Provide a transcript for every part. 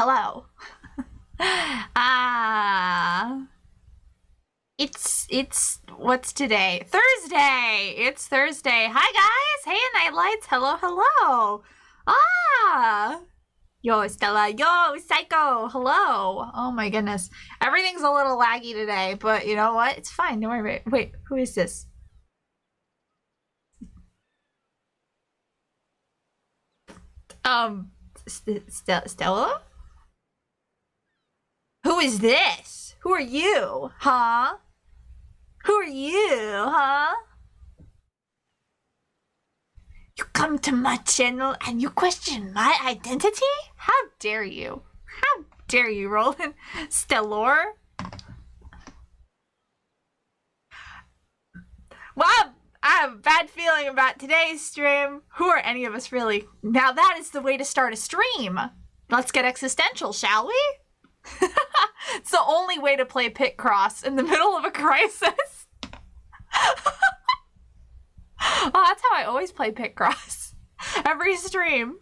Hello. Ah. It's what's today? Thursday. It's Thursday. Hi guys. Heya Nightlights. Hello, hello. Ah. Yo, Stella. Yo, Psycho. Hello. Oh my goodness. Everything's a little laggy today, but you know what? It's fine. Don't worry about it. Wait, who is this? Stella? Who is this? Who are you? Huh? Who are you? Huh? You come to my channel and you question my identity? How dare you? How dare you, Roland? Stellor? Well, I have a bad feeling about today's stream. Who are any of us really? Now that is the way to start a stream. Let's get existential, shall we? It's the only way to play Picross in the middle of a crisis. Oh, that's how I always play Picross. Every stream.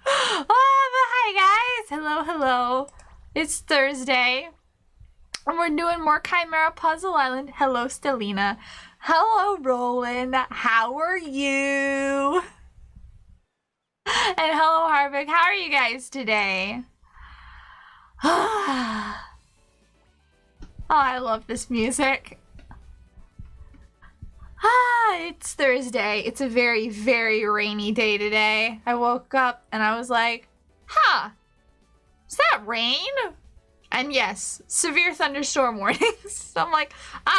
Oh, but hi guys. Hello, hello. It's Thursday. And we're doing more Khimera Puzzle Island. Hello, Stellina. Hello, Roland. How are you? And hello, Harvick. How are you guys today? Oh, I love this music. It's Thursday. It's a very, very rainy day today. I woke up and I was like, huh, is that rain? And yes, severe thunderstorm warnings. So I'm like,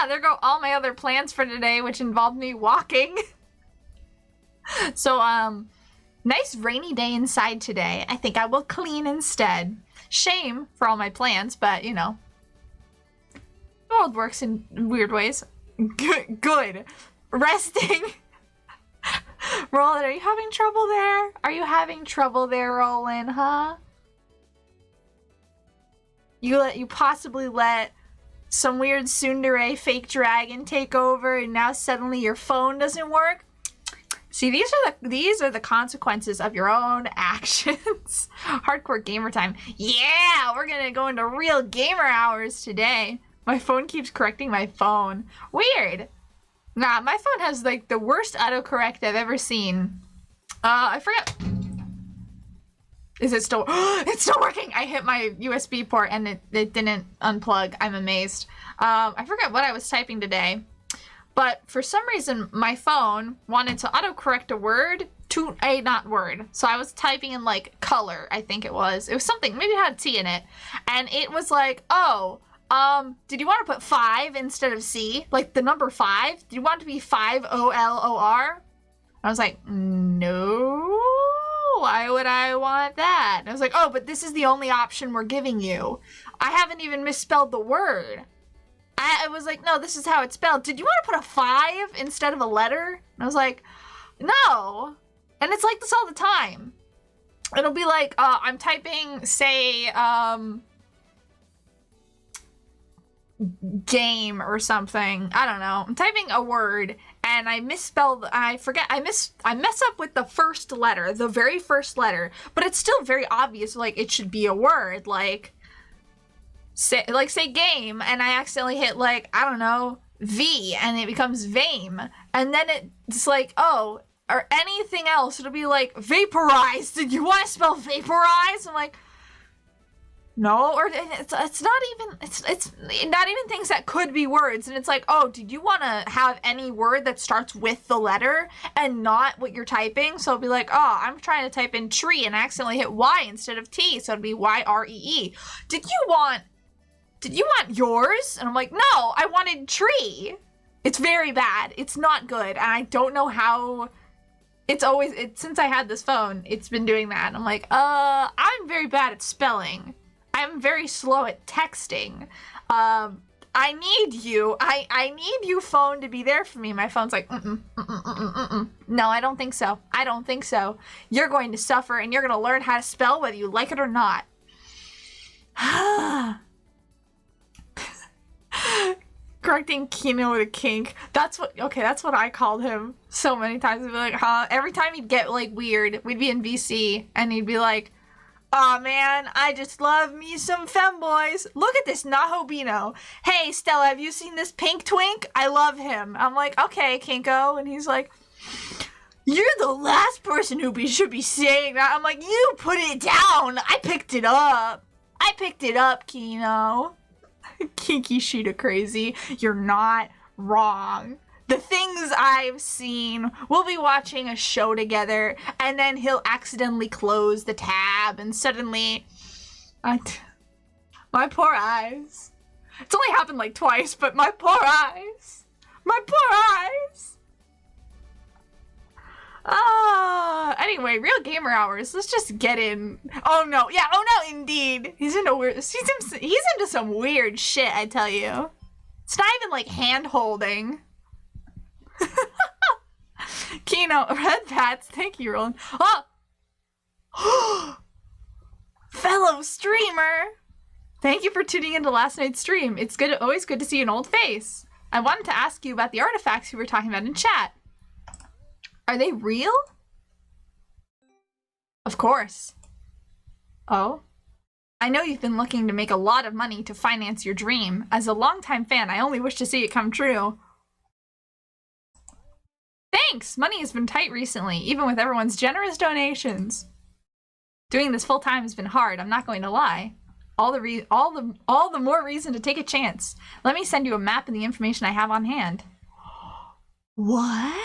there go all my other plans for today, which involved me walking. So, nice rainy day inside today. I think I will clean instead. Shame for all my plans, but you know, the world works in weird ways. Good. Resting. Roland, are you having trouble there? Are you having trouble there, Roland, huh? You possibly let some weird tsundere fake dragon take over and now suddenly your phone doesn't work? See, these are the consequences of your own actions. Hardcore gamer time. Yeah, we're gonna go into real gamer hours today. My phone keeps correcting my phone. Weird. Nah, my phone has like the worst autocorrect I've ever seen. I forget. Is it still? It's still working. I hit my USB port and it didn't unplug. I'm amazed. I forget what I was typing today. But for some reason, my phone wanted to autocorrect a word to a not word. So I was typing in like color, I think it was. It was something, maybe it had a T in it. And it was like, oh, did you want to put 5 instead of C? Like the number 5? Do you want it to be 5OLOR? I was like, no, why would I want that? And I was like, oh, but this is the only option we're giving you. I haven't even misspelled the word. I was like, no, this is how it's spelled. Did you want to put a 5 instead of a letter? And I was like, no. And it's like this all the time. It'll be like, I'm typing, say, game or something. I don't know. I'm typing a word and I misspelled, I forget, I mess up with the first letter, the very first letter, but it's still very obvious, like, it should be a word, like, say game, and I accidentally hit like, I don't know, V, and it becomes VAME, and then it's like, oh, or anything else, it'll be like, vaporize, did you want to spell vaporize? I'm like, no, or it's not even things that could be words, and it's like, oh, did you want to have any word that starts with the letter and not what you're typing? So it'll be like, oh, I'm trying to type in tree and I accidentally hit Y instead of T, so it'd be YREE. Did you want yours? And I'm like, no, I wanted tree. It's very bad. It's not good. And I don't know how. Since I had this phone, it's been doing that. And I'm like, I'm very bad at spelling. I'm very slow at texting. I need you. I need you, phone, to be there for me. My phone's like, no, I don't think so. I don't think so. You're going to suffer and you're going to learn how to spell whether you like it or not. Correcting Kino with a kink. That's what I called him so many times. I'd be like, huh? Every time he'd get like weird, we'd be in VC and he'd be like, Aw, man, I just love me some femboys. Look at this Nahobino. Hey, Stella, have you seen this pink twink? I love him. I'm like, okay, Kinko. And he's like, you're the last person who should be saying that. I'm like, you put it down. I picked it up. I picked it up, Kino. Kinky Sheeta crazy. You're not wrong. The things I've seen, we'll be watching a show together, and then he'll accidentally close the tab, and suddenly, my poor eyes. It's only happened like twice, but my poor eyes. My poor eyes. Anyway, Real Gamer Hours. Let's just get in. Oh no, yeah, oh no, indeed. He's into some weird shit, I tell you. It's not even like hand holding. Kino, Red Pats, thank you, Roland. Oh! Fellow streamer! Thank you for tuning into last night's stream. It's always good to see an old face. I wanted to ask you about the artifacts you were talking about in chat. Are they real? Of course. Oh? I know you've been looking to make a lot of money to finance your dream. As a longtime fan, I only wish to see it come true. Thanks! Money has been tight recently, even with everyone's generous donations. Doing this full-time has been hard, I'm not going to lie. All the more reason to take a chance. Let me send you a map and the information I have on hand. What?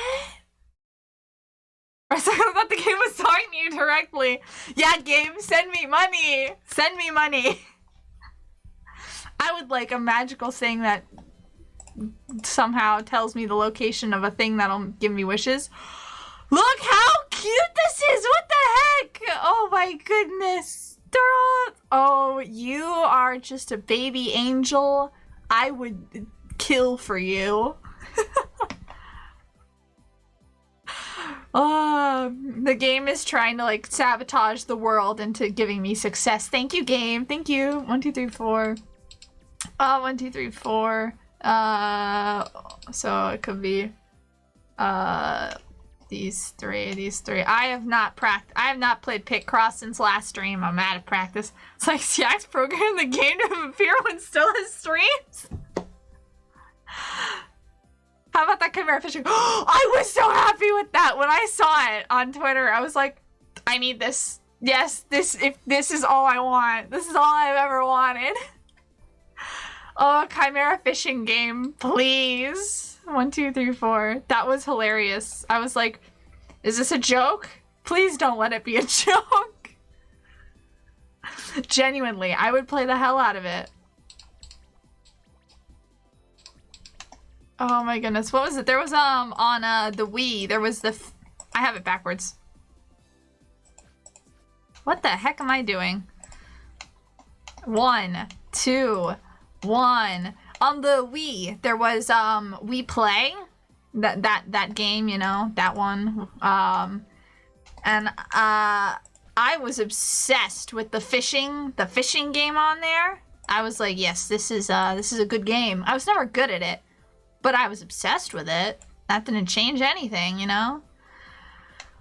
I thought the game was talking to you directly. Yeah, game, send me money! Send me money! I would like a magical thing that somehow tells me the location of a thing that'll give me wishes. Look how cute this is! What the heck? Oh my goodness. Oh, you are just a baby angel. I would kill for you. The game is trying to like sabotage the world into giving me success. Thank you, game. Thank you. 1, 2, 3, 4. 1, 2, 3, 4. So it could be these three. I have not played Picross since last stream. I'm out of practice. It's like Siak's programmed the game to appear when still has streams. How about that Khimera fishing? I was so happy with that when I saw it on Twitter. I was like, I need this. Yes, this is all I want. This is all I've ever wanted. Oh, Khimera fishing game, please. 1, 2, 3, 4. That was hilarious. I was like, is this a joke? Please don't let it be a joke. Genuinely, I would play the hell out of it. Oh my goodness, what was it? There was, on, the Wii, there was I have it backwards. What the heck am I doing? 1, 2, 1. On the Wii, there was, Wii Play. That game, you know, that one. And, I was obsessed with the fishing game on there. I was like, yes, this is a good game. I was never good at it. But I was obsessed with it. That didn't change anything, you know?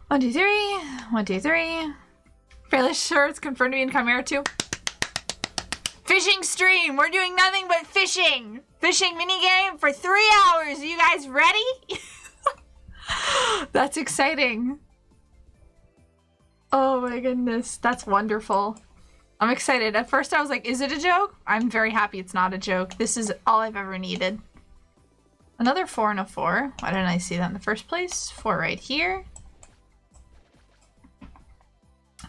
1, 2, 3. 1, 2, 3. Fairly sure it's confirmed to be in Khimera 2. Fishing stream! We're doing nothing but fishing! Fishing minigame for 3 hours! Are you guys ready? That's exciting. Oh my goodness. That's wonderful. I'm excited. At first I was like, is it a joke? I'm very happy it's not a joke. This is all I've ever needed. Another 4 and a 4. Why didn't I see that in the first place? 4 right here.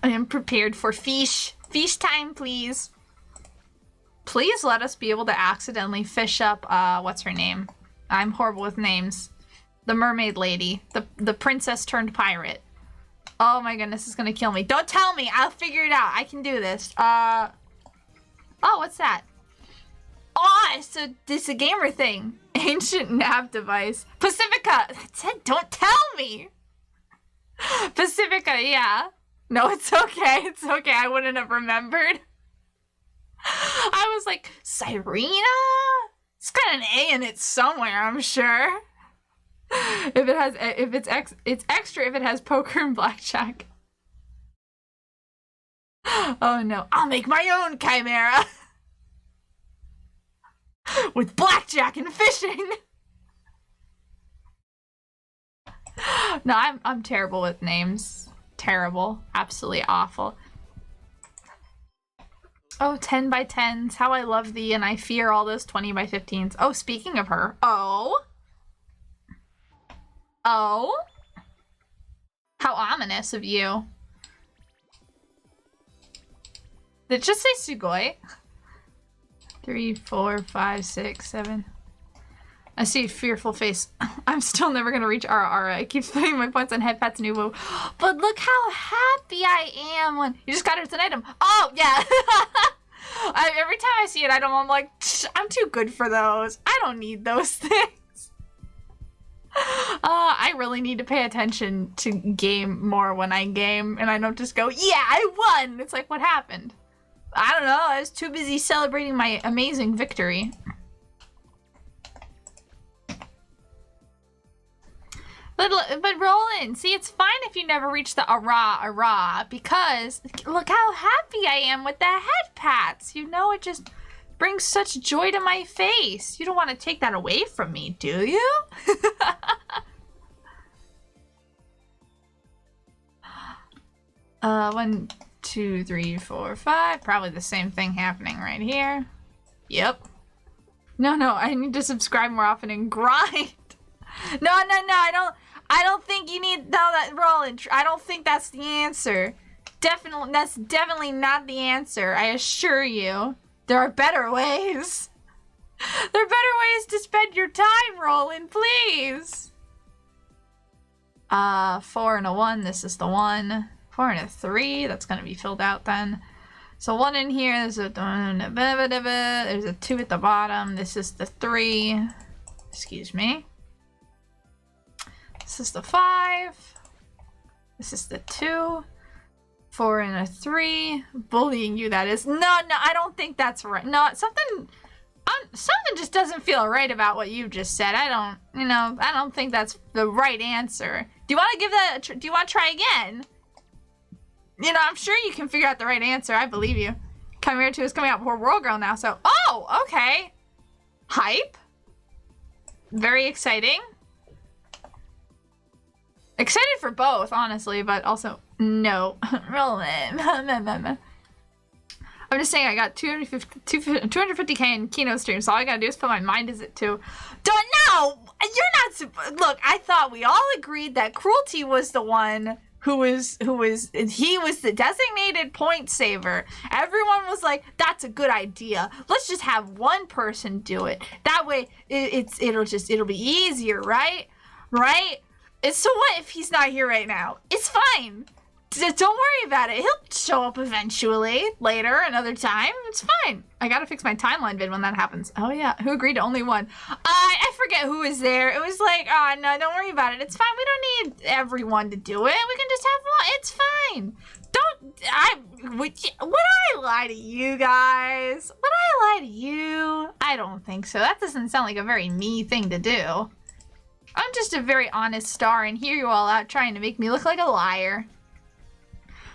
I am prepared for fish. Fish time, please. Please let us be able to accidentally fish up, what's her name? I'm horrible with names. The mermaid lady. The princess turned pirate. Oh my goodness, it's gonna kill me. Don't tell me! I'll figure it out. I can do this. Oh, what's that? Oh, it's a gamer thing. Ancient nav device. Pacifica! That's it, don't tell me! Pacifica, yeah. No, it's okay. It's okay. I wouldn't have remembered. I was like, Cyrena? It's got an A in it somewhere, I'm sure. It's extra if it has poker and blackjack. Oh no, I'll make my own Khimera. With blackjack and fishing. No, I'm terrible with names. Terrible. Absolutely awful. Oh, 10 by 10s. How I love thee, and I fear all those 20 by 15s. Oh, speaking of her. Oh. Oh. How ominous of you. Did it just say Sugoi? 3, 4, 5, 6, 7. I see a fearful face. I'm still never gonna reach Ara. I keep spending my points on Head Pats Nuvo. But look how happy I am when you just got it as an item. Oh yeah. Every time I see an item, I'm like, I'm too good for those. I don't need those things. I really need to pay attention to game more when I game, and I don't just go, yeah, I won. It's like, what happened? I don't know. I was too busy celebrating my amazing victory. But Roland, see, it's fine if you never reach the ara, because look how happy I am with the head pats. You know, it just brings such joy to my face. You don't want to take that away from me, do you? 1, 2, 3, 4, 5. Probably the same thing happening right here. Yep. No, I need to subscribe more often and grind. No, I don't think you need that, Roland. I don't think that's the answer. That's definitely not the answer. I assure you. There are better ways. There are better ways to spend your time, Roland, please. 4 and a 1. This is the 1. 4 and a 3. That's gonna be filled out then. So 1 in here. There's a 2 at the bottom. This is the 3. Excuse me. This is the 5. This is the 2. 4 and a 3. Bullying you, that is. No, I don't think that's right. No, something just doesn't feel right about what you just said. I don't think that's the right answer. Do you want to give that, do you want to try again? You know, I'm sure you can figure out the right answer. I believe you. Khimera 2 is coming out before World Girl now, so. Oh, okay. Hype. Very exciting. Excited for both, honestly, but also no. I'm just saying I got 250k in Kino stream, so all I gotta do is put my mind as it too. Don't know! You're not. Look, I thought we all agreed that Cruelty was the one he was the designated point saver. Everyone was like, that's a good idea. Let's just have one person do it. That way it'll be easier, right? Right? So what if he's not here right now? It's fine. Don't worry about it. He'll show up eventually, later, another time. It's fine. I gotta fix my timeline vid when that happens. Oh yeah, who agreed to only one? I forget who was there. It was like, oh no, don't worry about it. It's fine. We don't need everyone to do it. We can just have one. It's fine. Would I lie to you guys? Would I lie to you? I don't think so. That doesn't sound like a very me thing to do. I'm just a very honest star, and here you all out trying to make me look like a liar.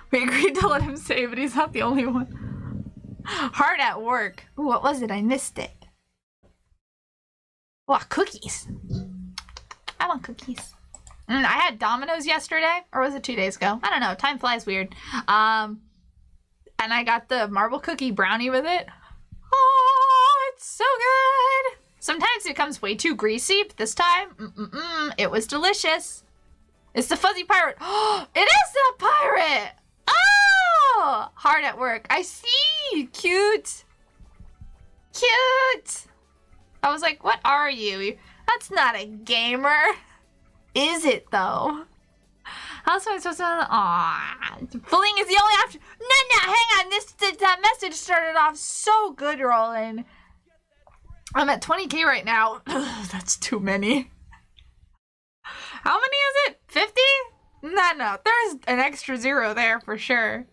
We agreed to let him say, but he's not the only one. Hard at work. Ooh, what was it? I missed it. Oh, cookies. I want cookies. I had Domino's yesterday, or was it 2 days ago? I don't know. Time flies weird. And I got the marble cookie brownie with it. Oh, it's so good. Sometimes it comes way too greasy, but this time, it was delicious. It's the fuzzy pirate. Oh, it is the pirate. Oh, hard at work. I see. Cute. Cute. I was like, what are you? That's not a gamer. Is it, though? How else am I supposed to... Aw. Bullying is the only option. No, hang on. That message started off so good, Roland. I'm at 20k right now. Ugh, that's too many. How many is it? 50? No. There's an extra 0 there for sure.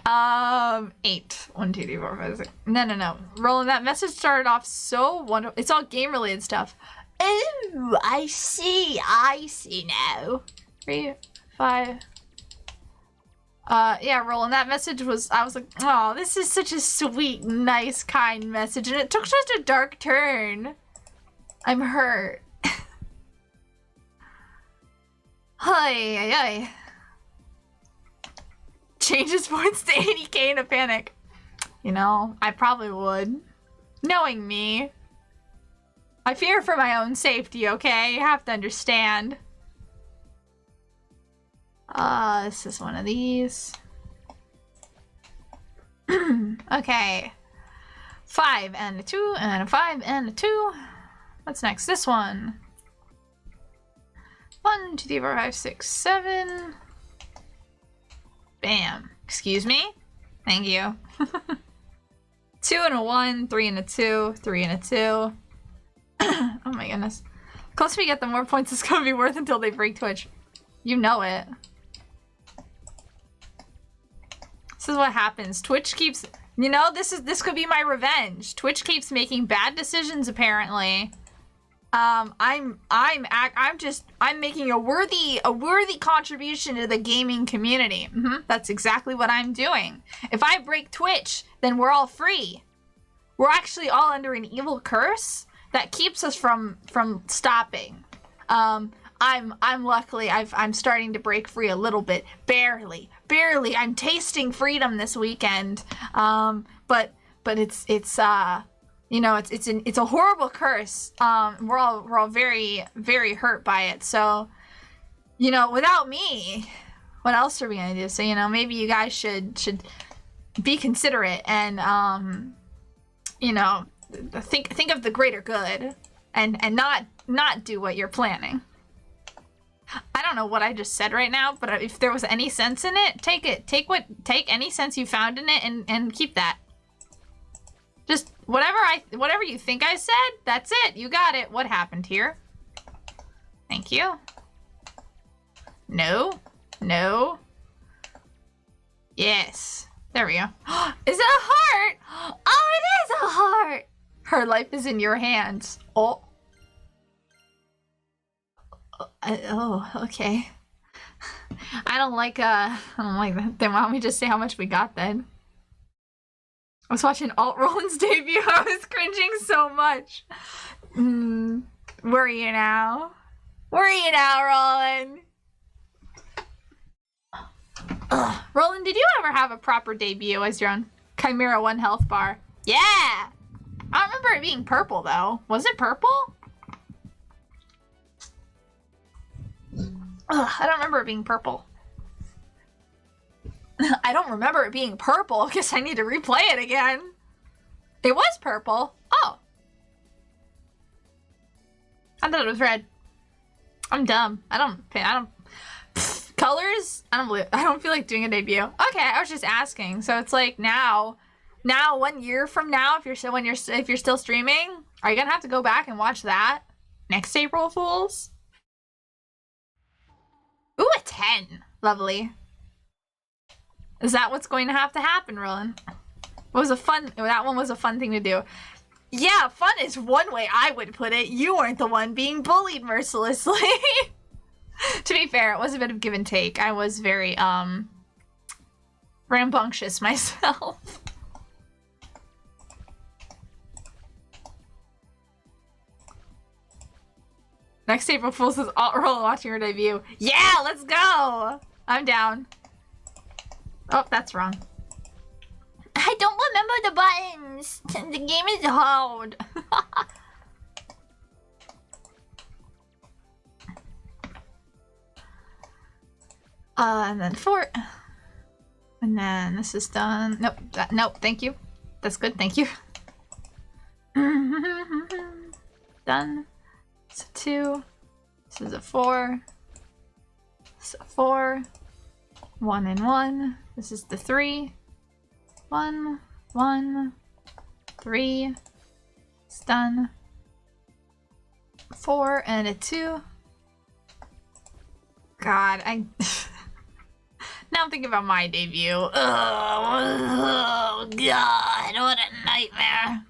8. 1, 2, 3, 4, 5, 6. No. Roland, that message started off so wonderful. It's all game-related stuff. Oh, I see now. 3, 5. Yeah, Roland, that message was, I was like, oh, this is such a sweet, nice, kind message, and it took such a dark turn. I'm hurt. Hi. Change his points to 80k in a panic. You know, I probably would. Knowing me. I fear for my own safety, okay? You have to understand. This is one of these. Okay. 5 and a 2 and a 5 and a 2. What's next? This one. 1, 2, 3, 4, 5, 6, 7. Bam. Excuse me? Thank you. 2 and a 1, 3 and a 2, 3 and a 2. Oh my goodness. The closer we get, the more points it's gonna be worth until they break Twitch. You know it. This is what happens. Twitch keeps, you know, this could be my revenge. Twitch keeps making bad decisions apparently. I'm making a worthy contribution to the gaming community. That's exactly what I'm doing. If I break Twitch, then we're all free. We're actually all under an evil curse that keeps us from stopping. I'm luckily I'm starting to break free a little bit, barely. I'm tasting freedom this weekend. But it's you know, it's a horrible curse. We're all very, very hurt by it. So, you know, without me, what else are we gonna do? So, you know, maybe you guys should be considerate and you know, think of the greater good and not do what you're planning. I don't know what I just said right now, but if there was any sense in it, take it. Take any sense you found in it and keep that. Just whatever you think I said, that's it. You got it. What happened here? Thank you. No. Yes. There we go. Is it a heart? Oh, it is a heart. Her life is in your hands. Oh. Oh, okay. I don't like that. Then why don't we just say how much we got then? I was watching Alt Roland's debut. I was cringing so much. Were you now? Roland? Roland, did you ever have a proper debut as your own Khimera 1 health bar? Yeah! I don't remember it being purple, though. Was it purple? I don't remember it being purple. I don't remember it being purple. I guess I need to replay it again. It was purple. Oh. I thought it was red. I'm dumb. Colors? I don't feel like doing a debut. Okay, I was just asking. So it's like now 1 year from now, if you're still streaming, are you gonna have to go back and watch that next April Fools? Ooh, a 10. Lovely. Is that what's going to have to happen, Roland? That one was a fun thing to do. Yeah, fun is one way I would put it. You weren't the one being bullied mercilessly. To be fair, it was a bit of give and take. I was very, rambunctious myself. Next April Fool's is all Roland watching her debut. Yeah, let's go! I'm down. Oh, that's wrong. I don't remember the buttons. The game is hard. And then 4. And then this is done. Nope. Nope. Thank you. That's good. Thank you. Done. So 2. This is a 4. This is a 4. 1 and 1. This is the 3. 1, 1, 3. It's done. 4 and a 2. God, now I'm thinking about my debut. Oh, God, what a nightmare.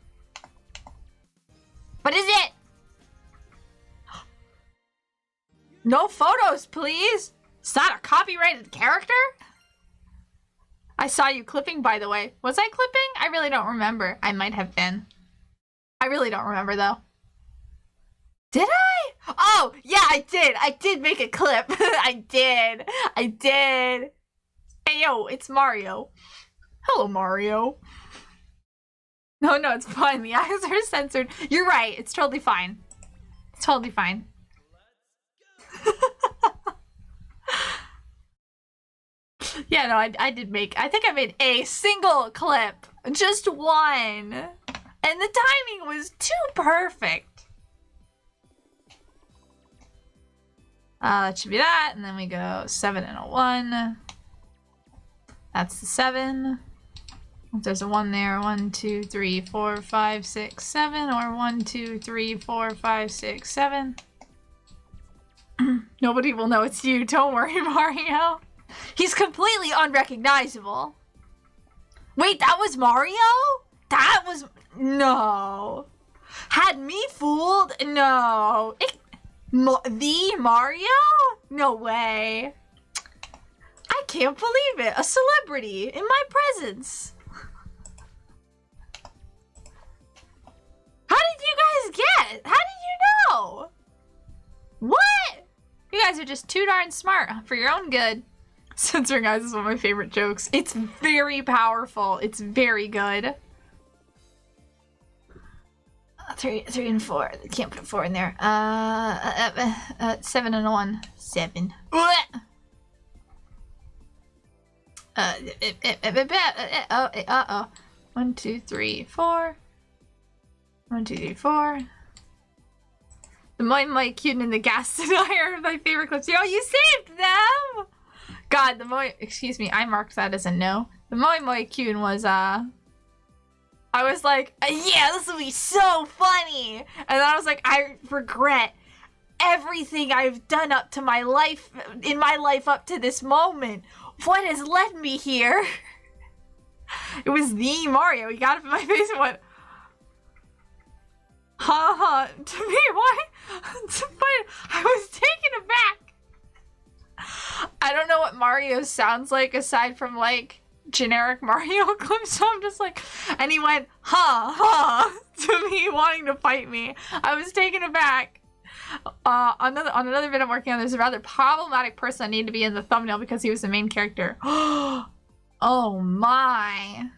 What is it? No photos, please. It's not a copyrighted character? I saw you clipping, by the way. Was I clipping? I really don't remember. I might have been. I really don't remember, though. Did I? Oh, yeah, I did. I did make a clip. I did. Hey, yo, it's Mario. Hello, Mario. No, it's fine. The eyes are censored. You're right. It's totally fine. It's totally fine. Yeah, no, I did make... I think I made a single clip. Just one. And the timing was too perfect. That should be that. And then we go 7 and a 1. That's the 7. If there's a 1 there, 1, 2, 3, 4, 5, 6, 7, or 1, 2, 3, 4, 5, 6, 7. Nobody will know it's you. Don't worry, Mario. He's completely unrecognizable. Wait, that was Mario? That was... No. Had me fooled? No. The Mario? No way. I can't believe it. A celebrity in my presence. How did you guys get? How did you know? What? You guys are just too darn smart for your own good. Censoring eyes is one of my favorite jokes. It's very powerful. It's very good. 3 and 4. Can't put 4 in there. 7 and a 1. 7. Uh-oh. 1, 2, 3, 4. 1, 2, 3, 4. The Moi Cute and the gas denier are my favorite clips. Yo, you saved them! God, excuse me, I marked that as a no. The Moi Cute was, I was like, yeah, this will be so funny! And then I was like, I regret everything I've done up to my life, in my life up to this moment. What has led me here? It was the Mario. He got up in my face and went, to me, what? I was taken aback. I don't know what Mario sounds like aside from like generic Mario clips, so I'm just like, and he went, to me wanting to fight me. I was taken aback. On another bit I'm working on, there's a rather problematic person that needed to be in the thumbnail because he was the main character. Oh my.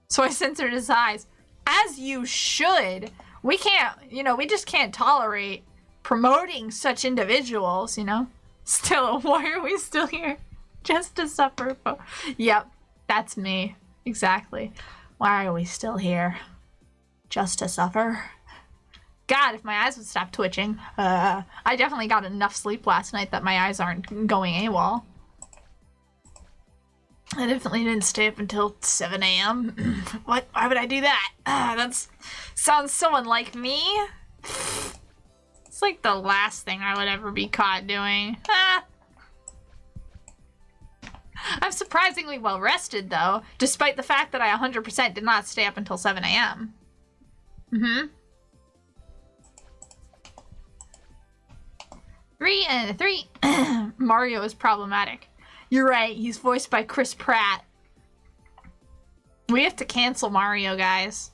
So I censored his eyes. As you should. We can't, we just can't tolerate promoting such individuals, Still, why are we still here? Just to suffer. Yep, that's me. Exactly. Why are we still here? Just to suffer? God, if my eyes would stop twitching. I definitely got enough sleep last night that my eyes aren't going AWOL. I definitely didn't stay up until 7 a.m. What? Why would I do that? That sounds so unlike me. It's like the last thing I would ever be caught doing. I'm surprisingly well rested, though, despite the fact that I 100% did not stay up until 7 a.m. 3 and 3. Mario is problematic. You're right, he's voiced by Chris Pratt. We have to cancel Mario, guys.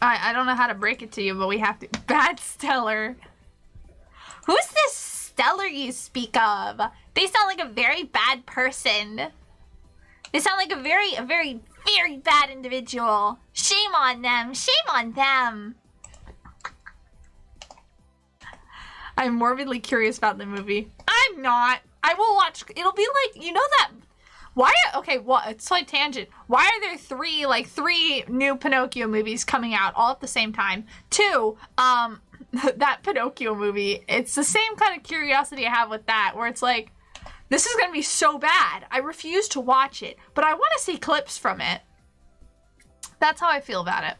I don't know how to break it to you, but we have to. Bad Stellar. Who's this Stellar you speak of? They sound like a very bad person. They sound like a very, very bad individual. Shame on them. Shame on them. I'm morbidly curious about the movie. I'm not. I will watch. It'll be like, that. Why? Okay, slight tangent. Why are there three new Pinocchio movies coming out all at the same time? 2, that Pinocchio movie. It's the same kind of curiosity I have with that, where it's like, this is gonna be so bad. I refuse to watch it, but I want to see clips from it. That's how I feel about it.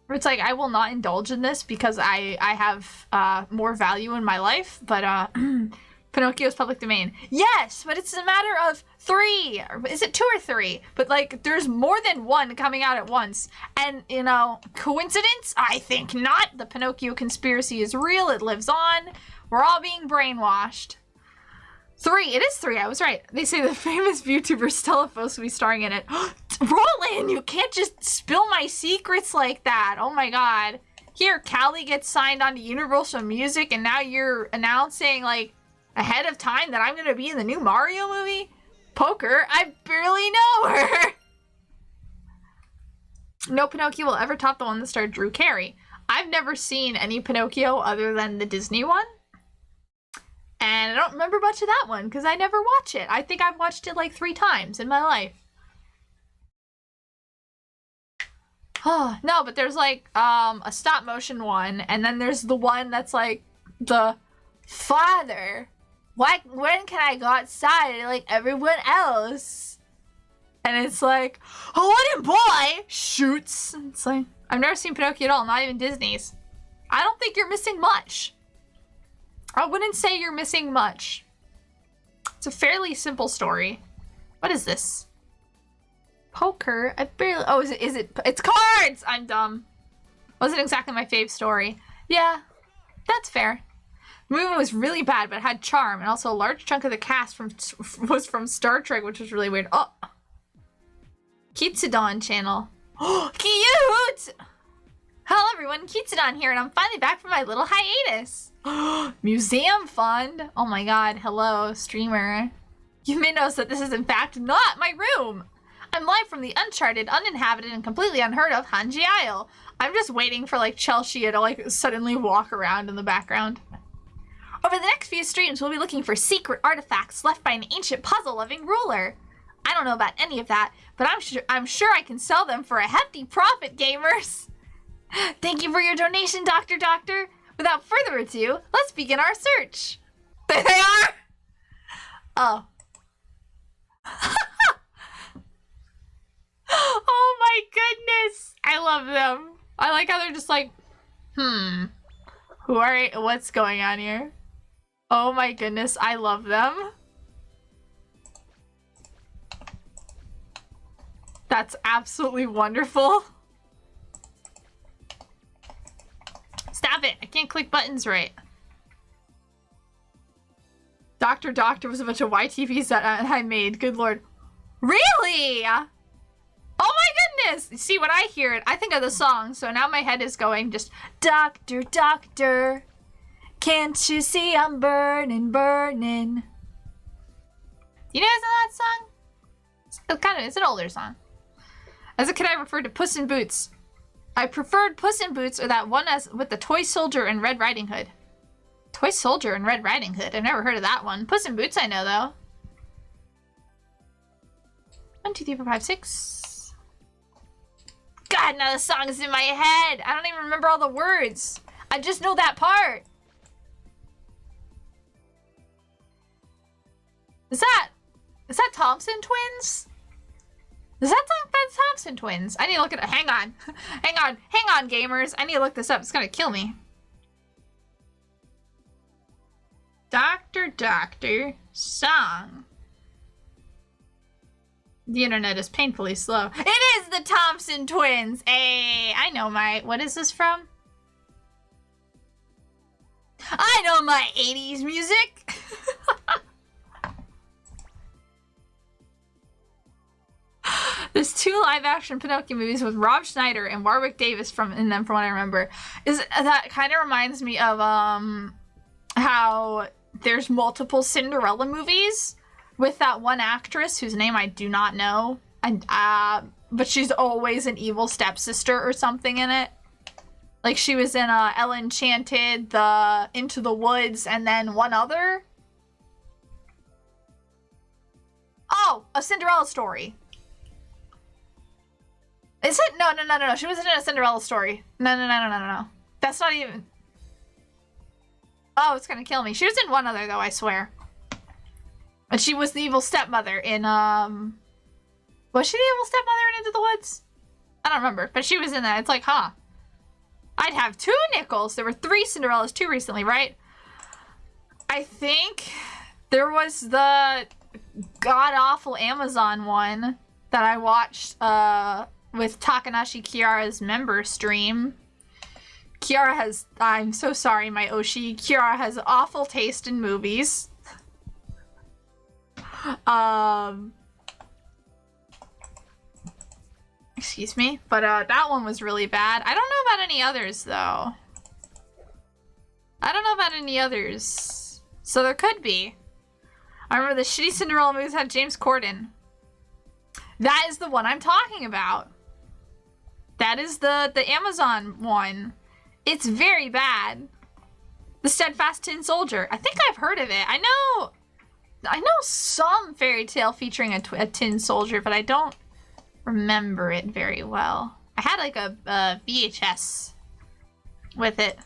It's like, I will not indulge in this because I have more value in my life, but Pinocchio's public domain. Yes, but it's a matter of 3. Is it 2 or 3? But, like, there's more than one coming out at once. And, you know, coincidence? I think not. The Pinocchio conspiracy is real. It lives on. We're all being brainwashed. 3. It is 3. I was right. They say the famous VTuber Stellafos will be starring in it. Roland, you can't just spill my secrets like that. Oh, my God. Here, Callie gets signed on to Universal Music, and now you're announcing, like, ahead of time that I'm going to be in the new Mario movie? Poker? I barely know her! No Pinocchio will ever top the one that starred Drew Carey. I've never seen any Pinocchio other than the Disney one. And I don't remember much of that one, because I never watch it. I think I've watched it like 3 times in my life. Oh, no, but there's like a stop motion one, and then there's the one that's like the father. When can I go outside like everyone else? And it's like, a wooden boy shoots. It's like, I've never seen Pinocchio at all, not even Disney's. I don't think you're missing much. I wouldn't say you're missing much. It's a fairly simple story. What is this? Poker? I barely... Oh, is it? It's cards! I'm dumb. Wasn't exactly my fave story. Yeah, that's fair. The movie was really bad, but it had charm, and also a large chunk of the cast was from Star Trek, which was really weird. Oh! Kitsudon channel. Oh, cute! Hello everyone, Kitsudon here, and I'm finally back from my little hiatus. Museum fund. Oh my god, hello, streamer. You may notice that this is in fact not my room. I'm live from the uncharted, uninhabited, and completely unheard of Hanji Isle. I'm just waiting for like Chelsea to like suddenly walk around in the background. Over the next few streams, we'll be looking for secret artifacts left by an ancient puzzle-loving ruler. I don't know about any of that, but I'm sure I can sell them for a hefty profit, gamers. Thank you for your donation, Dr. Doctor. Without further ado, let's begin our search. There they are! Oh. Oh my goodness! I love them. I like how they're just like, what's going on here? Oh my goodness, I love them. That's absolutely wonderful. Stop it, I can't click buttons right. Dr. Doctor was a bunch of YTVs that I made, good lord. Really? Oh my goodness! See, when I hear it, I think of the song, so now my head is going just, Doctor, Doctor, can't you see I'm burning, burning? You guys know that song? It's an older song. As a kid, I referred to Puss in Boots. I preferred Puss in Boots or that one as with the Toy Soldier and Red Riding Hood. Toy Soldier and Red Riding Hood. I've never heard of that one. Puss in Boots I know though. 1, 2, 3, 4, 5, 6. God, now the song is in my head. I don't even remember all the words. I just know that part. Is that Thompson Twins? Is that the Thompson Twins? I need to look at it. Hang on. Hang on, gamers. I need to look this up. It's gonna kill me. Dr. Doctor song. The internet is painfully slow. It is the Thompson Twins. Hey, I know my... What is this from? I know my 80s music. There's 2 live-action Pinocchio movies with Rob Schneider and Warwick Davis in them, from what I remember. That kind of reminds me of how there's multiple Cinderella movies with that one actress whose name I do not know, and but she's always an evil stepsister or something in it. Like she was in Ella Enchanted, the Into the Woods, and then one other. Oh, A Cinderella Story. Is it? No. She wasn't in A Cinderella Story. No. That's not even... Oh, it's gonna kill me. She was in one other, though, I swear. And she was the evil stepmother in, Was she the evil stepmother in Into the Woods? I don't remember, but she was in that. It's like, huh. I'd have 2 nickels. There were 3 Cinderellas, 2 recently, right? I think There was the god-awful Amazon one that I watched with Takanashi Kiara's member stream. Kiara has, I'm so sorry, my Oshi. Kiara has awful taste in movies. Excuse me. But that one was really bad. I don't know about any others, though. I don't know about any others. So there could be. I remember the shitty Cinderella movies had James Corden. That is the one I'm talking about. That is the Amazon one. It's very bad. The Steadfast Tin Soldier. I think I've heard of it. I know some fairy tale featuring a tin soldier, but I don't remember it very well. I had like a VHS with it.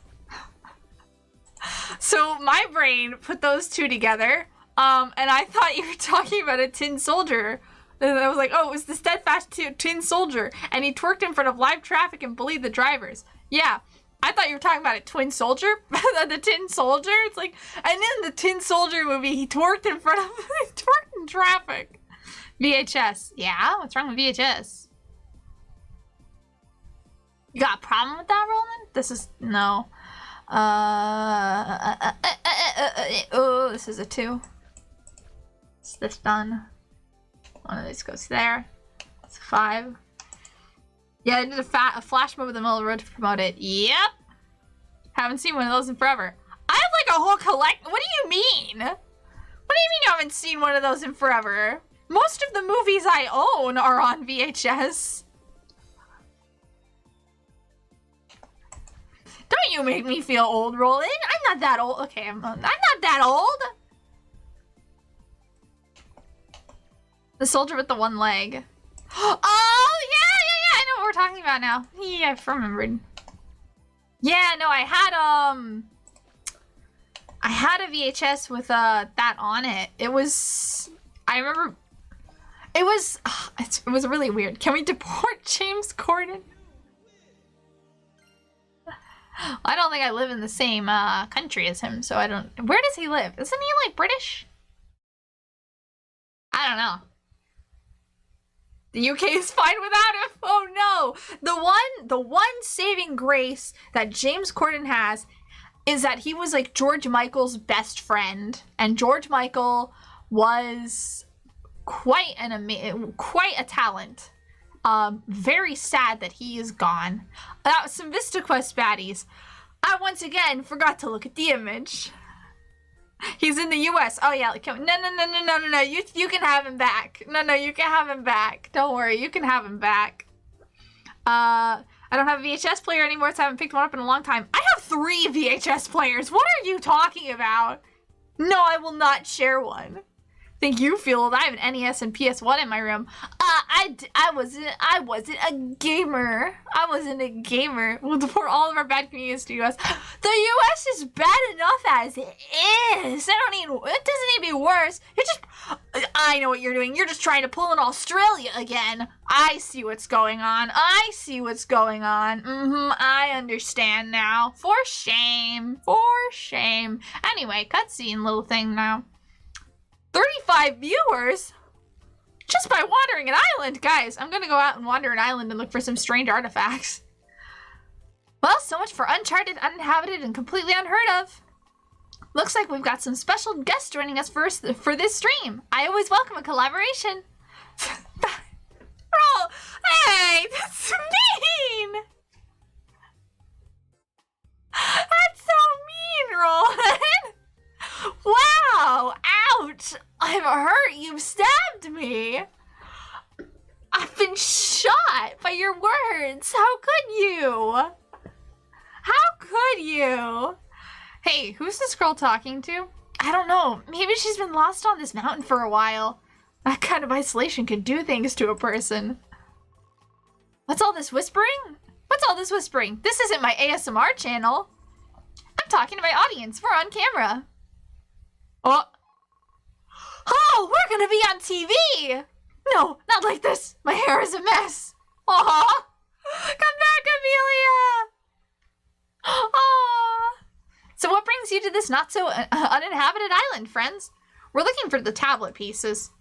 So my brain put those two together, and I thought you were talking about a tin soldier. And I was like, oh, it was the Steadfast Tin Soldier, and he twerked in front of live traffic and bullied the drivers. Yeah, I thought you were talking about a Twin Soldier, the Tin Soldier. It's like, and in the Tin Soldier movie, he twerked in front of, twerked in traffic. VHS. Yeah, what's wrong with VHS? You got a problem with that, Roland? This is, no. Oh, this is a 2. Is this done? One of these goes there. It's a 5. Yeah, I did a flash mob in the middle of the road to promote it. Yep. Haven't seen one of those in forever. I have like a whole collect. What do you mean? What do you mean you haven't seen one of those in forever? Most of the movies I own are on VHS. Don't you make me feel old, Roland. I'm not that old. Okay, I'm not that old. The soldier with the one leg. Oh, yeah, I know what we're talking about now. Yeah, I've remembered. Yeah, no, I had a VHS with that on it. It was, I remember, it was really weird. Can we deport James Corden? I don't think I live in the same country as him, so I don't. Where does he live? Isn't he like British? I don't know. The UK is fine without him. Oh no! The one saving grace that James Corden has is that he was like George Michael's best friend, and George Michael was quite a talent. Very sad that he is gone. That was some VistaQuest baddies. I once again forgot to look at the image. He's in the US. Oh yeah, no. You can have him back. No, you can have him back. Don't worry, you can have him back. I don't have a VHS player anymore, so I haven't picked one up in a long time. I have 3 VHS players. What are you talking about? No, I will not share one. Think you feel old. I have an NES and PS1 in my room. I wasn't a gamer. I wasn't a gamer. We'll deport all of our bad communities to the US. The US is bad enough as it is. It doesn't need to be worse. I know what you're doing. You're just trying to pull in Australia again. I see what's going on. I understand now. For shame. Anyway, cutscene little thing now. 35 viewers? Just by wandering an island. Guys, I'm gonna go out and wander an island and look for some strange artifacts. Well, so much for uncharted, uninhabited, and completely unheard of. Looks like we've got some special guests joining us for this stream. I always welcome a collaboration. Oh, hey, that's mean! That's so mean, Roland! Wow! Ouch! I'm hurt! You've stabbed me! I've been shot by your words! How could you? How could you? Hey, who's this girl talking to? I don't know. Maybe she's been lost on this mountain for a while. That kind of isolation could do things to a person. What's all this whispering? This isn't my ASMR channel. I'm talking to my audience. We're on camera. Oh, we're gonna be on TV! No, not like this. My hair is a mess. Aw! Come back, Amelia! Aw! So what brings you to this not-so-uninhabited island, friends? We're looking for the tablet pieces.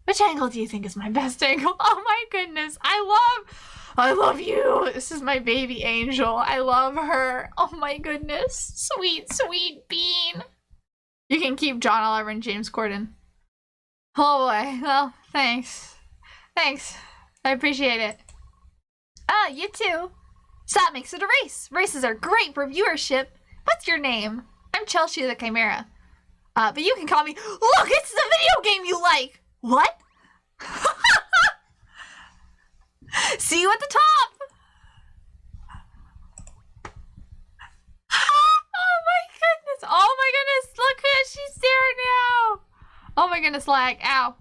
Which angle do you think is my best angle? Oh my goodness. I love you. This is my baby angel. I love her. Oh my goodness. Sweet, sweet bean. You can keep John Oliver and James Corden. Oh boy. Well, thanks. Thanks. I appreciate it. Ah, you too. So that makes it a race. Races are great for viewership. What's your name? I'm Chelsea the Chimera. But you can call me, look, it's the video game you like. What? See you at the top. Oh my goodness. Oh my goodness. Look at she's there now. Oh my goodness, lag. Ow.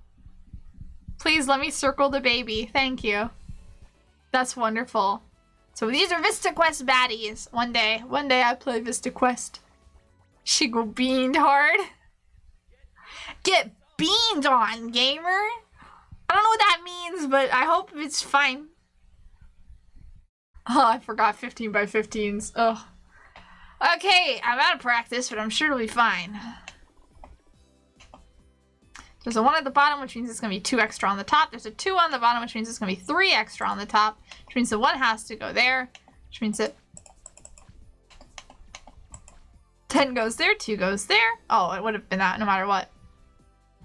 Please let me circle the baby. Thank you. That's wonderful. So these are Vista Quest baddies. One day I play Vista Quest. She go beamed hard. Get beamed on, gamer. I don't know what that means, but I hope it's fine. Oh, I forgot 15 by 15s. Ugh. Okay, I'm out of practice, but I'm sure it'll be fine. There's a 1 at the bottom, which means it's going to be 2 extra on the top. There's a 2 on the bottom, which means it's going to be 3 extra on the top. Which means the 1 has to go there. Which means that 10 goes there, 2 goes there. Oh, it would have been that no matter what.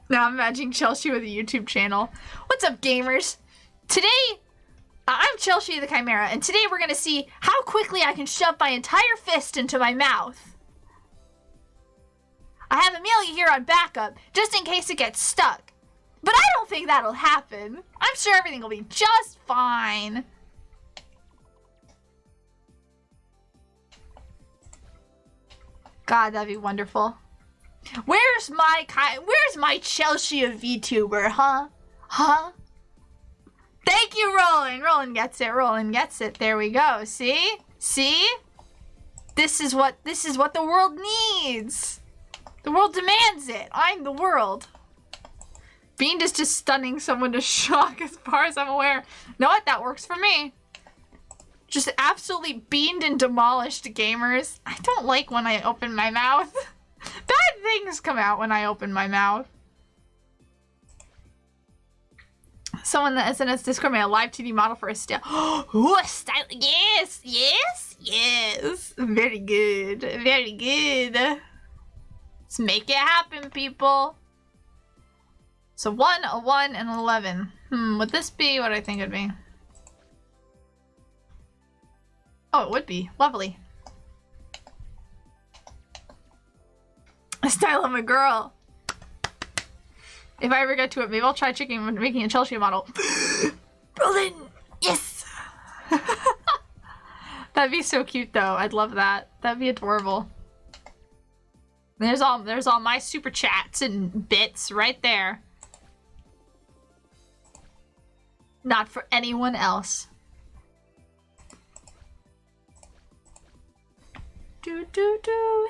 Now I'm imagining Chelsea with a YouTube channel. What's up, gamers? Today, I'm Chelsea the Chimera, and today we're going to see how quickly I can shove my entire fist into my mouth. I have Amelia here on backup, just in case it gets stuck. But I don't think that'll happen. I'm sure everything will be just fine. God, that'd be wonderful. Where's my Chelsea of VTuber, huh? Huh? Thank you, Roland. Roland gets it. Roland gets it. There we go. See? See? This is what the world needs. The world demands it. I'm the world. Bean is just stunning someone to shock as far as I'm aware. Know what? That works for me. Just absolutely beamed and demolished gamers. I don't like when I open my mouth. Bad things come out when I open my mouth. Someone that SNS Discord made a live 2D model for a style. Ooh, a style. Yes, yes, yes. Very good. Very good. Let's make it happen, people. So 1, a 1, and an 11. Would this be what I think it'd be? Oh, it would be. Lovely. A style of a girl. If I ever get to it, maybe I'll try making a Chelsea model. Roland! Yes! That'd be so cute, though. I'd love that. That'd be adorable. There's all my super chats and bits right there. Not for anyone else. Do do do.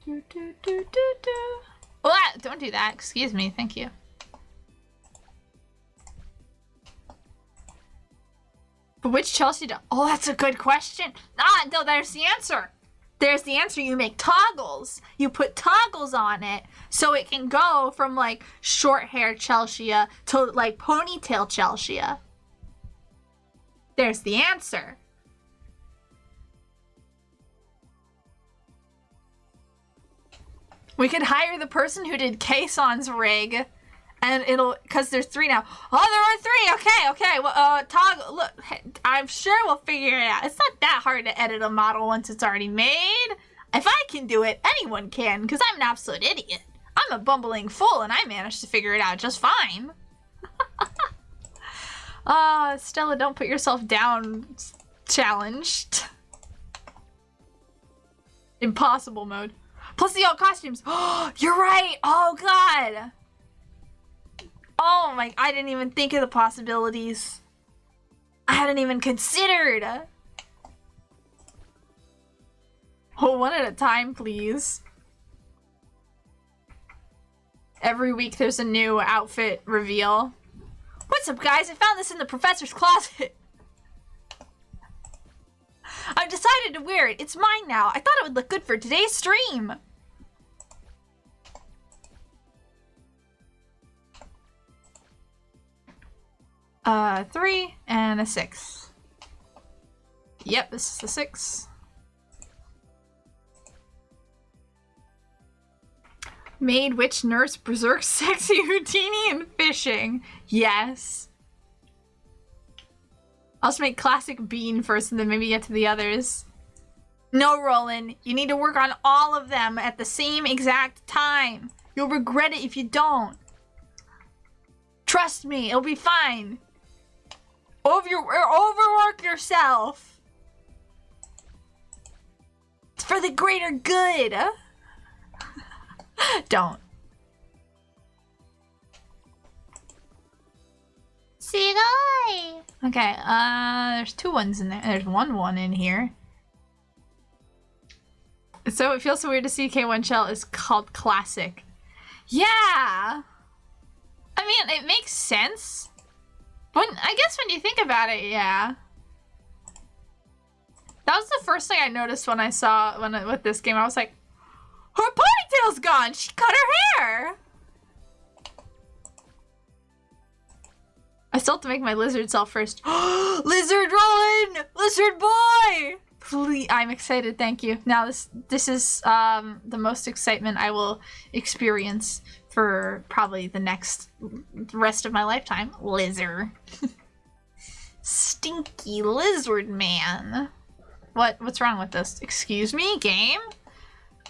Do do do do do. What? Don't do that. Excuse me. Thank you. But which Chelsea do? Oh, that's a good question. Ah, no, there's the answer. There's the answer. You make toggles. You put toggles on it so it can go from like short hair Chelsea to like ponytail Chelsea. There's the answer. We could hire the person who did Kayson's rig, and it'll, cause there's 3 now. Oh, there are 3. Okay. Well, toggle. Look, I'm sure we'll figure it out. It's not that hard to edit a model once it's already made. If I can do it, anyone can, cause I'm an absolute idiot. I'm a bumbling fool, and I managed to figure it out just fine. Stella, don't put yourself down. Challenged. Impossible mode. Plus the old costumes. Oh, you're right. Oh, God. Oh, my. I didn't even think of the possibilities. I hadn't even considered. Oh, 1 at a time, please. Every week there's a new outfit reveal. What's up, guys? I found this in the professor's closet. I've decided to wear it. It's mine now. I thought it would look good for today's stream. 3 and a 6. Yep, this is the 6. Made witch nurse berserk sexy Houdini and fishing. Yes. I'll just make classic bean first and then maybe get to the others. No, Roland. You need to work on all of them at the same exact time. You'll regret it if you don't. Trust me, it'll be fine. Overwork yourself. It's for the greater good. Don't. Sugoi! Okay, there's 2 ones in there. There's 1 in here. So it feels so weird to see K1 Shell is called classic. Yeah! I mean, it makes sense. I guess when you think about it, yeah. That was the first thing I noticed when I saw with this game. I was like, her ponytail's gone! She cut her hair! I still have to make my lizard self first. Lizard Rowan! Lizard boy! Please, I'm excited, thank you. Now this is the most excitement I will experience for probably the rest of my lifetime. Lizard. Stinky lizard man. What's wrong with this? Excuse me, game?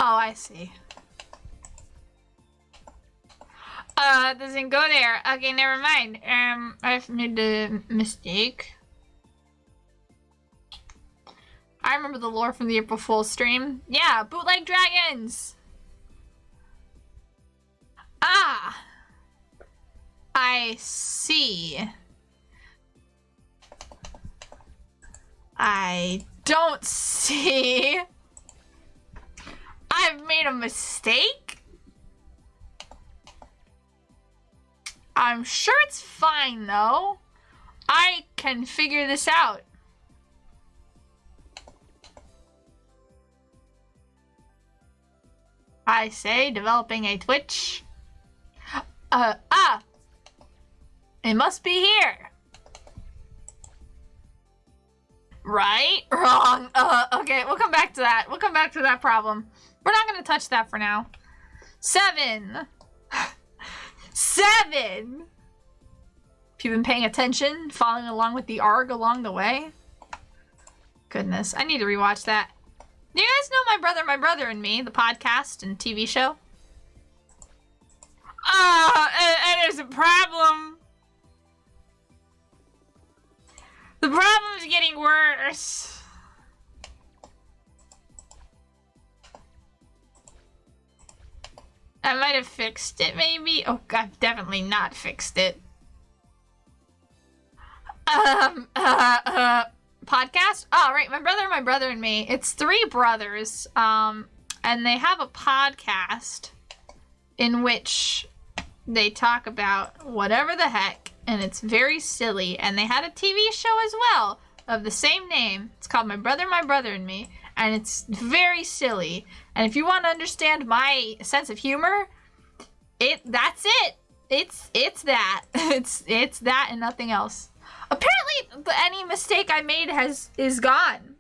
Oh, I see. Doesn't go there. Okay, never mind. I've made a mistake. I remember the lore from the April Fool's stream. Yeah, bootleg dragons! Ah! I see. I don't see. I've made a mistake? I'm sure it's fine, though. I can figure this out. I say, developing a Twitch. It must be here. Right? Wrong. Okay, we'll come back to that. We'll come back to that problem. We're not gonna touch that for now. 7. 7! If you've been paying attention, following along with the ARG along the way. Goodness, I need to rewatch that. Do you guys know My Brother and Me, the podcast and TV show? And there's a problem. The problem's getting worse. I might have fixed it, maybe? Oh, I've definitely not fixed it. Podcast? Oh, right, My Brother and Me. It's 3 brothers, and they have a podcast in which they talk about whatever the heck, and it's very silly, and they had a TV show as well of the same name. It's called My Brother and Me, and it's very silly. And if you want to understand my sense of humor, that's it. It's that. It's that and nothing else. Apparently, any mistake I made is gone.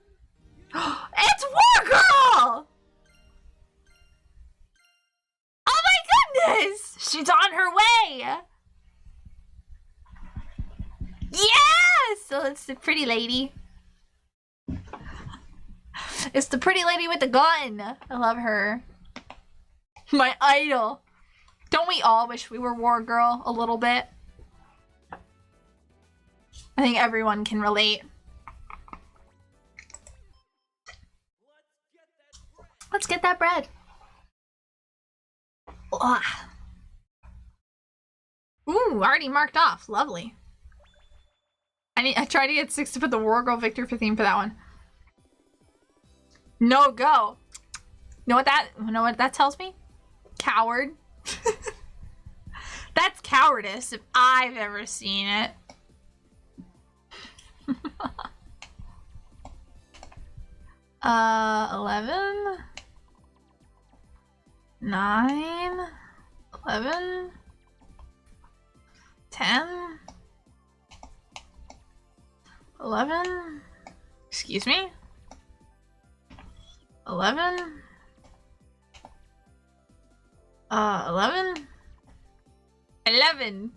It's War Girl! Oh my goodness! She's on her way! Yes! So it's the pretty lady. It's the pretty lady with the gun. I love her. My idol. Don't we all wish we were War Girl a little bit? I think everyone can relate. Let's get that bread. Ugh. Ooh, already marked off. Lovely. I tried to get 6 to put the War Girl Victor for theme for that one. No go. Know what that tells me? Coward. That's cowardice if I've ever seen it. 11, 9, 11, 10, 11? Excuse me? 11? 11? 11?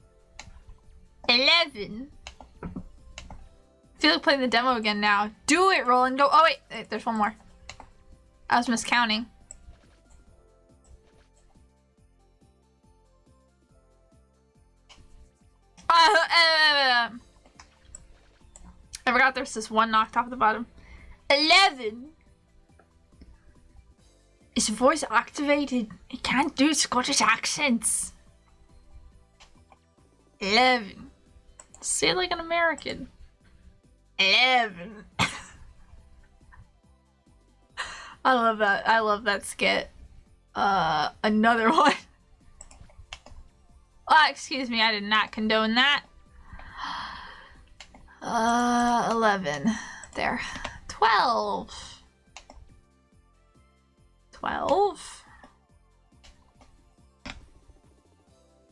11? I feel like playing the demo again now. Do it, Roland. Go. Oh, wait. There's one more. I was miscounting. I forgot there's this one knocked off the bottom. 11. Is voice activated? It can't do Scottish accents. 11. Say it like an American. 11. I love that. I love that skit. Another one. Excuse me, I did not condone that. 11. There. 12. 12.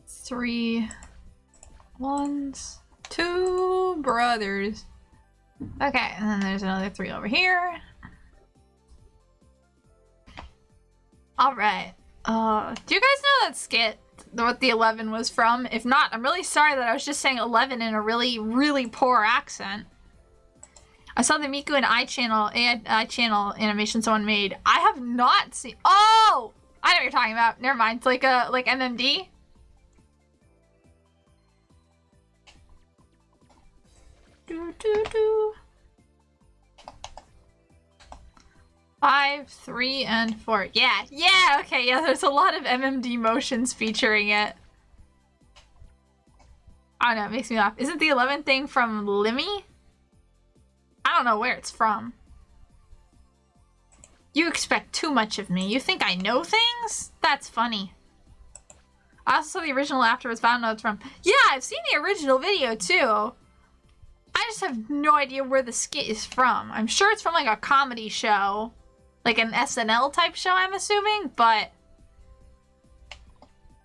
3 ones. 2 brothers. Okay, and then there's another 3 over here. Alright. Do you guys know that skit? What the 11 was from? If not, I'm really sorry that I was just saying 11 in a really, really poor accent. I saw the Miku and iChannel animation someone made. I have not seen. Oh, I know what you're talking about. Never mind. It's like MMD. Do do do. 5, 3, and 4. Yeah, okay, yeah, there's a lot of MMD motions featuring it. I don't know, it makes me laugh. Isn't the 11 thing from Limmy? I don't know where it's from. You expect too much of me. You think I know things? That's funny. I also saw the original afterwards, found out it's from. Yeah, I've seen the original video too. I just have no idea where the skit is from. I'm sure it's from like a comedy show. Like an SNL type show, I'm assuming, but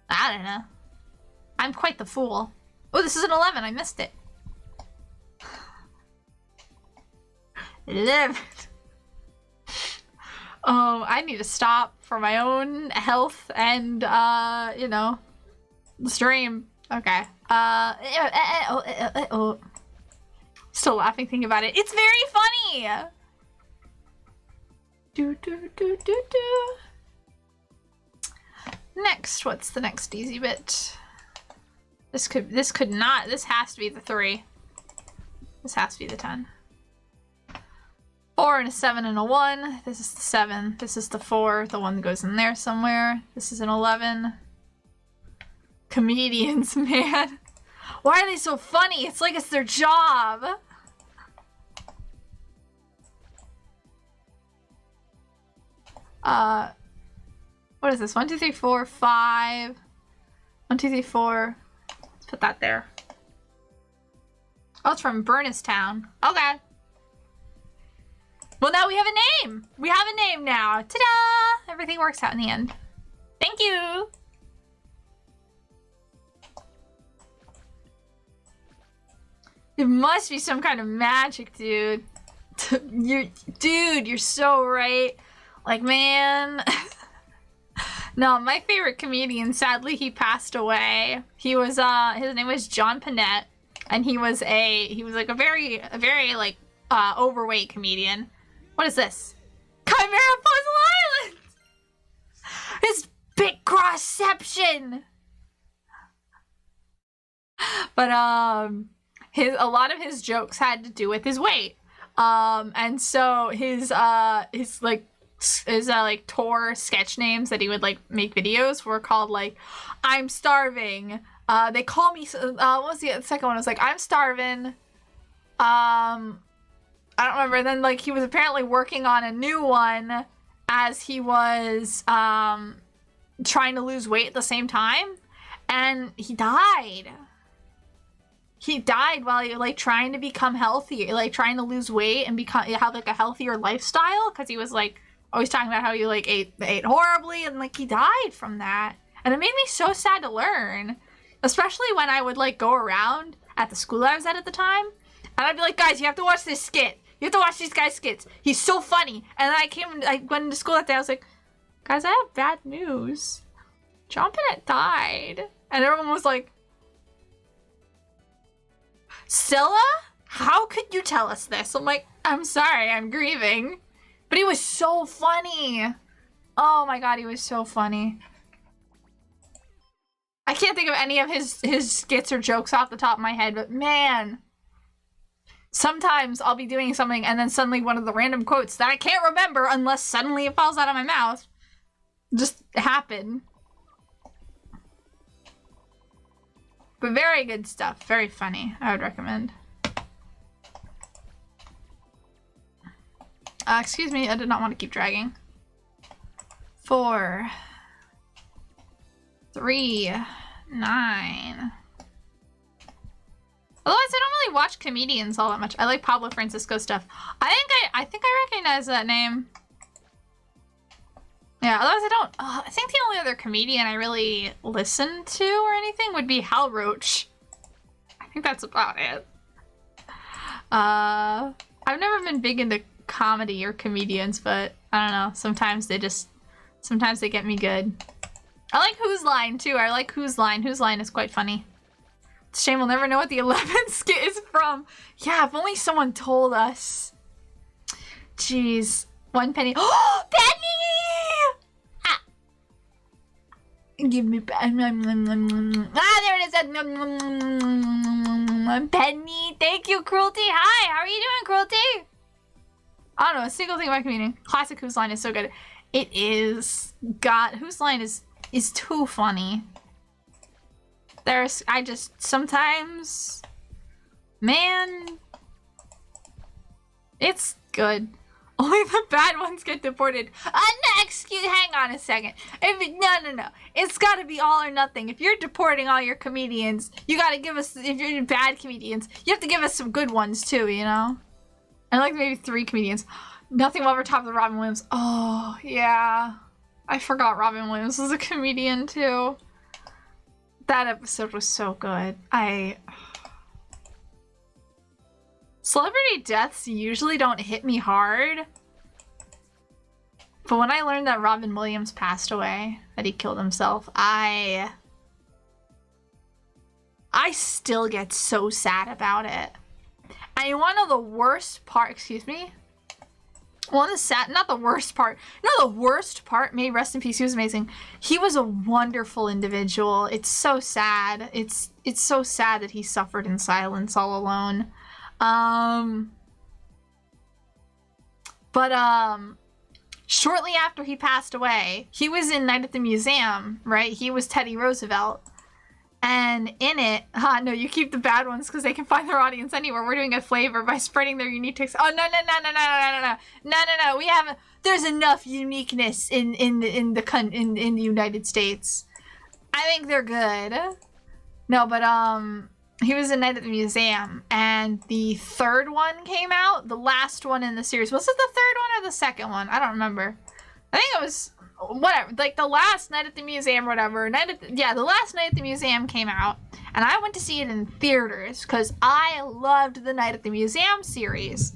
I don't know. I'm quite the fool. Oh, this is an 11. I missed it. 11. Oh, I need to stop for my own health and, you know, the stream. Okay. Still laughing thinking about it. It's very funny! Do do do do do. Next, what's the next easy bit? This has to be the 3. This has to be the 10. 4 and a 7 and a 1. This is the 7. This is the 4. The 1 goes in there somewhere. This is an 11. Comedians, man. Why are they so funny? It's like it's their job. What is this? 1, 2, 3, 4, 5. 1, 2, 3, 4. Let's put that there. Oh, it's from Burnistown. Okay. Well, now we have a name. We have a name now. Ta-da! Everything works out in the end. Thank you. It must be some kind of magic, dude. You're so right. Like, man. No, my favorite comedian, sadly, he passed away. He was, his name was John Panette, and he was like a very, like, overweight comedian. What is this? Khimera Puzzle Island! His big crossception! But, a lot of his jokes had to do with his weight. And so his tour sketch names that he would like make videos were called like I'm starving. They call me what was the second one? It was like I'm starving. I don't remember. And then like he was apparently working on a new one as he was trying to lose weight at the same time, and he died. He died while he like trying to become healthy, like trying to lose weight and have like a healthier lifestyle, because he was like always talking about how he like ate horribly, and like he died from that. And it made me so sad to learn, especially when I would like go around at the school I was at the time, And I'd be like, guys, you have to watch this skit. You have to watch these guys' skits. He's so funny. And then I went into school that day. I was like, guys, I have bad news. John Bennett died. And everyone was like, Stella? How could you tell us this? I'm like, I'm sorry, I'm grieving. But he was so funny. Oh my god, he was so funny. I can't think of any of his skits or jokes off the top of my head, but man. Sometimes I'll be doing something and then suddenly one of the random quotes that I can't remember unless suddenly it falls out of my mouth just happen. But very good stuff. Very funny. I would recommend. Excuse me, I did not want to keep dragging. 4, 3, 9. Otherwise, I don't really watch comedians all that much. I like Pablo Francisco stuff. I think I recognize that name. Yeah, otherwise I don't. I think the only other comedian I really listen to or anything would be Hal Roach. I think that's about it. I've never been big into comedy or comedians, but I don't know. Sometimes they get me good. I like Whose Line too. I like Whose Line. Whose Line is quite funny. It's a shame we'll never know what the 11th skit is from. Yeah, if only someone told us. Jeez. 1 penny. Oh, Penny! Ah. Give me Penny. There it is. Penny. Thank you, Cruelty. Hi, how are you doing, Cruelty? I don't know, a single thing about comedian. Classic Whose Line is so good. It is. God, Whose Line is too funny. Sometimes, man, it's good. Only the bad ones get deported. No, hang on a second. No. It's gotta be all or nothing. If you're deporting all your comedians, you gotta give us, if you're bad comedians, you have to give us some good ones too, you know? And like maybe 3 comedians. Nothing will ever top the Robin Williams. Oh, yeah. I forgot Robin Williams was a comedian too. That episode was so good. Celebrity deaths usually don't hit me hard. But when I learned that Robin Williams passed away, that he killed himself, I still get so sad about it. And you want to know the worst part, excuse me? Not the worst part. No, the worst part, may he rest in peace, he was amazing. He was a wonderful individual. It's so sad. It's so sad that he suffered in silence all alone. Shortly after he passed away, he was in Night at the Museum, right? He was Teddy Roosevelt. And in it, no, you keep the bad ones because they can find their audience anywhere. We're doing a flavor by spreading their unique takes. Oh, no. We have, there's enough uniqueness in the United States. I think they're good. No, but, he was in Night at the Museum, and the 3rd one came out, the last one in the series. Was it the 3rd one or the 2nd one? I don't remember. I think it was, whatever, like the last Night at the Museum or whatever. The last Night at the Museum came out, and I went to see it in theaters, because I loved the Night at the Museum series.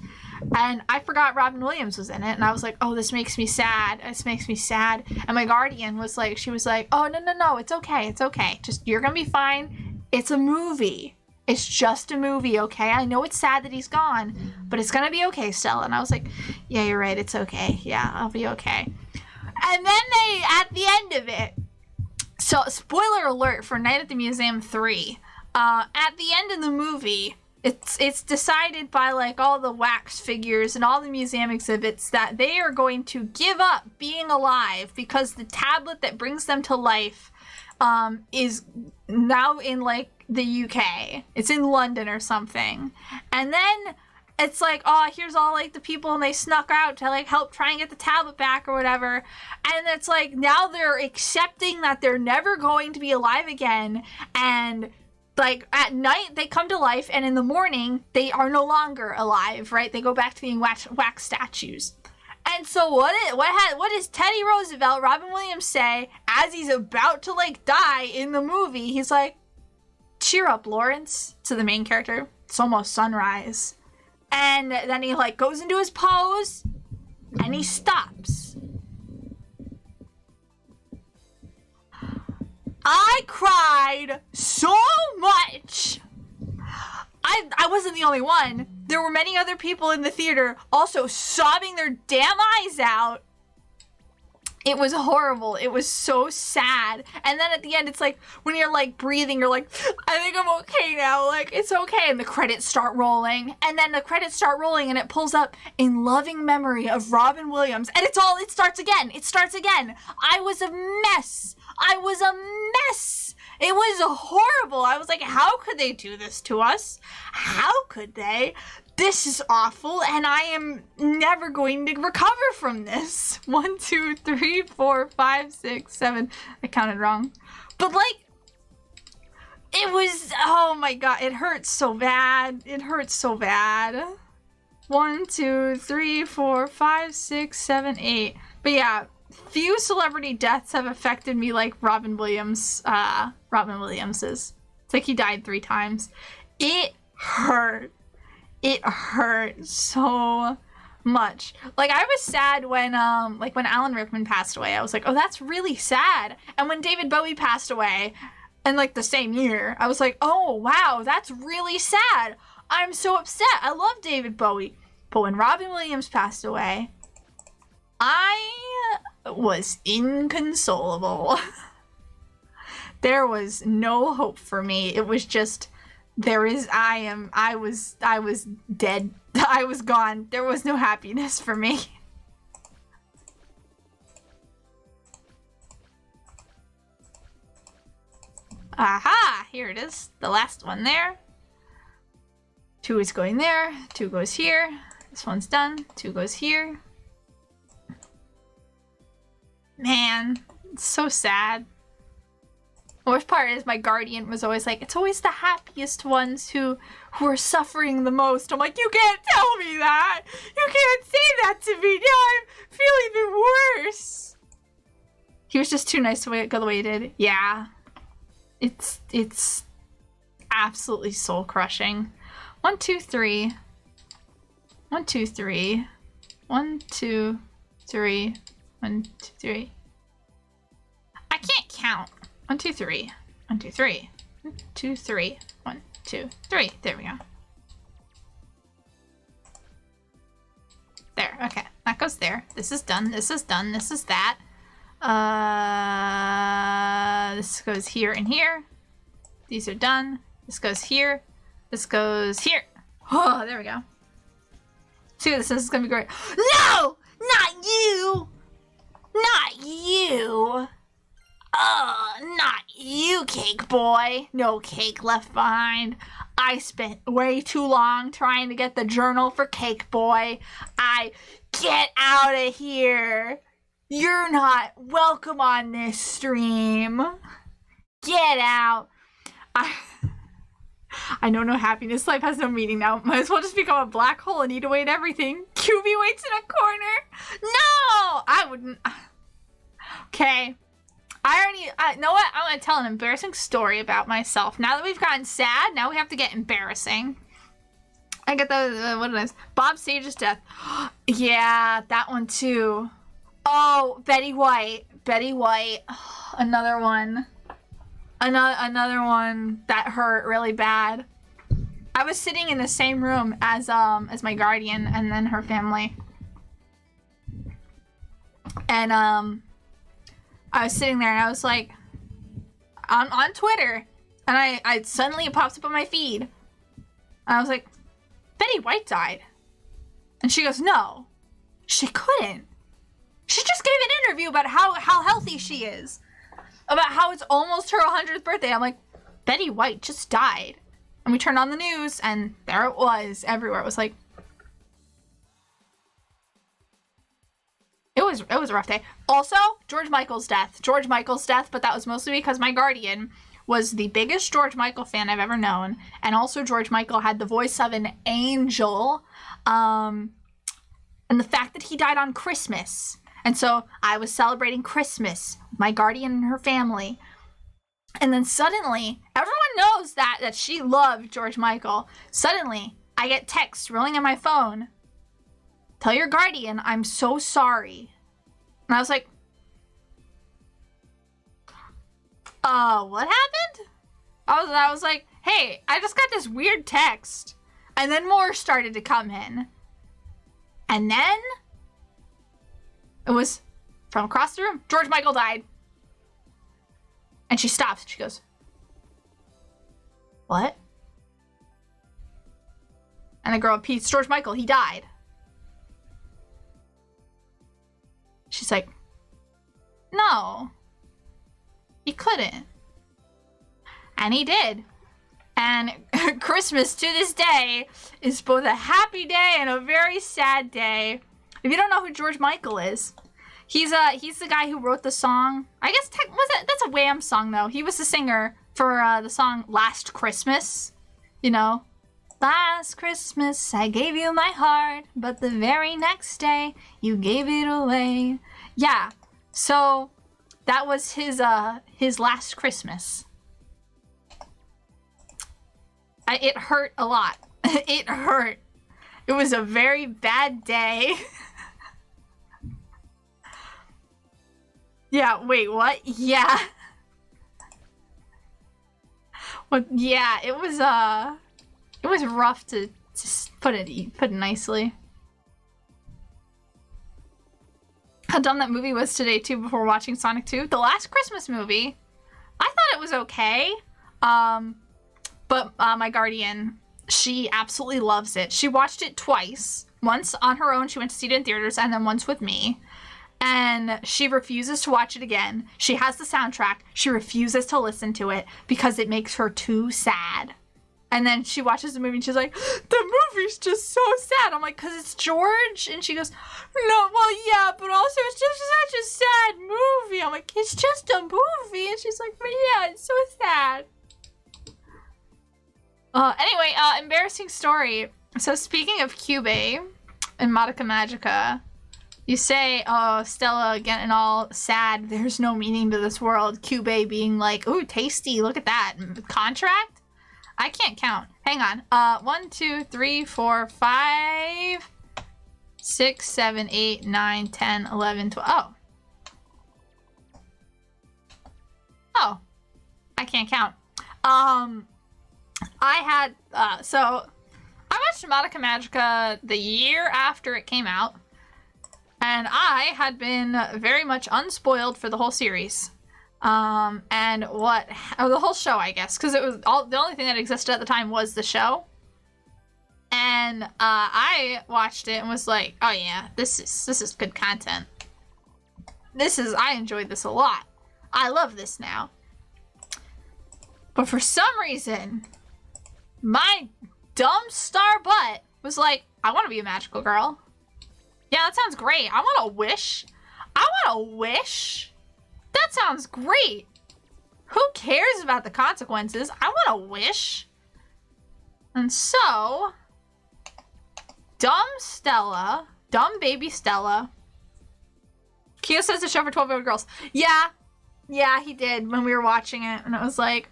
And I forgot Robin Williams was in it, and I was like, oh, this makes me sad. This makes me sad. And my guardian was like, she was like, oh, no, it's okay. It's okay. Just, you're gonna be fine. It's a movie. It's just a movie, okay? I know it's sad that he's gone, but it's gonna be okay, Stella. And I was like, yeah, you're right. It's okay. Yeah, I'll be okay. And then they, at the end of it, so spoiler alert for Night at the Museum 3, at the end of the movie, it's decided by like all the wax figures and all the museum exhibits that they are going to give up being alive because the tablet that brings them to life is now in like the UK. It's in London or something. And then it's like, oh, here's all like the people and they snuck out to like help try and get the tablet back or whatever. And it's like now they're accepting that they're never going to be alive again. And like at night they come to life and in the morning they are no longer alive, right? They go back to being wax statues. And so what does Teddy Roosevelt, Robin Williams, say as he's about to like die in the movie? He's like, cheer up, Lawrence, to the main character. it's almost sunrise. And then he like goes into his pose and he stops. I cried so much. I wasn't the only one. There were many other people in the theater also sobbing their damn eyes out. It was horrible. It was so sad. And then at the end, it's like, when you're like breathing, you're like, I think I'm okay now. Like, it's okay. And the credits start rolling. And then the credits start rolling and it pulls up in loving memory of Robin Williams. And it starts again. It starts again. I was a mess. I was a mess. It was horrible. I was like, how could they do this to us? How could they? This is awful, and I am never going to recover from this. 1, 2, 3, 4, 5, 6, 7. I counted wrong. But like, it was, oh my god, it hurts so bad. It hurts so bad. 1, 2, 3, 4, 5, 6, 7, 8. But yeah, few celebrity deaths have affected me like Robin Williams's. It's like he died 3 times. It hurt. It hurt so much. Like, I was sad when when Alan Rickman passed away. I was like, oh, that's really sad. And when David Bowie passed away in like the same year, I was like, oh wow, that's really sad. I'm so upset. I love David Bowie. But when Robin Williams passed away, I was inconsolable. There was no hope for me. It was just, I was dead. I was gone. There was no happiness for me. Aha! Here it is. The last one there. 2 is going there. 2 goes here. This one's done. 2 goes here. Man, it's so sad. The worst part is my guardian was always like, it's always the happiest ones who are suffering the most. I'm like, you can't tell me that. You can't say that to me. Now I feel even worse. He was just too nice to go the way he did. Yeah. It's absolutely soul crushing. 1, 2, 3. 1, 2, 3. 1, 2, 3. 1, 2, 3. I can't count. 1, 2, 3. 1, 2, 3. 1, 2, 3. 1, 2, 3. There we go. There. Okay. That goes there. This is done. This is done. This is that. This goes here and here. These are done. This goes here. This goes here. Oh, there we go. See what this is? This is gonna be great. No! Not you! Not you! Not you, Cake Boy. No cake left behind. I spent way too long trying to get the journal for Cake Boy. Get out of here. You're not welcome on this stream. Get out. I know no happiness. Life has no meaning now. Might as well just become a black hole and eat away at everything. QB waits in a corner. No! I wouldn't. Okay. You know what? I'm going to tell an embarrassing story about myself. Now that we've gotten sad, now we have to get embarrassing. I get what it is. Bob Sage's death. Yeah, that one too. Oh, Betty White. Betty White. Another one. Another one that hurt really bad. I was sitting in the same room as my guardian and then her family. And I was sitting there and I was like, on Twitter, and I suddenly it pops up on my feed. And I was like, Betty White died. And she goes, no, she couldn't. She just gave an interview about how healthy she is. About how it's almost her 100th birthday. I'm like, Betty White just died. And we turned on the news and there it was everywhere. It was like, It was a rough day. Also, George Michael's death. But that was mostly because my guardian was the biggest George Michael fan I've ever known. And also George Michael had the voice of an angel. And the fact that he died on Christmas. And so I was celebrating Christmas with my guardian and her family. And then suddenly, everyone knows that she loved George Michael. Suddenly, I get text rolling on my phone. Tell your guardian I'm so sorry. And I was like, what happened? I was like, hey, I just got this weird text. And then more started to come in. And then it was from across the room. George Michael died. And she stops. She goes, what? And the girl repeats, George Michael, he died. She's like, no, he couldn't. And he did. And Christmas to this day is both a happy day and a very sad day. If you don't know who George Michael is, he's the guy who wrote the song. I guess that's a Wham song though. He was the singer for the song Last Christmas. You know, last Christmas I gave you my heart, but the very next day you gave it away. Yeah, so that was his last Christmas. It hurt a lot. It hurt. It was a very bad day. Yeah, wait, what? Yeah. Well, yeah, it was rough to put it nicely. How dumb that movie was today too before watching Sonic 2. The Last Christmas movie, I thought it was okay. But my guardian, she absolutely loves it. She watched it twice. Once on her own, she went to see it in theaters, and then once with me. And she refuses to watch it again. She has the soundtrack. She refuses to listen to it because it makes her too sad. And then she watches the movie and she's like, the movie's just so sad. I'm like, because it's George? And she goes, no, well, yeah, but also it's just such a sad movie. I'm like, it's just a movie. And she's like, but yeah, it's so sad. Anyway, embarrassing story. So speaking of Cube and Madoka Magica, you say, oh, Stella getting all sad. There's no meaning to this world. Cube being like, ooh, tasty. Look at that. Contract? I can't count. Hang on. 1, 2, 3, 4, 5, 6, 7, 8, 9, 10, 11, 12. Oh. Oh. I can't count. I had, so I watched Madoka Magica the year after it came out, and I had been very much unspoiled for the whole series. The whole show, I guess, because it was the only thing that existed at the time was the show. And I watched it and was like, oh yeah, this is good content. I enjoyed this a lot. I love this now. But for some reason, my dumb star butt was like, I want to be a magical girl. Yeah, that sounds great. I want a wish. That sounds great. Who cares about the consequences? I want a wish. And so, dumb baby Stella. Kyo says the show for 12-year-old girls. Yeah, he did when we were watching it, and it was like,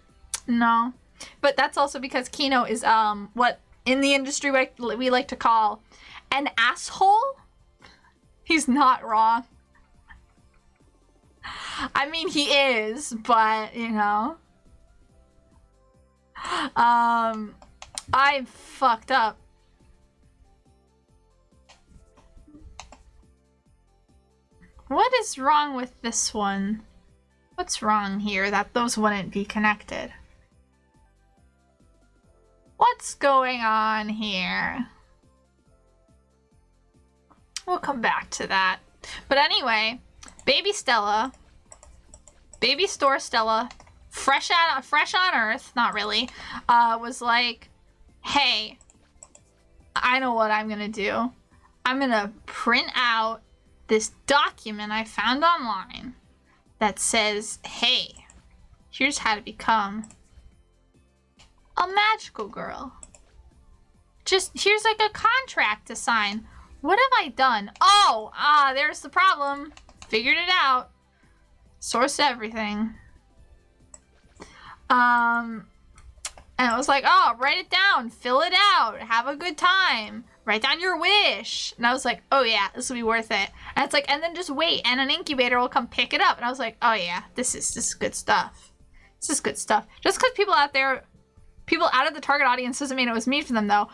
no. But that's also because Kino is what in the industry we like to call an asshole. He's not wrong. I mean, he is, but you know, I fucked up. What is wrong with this one? What's wrong here that those wouldn't be connected? What's going on here? We'll come back to that. But anyway, baby Stella, baby store Stella, fresh on Earth, not really, was like, hey, I know what I'm gonna do. I'm gonna print out this document I found online that says, hey, here's how to become a magical girl. Just, here's like a contract to sign. What have I done? Oh, there's the problem. Figured it out. Source everything. And it was like, oh, write it down, fill it out, have a good time, write down your wish. And I was like, oh yeah, this will be worth it. And it's like, and then just wait, and an incubator will come pick it up. And I was like, oh yeah, this is good stuff. This is good stuff. Just because people out of the target audience doesn't mean it was made for them, though.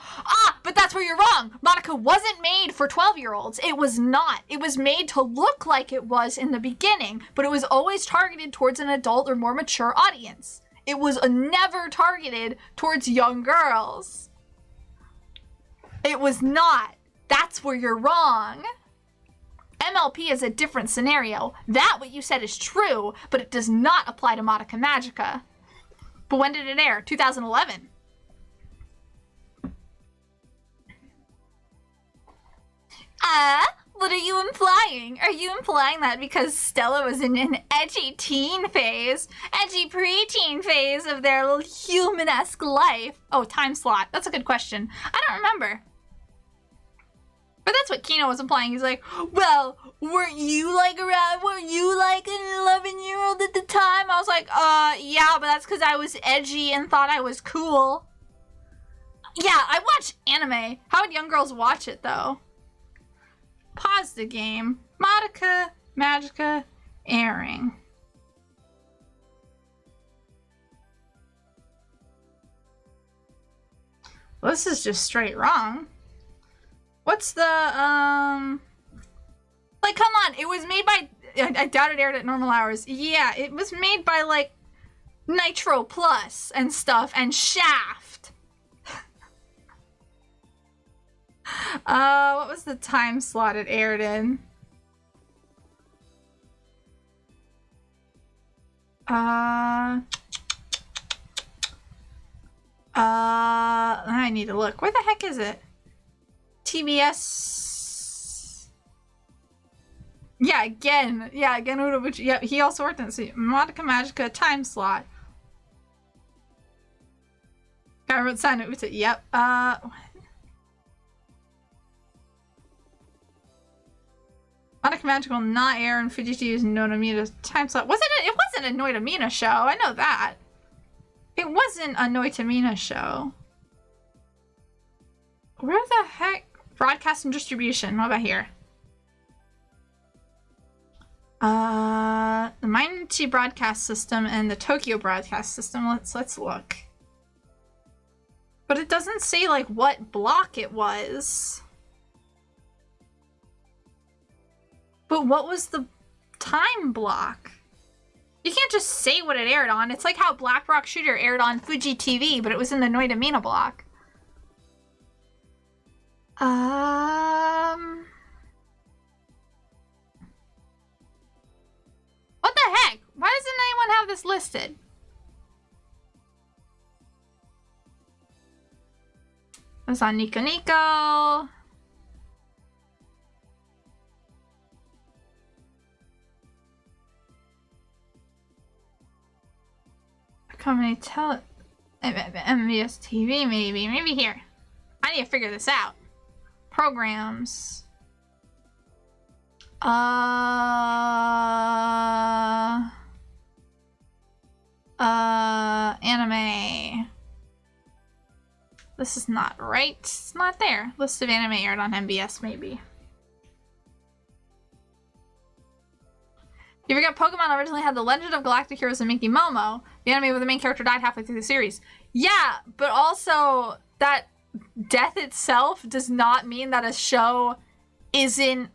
But that's where you're wrong. Monica wasn't made for 12-year-olds. It was not. It was made to look like it was in the beginning, but it was always targeted towards an adult or more mature audience. It was never targeted towards young girls. It was not. That's where you're wrong. MLP is a different scenario. That, what you said, is true, but it does not apply to Madoka Magica. But when did it air? 2011. What are you implying? Are you implying that because Stella was in an edgy teen phase, edgy preteen phase of their little human-esque life? Oh, time slot. That's a good question. I don't remember. But that's what Kino was implying. He's like, well, weren't you like an 11-year-old at the time? I was like, yeah, but that's because I was edgy and thought I was cool. Yeah, I watch anime. How would young girls watch it, though? Pause the game. Madoka Magica airing. Well, this is just straight wrong. What's the, like, come on, it was made by, I doubt it aired at normal hours. Yeah, it was made by, like, Nitro Plus and stuff, and Shaft. What was the time slot it aired in? I need to look. Where the heck is it? TBS. Yeah, again, Urobuchi. Yeah, he also worked in Madoka Magica time slot. I wrote San Uta. Yep. Madoka Magica will not air in Fujiti's Noitamina time slot. It wasn't a Noitamina show. I know that. It wasn't a Noitamina show. Where the heck? Broadcast and distribution. What about here? The Mainichi broadcast system and the Tokyo broadcast system. Let's look. But it doesn't say like what block it was. But what was the time block? You can't just say what it aired on. It's like how Black Rock Shooter aired on Fuji TV, but it was in the Noitamina block. What the heck? Why doesn't anyone have this listed? It was on Nico Nico. Company tell MVS TV maybe here. I need to figure this out. Programs. Anime. This is not right. It's not there. List of anime aired on MBS maybe. You forget Pokemon originally had the Legend of Galactic Heroes and Minky Momo, the anime where the main character died halfway through the series. Yeah, but also that death itself does not mean that a show isn't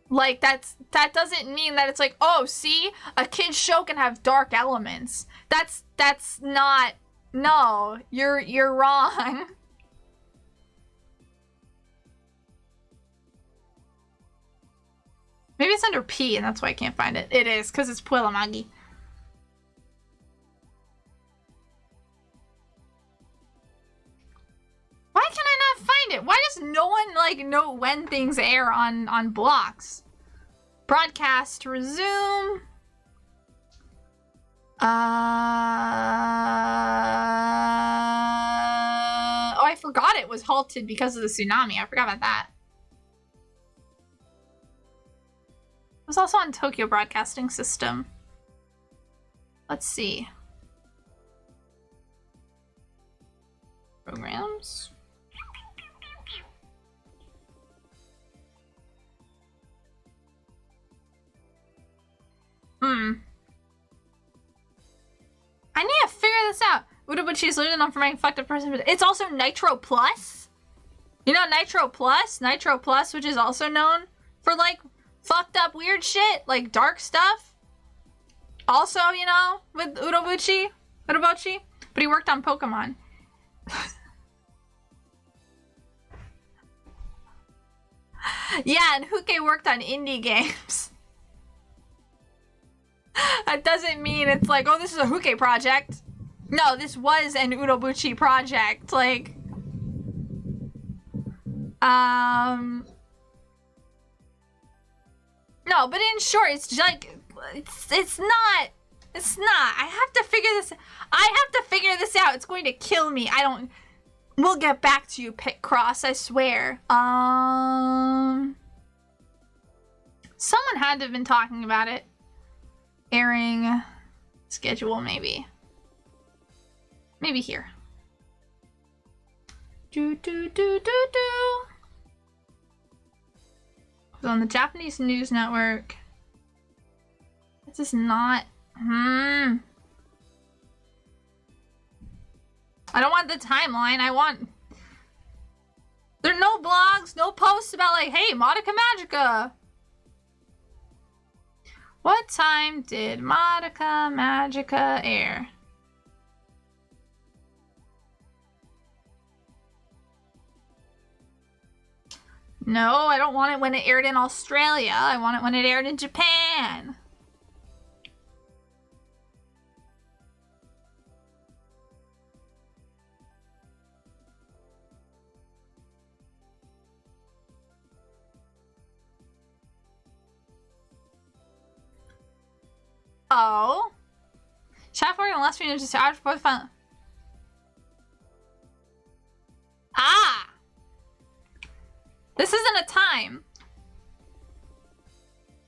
like that doesn't mean that it's like, oh, see, a kid's show can have dark elements. That's not, no, you're wrong. Maybe it's under P and that's why I can't find it. It is, because it's Puelamagi. Why can I not find it? Why does no one like know when things air on blocks? Broadcast resume. Oh, I forgot it was halted because of the tsunami. I forgot about that. It was also on Tokyo Broadcasting System. Let's see. games? I need to figure this out. Udabuchi's literally known for making fucked up person. It's also Nitro Plus. You know Nitro Plus? Nitro Plus, which is also known for like fucked up weird shit, like dark stuff. Also, you know, with Udabuchi. But he worked on Pokemon. Yeah, and Huke worked on indie games. That doesn't mean it's like, oh, this is a Huke project. No, this was an Udabuchi project. Like, no, but in short, it's just like, it's not. I have to figure this out. It's going to kill me. We'll get back to you, Pitcross, I swear. Someone had to have been talking about it. Airing schedule, maybe. Maybe here. It's on the Japanese news network. This is not. I don't want the timeline. There are no blogs, no posts about like, hey, Madoka Magica. What time did Madoka Magica air? No, I don't want it when it aired in Australia. I want it when it aired in Japan. Oh. Chat for unless we just add both fun. Ah! This isn't a time.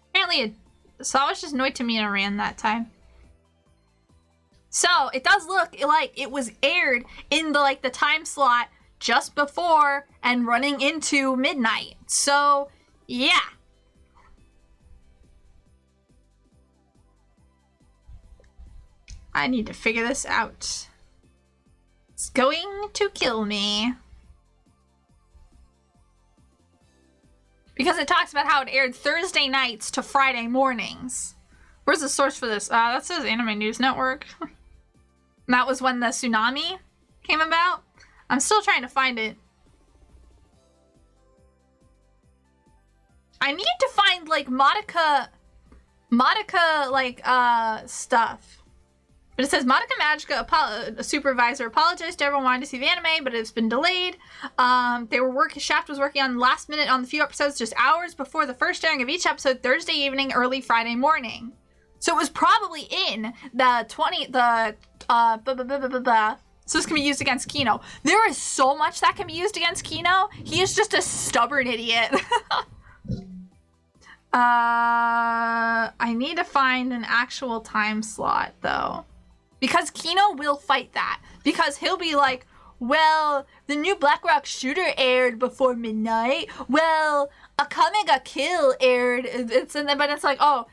Apparently, so I was just Noitamina ran that time. So it does look like it was aired in the time slot just before and running into midnight. So yeah. I need to figure this out. It's going to kill me. Because it talks about how it aired Thursday nights to Friday mornings. Where's the source for this? That says Anime News Network. That was when the tsunami came about. I'm still trying to find it. I need to find Madoka stuff. But it says Madoka Magica supervisor apologized to everyone wanting to see the anime, but it's been delayed. Shaft was working on last minute on the few episodes just hours before the first airing of each episode Thursday evening, early Friday morning. So it was probably in the so this can be used against Kino. There is so much that can be used against Kino. He is just a stubborn idiot. I need to find an actual time slot though. Because Kino will fight that. Because he'll be like, well, the new Blackrock Shooter aired before midnight. Well, Akame ga Kill aired. But it's like, oh,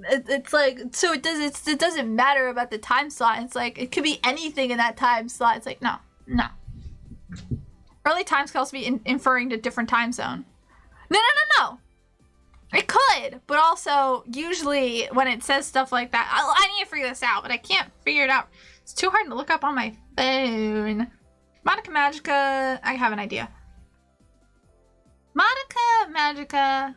it's like, so it doesn't matter about the time slot. It's like, it could be anything in that time slot. It's like, no. Early times can also be inferring to different time zone. No. It could, but also, usually, when it says stuff like that, I need to figure this out, but I can't figure it out. It's too hard to look up on my phone. Madoka Magica, I have an idea. Madoka Magica,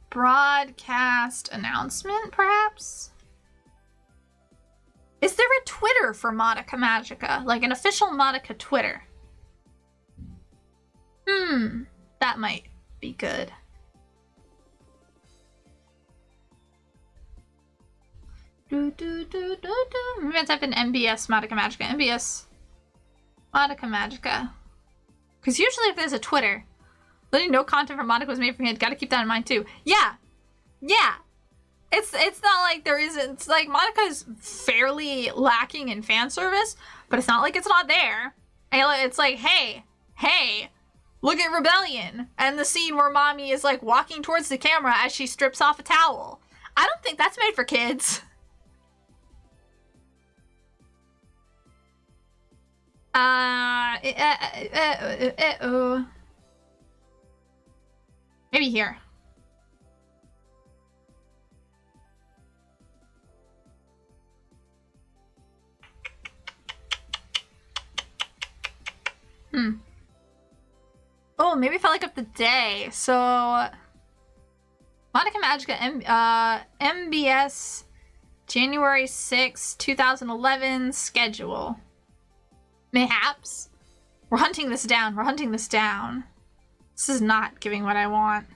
broadcast announcement, perhaps? Is there a Twitter for Madoka Magica? Like an official Madoka Twitter? That might be good. Maybe I type in MBS Madoka Magica. MBS Madoka Magica. Because usually if there's a Twitter, literally no content from Madoka was made for him. Gotta keep that in mind too. Yeah. It's not like there isn't. It's like Monica's fairly lacking in fan service, but it's not like it's not there. And it's like, hey, look at Rebellion, and the scene where mommy is like walking towards the camera as she strips off a towel. I don't think that's made for kids. Maybe here. Oh, maybe if I look up the day. So, Monica Magica, MBS, January 6, 2011, schedule. Mayhaps. We're hunting this down. We're hunting this down. This is not giving what I want.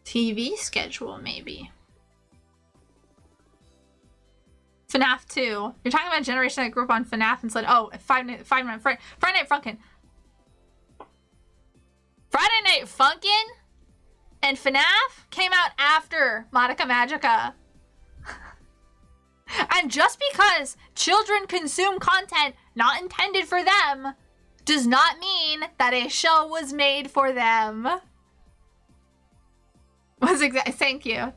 TV schedule, maybe. FNAF 2. You're talking about a generation that grew up on FNAF and said, oh, Friday Night Funkin'. Friday Night Funkin' and FNAF came out after Monica Magica. And just because children consume content not intended for them does not mean that a show was made for them. Thank you.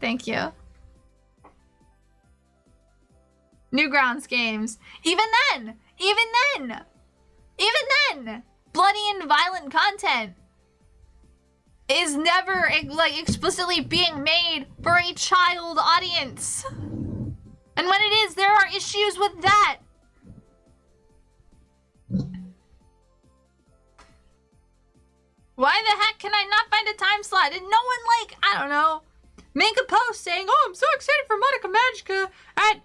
Newgrounds games. Even then, bloody and violent content is never like explicitly being made for a child audience. And when it is, there are issues with that. Why the heck can I not find a time slot? Did no one, like, I don't know, make a post saying, oh, I'm so excited for Monica Magica at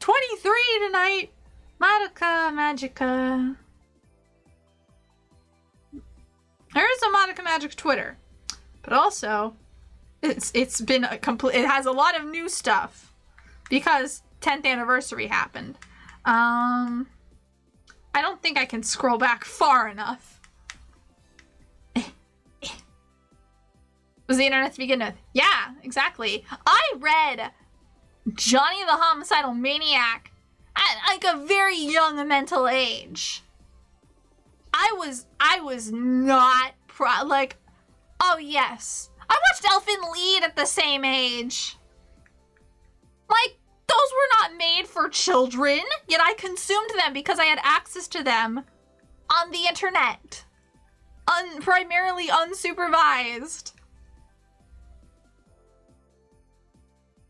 23 tonight. Monica Magica. There is a Monica Magic Twitter. But also, it's been a complete, it has a lot of new stuff. Because 10th anniversary happened. I don't think I can scroll back far enough. Was the internet to begin with? Yeah, exactly. I read Johnny the Homicidal Maniac at like a very young mental age. I was not like, oh yes. I watched Elfin Lied at the same age. Like, those were not made for children, yet I consumed them because I had access to them on the internet. Primarily unsupervised.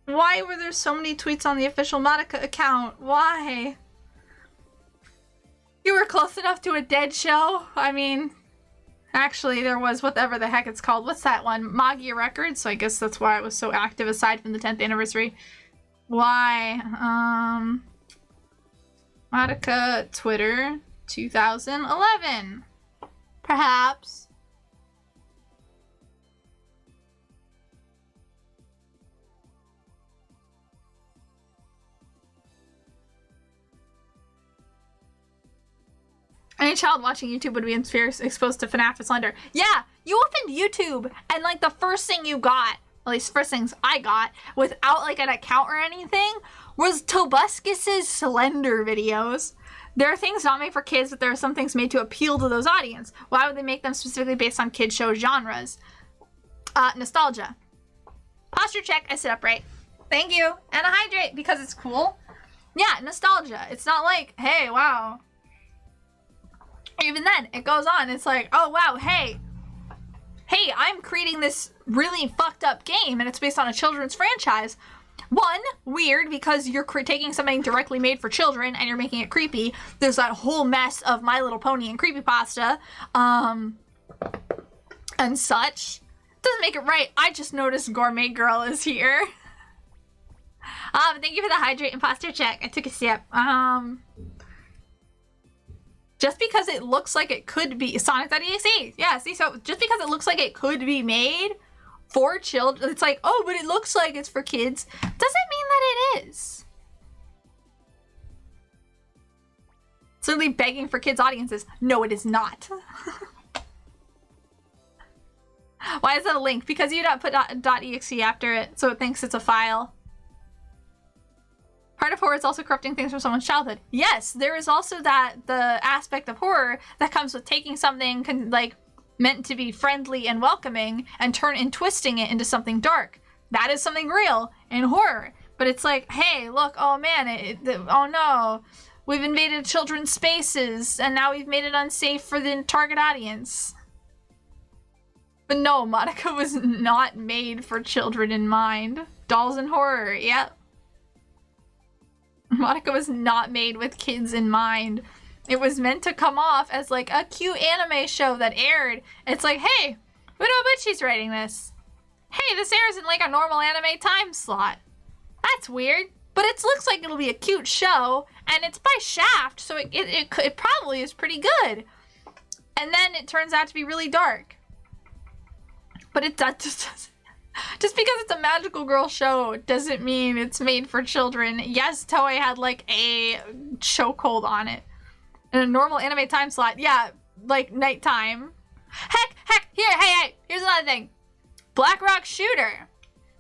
Why were there so many tweets on the official Monica account? Why? You were close enough to a dead show? I mean, actually there was whatever the heck it's called. What's that one? Magia Records, so I guess that's why it was so active aside from the 10th anniversary. Why? Monica Twitter 2011. Perhaps. Any child watching YouTube would be exposed to FNAF and Slender. Yeah, you opened YouTube and like the first thing you got, at least first things I got, without like an account or anything, was Tobuscus's Slender videos. There are things not made for kids, but there are some things made to appeal to those audience. Why would they make them specifically based on kid show genres? Nostalgia. Posture check, I sit upright. Thank you. And I hydrate because it's cool. Yeah, nostalgia. It's not like, hey, wow. Even then, it goes on. It's like, oh, wow, hey, I'm creating this really fucked up game, and it's based on a children's franchise. One, weird, because you're taking something directly made for children, and you're making it creepy. There's that whole mess of My Little Pony and creepypasta, and such. Doesn't make it right. I just noticed Gourmet Girl is here. Thank you for the hydrate and posture check. I took a sip. Just because it looks like it could be Sonic.exe. Yeah, see, so just because it looks like it could be made for children, it's like, oh, but it looks like it's for kids, doesn't mean that it is. It's literally begging for kids' audiences. No, it is not. Why is that a link? Because you put .exe after it, so it thinks it's a file. Part of horror is also corrupting things from someone's childhood. Yes, there is also the aspect of horror that comes with taking something like meant to be friendly and welcoming and twisting it into something dark. That is something real in horror. But it's like, hey, look, oh man, oh no, we've invaded children's spaces and now we've made it unsafe for the target audience. But no, Monica was not made for children in mind. Dolls in horror, yep. Monica was not made with kids in mind. It was meant to come off as like a cute anime show that aired. It's like, hey, Udobuchi's writing this. Hey, this airs in like a normal anime time slot. That's weird, but it looks like it'll be a cute show, and it's by Shaft, so it probably is pretty good. And then it turns out to be really dark. But that just doesn't. Just because it's a magical girl show doesn't mean it's made for children. Yes, Toei had like a chokehold on it. In a normal anime time slot, yeah, like nighttime. Heck, hey, here's another thing. Black Rock Shooter.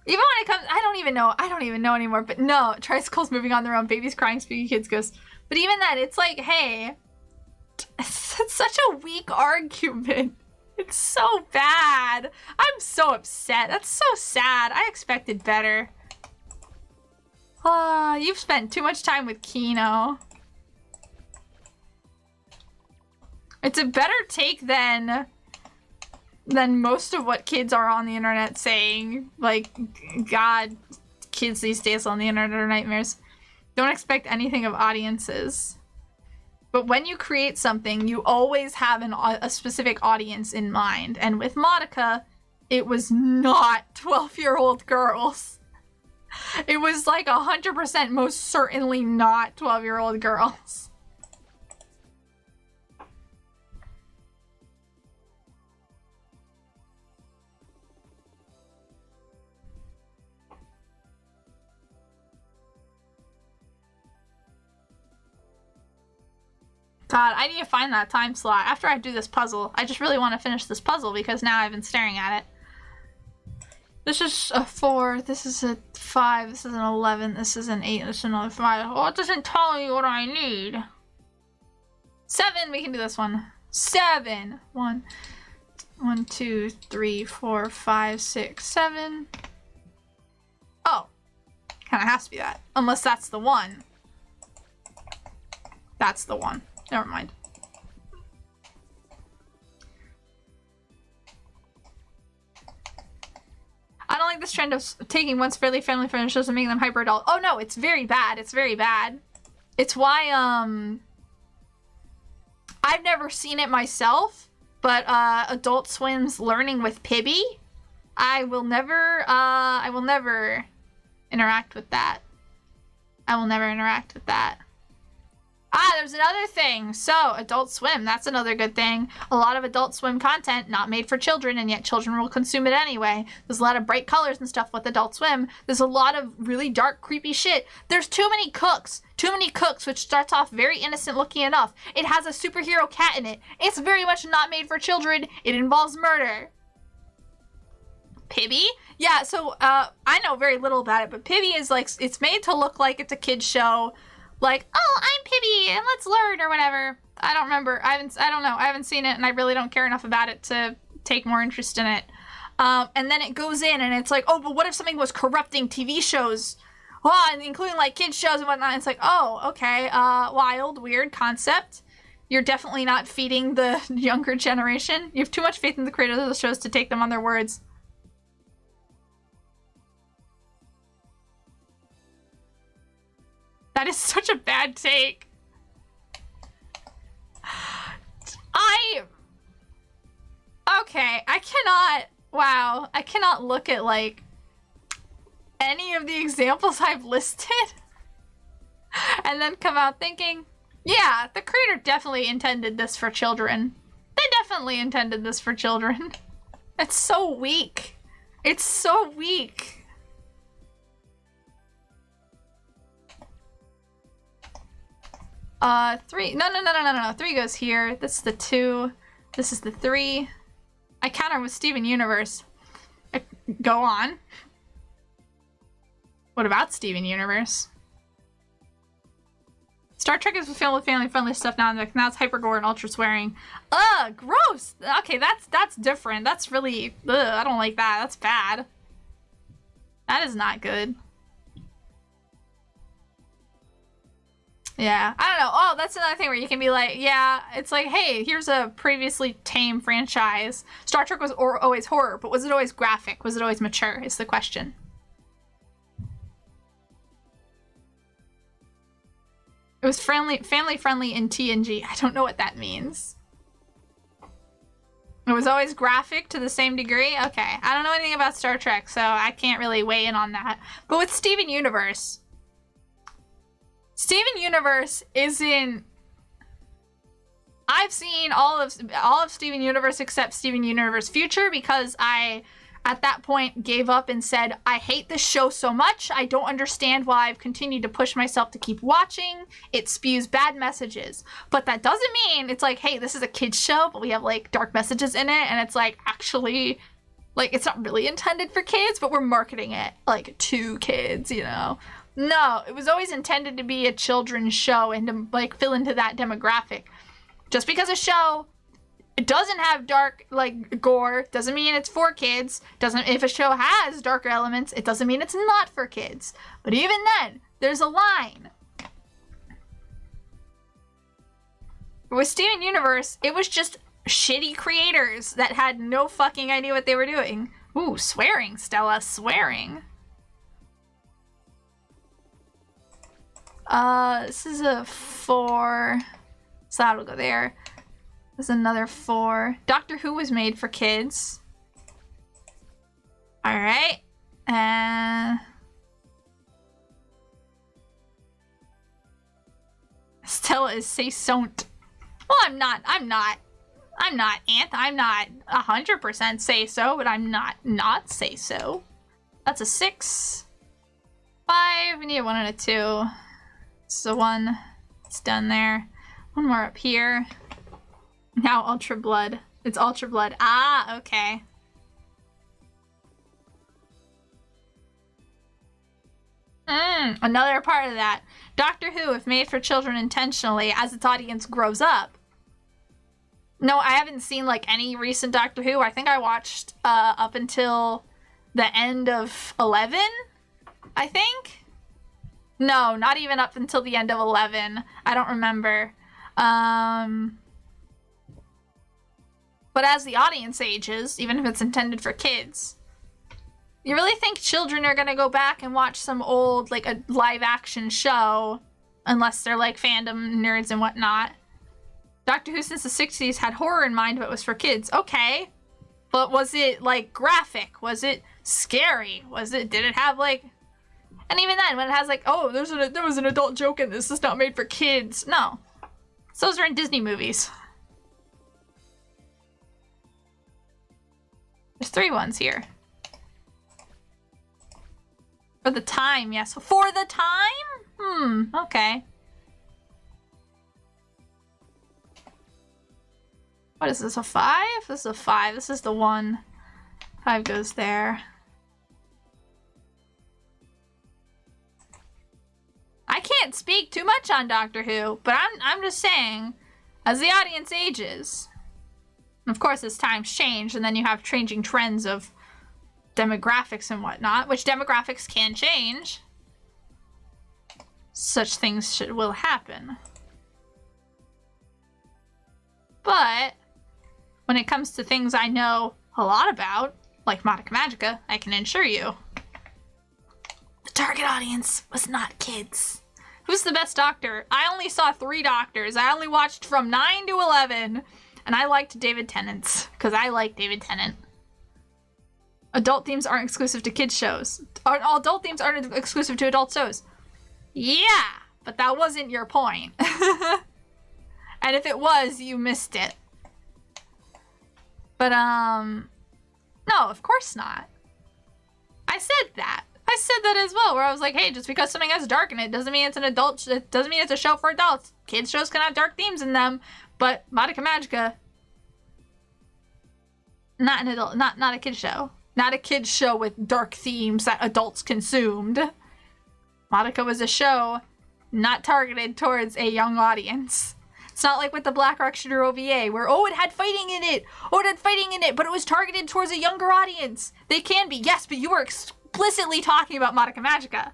Even when it comes, I don't even know anymore, but no, tricycles moving on their own, babies crying, spooky kids ghosts. But even then, it's like, hey, it's such a weak argument. It's so bad. I'm so upset. That's so sad. I expected better. You've spent too much time with Kino. It's a better take than most of what kids are on the internet saying. Like, God, kids these days on the internet are nightmares. Don't expect anything of audiences. But when you create something, you always have a specific audience in mind. And with Monica, it was not 12-year-old girls. It was like 100% most certainly not 12-year-old girls. God, I need to find that time slot after I do this puzzle. I just really want to finish this puzzle because now I've been staring at it. This is a 4, this is a 5, this is an 11, this is an 8, this is another 5. Oh, it doesn't tell me what I need. 7, we can do this one. 7. 1, 2, 3, 4, 5, 6, 7. Oh, kind of has to be that. Unless that's the one. That's the one. Never mind. I don't like this trend of taking once fairly family-friendly shows and making them hyper-adult. Oh no, it's very bad. It's very bad. It's why, I've never seen it myself, but, Adult Swim's Learning with Pibby, I will never interact with that. I will never interact with that. Ah, there's another thing. So, Adult Swim, that's another good thing. A lot of Adult Swim content, not made for children, and yet children will consume it anyway. There's a lot of bright colors and stuff with Adult Swim. There's a lot of really dark, creepy shit. There's Too Many Cooks, which starts off very innocent looking enough. It has a superhero cat in it. It's very much not made for children. It involves murder. Pibby? Yeah, so, I know very little about it, but Pibby is like, it's made to look like it's a kid's show. Like, oh, I'm Pibby, and let's learn, or whatever. I don't remember. I don't know. I haven't seen it, and I really don't care enough about it to take more interest in it. And then it goes in, and it's like, oh, but what if something was corrupting TV shows? Well, including, like, kids shows and whatnot. And it's like, oh, okay, wild, weird concept. You're definitely not feeding the younger generation. You have too much faith in the creators of the shows to take them on their words. That is such a bad take. Okay, I cannot look at, like, any of the examples I've listed and then come out thinking, yeah, the creator definitely intended this for children. They definitely intended this for children. It's so weak. It's so weak. Three. No. 3 goes here. This is the 2. This is the 3. I counter with Steven Universe. Go on. What about Steven Universe? Star Trek is filled with family-friendly stuff now, and now it's hyper-gore and ultra-swearing. Ugh, gross! Okay, that's different. That's really... Ugh, I don't like that. That's bad. That is not good. Yeah, I don't know. Oh, that's another thing where you can be like, yeah, it's like, hey, here's a previously tame franchise. Star Trek was always horror, but was it always graphic? Was it always mature, is the question. It was family-friendly in TNG. I don't know what that means. It was always graphic to the same degree? Okay. I don't know anything about Star Trek, so I can't really weigh in on that. But with Steven Universe... Steven Universe isn't... I've seen all of Steven Universe except Steven Universe Future because I... at that point gave up and said, I hate this show so much. I don't understand why I've continued to push myself to keep watching. It spews bad messages. But that doesn't mean it's like, hey, this is a kid's show, but we have like dark messages in it. And it's like, actually, like, it's not really intended for kids, but we're marketing it like to kids, you know? No, it was always intended to be a children's show and to like fill into that demographic. Just because a show... it doesn't have dark, like, gore, doesn't mean it's for kids. If a show has darker elements, it doesn't mean it's not for kids. But even then, there's a line. With Steven Universe, it was just shitty creators that had no fucking idea what they were doing. Ooh, swearing, Stella, swearing. This is a 4, so that'll go there. There's another 4. Doctor Who was made for kids. Alright. Stella is say sont. Well, I'm not 100% say so, but I'm not say so. That's a 6. 5. We need a 1 and a 2. So 1. It's done there. One more up here. Now Ultra Blood. It's Ultra Blood. Ah, okay. Another part of that. Doctor Who, if made for children intentionally, as its audience grows up. No, I haven't seen like any recent Doctor Who. I think I watched up until the end of 11, I think. No, not even up until the end of 11. I don't remember. But as the audience ages, even if it's intended for kids, you really think children are gonna go back and watch some old, like, a live-action show, unless they're, like, fandom nerds and whatnot? Doctor Who since the 60s had horror in mind, but it was for kids. Okay. But was it, like, graphic? Was it scary? Did it have, like... And even then, when it has, like, oh, there was an adult joke in this, it's not made for kids. No. So those are in Disney movies. There's 3 ones here. For the time, yes. For the time? Okay. What is this, a 5? This is a 5. This is the 1. 5 goes there. I can't speak too much on Doctor Who, but I'm just saying, as the audience ages, and of course as times change, and then you have changing trends of demographics and whatnot, which demographics can change, such things will happen. But when it comes to things I know a lot about, like Madoka Magica, I can assure you, the target audience was not kids. Who's the best doctor? I only saw 3 doctors. I only watched from 9 to 11, and I liked David Tennant's, because I like David Tennant. Adult themes aren't exclusive to kids shows. Adult themes aren't exclusive to adult shows. Yeah, but that wasn't your point. And if it was, you missed it. But, no, of course not. I said that. I said that as well, where I was like, hey, just because something has dark in it doesn't mean it's an adult, it doesn't mean it's a show for adults. Kids shows can have dark themes in them, but Madoka Magica, not an adult, not a kid show. Not a kid show with dark themes that adults consumed. Madoka was a show not targeted towards a young audience. It's not like with the Black Rock Shooter OVA where, oh, it had fighting in it. Oh, it had fighting in it, but it was targeted towards a younger audience. They can be, yes, but you were explicitly talking about Madoka Magica.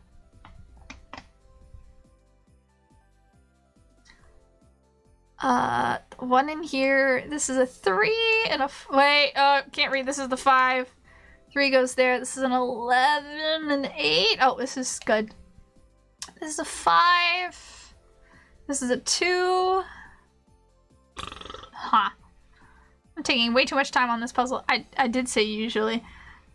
One in here. This is a 3 and a... Wait, can't read. This is the 5. 3 goes there. This is an 11 and 8. Oh, this is good. This is a 5. This is a 2. Huh. I'm taking way too much time on this puzzle. I did say usually.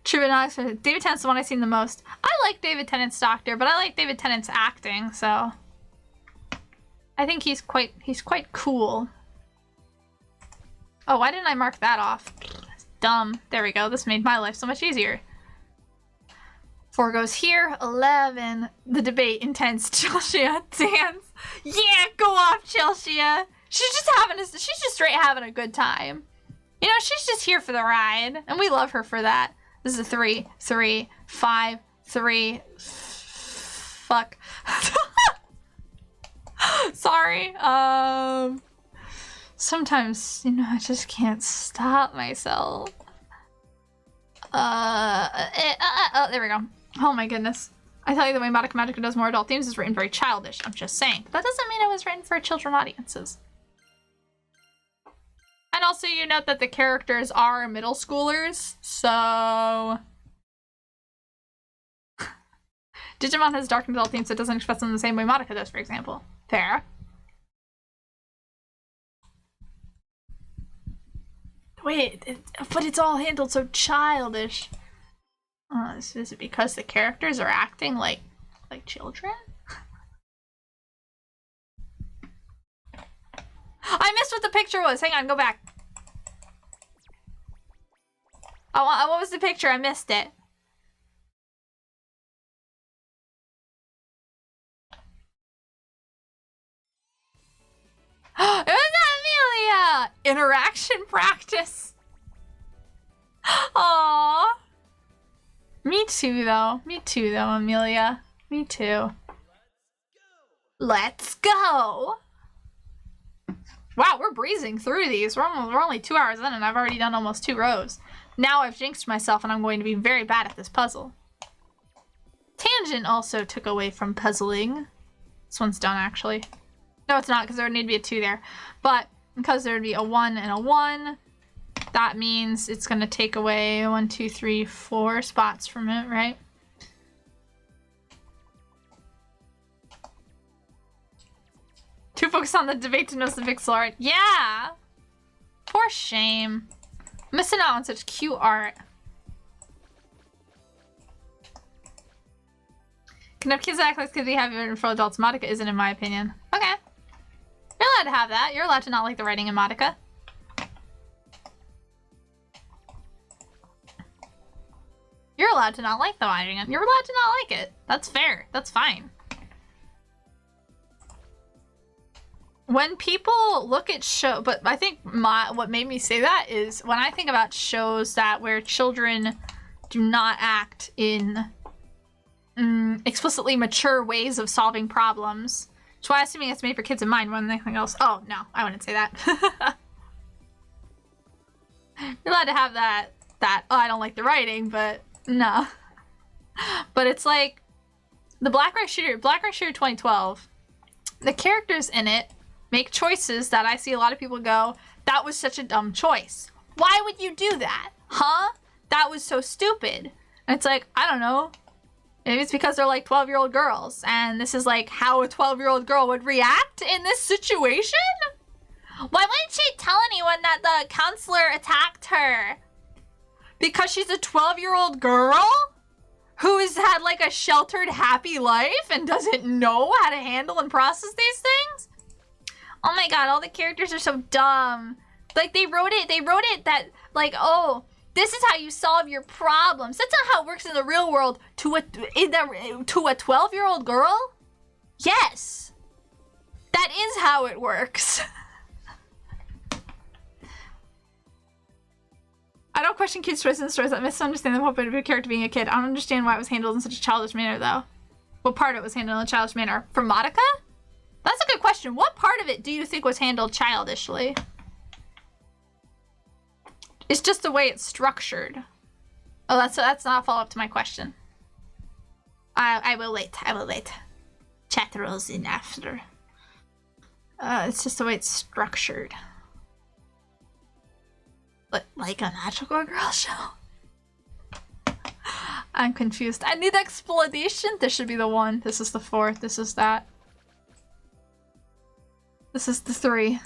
Tribonomics. David Tennant's the one I've seen the most. I like David Tennant's Doctor, but I like David Tennant's acting, so... I think he's quite cool. Oh, why didn't I mark that off? That's dumb. There we go. This made my life so much easier. 4 goes here. 11. The debate intense. Chelsea dance. Yeah, go off, Chelsea. She's just straight having a good time. You know, she's just here for the ride, and we love her for that. This is a 3, 3, 5, 3. Fuck. Sorry. Sometimes, you know, I just can't stop myself. There we go. Oh my goodness. I tell you, the way Madoka Magica does more adult themes is written very childish. I'm just saying. But that doesn't mean it was written for children audiences. And also, you note that the characters are middle schoolers, so... Digimon has dark and adult themes that doesn't express them the same way Madoka does, for example. Fair. Wait, but it's all handled so childish. Is it because the characters are acting like children? I missed what the picture was. Hang on, go back. What was the picture? I missed it. It was Amelia! Interaction practice. Aww. Me too, though. Me too, though, Amelia. Me too. Let's go! Wow, we're breezing through these. We're only 2 hours in and I've already done almost 2 rows. Now I've jinxed myself and I'm going to be very bad at this puzzle. Tangent also took away from puzzling. This one's done, actually. No, it's not, because there would need to be a 2 there. But because there would be a 1 and a 1, that means it's going to take away 1, 2, 3, 4 spots from it, right? Too focused on the debate to notice the pixel art. Yeah! Poor shame. Missing out on such cute art. Can have kids act like kids be having for adults? Madoka isn't, in my opinion. Okay. You're allowed to have that. You're allowed to not like the writing in Madoka. You're allowed to not like the writing. You're allowed to not like it. That's fair. That's fine. When people look at but I think what made me say that is when I think about shows where children do not act in explicitly mature ways of solving problems. That's why I'm assuming it's made for kids in mind more than anything else. Oh, no, I wouldn't say that. You're allowed to have that, oh, I don't like the writing, but no. But it's like the Black Rock Shooter 2012, the characters in it make choices that I see a lot of people go, that was such a dumb choice. Why would you do that? Huh? That was so stupid. And it's like, I don't know. Maybe it's because they're like 12-year-old girls, and this is like how a 12-year-old girl would react in this situation? Why wouldn't she tell anyone that the counselor attacked her? Because she's a 12-year-old girl who has had like a sheltered, happy life and doesn't know how to handle and process these things? Oh my god, all the characters are so dumb. Like they wrote it that like, oh, this is how you solve your problems. That's not how it works in the real world to a 12-year-old girl? Yes. That is how it works. I don't question kids' choices in stories that misunderstand the whole point of a character being a kid. I don't understand why it was handled in such a childish manner, though. What part of it was handled in a childish manner? For Monica? That's a good question. What part of it do you think was handled childishly? It's just the way it's structured. Oh, that's not a follow-up to my question. I will wait. I will wait. Chat rolls in after. It's just the way it's structured. Like a magical girl show? I'm confused. I need explanation. This should be the one. This is the 4. This is that. This is the 3.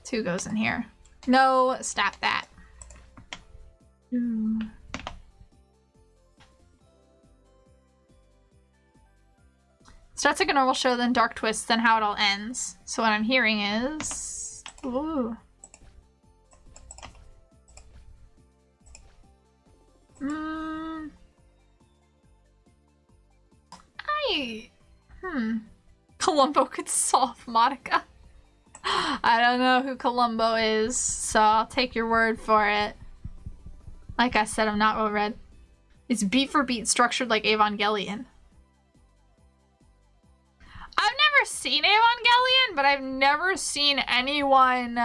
2 goes in here. No, stop that. Ooh. Starts like a normal show, then dark twists, then how it all ends. So what I'm hearing is... Ooh. Columbo could solve Monica. I don't know who Columbo is, so I'll take your word for it. Like I said, I'm not well read. It's beat for beat structured like Evangelion. I've never seen Evangelion, but I've never seen anyone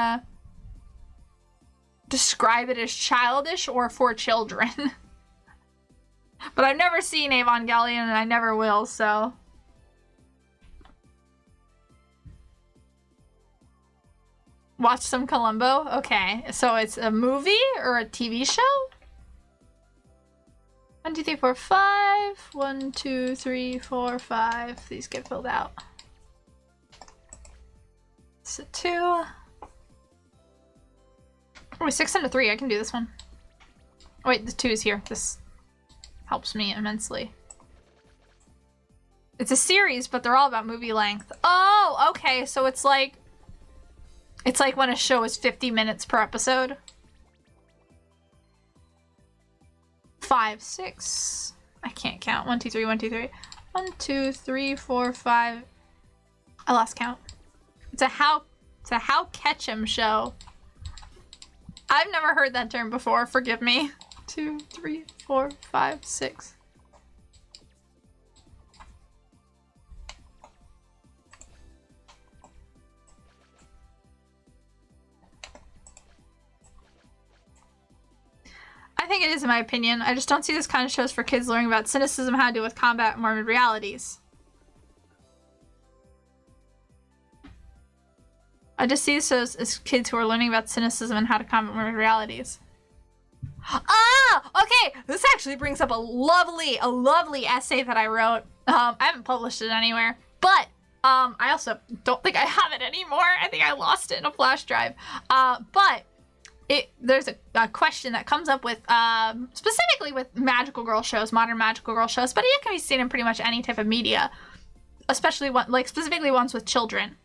describe it as childish or for children. But I've never seen Evangelion and I never will, so... Watch some Columbo? Okay, so it's a movie or a TV show? 1, 2, 3, 4, 5. 1, 2, 3, 4, 5. These get filled out. So 2. Oh, 6 and a 3. I can do this one. Oh, wait, the 2 is here. This helps me immensely. It's a series, but they're all about movie length. Oh, okay. So it's like when a show is 50 minutes per episode. 5, 6. I can't count. 1, 2, 3, 1, 2, 3. 1, 2, 3, 4, 5. I lost count. It's a How Ketchum show. I've never heard that term before. Forgive me. 2, 3, 4, 5, 6. I think it is, in my opinion. I just don't see this kind of shows for kids learning about cynicism, how to deal with combat, and morbid realities. I just see this as kids who are learning about cynicism and how to combat morbid realities. Ah! Okay! This actually brings up a lovely essay that I wrote. I haven't published it anywhere, but I also don't think I have it anymore. I think I lost it in a flash drive. But there's a question that comes up with, specifically with magical girl shows, modern magical girl shows, but it can be seen in pretty much any type of media, especially specifically ones with children.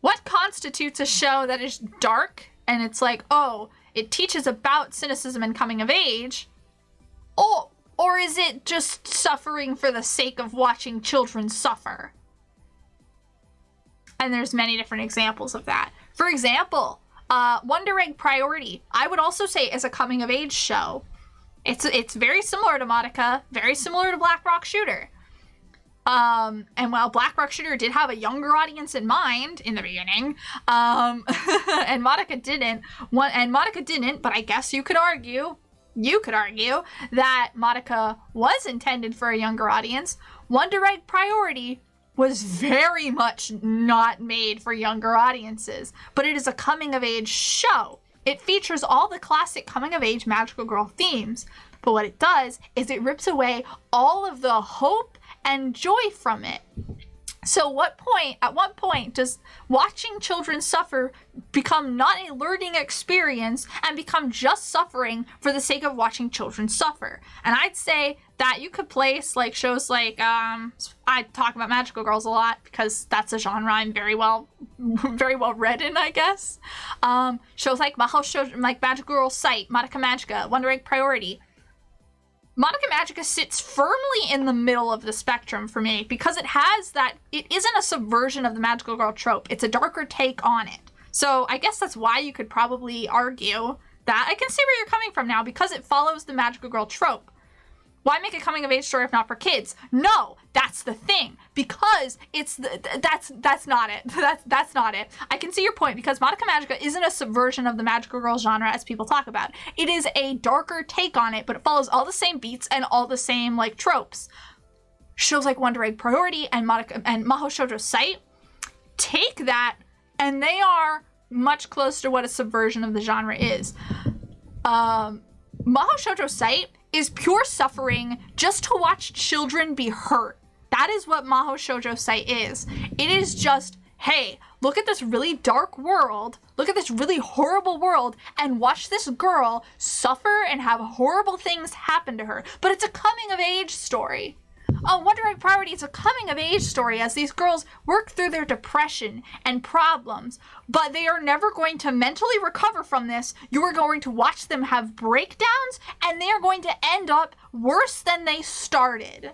What constitutes a show that is dark and it's like, oh, it teaches about cynicism and coming of age, or is it just suffering for the sake of watching children suffer? And there's many different examples of that. For example, Wonder Egg Priority, I would also say is a coming of age show. It's very similar to Monica, very similar to Black Rock Shooter. And while Black Rock Shooter did have a younger audience in mind in the beginning, and Monica didn't, but I guess you could argue that Monica was intended for a younger audience. Wonder Egg Priority was very much not made for younger audiences, but it is a coming-of-age show. It features all the classic coming-of-age magical girl themes, but what it does is it rips away all of the hope and joy from it. So at what point does watching children suffer become not a learning experience and become just suffering for the sake of watching children suffer? And I'd say that you could place like shows like, I talk about magical girls a lot because that's a genre I'm very well read in, I guess. Shows like Magical Girl Sight, Madoka Magica, Wonder Egg Priority. Madoka Magica sits firmly in the middle of the spectrum for me because it isn't a subversion of the magical girl trope. It's a darker take on it. So I guess that's why you could probably argue That I can see where you're coming from now, because it follows the magical girl trope. Why make a coming of age story if not for kids? No, that's the thing, because it's that's not it. That's not it. I can see your point, because Madoka Magica isn't a subversion of the magical girl genre as people talk about. It is a darker take on it, but it follows all the same beats and all the same like tropes. Shows like Wonder Egg Priority and Mahou Shoujo Sight take that, and they are much closer to what a subversion of the genre is. Mahou Shoujo Sight is pure suffering just to watch children be hurt. That is what Mahou Shoujo Sight is. It is just, hey, look at this really dark world, look at this really horrible world, and watch this girl suffer and have horrible things happen to her. But it's a coming of age story. Wonder Egg Priority is a coming of age story as these girls work through their depression and problems, but they are never going to mentally recover from this. You are going to watch them have breakdowns, and they are going to end up worse than they started.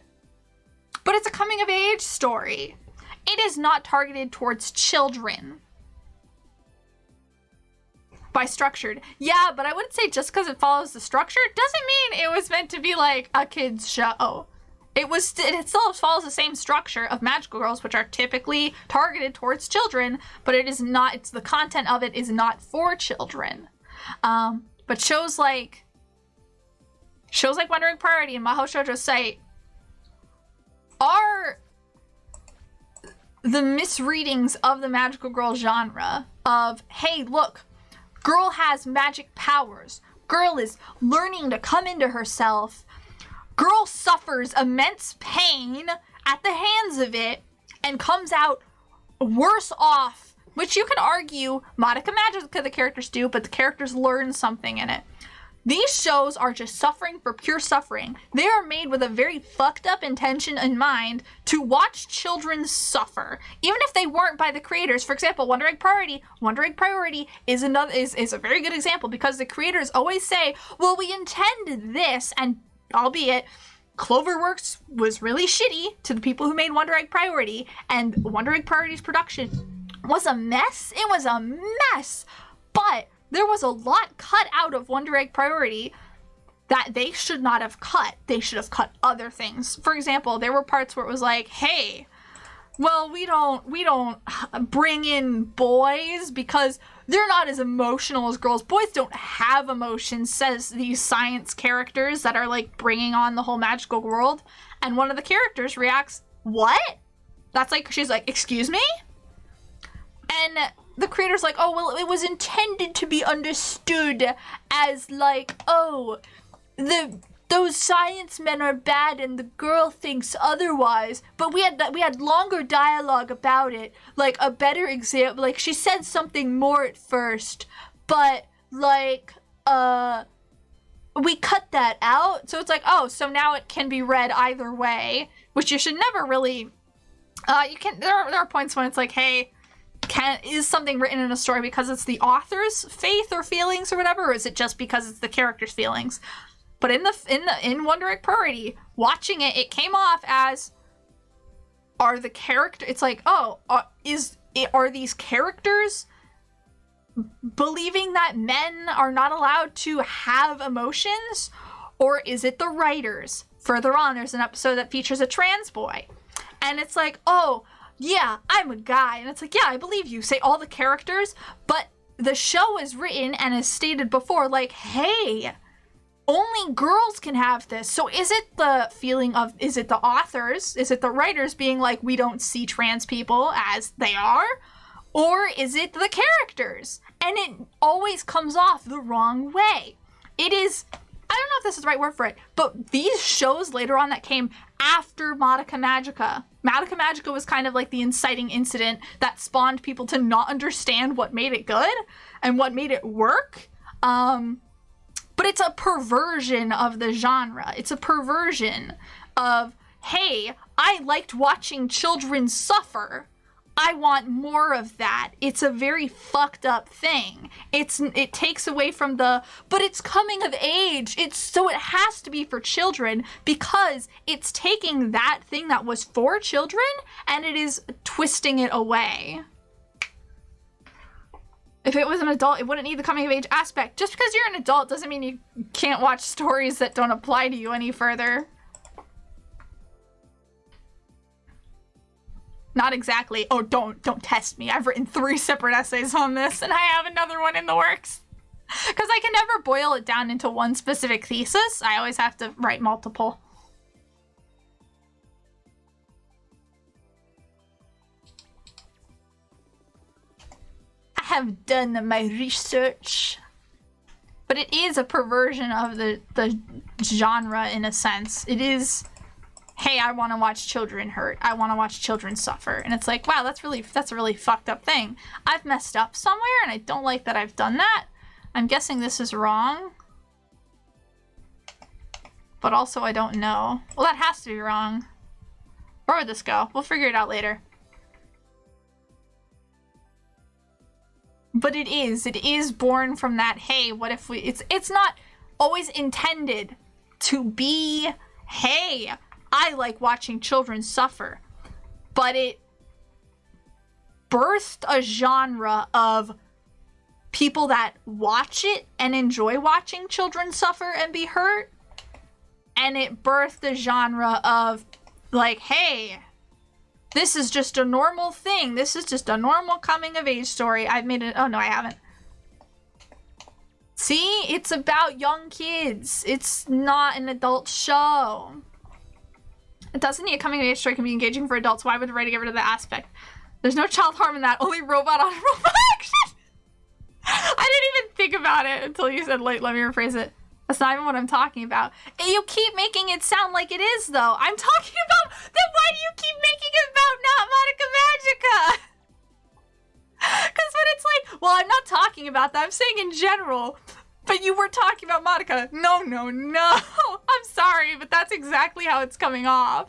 But it's a coming of age story. It is not targeted towards children. By structured. Yeah, but I wouldn't say just because it follows the structure doesn't mean it was meant to be like a kid's show. It still follows the same structure of magical girls, which are typically targeted towards children, but it is not, it's the content of it is not for children. But shows like Wonder Egg Priority and Mahou Shoujo Sight are the misreadings of the magical girl genre of, hey, look, girl has magic powers. Girl is learning to come into herself. Girl suffers immense pain at the hands of it and comes out worse off, which you could argue Madoka Magica the characters do, but the characters learn something in it. These shows are just suffering for pure suffering. They are made with a very fucked up intention in mind to watch children suffer, even if they weren't by the creators. For example, Wonder Egg Priority is a very good example, because the creators always say, well, we intended this, and albeit Cloverworks was really shitty to the people who made Wonder Egg Priority, and Wonder Egg Priority's production was a mess. It was a mess, but there was a lot cut out of Wonder Egg Priority that they should not have cut. They should have cut other things. For example, there were parts where it was like, hey, well, we don't bring in boys because they're not as emotional as girls. Boys don't have emotions, says these science characters that are like bringing on the whole magical world. And one of the characters reacts, what? That's like, she's like, excuse me? And the creator's like, oh, well, it was intended to be understood as like, oh, those science men are bad and the girl thinks otherwise. But we had longer dialogue about it, like a better example. Like she said something more at first, but like we cut that out. So it's like, oh, so now it can be read either way, which you should never really. There are points when it's like, hey, is something written in a story because it's the author's faith or feelings or whatever, or is it just because it's the character's feelings? But in Wonder Egg Priority, watching it, it came off as, it's like, oh, are these characters believing that men are not allowed to have emotions? Or is it the writers? Further on, there's an episode that features a trans boy. And it's like, oh, yeah, I'm a guy. And it's like, yeah, I believe you. Say all the characters, but the show is written and is stated before, like, hey, only girls can have this. So is it the feeling of, is it the authors? Is it the writers being like, we don't see trans people as they are? Or is it the characters? And it always comes off the wrong way. It is, I don't know if this is the right word for it, but these shows later on that came after Madoka Magica. Madoka Magica was kind of like the inciting incident that spawned people to not understand what made it good and what made it work. But it's a perversion of the genre. It's a perversion of, hey, I liked watching children suffer. I want more of that. It's a very fucked up thing. It takes away from but it's coming of age. So it has to be for children because it's taking that thing that was for children and it is twisting it away. If it was an adult, it wouldn't need the coming of age aspect. Just because you're an adult doesn't mean you can't watch stories that don't apply to you any further. Not exactly. Oh, don't test me. I've written 3 separate essays on this, and I have another one in the works. Because I can never boil it down into one specific thesis. I always have to write multiple. I have done my research. But it is a perversion of the genre in a sense. It is, hey, I want to watch children hurt. I want to watch children suffer. And it's like, wow, that's a really fucked up thing. I've messed up somewhere and I don't like that I've done that. I'm guessing this is wrong. But also I don't know. Well, that has to be wrong. Where would this go? We'll figure it out later. But it is born from that, hey, what if we, it's not always intended to be, hey, I like watching children suffer. But it birthed a genre of people that watch it and enjoy watching children suffer and be hurt. And it birthed a genre of, like, hey, this is just a normal thing. This is just a normal coming of age story. I've made it. Oh, no, I haven't. See? It's about young kids. It's not an adult show. It doesn't need a coming of age story can be engaging for adults. Why would the writer get rid of that aspect? There's no child harm in that. Only robot on robot action. I didn't even think about it until you said, let me rephrase it. That's not even what I'm talking about. You keep making it sound like it is, though. I'm talking about... Then why do you keep making it about not Monica Magica? Because when it's like, well, I'm not talking about that. I'm saying in general. But you were talking about Monica. No. I'm sorry, but that's exactly how it's coming off.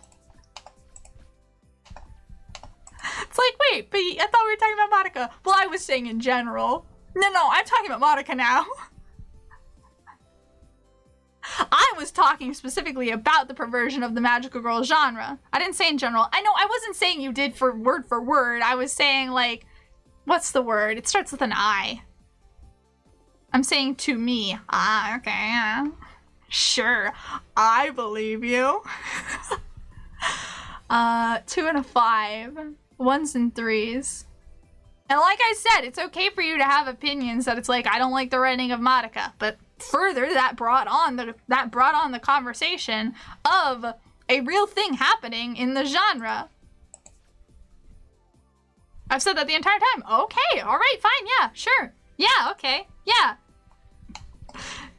It's like, wait, but I thought we were talking about Monica. Well, I was saying in general. No, I'm talking about Monica now. I was talking specifically about the perversion of the magical girl genre. I didn't say in general. I know I wasn't saying you did for word. I was saying, like, what's the word? It starts with an I. I'm saying to me. Ah, okay, yeah. Sure. I believe you. 2 and a 5. 1s and 3s. And like I said, it's okay for you to have opinions that it's like, I don't like the writing of Madoka, but further, that brought on the conversation of a real thing happening in the genre. I've said that the entire time. Okay, all right, fine, yeah, sure. Yeah, okay, yeah.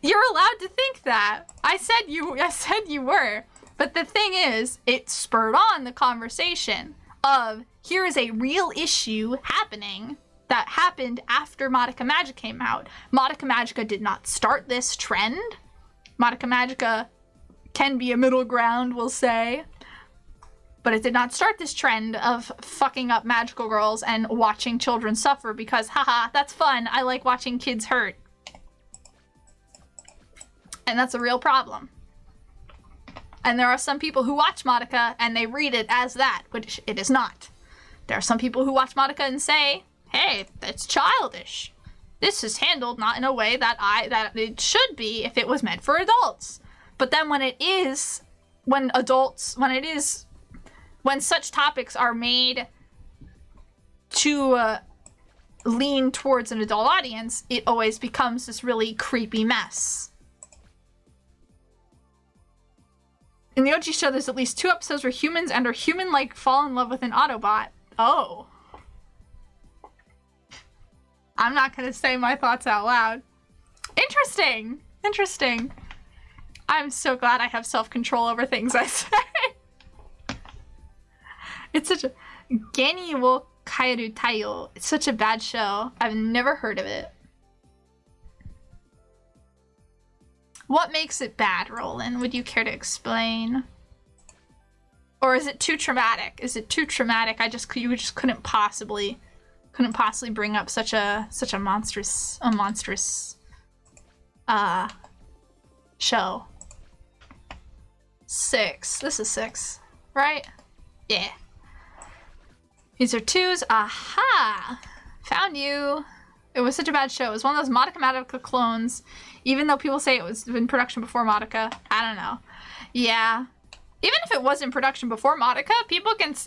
You're allowed to think that. I said you were. But the thing is, it spurred on the conversation of, here is a real issue happening that happened after Madoka Magica came out. Madoka Magica did not start this trend. Madoka Magica can be a middle ground, we'll say. But it did not start this trend of fucking up magical girls and watching children suffer because, haha, that's fun. I like watching kids hurt. And that's a real problem. And there are some people who watch Madoka and they read it as that, which it is not. There are some people who watch Madoka and say, hey, that's childish. This is handled not in a way that it should be if it was meant for adults. But then when such topics are made to lean towards an adult audience, it always becomes this really creepy mess. In the OG show, there's at least 2 episodes where humans and or human-like fall in love with an Autobot. Oh. I'm not gonna say my thoughts out loud. Interesting. I'm so glad I have self-control over things I say. It's such a... Geni wo Kaeru Taiyo. It's such a bad show. I've never heard of it. What makes it bad, Roland? Would you care to explain? Or is it too traumatic? Is it too traumatic? You just couldn't possibly bring up such a monstrous show. 6. This is 6, right? Yeah. These are 2s. Aha! Found you. It was such a bad show. It was one of those Madoka clones, even though people say it was in production before Madoka. I don't know. Yeah. Even if it was in production before Madoka,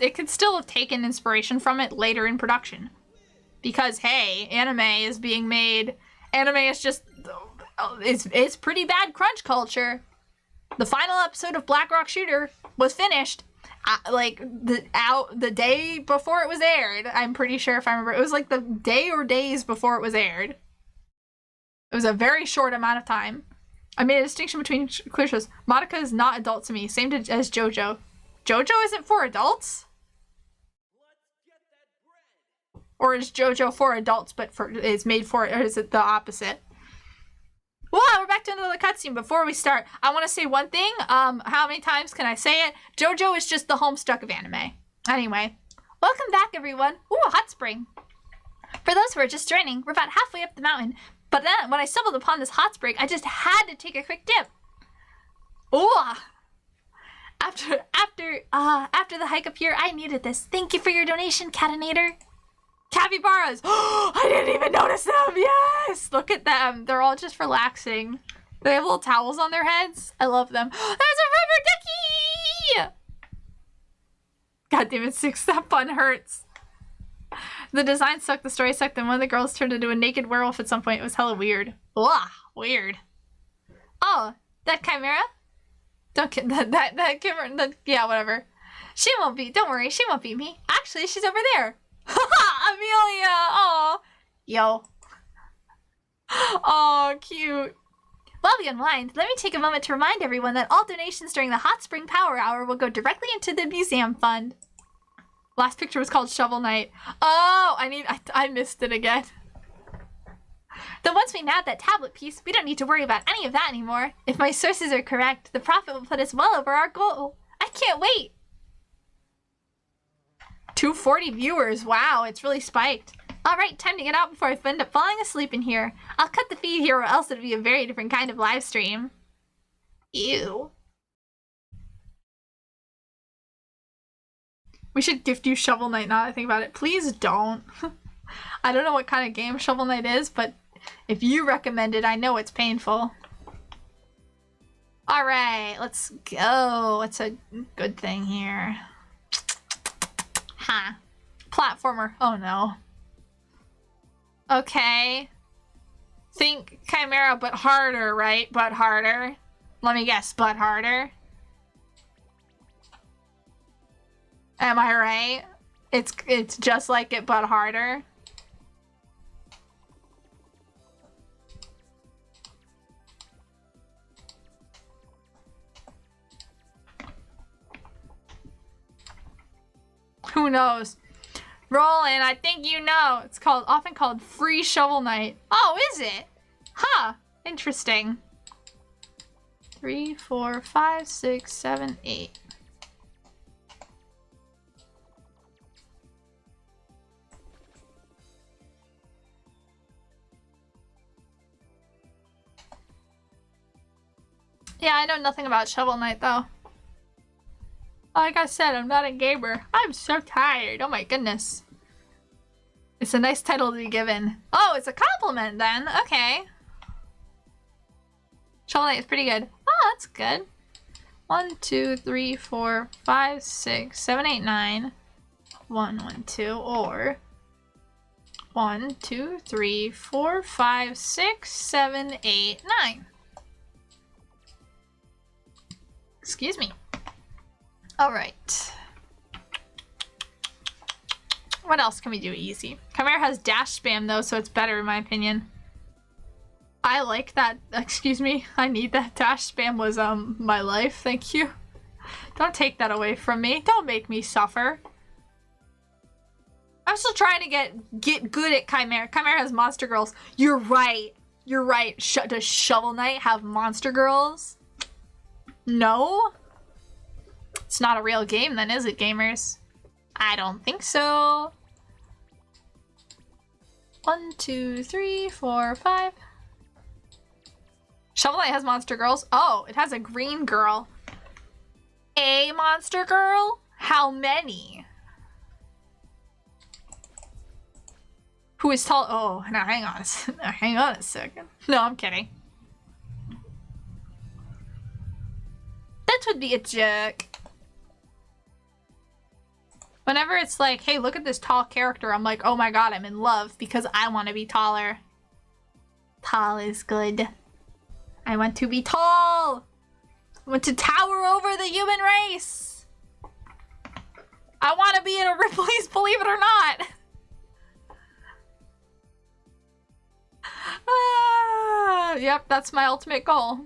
it could still have taken inspiration from it later in production. Because, hey, anime is being made. Anime is just, it's pretty bad crunch culture. The final episode of Black Rock Shooter was finished, like, the day before it was aired. I'm pretty sure, if I remember. It was like the day or days before it was aired. It was a very short amount of time. I made a distinction between clear shows. Madoka is not adult to me. Same as JoJo. JoJo isn't for adults? Or is JoJo for adults, but is made for, or is it the opposite? Well, we're back to another cutscene. Before we start, I want to say one thing. How many times can I say it? JoJo is just the Homestuck of anime. Anyway, welcome back, everyone. Ooh, a hot spring. For those who are just joining, we're about halfway up the mountain. But then, when I stumbled upon this hot spring, I just had to take a quick dip. Ooh. After the hike up here, I needed this. Thank you for your donation, Catinator. Capybaras! I didn't even notice them! Yes! Look at them. They're all just relaxing. They have little towels on their heads. I love them. There's a rubber ducky! God damn it, Six. That pun hurts. The design sucked, the story sucked, and one of the girls turned into a naked werewolf at some point. It was hella weird. Ugh, weird. Oh, that Khimera? That Khimera, yeah, whatever. She won't beat, don't worry, she won't beat me. Actually, she's over there. Haha, Amelia! Aw. Yo. Oh, cute. While we unwind, let me take a moment to remind everyone that all donations during the Hot Spring Power Hour will go directly into the museum fund. Last picture was called Shovel Knight. Oh, I missed it again. Then once we nab that tablet piece, we don't need to worry about any of that anymore. If my sources are correct, the profit will put us well over our goal. I can't wait. 240 viewers. Wow, it's really spiked. Alright, time to get out before I end up falling asleep in here. I'll cut the feed here or else it'll be a very different kind of live stream. Ew. We should gift you Shovel Knight now that I think about it. Please don't. I don't know what kind of game Shovel Knight is, but if you recommend it, I know it's painful. Alright, let's go. What's a good thing here? Huh. Platformer. Oh no. Okay. Think Khimera, but harder, right? But harder. Let me guess, but harder. Am I right? It's just like it, but harder. Who knows? Roland, I think you know. It's often called Free Shovel Knight. Oh, is it? Huh. Interesting. 3, 4, 5, 6, 7, 8. Yeah, I know nothing about Shovel Knight though. Like I said, I'm not a gamer. I'm so tired. Oh my goodness. It's a nice title to be given. Oh, it's a compliment then. Okay. Shovel Knight is pretty good. Oh, that's good. 1, 2, 3, 4, 5, 6, 7, 8, 9. 1, 1, 2, or 1, 2, 3, 4, 5, 6, 7, 8, 9. Excuse me. Alright. What else can we do easy? Khimera has dash spam though, so it's better in my opinion. I like that. Excuse me. I need that. Dash spam was my life. Thank you. Don't take that away from me. Don't make me suffer. I'm still trying to get good at Khimera. Khimera has monster girls. You're right. You're right. Does Shovel Knight have monster girls? No? It's not a real game then, is it, gamers? I don't think so. 1, 2, 3, 4, 5. Shovel Knight has monster girls. Oh, it has a green girl. A monster girl? How many? Who is tall? Oh, now hang on hang on a second. No, I'm kidding. That would be a joke. Whenever it's like, hey, look at this tall character, I'm like, oh my god, I'm in love because I want to be taller. Tall is good. I want to be tall. I want to tower over the human race. I want to be in a Ripley's Believe It or Not. Yep, that's my ultimate goal.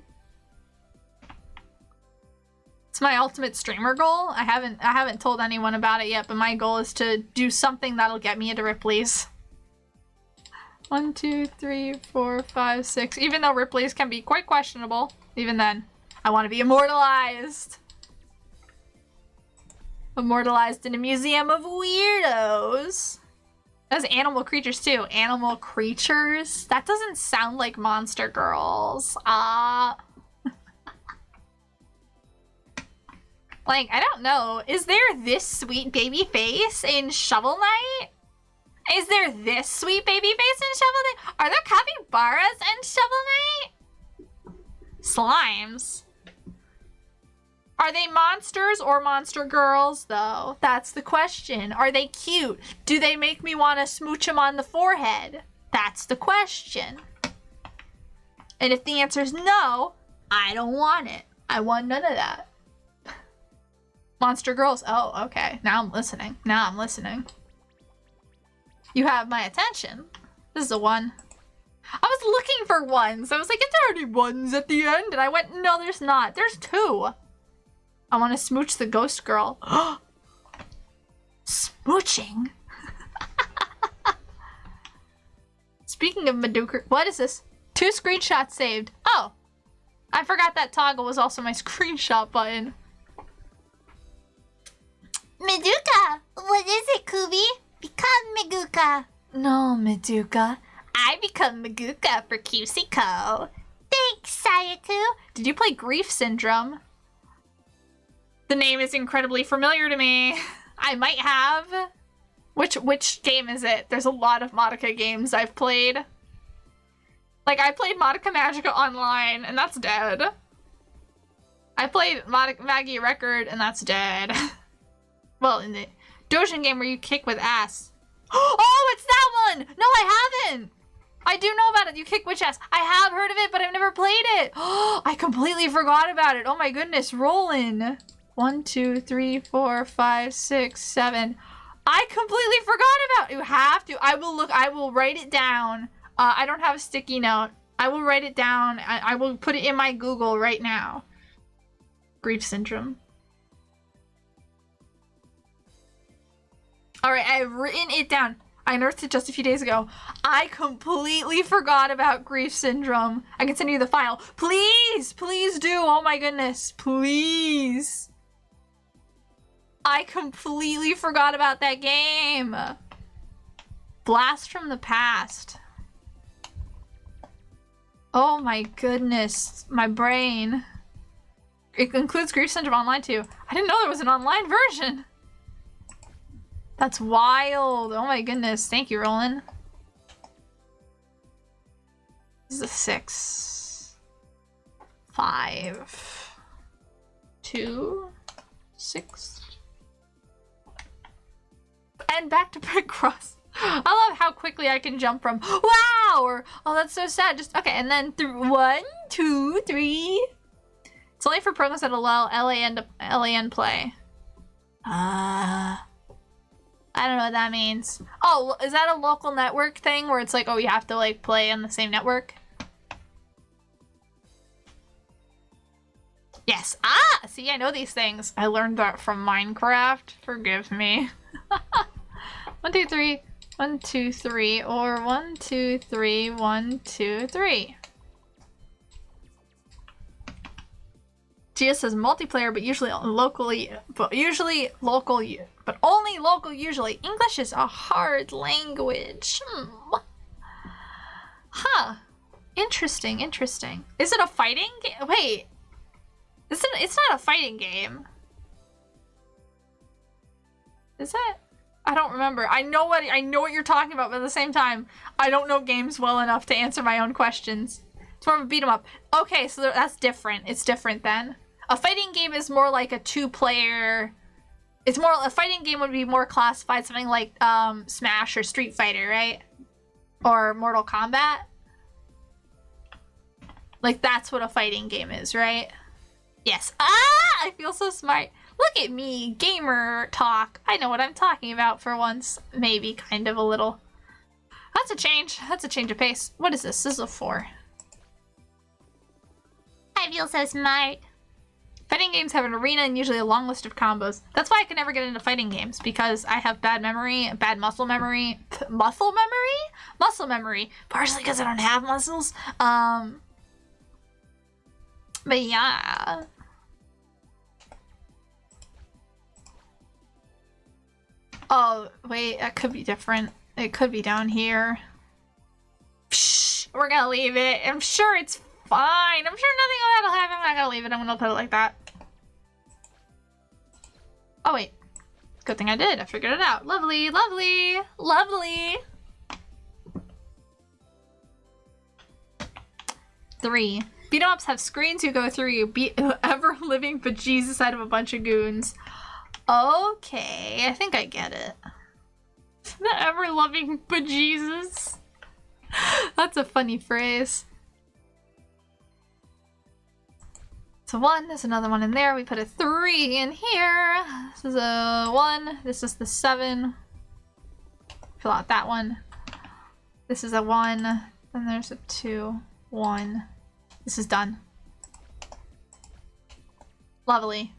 It's my ultimate streamer goal. I haven't told anyone about it yet, but my goal is to do something that'll get me into Ripley's. 1, 2, 3, 4, 5, 6. Even though Ripley's can be quite questionable, even then, I want to be immortalized. Immortalized in a museum of weirdos. That's animal creatures too. Animal creatures? That doesn't sound like monster girls. Like, I don't know. Is there this sweet baby face in Shovel Knight? Is there this sweet baby face in Shovel Knight? Are there capybaras in Shovel Knight? Slimes. Are they monsters or monster girls, though? That's the question. Are they cute? Do they make me want to smooch them on the forehead? That's the question. And if the answer is no, I don't want it. I want none of that. Monster girls. Oh, okay. Now I'm listening. Now I'm listening. You have my attention. This is a 1. I was looking for ones. I was like, is there any ones at the end? And I went, no, there's not. There's 2. I want to smooch the ghost girl. Smooching? Speaking of Maduka, what is this? 2 screenshots saved. Oh, I forgot that toggle was also my screenshot button. Maduka! What is it, Kubi? Become Maduka. No, Maduka. I become Maduka for QCCO. Thanks, Sayaku. Did you play Grief Syndrome? The name is incredibly familiar to me. I might have. Which game is it? There's a lot of Madoka games I've played. Like, I played Madoka Magica Online, and that's dead. I played Maggie Record, and that's dead. Well, in the Dojin game where you kick with ass. Oh, it's that one! No, I haven't! I do know about it. You kick witch ass. I have heard of it, but I've never played it. Oh, I completely forgot about it. Oh my goodness, Rollin'. 1, 2, 3, 4, 5, 6, 7. I completely forgot about it. You have to. I will look. I will write it down. I don't have a sticky note. I will write it down. I will put it in my Google right now. Grief Syndrome. All right, I've written it down. I unearthed it just a few days ago. I completely forgot about Grief Syndrome. I can send you the file. Please, please do. Oh my goodness, please. I completely forgot about that game. Blast from the Past. Oh my goodness, my brain. It includes Grief Syndrome Online too. I didn't know there was an online version. That's wild. Oh my goodness. Thank you, Roland. This is a 6. 5. 2. 6. And back to Brick Cross. I love how quickly I can jump from wow or oh that's so sad. Just okay, and then through 1, 2, 3. It's only for programs that allow LAN play. I don't know what that means. Oh, is that a local network thing where it's like, oh, you have to like play on the same network? Yes. Ah, see, I know these things. I learned that from Minecraft. Forgive me. 1, 2, 3. 1, 2, 3. Or 1, 2, 3. 1, 2, 3. GS says multiplayer, but usually locally, but only local usually. English is a hard language. Huh. Interesting, interesting. Is it a fighting game? Wait. It's not a fighting game. Is it? I don't remember. I know what you're talking about, but at the same time, I don't know games well enough to answer my own questions. It's more of a beat 'em up. Okay, so that's different. It's different then. A fighting game is more like a 2-player. It's more, a fighting game would be more classified something like Smash or Street Fighter, right? Or Mortal Kombat. Like that's what a fighting game is, right? Yes. Ah! I feel so smart. Look at me, gamer talk. I know what I'm talking about for once. Maybe, kind of, a little. That's a change. That's a change of pace. What is this? This is a 4. I feel so smart. Fighting games have an arena and usually a long list of combos. That's why I can never get into fighting games, because I have bad memory, bad muscle memory. Muscle memory? Muscle memory. Partially because I don't have muscles. But yeah. Oh, wait, that could be different. It could be down here. Psh, we're gonna leave it. I'm sure it's fine. I'm sure nothing of that'll happen. I'm not gonna leave it. I'm gonna put it like that. Oh, wait. Good thing I did. I figured it out. Lovely, lovely, lovely. 3. Beat-em-ups have screens you go through. You beat whoever living bejesus out of a bunch of goons. Okay, I think I get it. The ever-loving bejesus. That's a funny phrase. So 1, there's another one in there. We put a 3 in here. This is a 1. This is the 7. Fill out that one. This is a 1. Then there's a 2, 1. This is done. Lovely.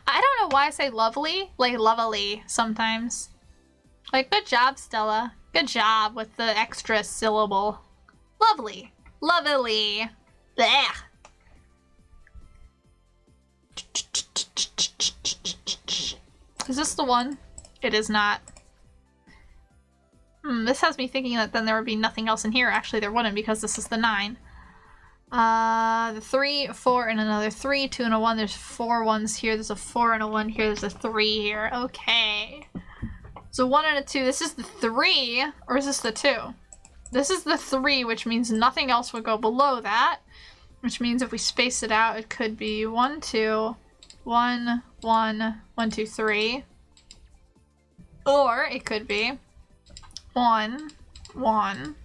I don't know why I say lovely, like lovely sometimes. Like, good job, Stella. Good job with the extra syllable. Lovely. Lovely. Blech. Is this the one? It is not. This has me thinking that then there would be nothing else in here. Actually, there wouldn't, because this is the 9. The 3, 4, and another 3, 2, and a 1. There's 4 ones here. There's a 4 and a 1 here. There's a 3 here. Okay. So 1 and a 2. This is the 3, or is this the 2? This is the 3, which means nothing else would go below that. Which means if we space it out, it could be 1, 2, 1, 1, 1, 2, 3. Or it could be 1, 1,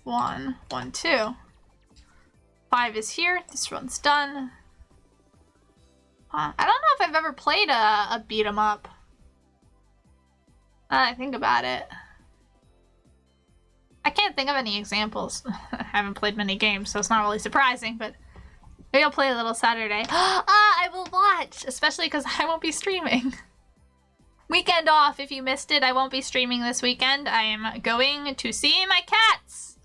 1, 1, 2. 5 is here. This one's done. I don't know if I've ever played a beat 'em up. I think about it. I can't think of any examples. I haven't played many games, so it's not really surprising, but maybe I'll play a little Saturday. I will watch, especially because I won't be streaming. Weekend off. If you missed it, I won't be streaming this weekend. I am going to see my cats.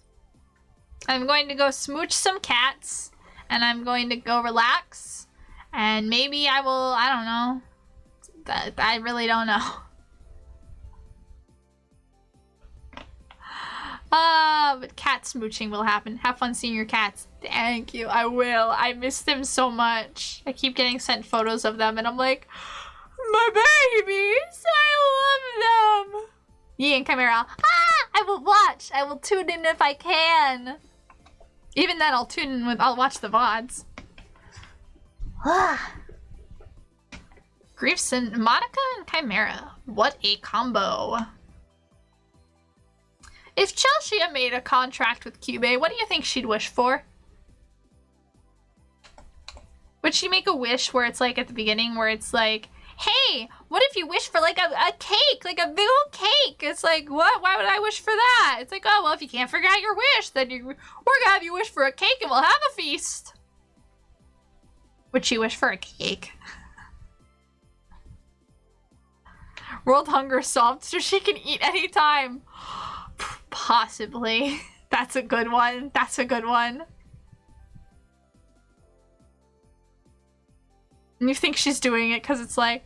I'm going to go smooch some cats, and I'm going to go relax, and maybe I will, I don't know. I really don't know. But cat smooching will happen. Have fun seeing your cats. Thank you, I will. I miss them so much. I keep getting sent photos of them, and I'm like, my babies, I love them. Yi and Khimera, I will watch. I will tune in if I can. Even then, I'll tune in with, I'll watch the VODs. Griefs and Monica and Khimera. What a combo. If Chelsea made a contract with Cube, what do you think she'd wish for? Would she make a wish where it's like at the beginning where it's like, hey, what if you wish for like a cake, like a big old cake? It's like, what? Why would I wish for that? It's like, oh, well, if you can't figure out your wish, then we're gonna have you wish for a cake and we'll have a feast. Would she wish for a cake? World hunger solved so she can eat anytime. Possibly. That's a good one. That's a good one. And you think she's doing it because it's like,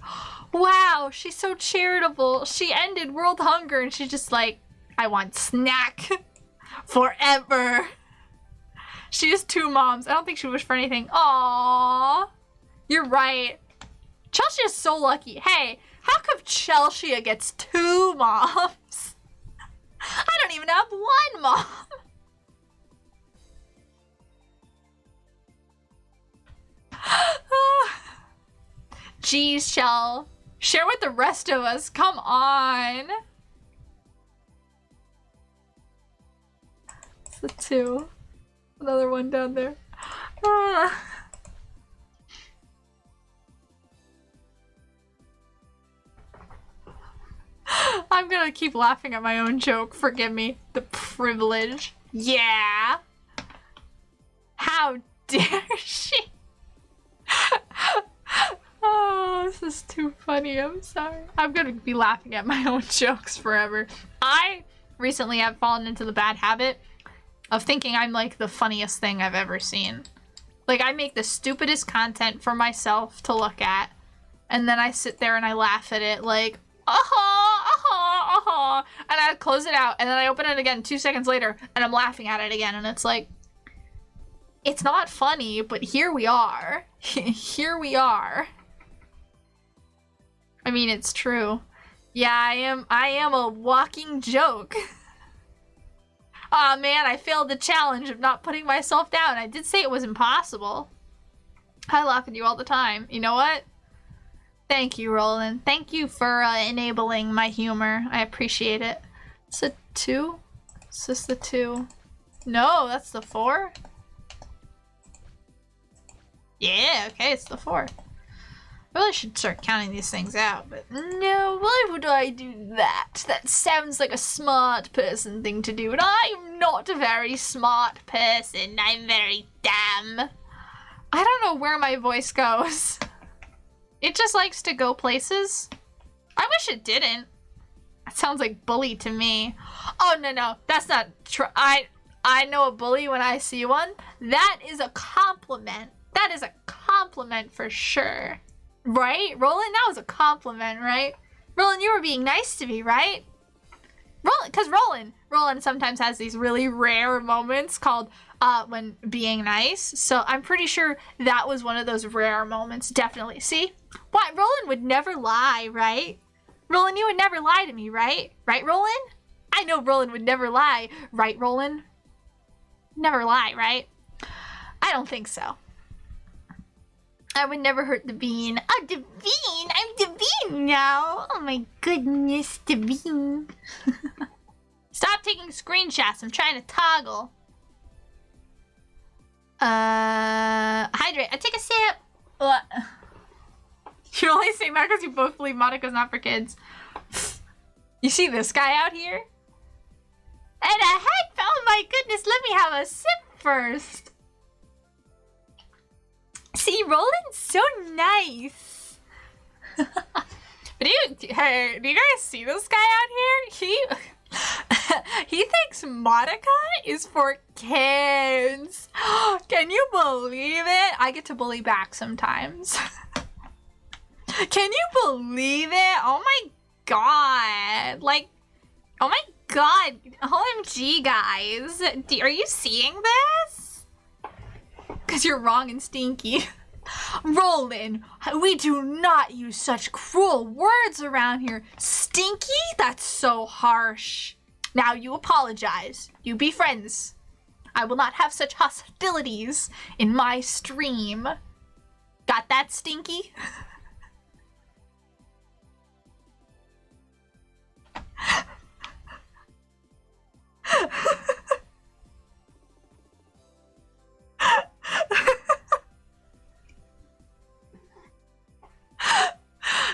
wow, she's so charitable. She ended world hunger and she's just like, I want snack forever. She has 2 moms. I don't think she would wish for anything. Aww. You're right. Chelsea is so lucky. Hey, how How come Chelsea gets 2 moms? I don't even have 1 mom. Jeez, Chell. Share with the rest of us. Come on. It's the 2. Another one down there. I'm gonna keep laughing at my own joke. Forgive me. The privilege. Yeah. How dare she? Oh, this is too funny. I'm sorry. I'm gonna be laughing at my own jokes forever. I recently have fallen into the bad habit of thinking I'm like the funniest thing I've ever seen. Like, I make the stupidest content for myself to look at, and then I sit there and I laugh at it like, and I close it out, and then I open it again 2 seconds later, and I'm laughing at it again, and it's like, it's not funny, but here we are. Here we are. I mean, it's true. Yeah, I am a walking joke. Aw, man, I failed the challenge of not putting myself down. I did say it was impossible. I laugh at you all the time. You know what? Thank you, Roland. Thank you for enabling my humor. I appreciate it. It's a 2? Is this the 2? No, that's the 4? Yeah, okay, it's the 4. I really should start counting these things out, but no, why would I do that? That sounds like a smart person thing to do, and I'm not a very smart person. I'm very dumb. I don't know where my voice goes. It just likes to go places. I wish it didn't. That sounds like bully to me. Oh, no, that's not true. I know a bully when I see one. That is a compliment. That is a compliment for sure. Right? Roland, that was a compliment, right? Roland, you were being nice to me, right? Roland, because Roland sometimes has these really rare moments called when being nice. So I'm pretty sure that was one of those rare moments, definitely. See? What? Roland would never lie, right? Roland, you would never lie to me, right? Right, Roland? I know Roland would never lie. Right, Roland? Never lie, right? I don't think so. I would never hurt the bean. Oh, the bean! I'm the bean now! Oh my goodness, the bean. Stop taking screenshots. I'm trying to toggle. Hydrate. I take a sip. What? You're only saying that because you both believe Monica's not for kids. You see this guy out here? And a head! Oh my goodness, let me have a sip first. See, Roland's so nice. But do you guys see this guy out here? He thinks Monica is for kids. Can you believe it? I get to bully back sometimes. Can you believe it? Oh my god. Like, oh my god. OMG, guys. Are you seeing this? Because you're wrong and stinky. Roland, we do not use such cruel words around here. Stinky? That's so harsh. Now you apologize. You be friends. I will not have such hostilities in my stream. Got that, Stinky?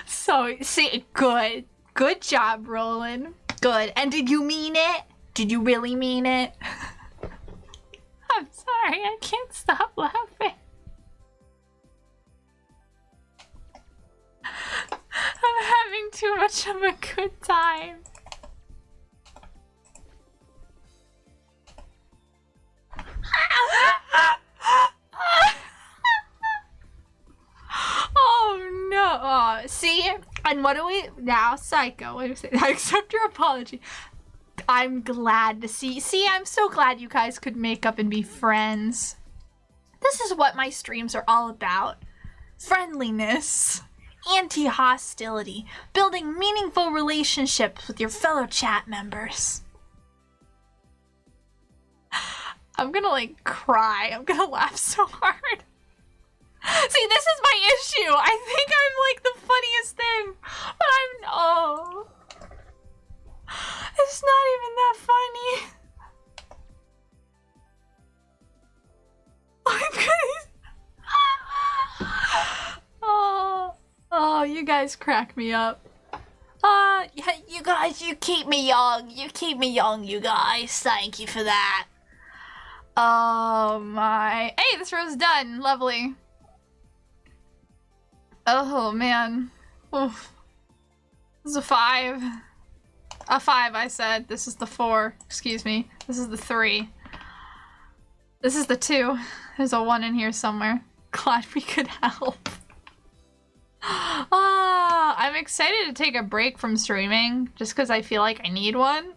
So, see, good job, Roland. Good. And did you mean it? Did you really mean it? I'm sorry, I can't stop laughing. I'm having too much of a good time. Oh no. Oh, see? And what do we now? Psycho. What do you say? I accept your apology. I'm glad to see. See, I'm so glad you guys could make up and be friends. This is what my streams are all about. Friendliness. anti-hostility, building meaningful relationships with your fellow chat members. I'm gonna like cry. I'm gonna laugh so hard. See, this is my issue. I think I'm like the funniest thing, but oh. It's not even that funny. Oh, you guys crack me up. Yeah, you guys, you keep me young. You keep me young, you guys. Thank you for that. Oh my. Hey, this row's done. Lovely. Oh man. Oof. This is a 5. A 5, I said. This is the 4. Excuse me. This is the 3. This is the 2. There's a 1 in here somewhere. Glad we could help. I'm excited to take a break from streaming just because I feel like I need one.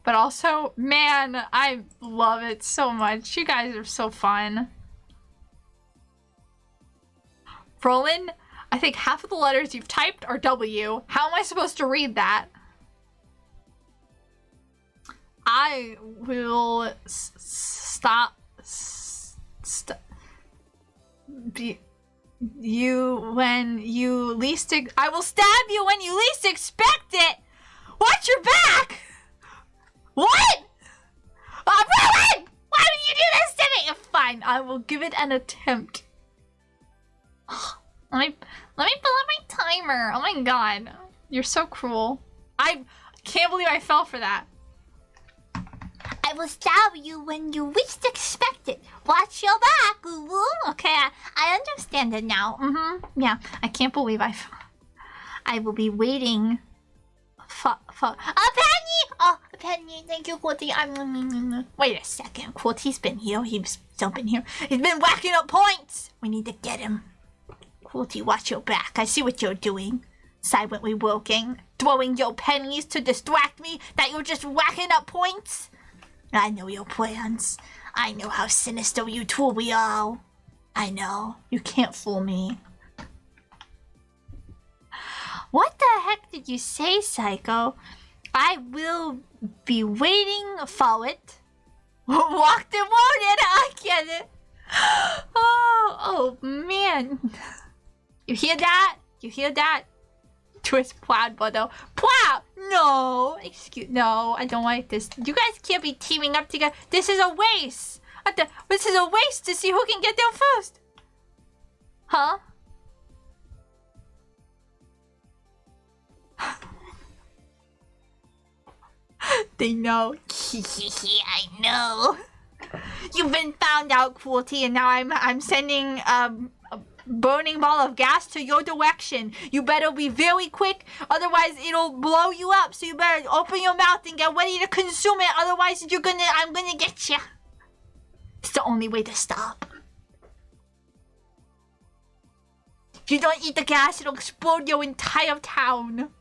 But also, man, I love it so much. You guys are so fun. Roland, I think half of the letters you've typed are W. How am I supposed to read that? I will stop. You when you least. I will stab you when you least expect it. Watch your back. What? Rowan! Why would you do this to me? Fine, I will give it an attempt. Let me pull up my timer. Oh my god, you're so cruel. I can't believe I fell for that. I will stab you when you least expect it. Watch your back. Ooh, okay, I understand it now. Yeah, I can't believe I will be waiting. A penny! Oh, a penny. Thank you, Quilty. Wait a second. Quilty's been here. He's been here. He's been whacking up points. We need to get him. Quilty, watch your back. I see what you're doing. Silently working. Throwing your pennies to distract me that you're just whacking up points. I know your plans. I know how sinister you truly are. I know. You can't fool me. What the heck did you say, Psycho? I will be waiting for it. Walk the road and I get it. Oh man. You hear that? You hear that? Twist plowed, Bodo. Plow! No! No, I don't like this. You guys can't be teaming up together. This is a race. This is a race to see who can get there first. Huh? They know. I know. You've been found out, Cruelty, and now I'm sending a burning ball of gas to your direction. You better be very quick, otherwise it'll blow you up. So you better open your mouth and get ready to consume it. Otherwise, I'm gonna get you. It's the only way to stop. If you don't eat the gas, it'll explode your entire town.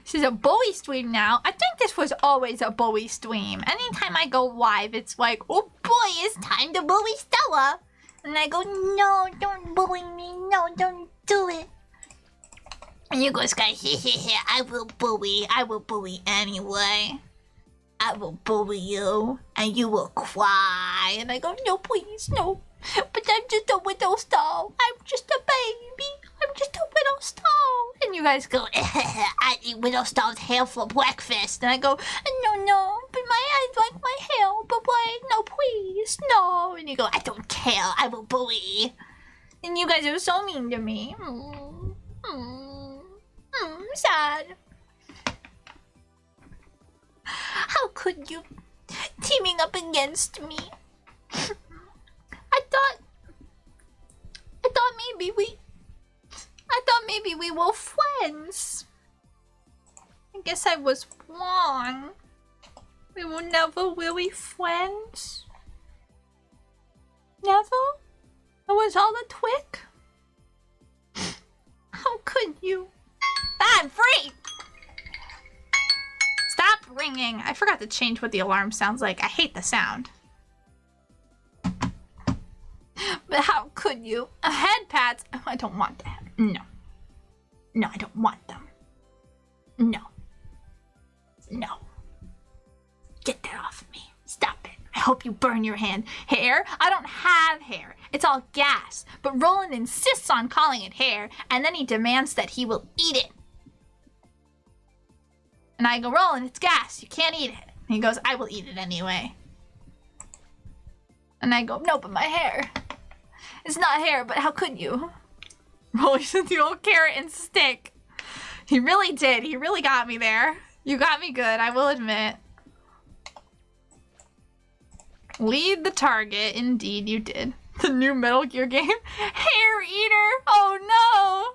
This is a Bowie stream now. I think this was always a Bowie stream. Anytime I go live, it's like, oh boy, it's time to bully Stella. And I go, no, don't bully me. No, don't do it. And you guys go, I will bully. I will bully anyway. I will bully you. And you will cry. And I go, no, please, no. But I'm just a widow doll. I'm just a baby. I'm just a widow doll. And you guys go, I eat widow doll's hair for breakfast. And I go, no, but I like my hair. But wait, no, please, no. And you go, I don't care. I will bully. And you guys are so mean to me. Sad. How could you teaming up against me? I thought maybe we were friends. I guess I was wrong. We were never really friends. Never? It was all a trick? How could you? I'm free! Stop ringing. I forgot to change what the alarm sounds like. I hate the sound. But how could you? Head pats? Oh, I don't want that. No. No, I don't want them. No. No. Get that off of me. Stop it. I hope you burn your hand. Hair? I don't have hair. It's all gas. But Roland insists on calling it hair, and then he demands that he will eat it. And I go, Roland, it's gas. You can't eat it. And he goes, I will eat it anyway. And I go, no, but my hair. It's not hair, but how could you? Roland said the old carrot and stick. He really did. He really got me there. You got me good, I will admit. Lead the target. Indeed, you did. The new Metal Gear game? Hair Eater! Oh no!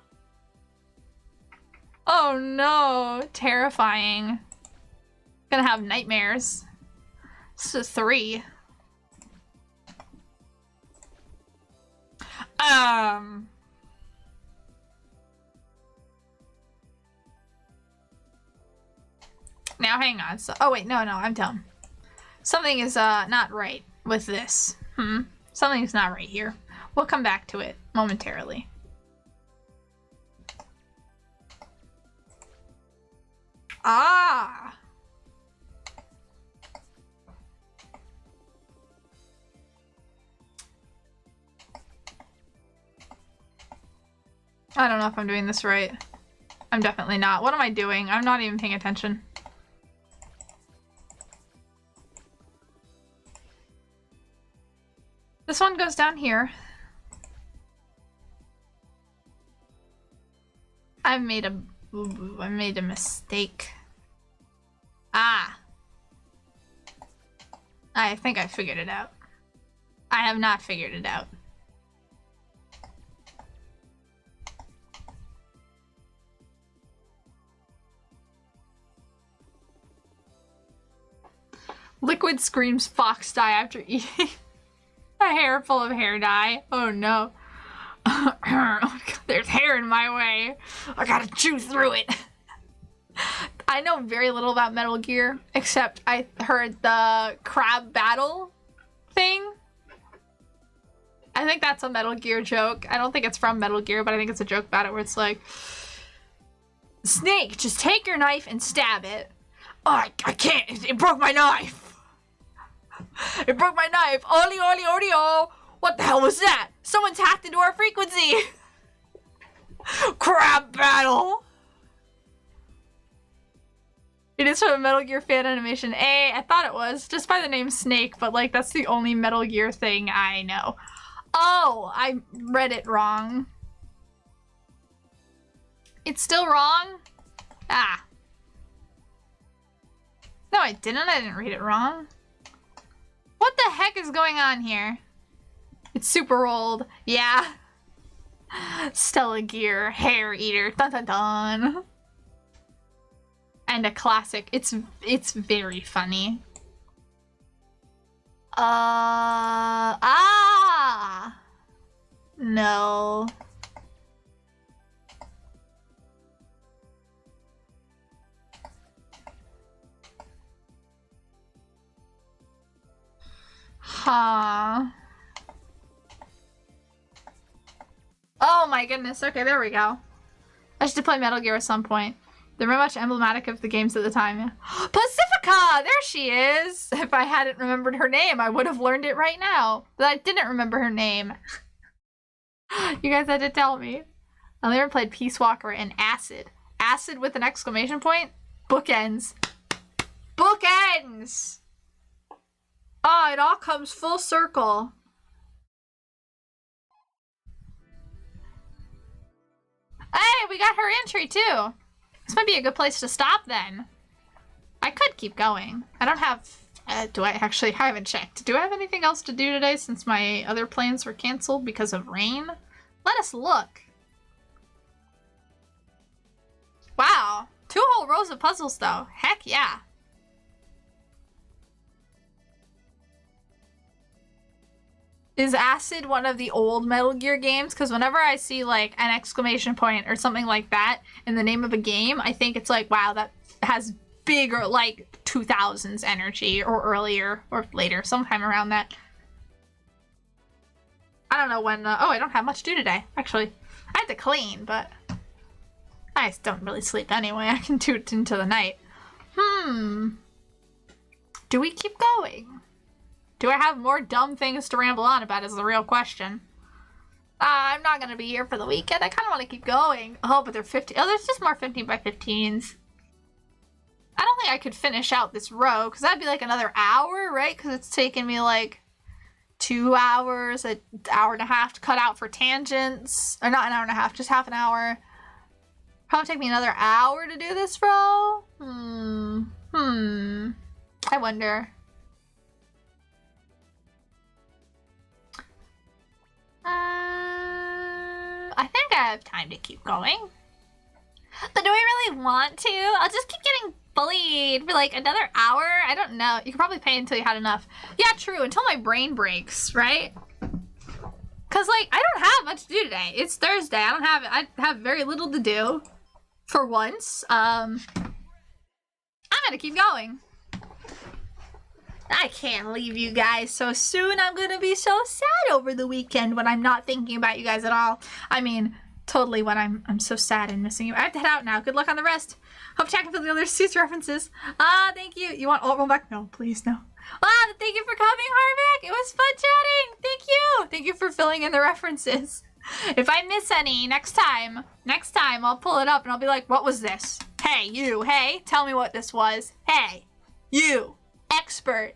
Oh no. Terrifying. Gonna have nightmares. This is 3. Now hang on. So, oh wait, no, I'm dumb. Something is not right with this. Something's not right here. We'll come back to it momentarily. Ah! I don't know if I'm doing this right. I'm definitely not. What am I doing? I'm not even paying attention. This one goes down here. I made a mistake. Ah. I think I figured it out. I have not figured it out. Liquid screams fox dye after eating a hair full of hair dye. Oh no. Oh God, there's hair in my way. I gotta chew through it. I know very little about Metal Gear, except I heard the crab battle thing. I think that's a Metal Gear joke. I don't think it's from Metal Gear, but I think it's a joke about it where it's like, Snake, just take your knife and stab it. Oh, I can't. It broke my knife. It broke my knife. Oli, oli, audio. What the hell was that? Someone's hacked into our frequency. Crab battle. It is from a Metal Gear fan animation. I thought it was, just by the name Snake, but like that's the only Metal Gear thing I know. Oh, I read it wrong. It's still wrong? Ah. No, I didn't. I didn't read it wrong. What the heck is going on here? It's super old. Yeah. Stella Gear, Hair Eater, dun dun dun. And a classic. It's very funny. No. Huh. Oh my goodness. Okay, there we go. I should play Metal Gear at some point. They're very much emblematic of the games at the time. Yeah. Pacifica! There she is! If I hadn't remembered her name, I would have learned it right now. But I didn't remember her name. You guys had to tell me. I never played Peace Walker and Acid. Acid with an exclamation point? Bookends. Bookends! Oh, it all comes full circle. Hey, we got her entry too. This might be a good place to stop then. I could keep going. I don't have... I haven't checked. Do I have anything else to do today since my other plans were canceled because of rain? Let us look. Wow. 2 whole rows of puzzles though. Heck yeah. Is Acid one of the old Metal Gear games? Because whenever I see like an exclamation point or something like that in the name of a game, I think it's like, wow, that has bigger, like 2000s energy or earlier or later, sometime around that. I don't know when, oh, I don't have much to do today, actually. I have to clean, but I just don't really sleep anyway. I can do it into the night. Do we keep going? Do I have more dumb things to ramble on about is the real question. I'm not gonna be here for the weekend. I kind of want to keep going. Oh, but they're 50. Oh, there's just more 15 by 15s. I don't think I could finish out this row, because that'd be like another hour, right? Because it's taken me like 2 hours, an hour and a half to cut out for tangents. Or not an hour and a half, just half an hour. Probably take me another hour to do this row. I wonder. I think I have time to keep going. But do I really want to? I'll just keep getting bullied for like another hour. I don't know. You could probably pay until you had enough. Yeah, true. Until my brain breaks, right? Because like, I don't have much to do today. It's Thursday. I have very little to do. For once. I'm gonna keep going. I can't leave you guys so soon. I'm gonna be so sad over the weekend when I'm not thinking about you guys at all. I mean, totally when I'm so sad and missing you. I have to head out now. Good luck on the rest. Hope to for the other Suits references. Thank you. You want alt roll back? No, please, no. Thank you for coming, Harvick. It was fun chatting. Thank you. Thank you for filling in the references. If I miss any next time I'll pull it up and I'll be like, what was this? Hey, you. Hey, tell me what this was. Hey, you. Expert.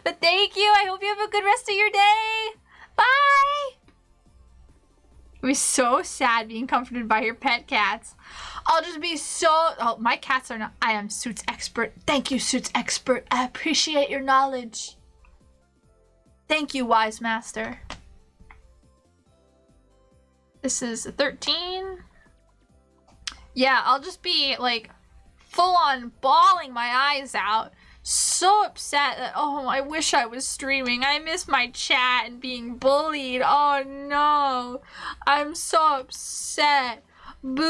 But thank you. I hope you have a good rest of your day. Bye. It was so sad being comforted by your pet cats. I'll just be so... Oh, my cats are not... I am Suits Expert. Thank you, Suits Expert. I appreciate your knowledge. Thank you, Wise Master. This is 13. Yeah, I'll just be like full on bawling my eyes out. So upset that, oh, I wish I was streaming. I miss my chat and being bullied. Oh no. I'm so upset. Boo-hoo-hoo.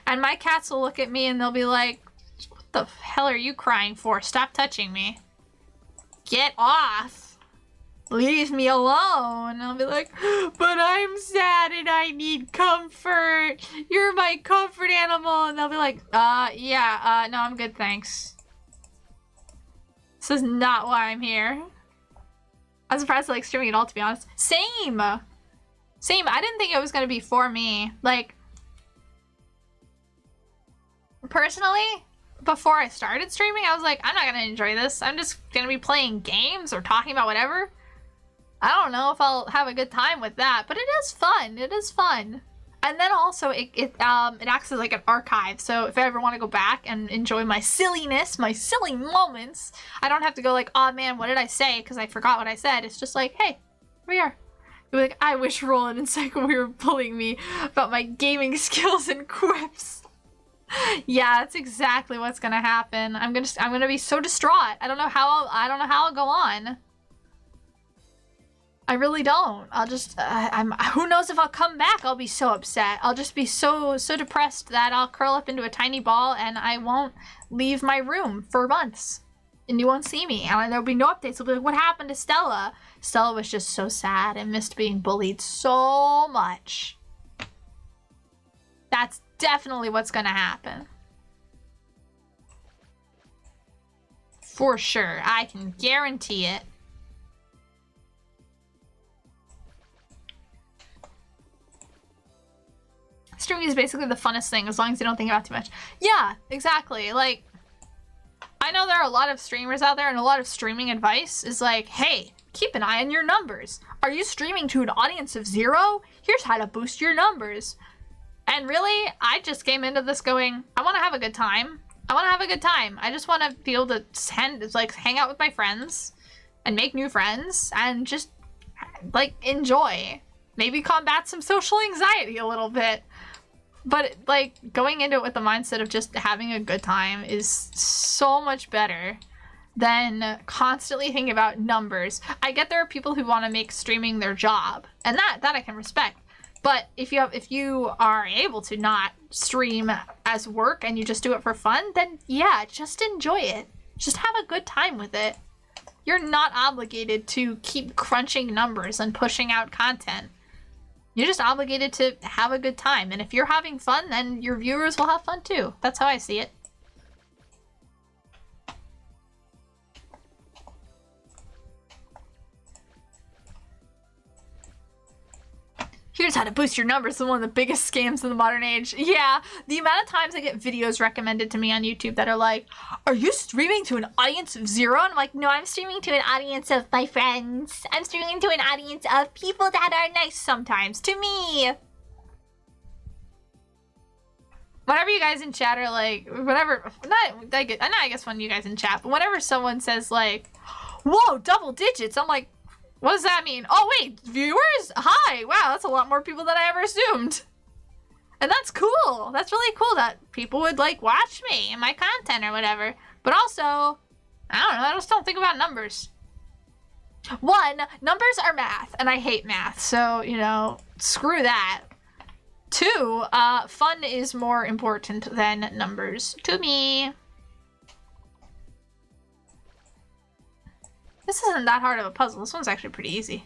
And my cats will look at me and they'll be like, what the hell are you crying for? Stop touching me. Get off. Leave me alone. I'll be like, but I'm sad and I need comfort. You're my comfort animal. And they'll be like, yeah, no, I'm good, thanks. This is not why I'm here. I'm surprised I like streaming at all, to be honest. Same. I didn't think it was gonna be for me. Like, personally, before I started streaming, I was like, I'm not gonna enjoy this. I'm just gonna be playing games or talking about whatever. I don't know if I'll have a good time with that, but it is fun. It is fun. And then also it acts as like an archive. So if I ever want to go back and enjoy my silliness, my silly moments, I don't have to go like, oh man, what did I say? Because I forgot what I said. It's just like, hey, here we are. You're like, I wish Roland and Psycho were bullying me about my gaming skills and quips. Yeah, that's exactly what's gonna happen. I'm gonna be so distraught. I don't know how I'll go on. I really don't. I'll just, who knows if I'll come back. I'll be so upset. I'll just be so depressed that I'll curl up into a tiny ball and I won't leave my room for months. And you won't see me. And there'll be no updates. I'll be like, what happened to Stella? Stella was just so sad and missed being bullied so much. That's definitely what's gonna happen. For sure. I can guarantee it. Streaming is basically the funnest thing as long as you don't think about it too much. Yeah, exactly. Like, I know there are a lot of streamers out there and a lot of streaming advice is like, hey, keep an eye on your numbers. Are you streaming to an audience of 0? Here's how to boost your numbers. And really, I just came into this going, I want to have a good time. I just want to be able to hang out with my friends and make new friends and just like enjoy. Maybe combat some social anxiety a little bit. But like going into it with the mindset of just having a good time is so much better than constantly thinking about numbers. I get there are people who want to make streaming their job, and that I can respect. But if you are able to not stream as work and you just do it for fun, then yeah, just enjoy it. Just have a good time with it. You're not obligated to keep crunching numbers and pushing out content. You're just obligated to have a good time. And if you're having fun, then your viewers will have fun too. That's how I see it. Here's how to boost your numbers. It's one of the biggest scams in the modern age. Yeah, the amount of times I get videos recommended to me on YouTube that are like, are you streaming to an audience of 0? And I'm like, no, I'm streaming to an audience of my friends. I'm streaming to an audience of people that are nice sometimes to me. Whenever you guys in chat are like, whenever, I guess when you guys in chat, but whenever someone says like, whoa, double digits, I'm like, what does that mean? Oh, wait, viewers? Hi. Wow, that's a lot more people than I ever assumed. And that's cool. That's really cool that people would, like, watch me and my content or whatever. But also, I don't know, I just don't think about numbers. 1, numbers are math, and I hate math. So, you know, screw that. 2, fun is more important than numbers to me. This isn't that hard of a puzzle. This one's actually pretty easy.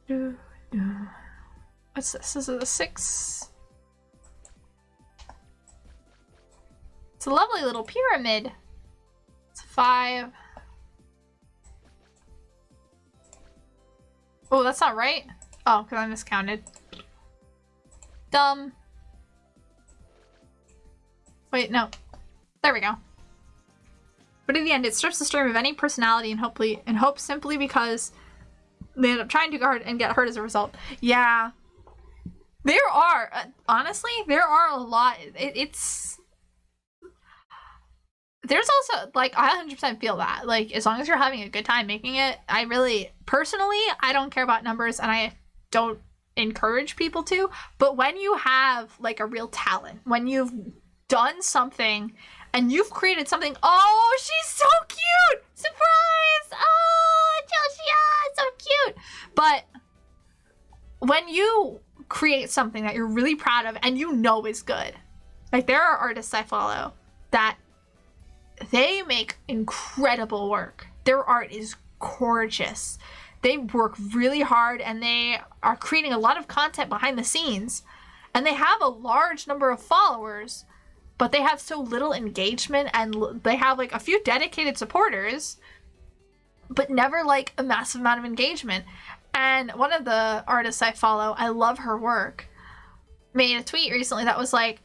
What's this? This is a 6. It's a lovely little pyramid. It's a 5. Oh, that's not right. Oh, because I miscounted. Dumb. Wait, no. There we go. But in the end, it strips the stream of any personality and hope simply because they end up trying too hard and get hurt as a result. Yeah. There are, honestly, there are a lot. There's also, like, I 100% feel that. Like, as long as you're having a good time making it, personally, I don't care about numbers and I don't encourage people to. But when you have, like, a real talent, when you've done something and you've created something, oh, she's so cute! Surprise! Oh, Joshia, so cute! But when you create something that you're really proud of and you know is good, like there are artists I follow that they make incredible work. Their art is gorgeous. They work really hard and they are creating a lot of content behind the scenes and they have a large number of followers, but they have so little engagement and they have like a few dedicated supporters, but never like a massive amount of engagement. And one of the artists I follow, I love her work, made a tweet recently that was like,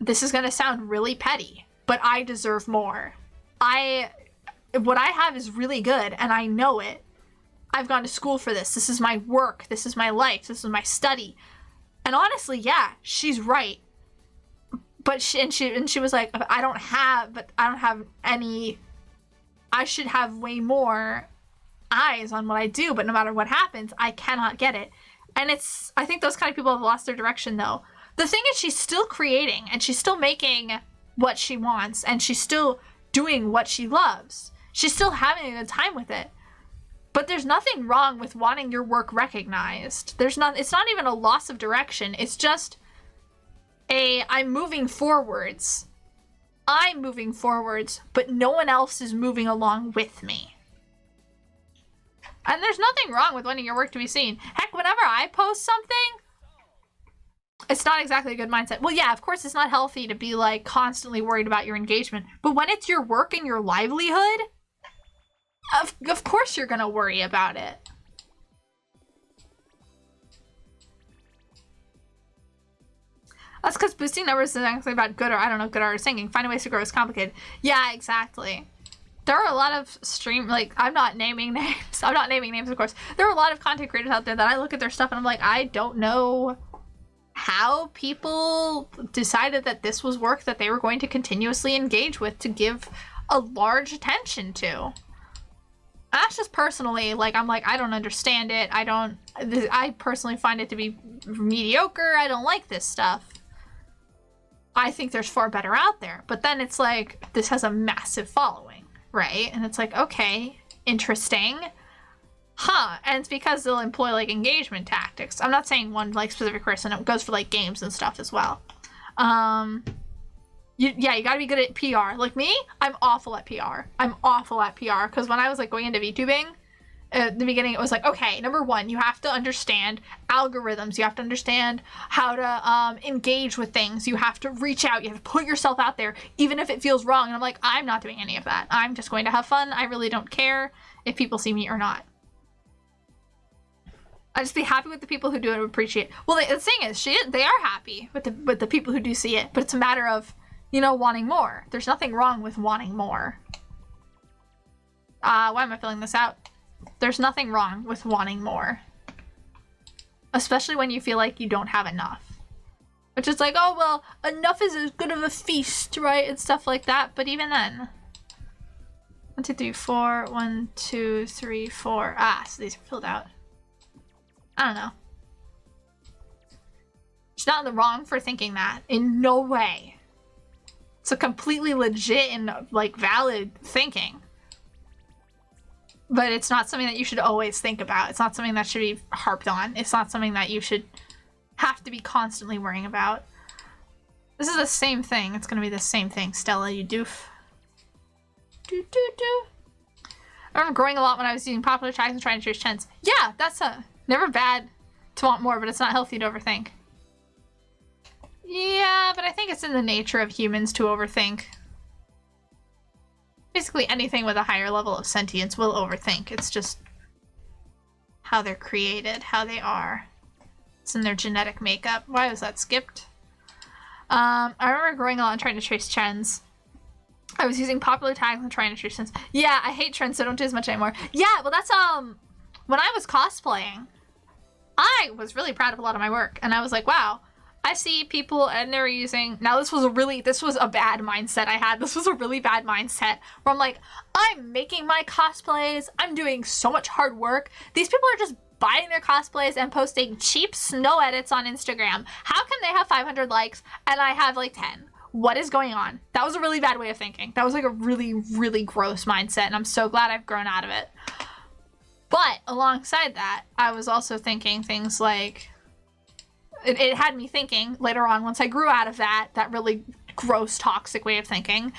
this is gonna sound really petty, but I deserve more. What I have is really good and I know it. I've gone to school for this. This is my work. This is my life. This is my study. And honestly, yeah, she's right. But she was like, I don't have any, I should have way more eyes on what I do, but no matter what happens, I cannot get it. And I think those kind of people have lost their direction though. The thing is she's still creating and she's still making what she wants and she's still doing what she loves. She's still having a good time with it. But there's nothing wrong with wanting your work recognized. It's not even a loss of direction. It's just I'm moving forwards. I'm moving forwards, but no one else is moving along with me. And there's nothing wrong with wanting your work to be seen. Heck, whenever I post something, it's not exactly a good mindset. Well, yeah, of course it's not healthy to be like constantly worried about your engagement, but when it's your work and your livelihood, of course you're gonna worry about it. That's because boosting numbers is actually about good art or singing. Finding ways to grow is complicated. Yeah, exactly. There are a lot of I'm not naming names. I'm not naming names, of course. There are a lot of content creators out there that I look at their stuff and I'm like, I don't know how people decided that this was work that they were going to continuously engage with to give a large attention to. That's just personally, like, I'm like, I don't understand it. I personally find it to be mediocre. I don't like this stuff. I think there's far better out there. But then it's like, this has a massive following, right? And it's like, okay, interesting. Huh. And it's because they'll employ, like, engagement tactics. I'm not saying one, like, specific person. It goes for, like, games and stuff as well. You gotta be good at PR. Like me, I'm awful at PR. I'm awful at PR, because when I was like going into VTubing, at the beginning it was like, okay, number one, you have to understand algorithms. You have to understand how to engage with things. You have to reach out. You have to put yourself out there, even if it feels wrong. And I'm like, I'm not doing any of that. I'm just going to have fun. I really don't care if people see me or not. I just be happy with the people who do it and appreciate it. Well, the thing is, they are happy with the people who do see it, but it's a matter of, you know, wanting more. There's nothing wrong with wanting more. Why am I filling this out? There's nothing wrong with wanting more. Especially when you feel like you don't have enough. Which is like, oh, well, enough is as good of a feast, right? And stuff like that. But even then. 1, 2, 3, 4. 1, 2, 3, 4. Ah, so these are filled out. I don't know. She's not in the wrong for thinking that. In no way. It's a completely legit and, like, valid thinking. But it's not something that you should always think about. It's not something that should be harped on. It's not something that you should have to be constantly worrying about. This is the same thing. It's gonna be the same thing, Stella, you doof. I remember growing a lot when I was using popular tags and trying to chase trends. Yeah, that's never bad to want more, but it's not healthy to overthink. Yeah, but I think it's in the nature of humans to overthink. Basically anything with a higher level of sentience will overthink. It's just how they're created, how they are. It's in their genetic makeup. Why was that skipped? I remember growing a lot and trying to trace trends. I was using popular tags and trying to trace trends. Yeah, I hate trends, so I don't do as much anymore. Yeah, well that's, when I was cosplaying, I was really proud of a lot of my work. And I was like, wow, I see people and they're using, now this was a bad mindset I had. This was a really bad mindset where I'm like, I'm making my cosplays. I'm doing so much hard work. These people are just buying their cosplays and posting cheap snow edits on Instagram. How can they have 500 likes and I have like 10? What is going on? That was a really bad way of thinking. That was like a really, really gross mindset, and I'm so glad I've grown out of it. But alongside that, I was also thinking things like, it had me thinking later on, once I grew out of that really gross, toxic way of thinking,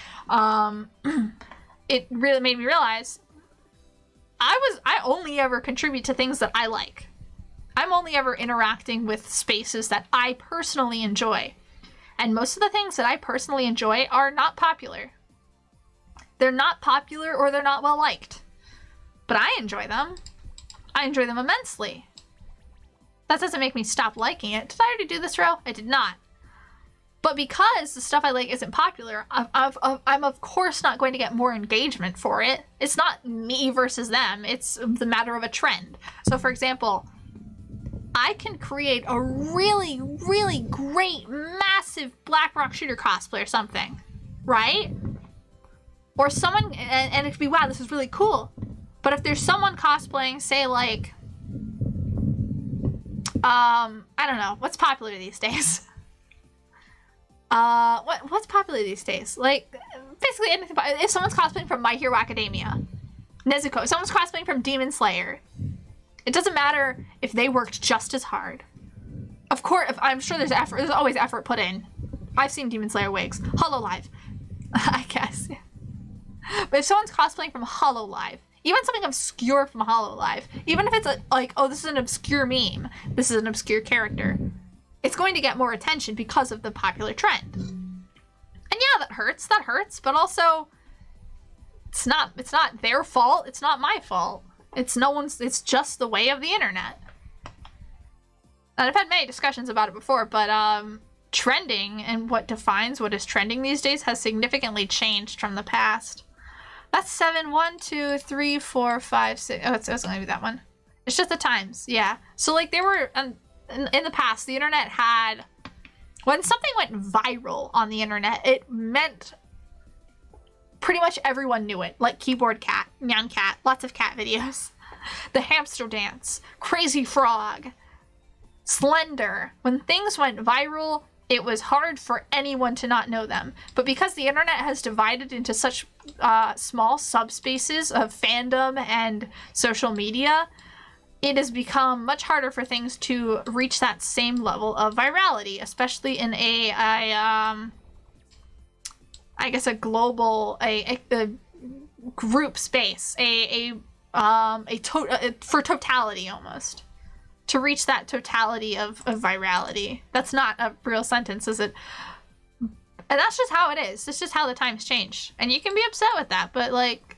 it really made me realize I only ever contribute to things that I like. I'm only ever interacting with spaces that I personally enjoy. And most of the things that I personally enjoy are not popular. They're not popular or they're not well liked. But I enjoy them. I enjoy them immensely. That doesn't make me stop liking it. Did I already do this row? I did not. But because the stuff I like isn't popular, I'm of course not going to get more engagement for it. It's not me versus them. It's the matter of a trend. So for example, I can create a really, really great, massive Black Rock Shooter cosplay or something, right? Or someone, and it could be, wow, this is really cool. But if there's someone cosplaying, say like, I don't know, what's popular these days? What's popular these days? Like, basically anything. If someone's cosplaying from My Hero Academia, Nezuko, if someone's cosplaying from Demon Slayer, it doesn't matter if they worked just as hard. Of course, I'm sure there's effort. There's always effort put in. I've seen Demon Slayer wigs. Hololive, I guess. But if someone's cosplaying from Hololive, even something obscure from Hololive, even if it's like, oh, this is an obscure meme, this is an obscure character, it's going to get more attention because of the popular trend. And yeah, that hurts, but also it's not their fault, it's not my fault. It's just the way of the internet. And I've had many discussions about it before, but trending and what defines what is trending these days has significantly changed from the past. That's 7, 1, 2, 3, 4, 5, 6. Oh, it's gonna be that one. It's just the times, yeah. So like there were, in the past, the internet had, when something went viral on the internet, it meant pretty much everyone knew it. Like Keyboard Cat, Nyan Cat, lots of cat videos. The Hamster Dance, Crazy Frog, Slender. When things went viral, it was hard for anyone to not know them. But because the internet has divided into such small subspaces of fandom and social media, it has become much harder for things to reach that same level of virality, especially in a I guess, a global, a group space, for totality almost. To reach that totality of virality. That's not a real sentence, is it? And that's just how it is. It's just how the times change. And you can be upset with that, but like,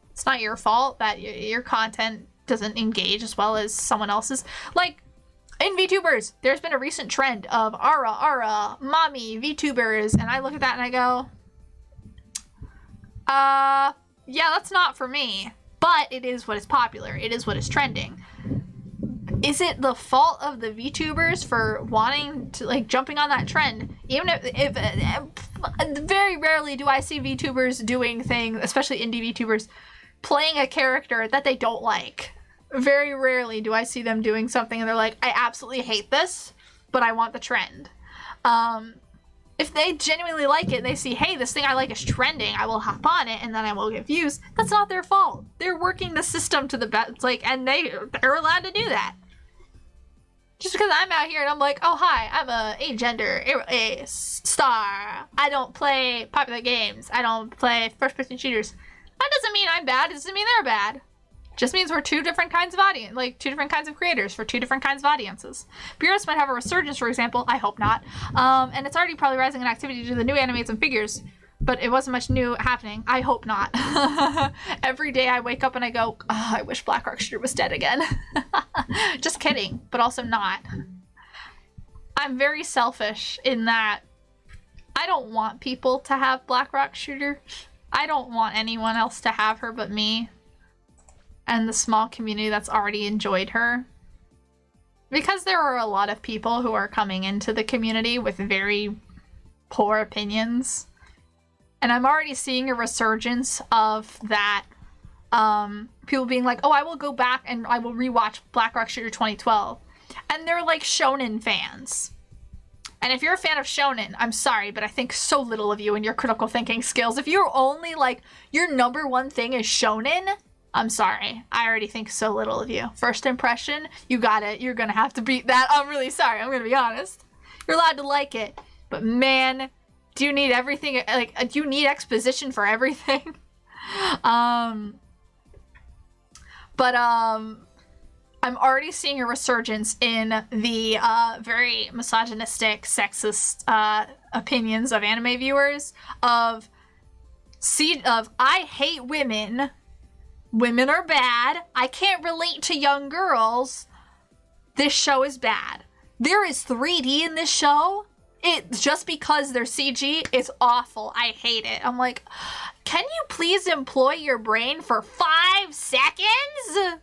it's not your fault that your content doesn't engage as well as someone else's. Like, in VTubers, there's been a recent trend of mommy VTubers, and I look at that and I go, yeah, that's not for me. But it is what is popular. It is what is trending. Is it the fault of the VTubers for wanting to, like, jumping on that trend? Even if very rarely do I see VTubers doing things, especially indie VTubers, playing a character that they don't like. Very rarely do I see them doing something and they're like, I absolutely hate this, but I want the trend. If they genuinely like it and they see, hey, this thing I like is trending, I will hop on it and then I will get views. That's not their fault. They're working the system to the best, like, and they're allowed to do that. Just because I'm out here and I'm like, oh, hi, I'm a agender, a star. I don't play popular games. I don't play first-person shooters. That doesn't mean I'm bad. It doesn't mean they're bad. Just means we're two different kinds of audience, like two different kinds of creators for two different kinds of audiences. Beerus might have a resurgence, for example. I hope not. And it's already probably rising in activity due to the new animates and figures, but it wasn't much new happening. I hope not. Every day I wake up and I go, oh, I wish Black Rock Shooter was dead again. Just kidding, but also not. I'm very selfish in that I don't want people to have Black Rock Shooter. I don't want anyone else to have her but me and the small community that's already enjoyed her. Because there are a lot of people who are coming into the community with very poor opinions. And I'm already seeing a resurgence of that. People being like, oh, I will go back and I will rewatch Black Rock Shooter 2012. And they're like shonen fans. And if you're a fan of shonen, I'm sorry, but I think so little of you and your critical thinking skills. If you're only like, your number one thing is shonen, I'm sorry. I already think so little of you. First impression, you got it. You're gonna have to beat that. I'm really sorry. I'm gonna be honest. You're allowed to like it. But man, do you need everything? Like, do you need exposition for everything? I'm already seeing a resurgence in the very misogynistic, sexist opinions of anime viewers of I hate women. Women are bad. I can't relate to young girls. This show is bad. There is 3D in this show. Just because they're CG, it's awful. I hate it. I'm like, can you please employ your brain for 5 seconds?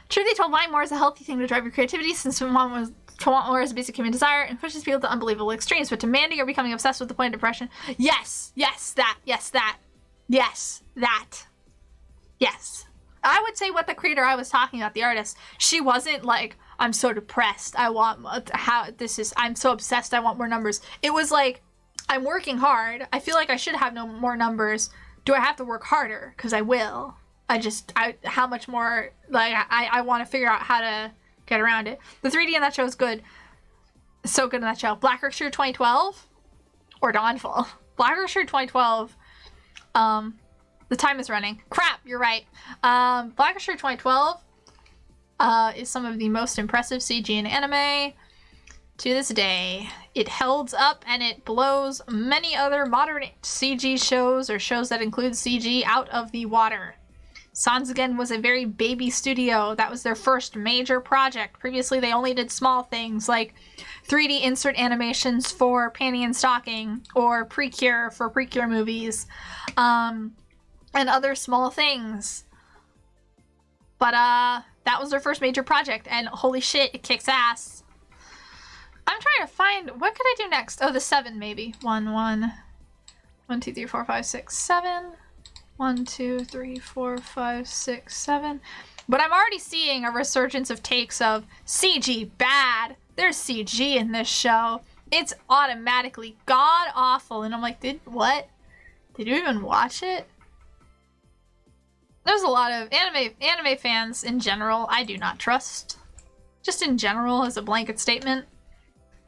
True, they told wanting more is a healthy thing to drive your creativity, since to want more is a basic human desire and pushes people to unbelievable extremes, but demanding or becoming obsessed with the point of depression. Yes, that. Yes. I would say what the creator I was talking about, the artist, she wasn't like, I'm so depressed, I'm so obsessed, I want more numbers. It was like, I'm working hard, I feel like I should have no more numbers. Do I have to work harder? Because I will. How much more, like, I want to figure out how to get around it. The 3D in that show is good. So good in that show. Black Rock Shooter 2012 or Dawnfall. Black Rock Shooter 2012, the time is running. Crap, you're right. Black Rock Shooter 2012 is some of the most impressive CG in anime to this day. It holds up and it blows many other modern CG shows or shows that include CG out of the water. Sanzigen was a very baby studio. That was their first major project. Previously, they only did small things like 3D insert animations for Panty and Stocking or Precure for Precure movies, and other small things. But that was their first major project, and holy shit, it kicks ass. I'm trying to find, what could I do next? Oh, the 7 maybe. 1, 2, 3, 4, 5, 6, 7. 1, 2, 3, 4, 5, 6, 7. But I'm already seeing a resurgence of takes of CG bad. There's CG in this show. It's automatically god awful. And I'm like, Did you even watch it? There's a lot of anime fans in general I do not trust. Just in general, as a blanket statement,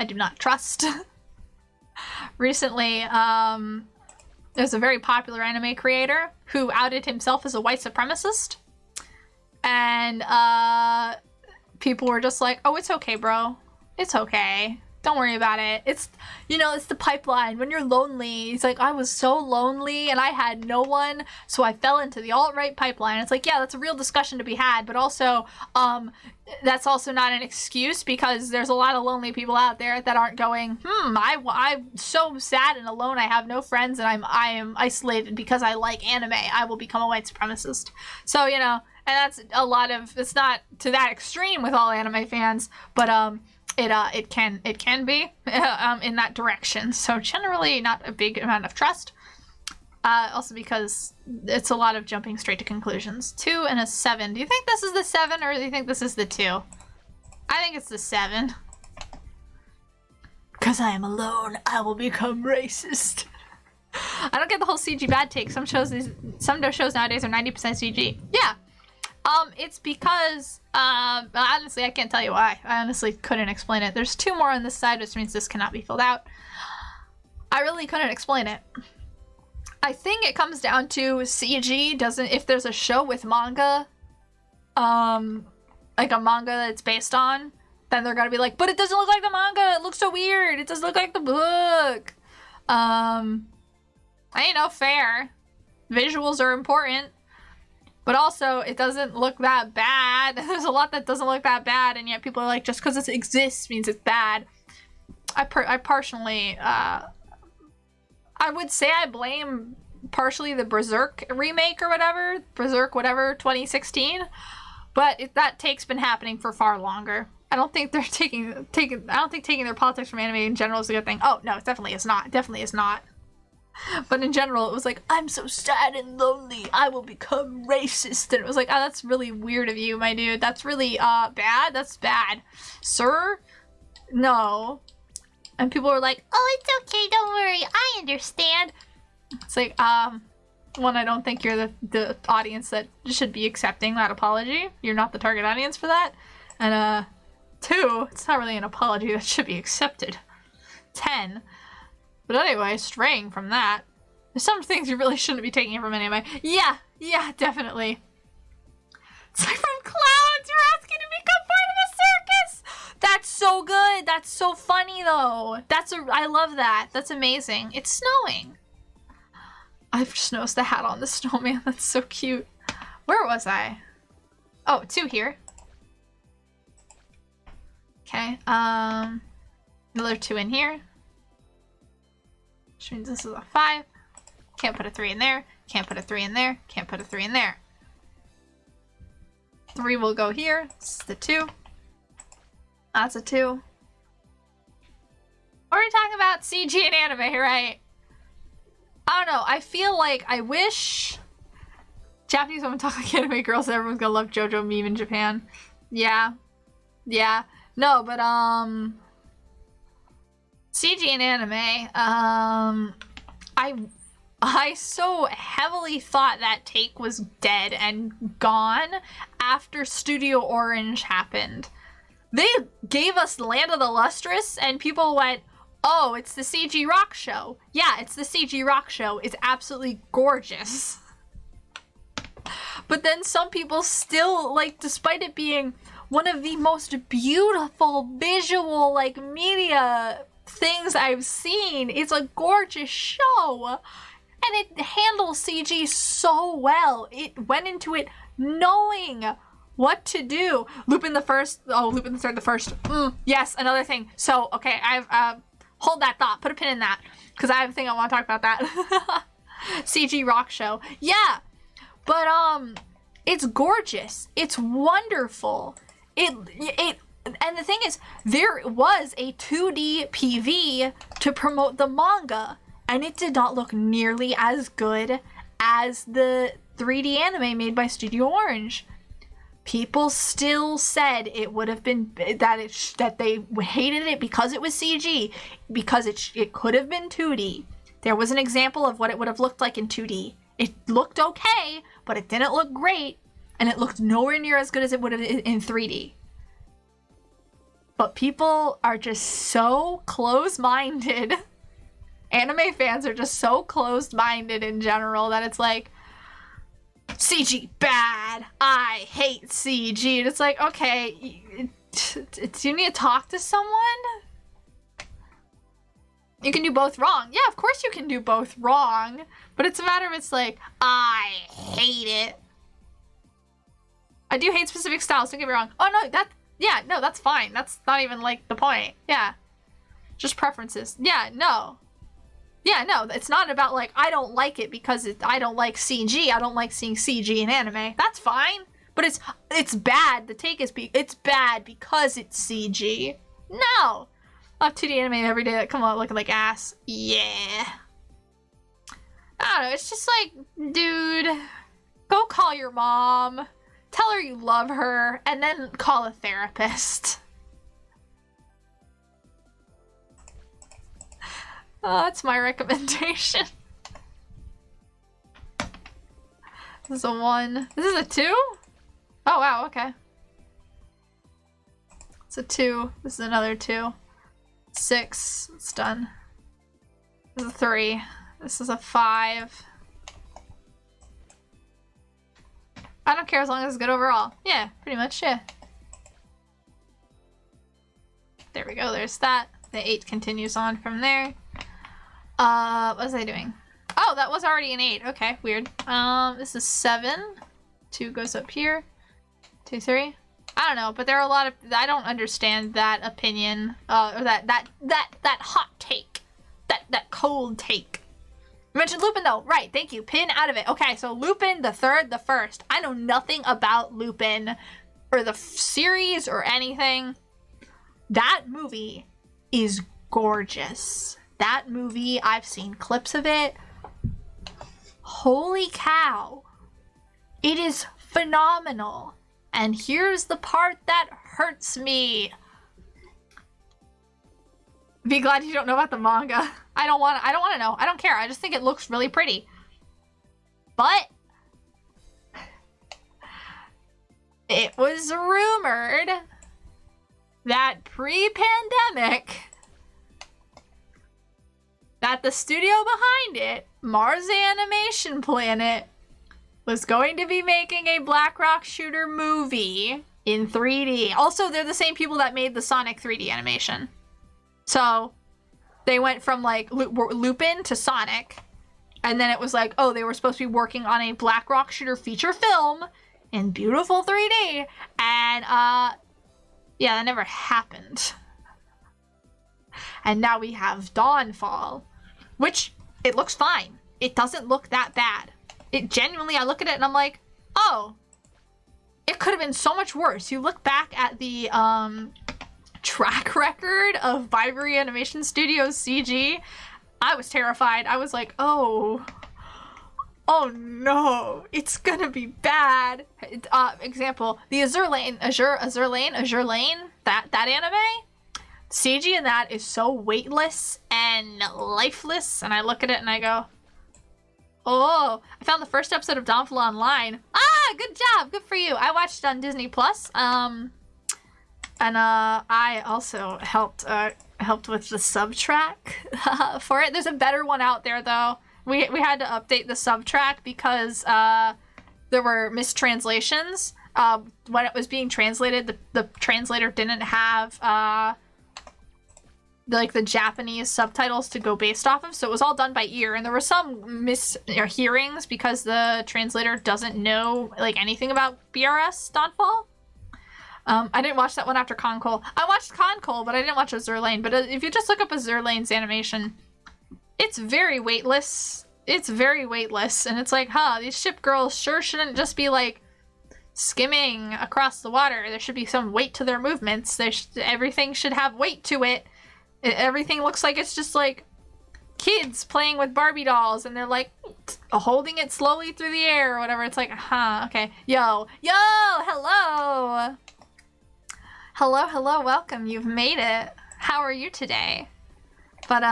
I do not trust. Recently, there's a very popular anime creator who outed himself as a white supremacist. And people were just like, oh, it's okay, bro. It's okay. Don't worry about it. It's, you know, it's the pipeline. When you're lonely, it's like, I was so lonely and I had no one, so I fell into the alt-right pipeline. It's like, yeah, that's a real discussion to be had, but also, that's also not an excuse, because there's a lot of lonely people out there that aren't going, I'm so sad and alone, I have no friends, and I am isolated because I like anime. I will become a white supremacist. So, you know, and that's a lot of, it's not to that extreme with all anime fans, but, it can be in that direction. So generally not a big amount of trust. Also because it's a lot of jumping straight to conclusions. 2 and a 7. Do you think this is the 7 or do you think this is the 2? I think it's the 7. Because I am alone, I will become racist. I don't get the whole CG bad take. Some shows nowadays are 90% CG. Yeah. It's because, honestly, I can't tell you why. I honestly couldn't explain it. There's 2 more on this side, which means this cannot be filled out. I really couldn't explain it. I think it comes down to CG doesn't, if there's a show with manga, like a manga that it's based on, then they're gonna be like, but it doesn't look like the manga, it looks so weird, it doesn't look like the book. You know, fair. Visuals are important. But also, it doesn't look that bad. There's a lot that doesn't look that bad, and yet people are like, just because it exists means it's bad. I personally, I would say I blame partially the Berserk remake or whatever. Berserk whatever, 2016. But that take's been happening for far longer. I don't think they're taking their politics from anime in general is a good thing. Oh, no, it definitely is not. Definitely is not. But in general, it was like, I'm so sad and lonely, I will become racist. And it was like, oh, that's really weird of you, my dude. That's really, bad. That's bad. Sir? No. And people were like, oh, it's okay, don't worry, I understand. It's like, one, I don't think you're the audience that should be accepting that apology. You're not the target audience for that. And, 2, it's not really an apology that should be accepted. 10. But anyway, straying from that, there's some things you really shouldn't be taking from anime. Yeah, definitely. It's like, from clowns, you're asking to become part of a circus! That's so good! That's so funny, though. I love that. That's amazing. It's snowing. I've just noticed the hat on the snowman. That's so cute. Where was I? Oh, 2 here. Okay, another 2 in here. Which means this is a 5. Can't put a 3 in there. Can't put a 3 in there. Can't put a 3 in there. 3 will go here. This is the 2. That's a 2. We're talking about CG and anime, right? I don't know. I feel like I wish Japanese women talk like anime girls and everyone's gonna love JoJo meme in Japan. Yeah. No, but CG and anime, I so heavily thought that take was dead and gone after Studio Orange happened. They gave us Land of the Lustrous and people went, oh, it's the CG rock show. Yeah, it's the CG rock show. It's absolutely gorgeous. But then some people still, like, despite it being one of the most beautiful visual, like, media things I've seen, it's a gorgeous show. And it handles CG so well. It went into it knowing what to do. Lupin the First, Lupin the Third the First. Yes, another thing. So, okay, I've, hold that thought. Put a pin in that. Because I have a thing I want to talk about that. CG rock show. Yeah. But, it's gorgeous. It's wonderful. And the thing is, there was a 2D PV to promote the manga, and it did not look nearly as good as the 3D anime made by Studio Orange. People still said it would have been that they hated it because it was CG, because it could have been 2D. There was an example of what it would have looked like in 2D. It looked okay, but it didn't look great, and it looked nowhere near as good as it would have in 3D. But people are just so close-minded Anime fans are just so closed-minded in general that it's like, CG bad. I hate CG. And it's like, okay, do you need to talk to someone? You can do both wrong. Yeah, of course you can do both wrong. But it's a matter of it's like, I hate it. I do hate specific styles, don't get me wrong. Oh no, that's fine. That's not even like the point. Yeah. Just preferences. Yeah, no, it's not about like, I don't like it because I don't like CG. I don't like seeing CG in anime. That's fine. But it's bad. The take is it's bad because it's CG. No. I have 2D anime every day that come out looking like ass. Yeah. I don't know. It's just like, dude, go call your mom. Tell her you love her. And then call a therapist. Oh, that's my recommendation. This is a 1. This is a 2? Oh, wow, okay. It's a 2. This is another 2. 6. It's done. This is a 3. This is a 5. I don't care as long as it's good overall. Yeah, pretty much, yeah. There we go, there's that. The 8 continues on from there. What was I doing? Oh, that was already an 8. Okay, weird. This is 7. 2 goes up here. 2, 3. I don't know, but there are a lot of... I don't understand that opinion. Or that hot take. That cold take. You mentioned Lupin, though. Right, thank you. Pin out of it. Okay, so Lupin, the third, the first. I know nothing about Lupin or the series or anything. That movie is gorgeous. That movie, I've seen clips of it. Holy cow. It is phenomenal. And here's the part that hurts me. Be glad you don't know about the manga. I don't want to know. I don't care. I just think it looks really pretty. But it was rumored that pre-pandemic that the studio behind it, Mars Animation Planet, was going to be making a Black Rock Shooter movie in 3D. Also, they're the same people that made the Sonic 3D animation. So, they went from, like, Lupin to Sonic. And then it was like, oh, they were supposed to be working on a Black Rock Shooter feature film in beautiful 3D. And, yeah, that never happened. And now we have Dawnfall, which, it looks fine. It doesn't look that bad. It genuinely, I look at it and I'm like, oh, it could have been so much worse. You look back at the track record of Vivery Animation Studios CG, I was terrified. I was like, oh no, it's gonna be bad. Example, the Azure Lane, that anime, CG in that is so weightless and lifeless, and I look at it and I go, oh, I found the first episode of Dawnfall online. Ah, good job. Good for you. I watched it on Disney Plus. And I also helped with the sub track for it. There's a better one out there though. We had to update the sub track because there were mistranslations. When it was being translated, the translator didn't have the Japanese subtitles to go based off of, so it was all done by ear, and there were some mishearings because the translator doesn't know like anything about BRS Dawnfall. I didn't watch that one after Concole. I watched Concole, but I didn't watch Azure Lane. But if you just look up Azure Lane's animation, it's very weightless. It's very weightless, and it's like, huh, these ship girls sure shouldn't just be like skimming across the water. There should be some weight to their movements. Everything should have weight to it. Everything looks like it's just like kids playing with Barbie dolls and they're like holding it slowly through the air or whatever. It's like, huh, okay. Yo, hello. Hello, welcome. You've made it. How are you today? But,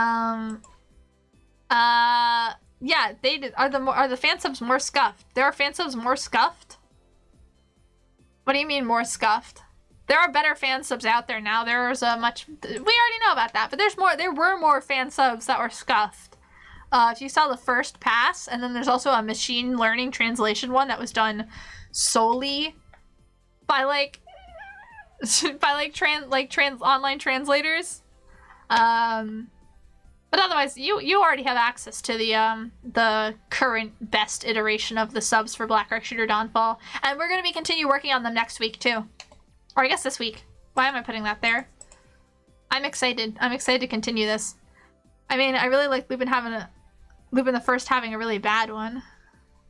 yeah, they did. Are the fan subs more scuffed? There are fan subs more scuffed? What do you mean more scuffed? There are better fan subs out there now. There's a much... We already know about that, but there's more. There were more fan subs that were scuffed. If you saw the first pass, and then there's also a machine learning translation one that was done solely by online translators. But otherwise, you already have access to the current best iteration of the subs for Black Ark Shooter Dawnfall, and we're gonna continue working on them next week too, or I guess this week. Why am I putting that there? I'm excited. I'm excited to continue this. I mean, I really like Lupin the First having a really bad one.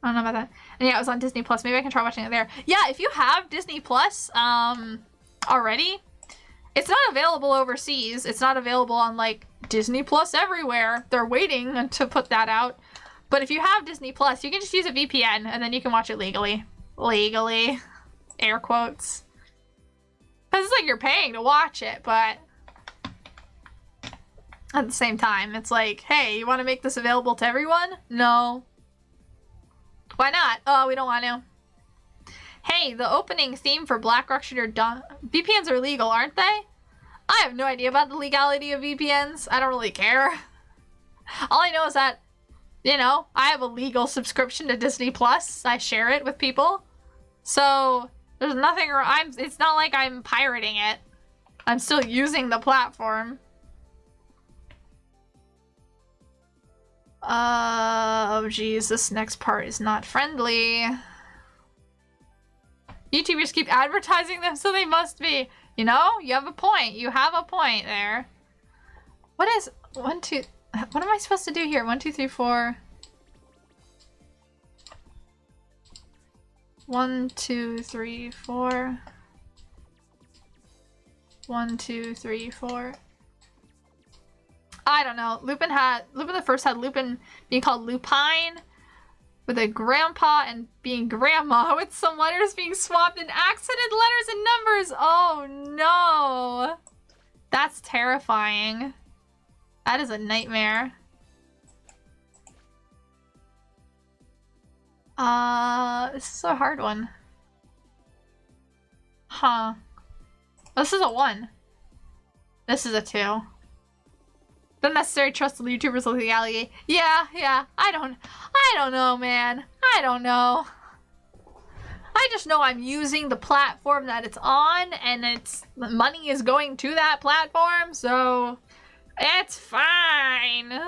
I don't know about that. And yeah, it was on Disney Plus. Maybe I can try watching it there. Yeah, if you have Disney Plus already, it's not available overseas. It's not available on like Disney Plus everywhere. They're waiting to put that out. But if you have Disney Plus, you can just use a VPN and then you can watch it legally. Legally. Air quotes. Because it's like you're paying to watch it, but at the same time, it's like, hey, you want to make this available to everyone? No. Why not? Oh, we don't want to. Hey, the opening theme for Black Rock Shooter VPNs are legal, aren't they? I have no idea about the legality of VPNs. I don't really care. All I know is that, you know, I have a legal subscription to Disney Plus. I share it with people. So, there's nothing it's not like I'm pirating it. I'm still using the platform. Oh geez, this next part is not friendly. YouTubers keep advertising them, so they must be. You know, you have a point. You have a point there. What is 1, 2? What am I supposed to do here? 1, 2, 3, 4. 1, 2, 3, 4. 1, 2, 3, 4. I don't know. Lupin the First had Lupin being called Lupine with a grandpa and being grandma with some letters being swapped and accented letters and numbers. Oh no. That's terrifying. That is a nightmare. This is a hard one. Huh. This is a 1. This is a 2. The necessary trust of the YouTubers with legality. Yeah. I don't know, man. I don't know. I just know I'm using the platform that it's on, and money is going to that platform, so it's fine.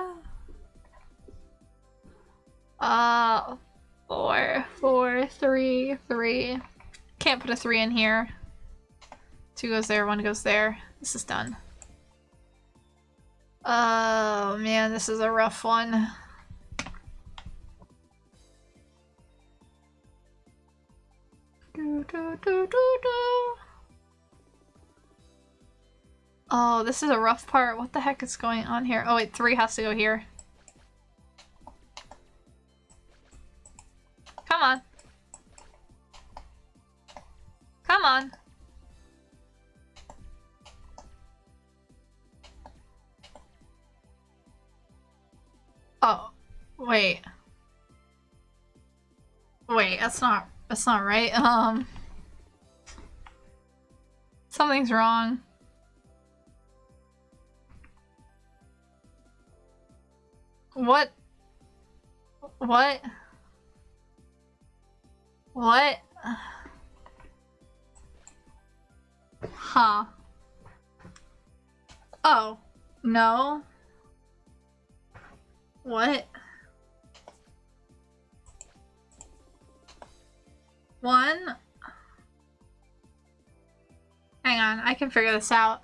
4, 4, 3, 3. Can't put a 3 in here. 2 goes there, 1 goes there. This is done. Oh man, this is a rough one. Oh, this is a rough part. What the heck is going on here? Oh wait, 3 has to go here. Come on. Come on. Oh, wait. Wait, that's not right. Something's wrong. What? Huh. Oh, no. What? 1? Hang on, I can figure this out.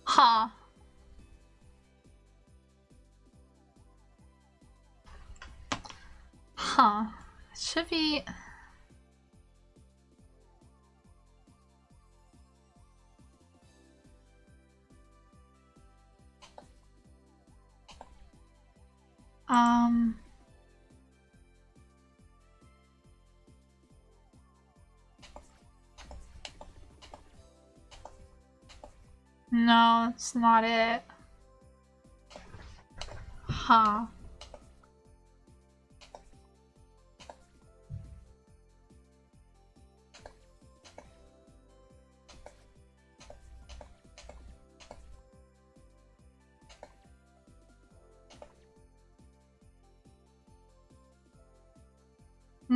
Huh. Huh. It should be... No, it's not it. Huh.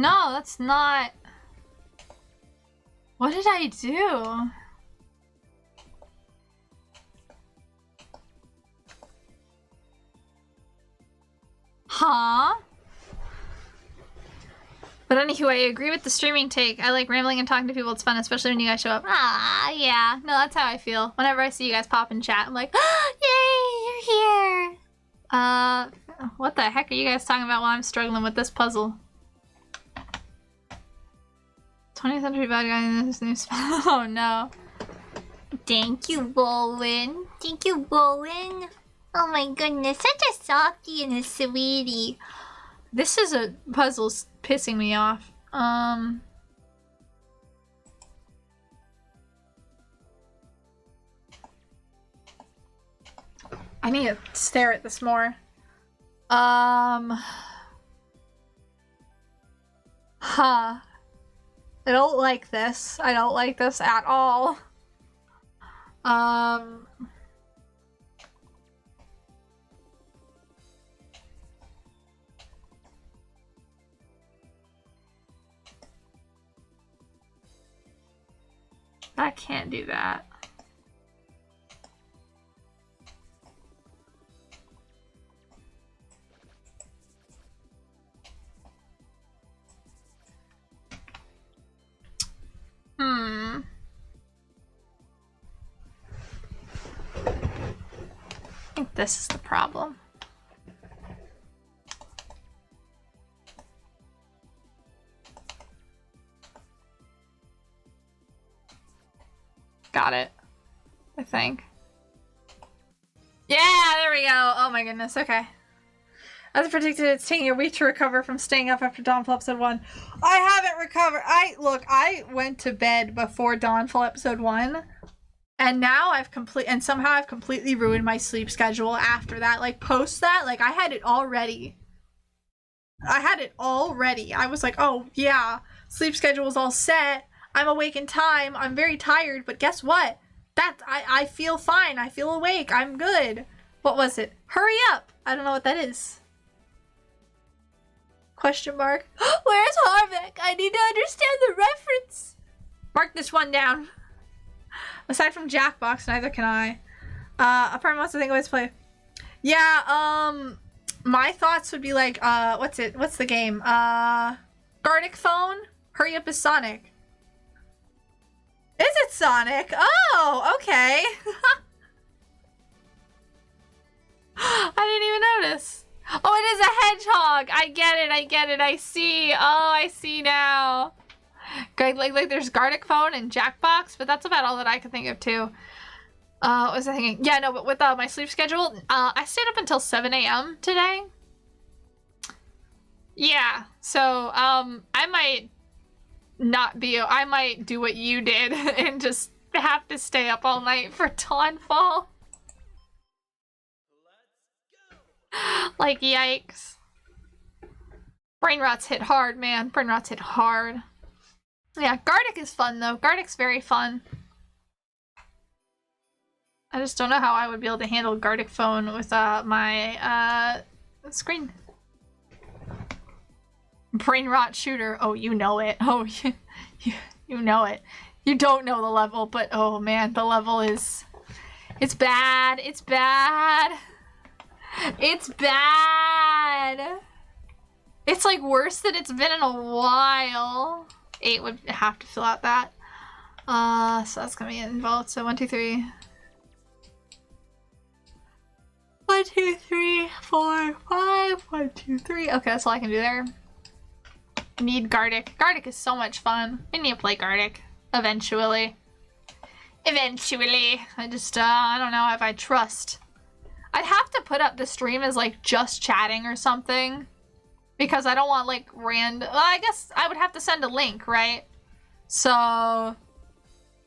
No, that's not... What did I do? Huh? But anyway, I agree with the streaming take. I like rambling and talking to people. It's fun, especially when you guys show up. Ah, yeah. No, that's how I feel. Whenever I see you guys pop in chat, I'm like, oh, yay, you're here. What the heck are you guys talking about while I'm struggling with this puzzle? 20th century bad guy in this new spell. Oh no. Thank you, Bolin. Thank you, Bolin. Oh my goodness, such a softie and a sweetie. This is a puzzle's pissing me off. I need to stare at this more. Huh. I don't like this. I don't like this at all. I can't do that. I think this is the problem. Got it. I think. Yeah, there we go. Oh my goodness, okay. As predicted, it's taking a week to recover from staying up after Dawnfall episode 1. I haven't recovered. I went to bed before Dawnfall episode 1. And now somehow I've completely ruined my sleep schedule after that. Like, post that, like, I had it already. I was like, oh, yeah, sleep schedule is all set. I'm awake in time. I'm very tired, but guess what? I feel fine. I feel awake. I'm good. What was it? Hurry up! I don't know what that is. Question mark. Where's Harvick? I need to understand the reference. Mark this one down. Aside from Jackbox, neither can I. A part wants to think of his play. Yeah, my thoughts would be like, what's the game? Gartic Phone? Hurry Up is Sonic. Is it Sonic? Oh, okay. I didn't even notice. Oh, it is a hedgehog. I get it. I see. Oh, I see now. Like there's Gartic Phone and Jackbox, but that's about all that I could think of too. What was I thinking? Yeah, no, but with my sleep schedule, I stayed up until 7 a.m. today. Yeah, so I might do what you did and just have to stay up all night for Dawnfall. Like, yikes. Brain rots hit hard, man. Brain rots hit hard. Yeah, Gartic is fun, though. Gartic's very fun. I just don't know how I would be able to handle Gartic Phone with my screen. Brain rot shooter. Oh, you know it. Oh, you know it. You don't know the level, but oh man, the level is... It's bad. It's bad. It's bad. It's like worse than it's been in a while. 8 would have to fill out that. So that's gonna be involved. So 1, 2, 3. 1, 2, 3, 4, 5. 1, 2, 3. Okay, that's all I can do there. Need Gartic. Gartic is so much fun. I need to play Gartic. Eventually. I just, I don't know if I trust. I'd have to put up the stream as, like, just chatting or something. Because I don't want, like, random... Well, I guess I would have to send a link, right? So...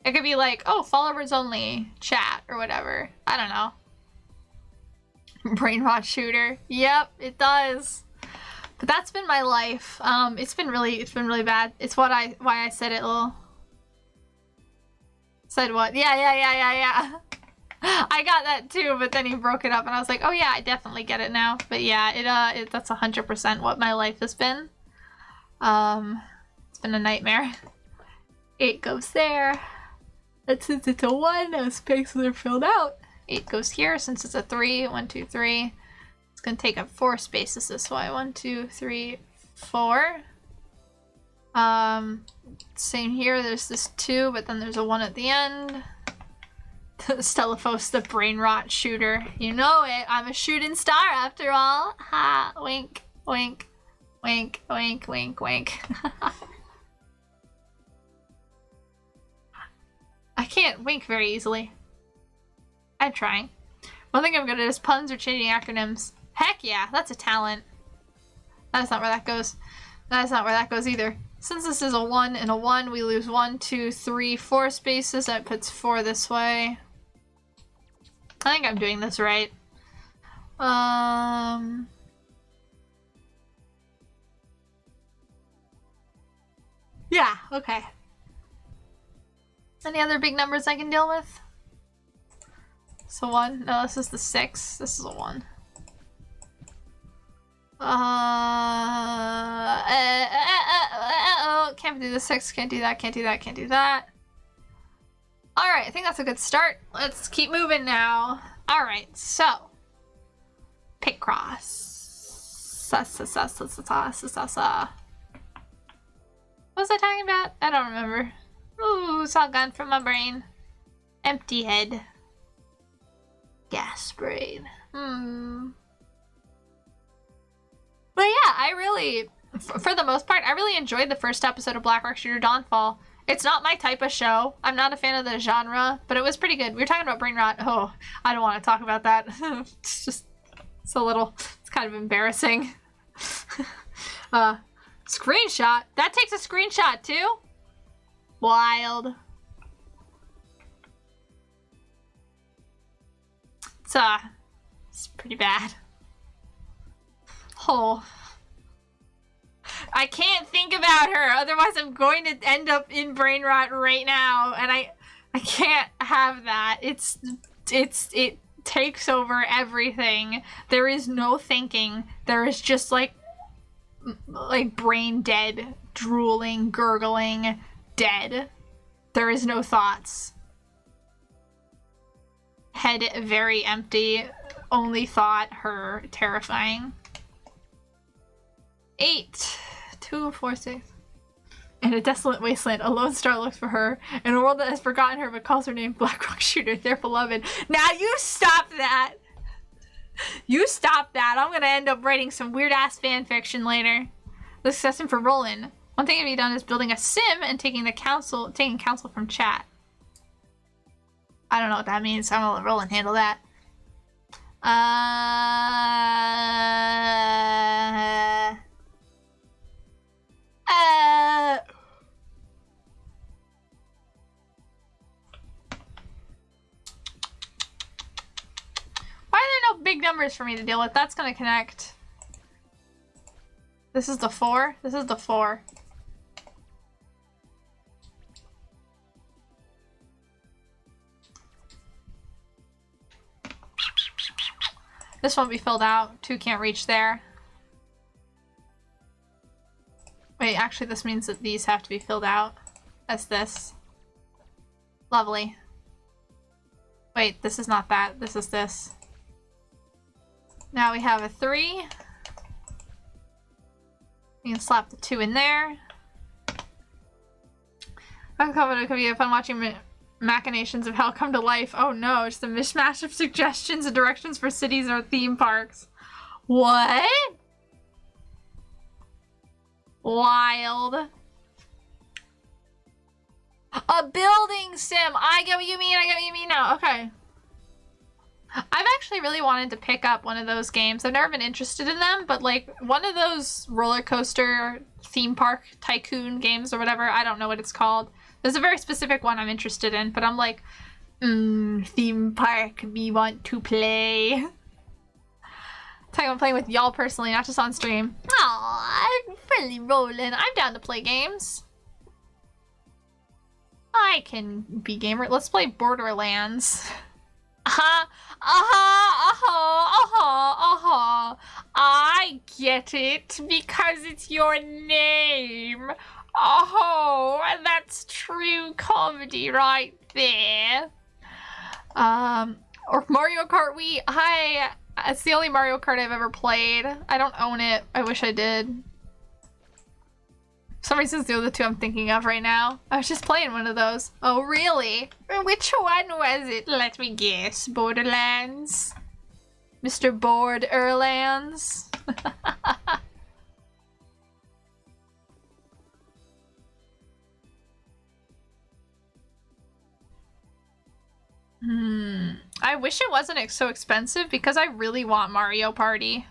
It could be like, oh, followers only chat or whatever. I don't know. Brain rot shooter. Yep, it does. But that's been my life. It's been really bad. It's why I said it, lol. Said what? Yeah. I got that too, but then he broke it up and I was like, oh yeah, I definitely get it now. But yeah, that's 100% what my life has been It's been a nightmare. 8 goes there. And since it's a 1, those spaces are filled out. 8 goes here. Since it's a 3, 1, 2, 3. It's gonna take up 4 spaces this way. 1, 2, 3, 4. Same here. There's this 2, but then there's a 1 at the end. Stellaphos, the brain rot shooter. You know it. I'm a shooting star after all. Ha! Wink, wink, wink, wink, wink, wink. I can't wink very easily. I'm trying. One thing I'm good at is puns or changing acronyms. Heck yeah, that's a talent. That's not where that goes. That's not where that goes either. Since this is a 1 and a 1, we lose 1, 2, 3, 4 spaces. That puts 4 this way. I think I'm doing this right. Yeah, okay. Any other big numbers I can deal with? So 1. No, this is the 6. This is a 1. Can't do the 6. Can't do that. Can't do that. Can't do that. Alright, I think that's a good start. Let's keep moving now. Alright, so. Picross. What was I talking about? I don't remember. Ooh, it's all gone from my brain. Empty head. Gas brain. But yeah, I really, for the most part, I really enjoyed the first episode of Black Rock Shooter Dawnfall. It's not my type of show. I'm not a fan of the genre, but it was pretty good. We were talking about brain rot. Oh, I don't want to talk about that. It's kind of embarrassing. Screenshot. That takes a screenshot too? Wild. It's pretty bad. Oh. I can't think about her, otherwise I'm going to end up in brain rot right now, and I can't have that. It takes over everything. There is no thinking. There is just like brain dead, drooling, gurgling, dead. There is no thoughts. Head very empty. Only thought her terrifying. 8. 2, 4, 6. In a desolate wasteland, a lone star looks for her. In a world that has forgotten her but calls her name Black Rock Shooter, their beloved. Now you stop that! You stop that! I'm gonna end up writing some weird-ass fanfiction later. The assessment for Roland. One thing to be done is building a sim and taking counsel from chat. I don't know what that means, so I'm gonna let Roland handle that. Why are there no big numbers for me to deal with? That's gonna connect. This is the 4? This is the 4. This won't be filled out. 2 can't reach there. Wait, actually this means that these have to be filled out. That's this. Lovely. Wait, this is not that. This is this. Now we have a 3. You can slap the 2 in there. I'm confident it could be fun watching machinations of hell come to life. Oh no, it's a mishmash of suggestions and directions for cities or theme parks. What? Wild. A building sim. I get what you mean. I get what you mean now. Okay. I've actually really wanted to pick up one of those games. I've never been interested in them, but like one of those roller coaster theme park tycoon games or whatever. I don't know what it's called. There's a very specific one I'm interested in, but I'm like, theme park, me want to play. I'm playing with y'all personally, not just on stream. Aw, I'm really rolling. I'm down to play games. I can be gamer. Let's play Borderlands. I I get it, because it's your name. Oh, that's true comedy right there. Or Mario Kart Wii. It's the only Mario Kart I've ever played. I don't own it. I wish I did. For some reason, it's the other two I'm thinking of right now. I was just playing one of those. Oh, really? Which one was it? Let me guess. Borderlands? Mr. Borderlands? I wish it wasn't so expensive because I really want Mario Party.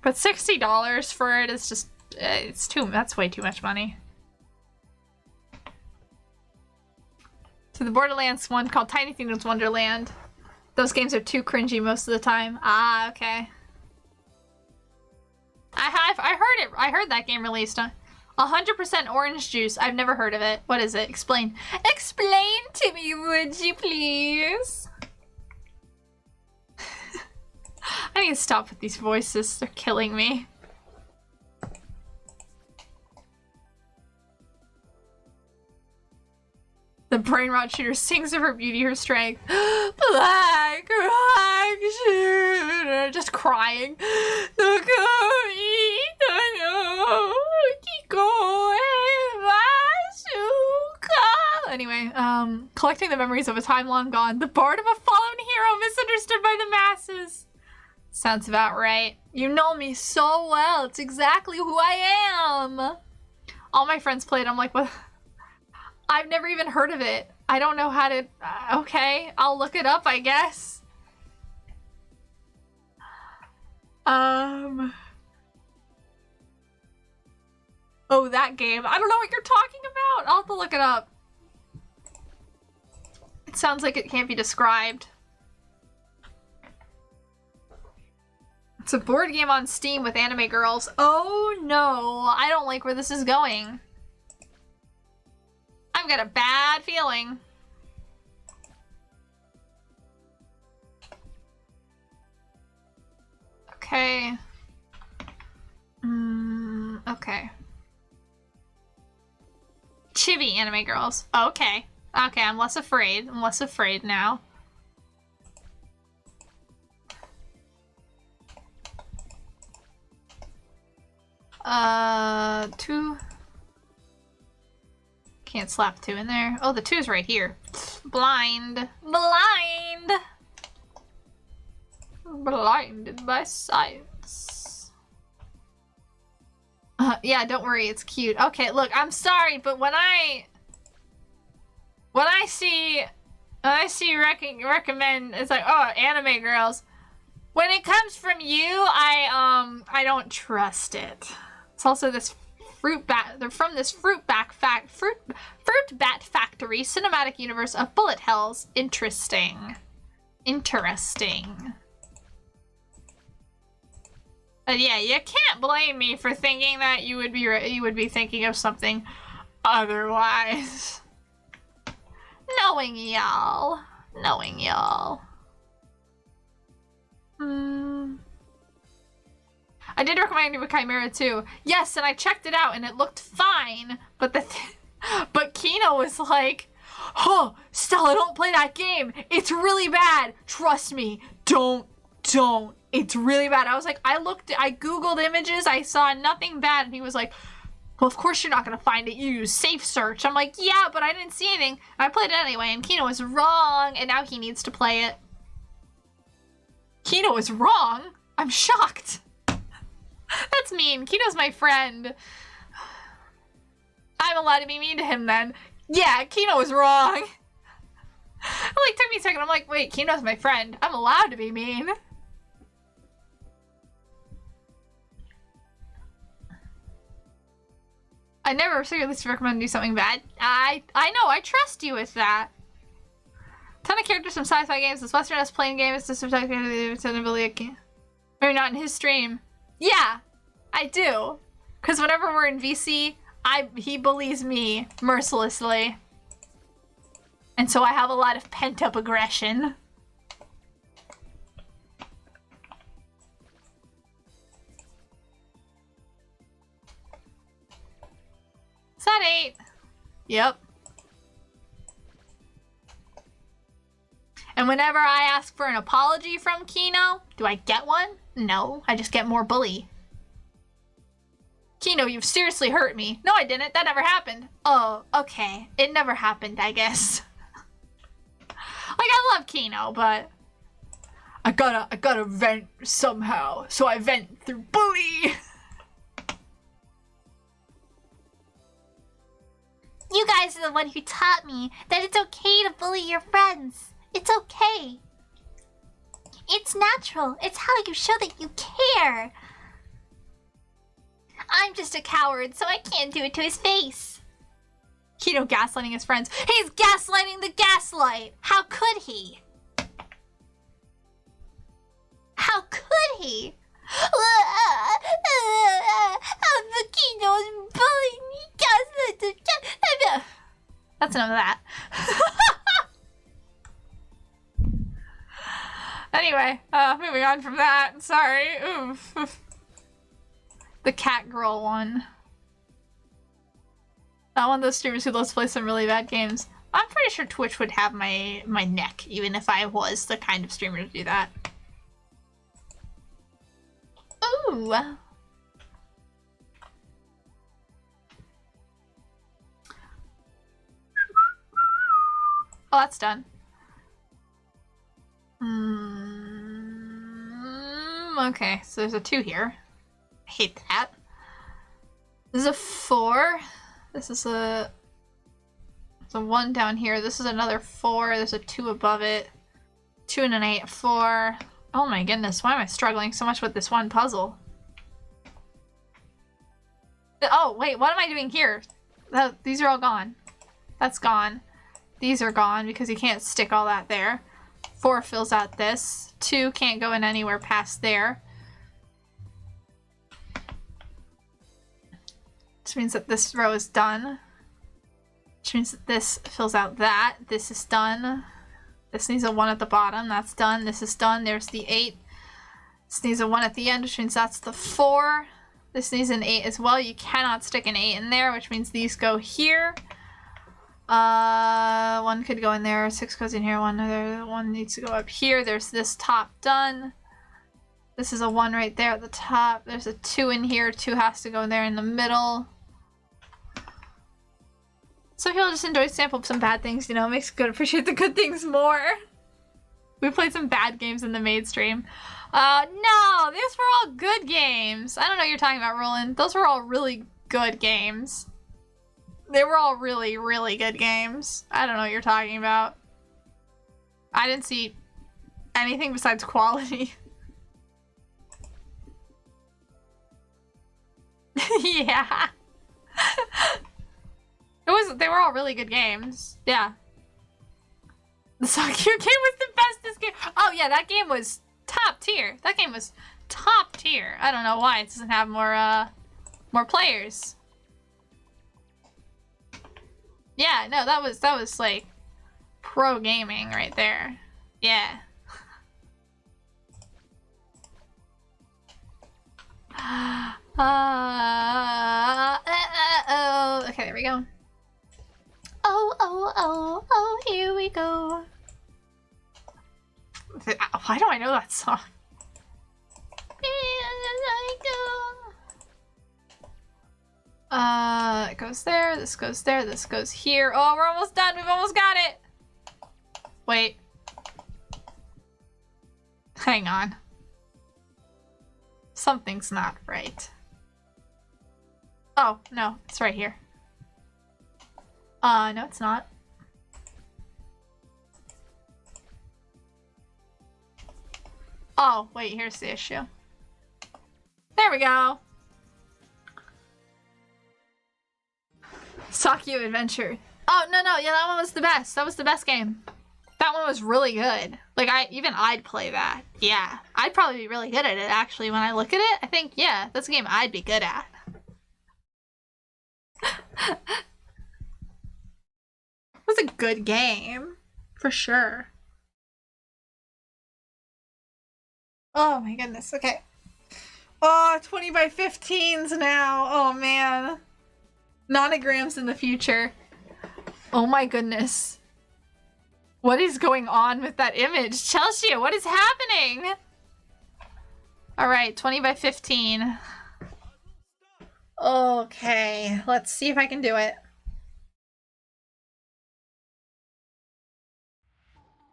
But $60 for it is just, that's way too much money. So the Borderlands one called Tiny Tina's Wonderland. Those games are too cringy most of the time. Ah, okay. I heard that game released. 100% orange juice. I've never heard of it. What is it? Explain. Explain to me, would you please? I need to stop with these voices. They're killing me. The brain rot shooter sings of her beauty, her strength. Black rock shooter. Just crying. Anyway, collecting the memories of a time long gone. The bard of a fallen hero misunderstood by the masses. Sounds about right. You know me so well. It's exactly who I am. All my friends played. I'm like, what? I've never even heard of it. I don't know how to... okay, I'll look it up, I guess. Oh, that game. I don't know what you're talking about. I'll have to look it up. It sounds like it can't be described. It's a board game on Steam with anime girls. Oh no, I don't like where this is going. I've got a bad feeling. Okay. Okay. Chibi anime girls. Okay. Okay, I'm less afraid. I'm less afraid now. Two. Can't slap two in there. Oh, the two's right here. Blind. Blind! Blinded by science. Yeah, don't worry, it's cute. Okay, look, I'm sorry, but when I see recommend, it's like, oh, anime girls. When it comes from you, I don't trust it. It's also this fruit bat. They're from this fruit bat factory cinematic universe of bullet hells. Interesting. Interesting. Yeah, you can't blame me for thinking that you would be thinking of something otherwise. Knowing y'all. I did recommend you a Khimera too. Yes, and I checked it out and it looked fine, but but Kino was like, "Oh, Stella, don't play that game. It's really bad. Trust me. Don't. It's really bad." I was like, I Googled images, I saw nothing bad, and he was like, well, of course you're not gonna find it. You use safe search. I'm like, yeah, but I didn't see anything. I played it anyway, and Kino was wrong, and now he needs to play it. Kino is wrong? I'm shocked. That's mean. Kino's my friend. I'm allowed to be mean to him then. Yeah, Kino was wrong. It like took me a second. I'm like, wait, Kino's my friend. I'm allowed to be mean. I never seriously recommend do something bad. I know, I trust you with that. Ton of characters from sci-fi games. This Western S playing game is just maybe not in his stream. Yeah, I do. Because whenever we're in VC, he bullies me mercilessly. And so I have a lot of pent-up aggression. 8. Yep. And whenever I ask for an apology from Kino, do I get one? No, I just get more bully. Kino, you've seriously hurt me. No, I didn't. That never happened. Oh, okay. It never happened, I guess. Like, I love Kino, but I gotta vent somehow. So I vent through bully. You guys are the one who taught me that it's okay to bully your friends. It's okay. It's natural. It's how you show that you care. I'm just a coward, so I can't do it to his face. Kino gaslighting his friends. He's gaslighting the gaslight. How could he? How could he? Kino's bullying me. That's enough of that. Anyway, moving on from that. Sorry. Oof. The cat girl one. Not one of those streamers who loves to play some really bad games. I'm pretty sure Twitch would have my neck, even if I was the kind of streamer to do that. Ooh. Oh, that's done. Okay, so there's a 2 here. I hate that. This is a 4. This is a... There's a 1 down here. This is another 4. There's a 2 above it. 2 and an 8. 4. Oh my goodness, why am I struggling so much with this one puzzle? Oh, wait, what am I doing here? These are all gone. That's gone. These are gone because you can't stick all that there. 4 fills out this. 2 can't go in anywhere past there. Which means that this row is done. Which means that this fills out that. This is done. This needs a 1 at the bottom. That's done. This is done. There's the 8. This needs a 1 at the end, which means that's the 4. This needs an 8 as well. You cannot stick an 8 in there, which means these go here. 1 could go in there. 6 goes in here. 1 needs to go up here. There's this top done. This is a 1 right there at the top. There's a 2 in here. 2 has to go there in the middle. So people just enjoy sample some bad things, you know, makes it good, appreciate the good things more. We played some bad games in the maid stream. No, these were all good games. I don't know what you're talking about, Roland. Those were all really good games. They were all really, really good games. I don't know what you're talking about. I didn't see anything besides quality. Yeah. They were all really good games. Yeah. The Soccer game was the bestest game. Oh yeah, that game was top tier. That game was top tier. I don't know why it doesn't have more players. Yeah, no, that was like pro gaming right there. Yeah. Oh, okay, there we go. Oh, here we go. Why do I know that song? It goes there, this goes there, this goes here. Oh, we're almost done. We've almost got it. Wait. Hang on. Something's not right. Oh, no, it's right here. No, it's not. Oh, wait, here's the issue. There we go. Sakyu Adventure. Oh, no, yeah, that one was the best. That was the best game. That one was really good. Like, I'd play that. Yeah, I'd probably be really good at it, actually, when I look at it. I think, yeah, that's a game I'd be good at. It was a good game, for sure. Oh my goodness, okay. Oh, 20 by 15s now. Oh man. Nonograms in the future. Oh my goodness. What is going on with that image? Chelsea, what is happening? Alright, 20 by 15. Okay, let's see if I can do it.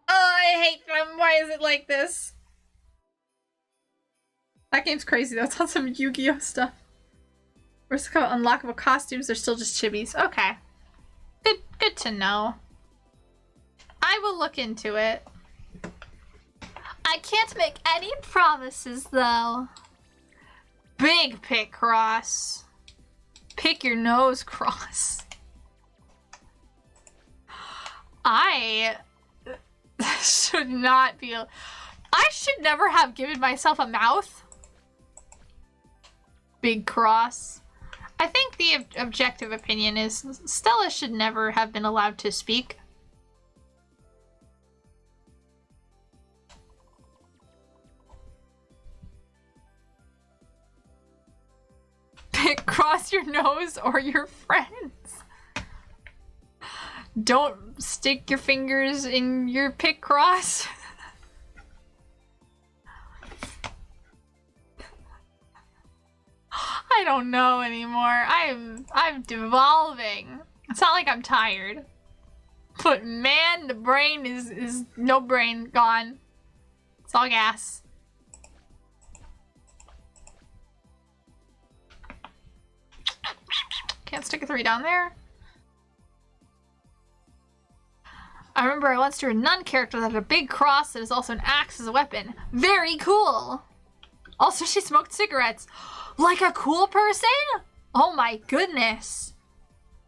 Oh, I hate them. Why is it like this? That game's crazy though. It's on some Yu-Gi-Oh stuff. Where's the unlockable costumes? They're still just chibis. Okay. Good to know. I will look into it. I can't make any promises though. Big pick cross. Pick your nose cross. I should not be. I should never have given myself a mouth. Big cross. I think the objective opinion is Stella should never have been allowed to speak. Pick cross your nose or your friends. Don't stick your fingers in your pick cross. I don't know anymore. I'm devolving. It's not like I'm tired. But man, the brain is no brain, gone. It's all gas. Can't stick a 3 down there. I remember I once drew a nun character that had a big cross that is also an axe as a weapon. Very cool! Also, she smoked cigarettes. Like a cool person? Oh my goodness.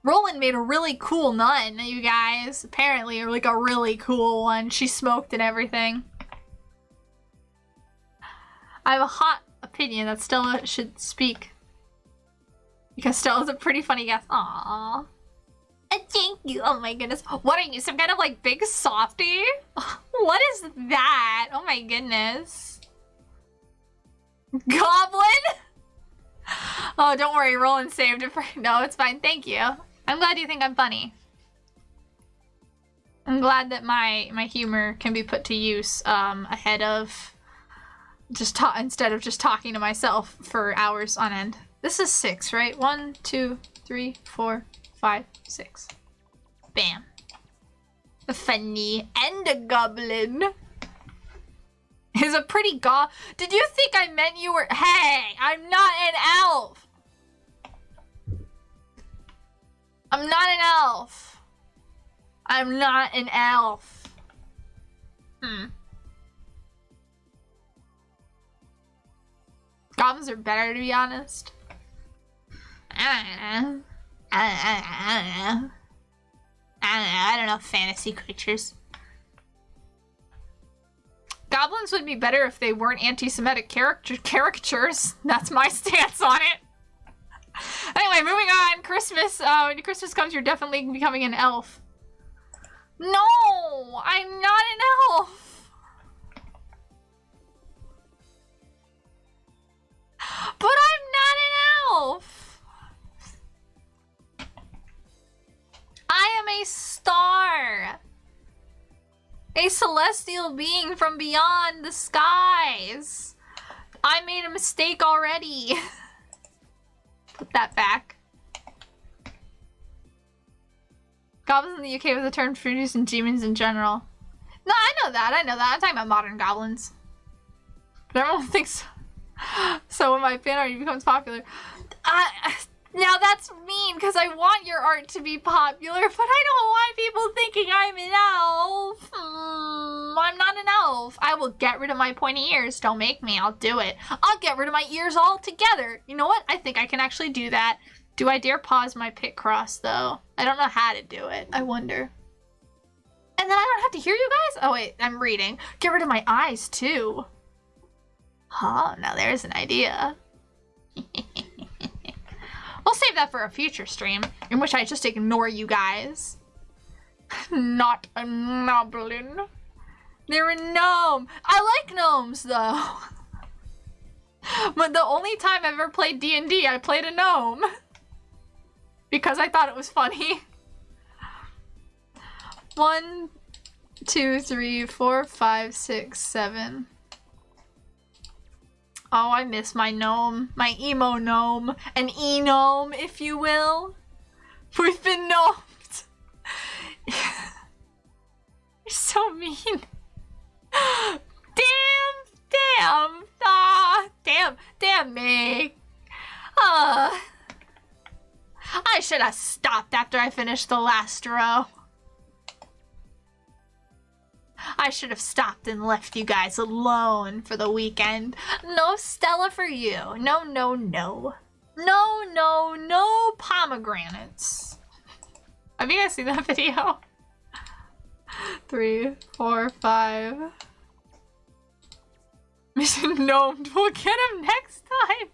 Roland made a really cool nun, you guys. Apparently, or like a really cool one. She smoked and everything. I have a hot opinion that Stella should speak. Because Stella's a pretty funny guest. Aww. Thank you. Oh my goodness. What are you, some kind of like big softie? What is that? Oh my goodness. Goblin? Oh, don't worry. Roland saved it for... No, it's fine. Thank you. I'm glad you think I'm funny. I'm glad that my humor can be put to use ahead of just instead of just talking to myself for hours on end. This is 6, right? 1, 2, 3, 4, 5, 6. Bam. A funny and a goblin. Is a pretty Did you think I meant you were... Hey, I'm not an elf. I'm not an elf. I'm not an elf. Goblins are better, to be honest. I don't know, fantasy creatures. Goblins would be better if they weren't anti-Semitic caricatures. That's my stance on it. Anyway, moving on. Christmas. When Christmas comes, you're definitely becoming an elf. No! I'm not an elf! But I'm not an elf! I am a star! A celestial being from beyond the skies! I made a mistake already. Put that back. Goblins in the UK was a term for using demons in general. No, I know that. I'm talking about modern goblins. But everyone thinks so when my fan art becomes popular. Now that's mean, because I want your art to be popular, but I don't want people thinking I'm an elf. I'm not an elf. I will get rid of my pointy ears. Don't make me. I'll do it. I'll get rid of my ears altogether. You know what? I think I can actually do that. Do I dare pause my pick cross, though? I don't know how to do it. I wonder. And then I don't have to hear you guys? Oh, wait. I'm reading. Get rid of my eyes, too. Oh, now there's an idea. We'll save that for a future stream, in which I just ignore you guys. Not a goblin. They're a gnome. I like gnomes, though. But the only time I've ever played D&D, I played a gnome. Because because I thought it was funny. 1, 2, 3, 4, 5, 6, 7. Oh, I miss my gnome. My emo gnome. An e-gnome, if you will. We've been gnomed. You're so mean. Damn. Ah, damn me. I should have stopped after I finished the last row. I should have stopped and left you guys alone for the weekend. No Stella for you. No, no, no. No, no, no pomegranates. Have you guys seen that video? 3, 4, 5. Mission gnomed. We'll get him next time.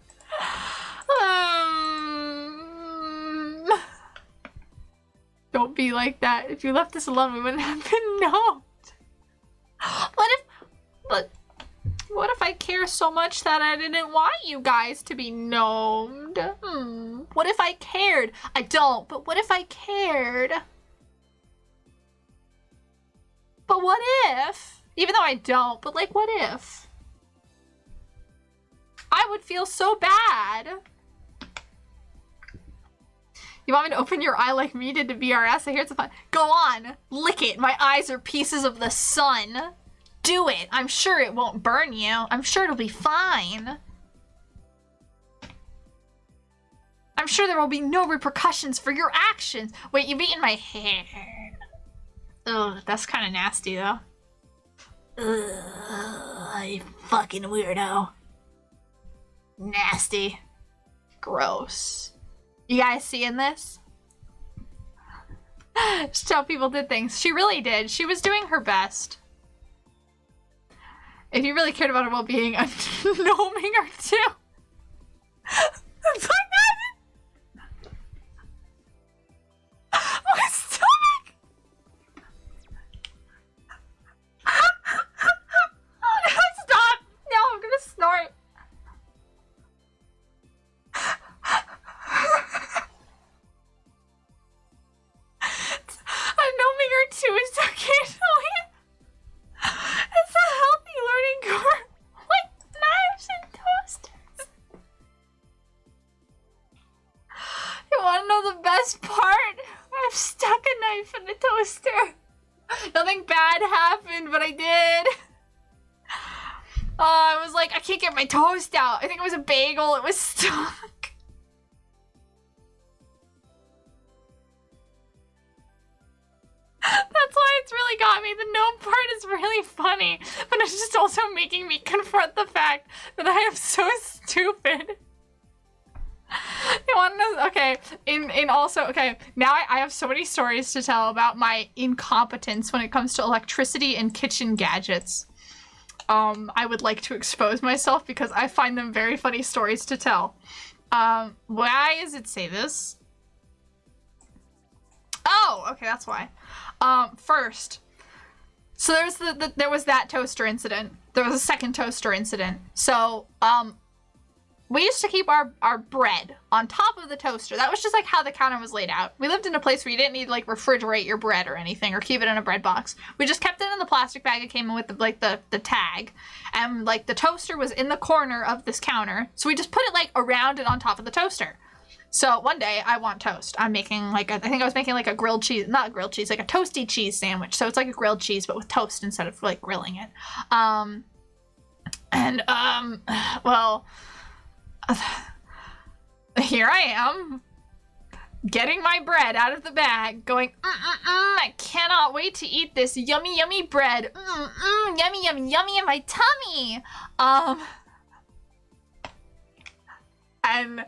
Don't be like that. If you left us alone, we wouldn't have been gnomed. What if I care so much that I didn't want you guys to be gnomed? What if I cared? I don't, but what if I cared? But what if? Even though I don't, but like, what if? I would feel so bad. You want me to open your eye like me did to BRS? I hear it's a fun. Go on, lick it. My eyes are pieces of the sun. Do it. I'm sure it won't burn you. I'm sure it'll be fine. I'm sure there will be no repercussions for your actions. Wait, you've eaten my hair. Ugh, that's kind of nasty though. Ugh, you fucking weirdo. Nasty. Gross. You guys seeing this? Just how people did things. She really did. She was doing her best. If you really cared about her well-being, I'm gnoming her too. It's like that. My stomach. Oh no, stop. No, I'm gonna snort. I'm gnoming her too. It's okay. It's a healthy learning curve. Like knives and toasters. You wanna know the best part? I've stuck a knife in the toaster. Nothing bad happened, but I did. I was like, I can't get my toast out. I think it was a bagel. It was stuck. That's why it's really got me. The gnome part is really funny, but it's just also making me confront the fact that I am so stupid. You want to know? Okay, okay, now I have so many stories to tell about my incompetence when it comes to electricity and kitchen gadgets. I would like to expose myself because I find them very funny stories to tell. Why does it say this? Oh, okay, that's why. First, so there was that toaster incident. There was a second toaster incident. So, we used to keep our bread on top of the toaster. That was just like how the counter was laid out. We lived in a place where you didn't need to like refrigerate your bread or anything or keep it in a bread box. We just kept it in the plastic bag. It came in with the tag, and like the toaster was in the corner of this counter. So we just put it like around and on top of the toaster. So one day I want toast. I'm making like, I think I was making like a grilled cheese, not grilled cheese, like a toasty cheese sandwich. So it's like a grilled cheese, but with toast instead of like grilling it. Well, here I am getting my bread out of the bag going, I cannot wait to eat this yummy, yummy bread. Yummy, yummy, yummy in my tummy. And as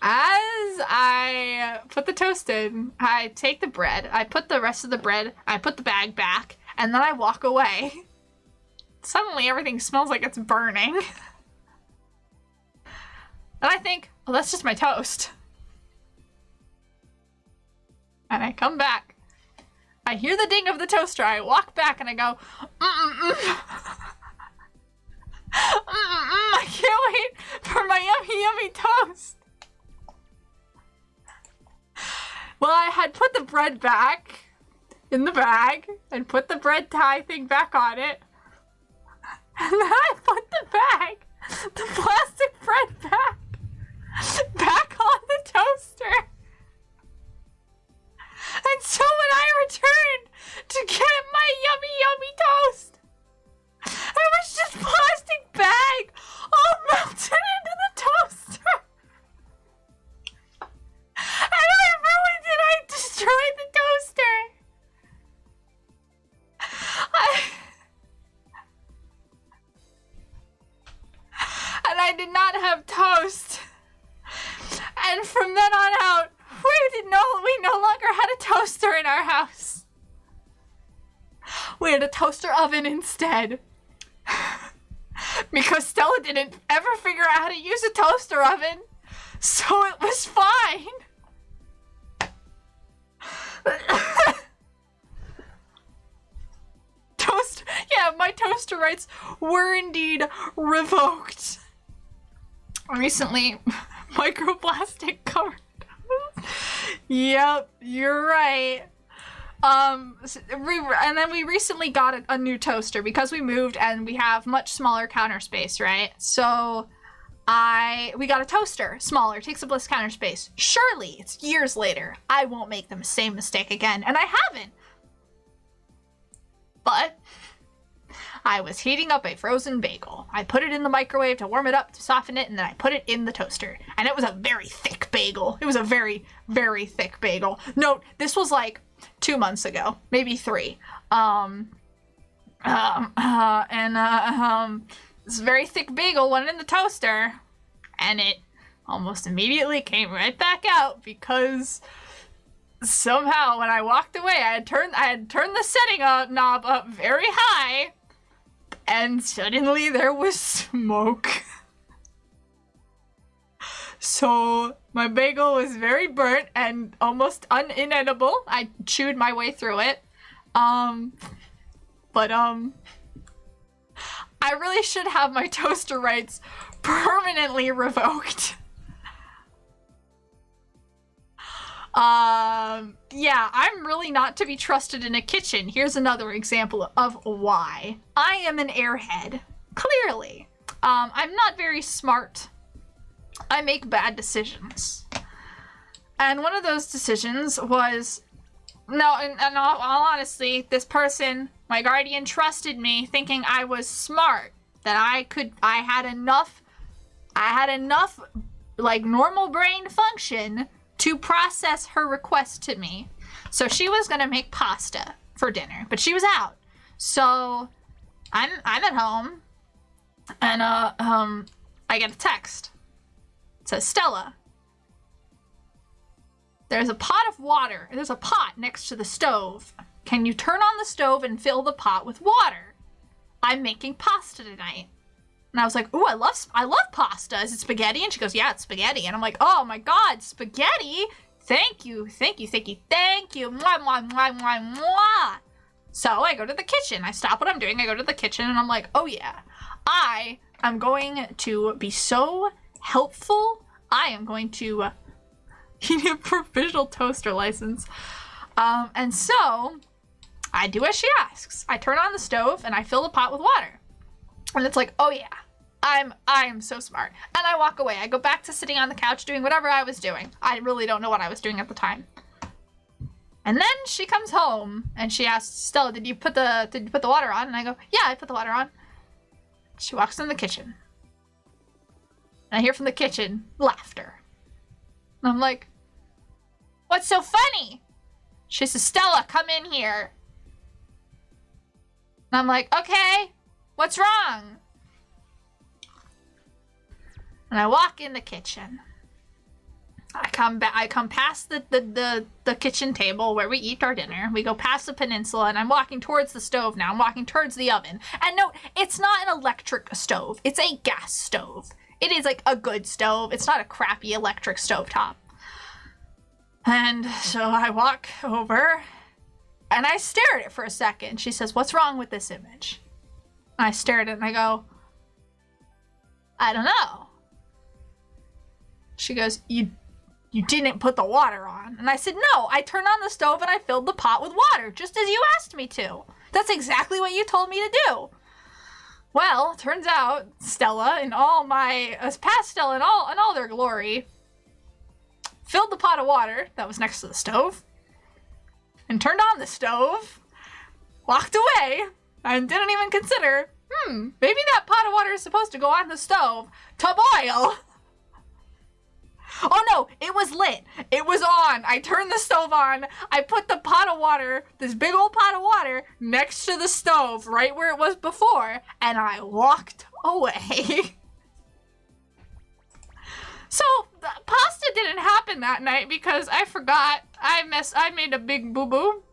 I put the toast in, I take the bread, I put the rest of the bread, I put the bag back, and then I walk away. Suddenly everything smells like it's burning. And I think, well, that's just my toast. And I come back. I hear the ding of the toaster. I walk back and I go, I can't wait for my yummy, yummy toast. Well, I had put the bread back in the bag and put the bread tie thing back on it. And then I put the plastic bread back on the toaster. And so when I returned to get my yummy toast, it was just plastic bag all melted into the toaster. And I ruined it. I destroyed the toaster. And I did not have toast. And from then on out, we no longer had a toaster in our house. We had a toaster oven instead. Because Stella didn't ever figure out how to use a toaster oven, so it was fine. My toaster rights were indeed revoked. Recently, microplastic covered. Yep, you're right. And then we recently got a new toaster because we moved and we have much smaller counter space, right? So we got a toaster, smaller, takes up less counter space. Surely, it's years later, I won't make the same mistake again, and I haven't. But I was heating up a frozen bagel. I put it in the microwave to warm it up, to soften it, and then I put it in the toaster. And it was a very thick bagel. It was a very, very thick bagel. Note, this was like 2 months ago, maybe 3. This very thick bagel went in the toaster, and it almost immediately came right back out because somehow when I walked away, I had turned the setting knob up very high, and suddenly there was smoke. So my bagel was very burnt and almost inedible. I chewed my way through it. But I really should have my toaster rights permanently revoked. Yeah, I'm really not to be trusted in a kitchen. Here's another example of why. I am an airhead. Clearly. I'm not very smart. I make bad decisions. And one of those decisions was, in all honesty, this person, my guardian, trusted me thinking I was smart, that I had enough like normal brain function to process her request to me. So she was gonna make pasta for dinner, but she was out. So I'm at home, and I get a text. It says, Stella, there's a pot of water. There's a pot next to the stove. Can you turn on the stove and fill the pot with water? I'm making pasta tonight. And I was like, ooh, I love pasta. Is it spaghetti? And she goes, yeah, it's spaghetti. And I'm like, oh my God, spaghetti? Thank you. Mwah, mwah, mwah, mwah, mwah. So I go to the kitchen. I stop what I'm doing. I go to the kitchen and I'm like, oh yeah, I am going to be so helpful. I am going to need a provisional toaster license. And so I do as she asks. I turn on the stove and I fill the pot with water. And it's like, oh yeah, I'm so smart. And I walk away. I go back to sitting on the couch doing whatever I was doing. I really don't know what I was doing at the time. And then she comes home and she asks, Stella, did you put the water on? And I go, yeah, I put the water on. She walks in the kitchen. And I hear from the kitchen laughter. And I'm like, what's so funny? She says, Stella, come in here. And I'm like, okay, what's wrong? And I walk in the kitchen. I come past the kitchen table where we eat our dinner. We go past the peninsula and I'm walking towards the stove now. I'm walking towards the oven. And note, it's not an electric stove. It's a gas stove. It is like a good stove. It's not a crappy electric stovetop. And so I walk over and I stare at it for a second. She says, what's wrong with this image? And I stare at it and I go, I don't know. She goes, you you didn't put the water on. And I said, no, I turned on the stove and I filled the pot with water, just as you asked me to. That's exactly what you told me to do. Well, turns out Stella, in all my, past Stella in all their glory, filled the pot of water that was next to the stove, and turned on the stove, walked away, and didn't even consider, maybe that pot of water is supposed to go on the stove to boil. Oh no, it was lit. It was on. I turned the stove on. I put the pot of water, this big old pot of water, next to the stove, right where it was before, and I walked away. So, the pasta didn't happen that night because I forgot. I made a big boo-boo.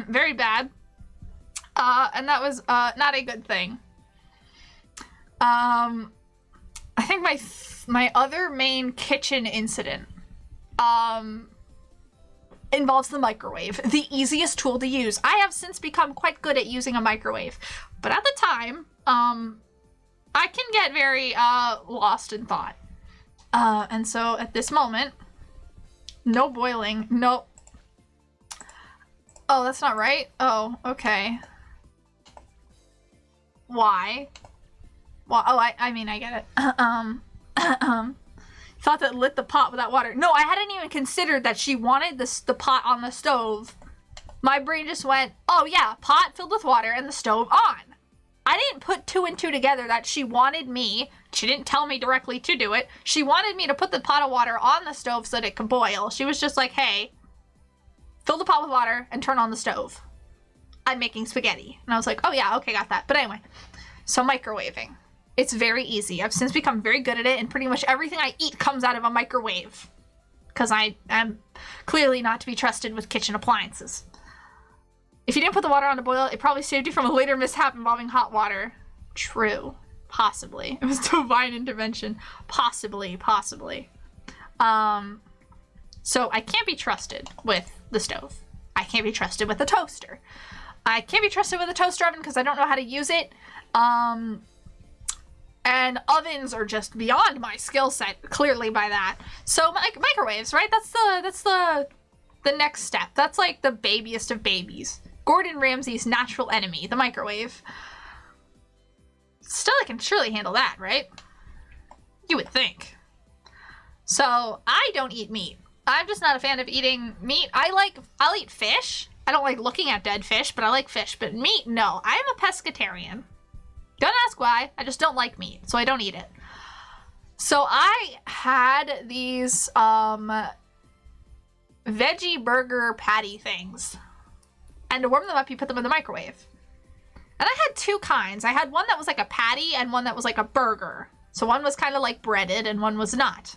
Very bad. And that was not a good thing. I think my other main kitchen incident involves the microwave, the easiest tool to use. I have since become quite good at using a microwave, but at the time, I can get very lost in thought. And so at this moment, no boiling, no. Oh, that's not right? Oh, okay. Why? Well, oh, I mean, I get it. Thought that lit the pot with that water. No, I hadn't even considered that she wanted the pot on the stove. My brain just went, oh yeah, pot filled with water and the stove on. I didn't put two and two together that she wanted me. She didn't tell me directly to do it. She wanted me to put the pot of water on the stove so that it could boil. She was just like, hey, fill the pot with water and turn on the stove. I'm making spaghetti. And I was like, oh yeah, okay, got that. But anyway, so microwaving. It's very easy. I've since become very good at it, and pretty much everything I eat comes out of a microwave. Because I am clearly not to be trusted with kitchen appliances. If you didn't put the water on to boil, it probably saved you from a later mishap involving hot water. True. Possibly. It was divine intervention. Possibly. So I can't be trusted with the stove. I can't be trusted with the toaster. I can't be trusted with a toaster oven because I don't know how to use it. And ovens are just beyond my skill set, clearly by that. So microwaves, right? That's the next step. That's like the babiest of babies. Gordon Ramsay's natural enemy, the microwave. Still, I can surely handle that, right? You would think. So I don't eat meat. I'm just not a fan of eating meat. I'll eat fish. I don't like looking at dead fish, but I like fish. But meat, no. I am a pescatarian. Don't ask why. I just don't like meat, so I don't eat it. So I had these veggie burger patty things. And to warm them up, you put them in the microwave. And I had two kinds. I had one that was like a patty and one that was like a burger. So one was kind of like breaded and one was not.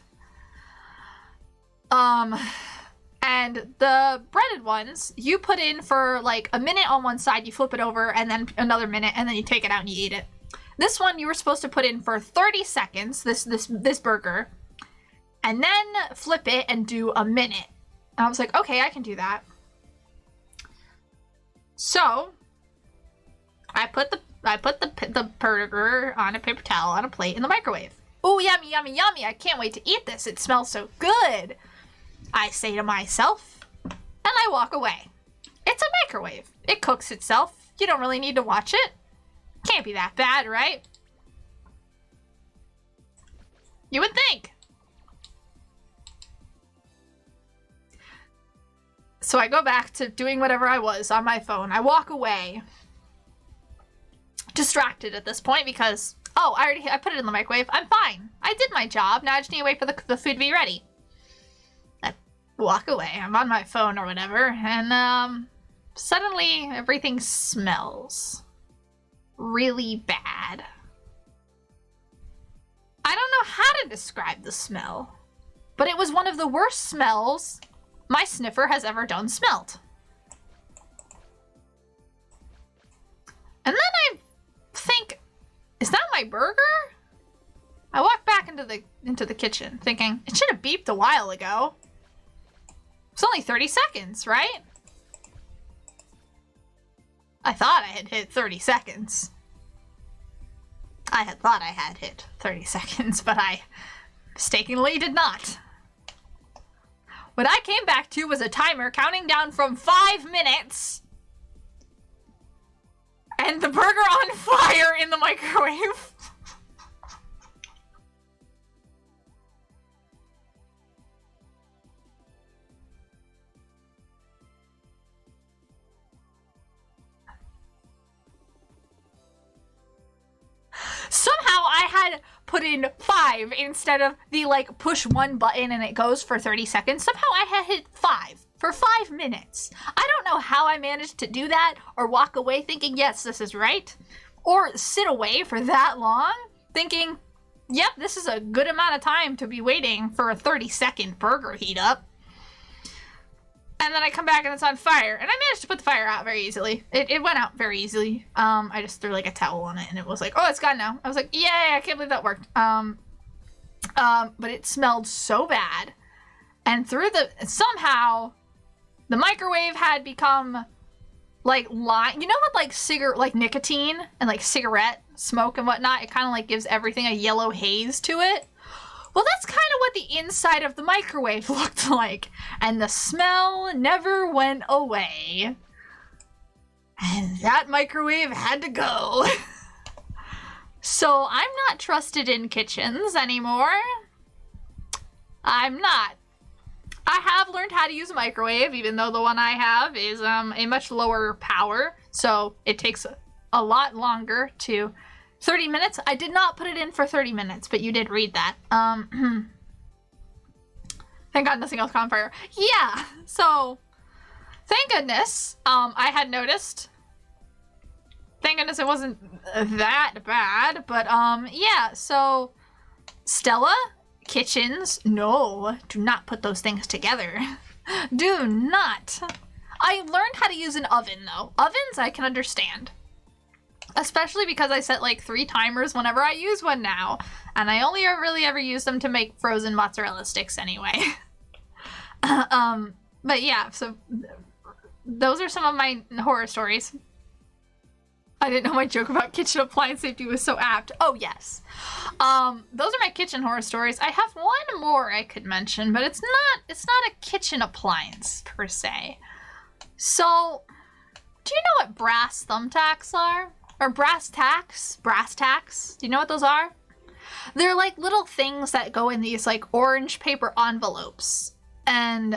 And the breaded ones, you put in for like a minute on one side, you flip it over, and then another minute, and then you take it out and you eat it. This one you were supposed to put in for 30 seconds, this burger, and then flip it and do a minute. And I was like, okay, I can do that. So I put the burger on a paper towel on a plate in the microwave. Ooh, yummy, yummy, yummy. I can't wait to eat this. It smells so good. I say to myself, and I walk away. It's a microwave. It cooks itself. You don't really need to watch it. Can't be that bad, right? You would think. So I go back to doing whatever I was on my phone. I walk away. Distracted at this point because, oh, I put it in the microwave. I'm fine. I did my job. Now I just need to wait for the food to be ready. I walk away. I'm on my phone or whatever. And suddenly everything smells really bad. I don't know how to describe the smell, but it was one of the worst smells my sniffer has ever smelled. And then I think, is that my burger? I walk back into the kitchen thinking, it should have beeped a while ago. It's only 30 seconds, right? I thought I had hit 30 seconds. I had thought I had hit 30 seconds, but I mistakenly did not. What I came back to was a timer counting down from 5 minutes. And the burger on fire in the microwave. Somehow I had put in 5 instead of the like push 1 button and it goes for 30 seconds. Somehow I had hit 5 for 5 minutes. I don't know how I managed to do that or walk away thinking, yes, this is right. Or sit away for that long thinking, yep, this is a good amount of time to be waiting for a 30-second burger heat up. And then I come back and it's on fire. And I managed to put the fire out very easily. It went out very easily. I just threw like a towel on it and it was like, oh, it's gone now. I was like, yay, I can't believe that worked. But it smelled so bad. And somehow the microwave had become like lime. You know what like nicotine and like cigarette smoke and whatnot, it kind of like gives everything a yellow haze to it. Well, that's kind of what the inside of the microwave looked like. And the smell never went away. And that microwave had to go. So I'm not trusted in kitchens anymore. I'm not. I have learned how to use a microwave, even though the one I have is a much lower power. So it takes a lot longer to... 30 minutes? I did not put it in for 30 minutes, but you did read that. Thank God nothing else caught on fire. Yeah, so thank goodness I had noticed. Thank goodness it wasn't that bad, but yeah, so Stella, kitchens, no, do not put those things together. Do not. I learned how to use an oven though. Ovens I can understand. Especially because I set like 3 timers whenever I use one now. And I only really ever use them to make frozen mozzarella sticks anyway. But yeah, so those are some of my horror stories. I didn't know my joke about kitchen appliance safety was so apt. Oh yes. Those are my kitchen horror stories. I have one more I could mention, but it's not a kitchen appliance per se. So, do you know what brass thumbtacks are? Or brass tacks? Brass tacks? Do you know what those are? They're like little things that go in these like orange paper envelopes. And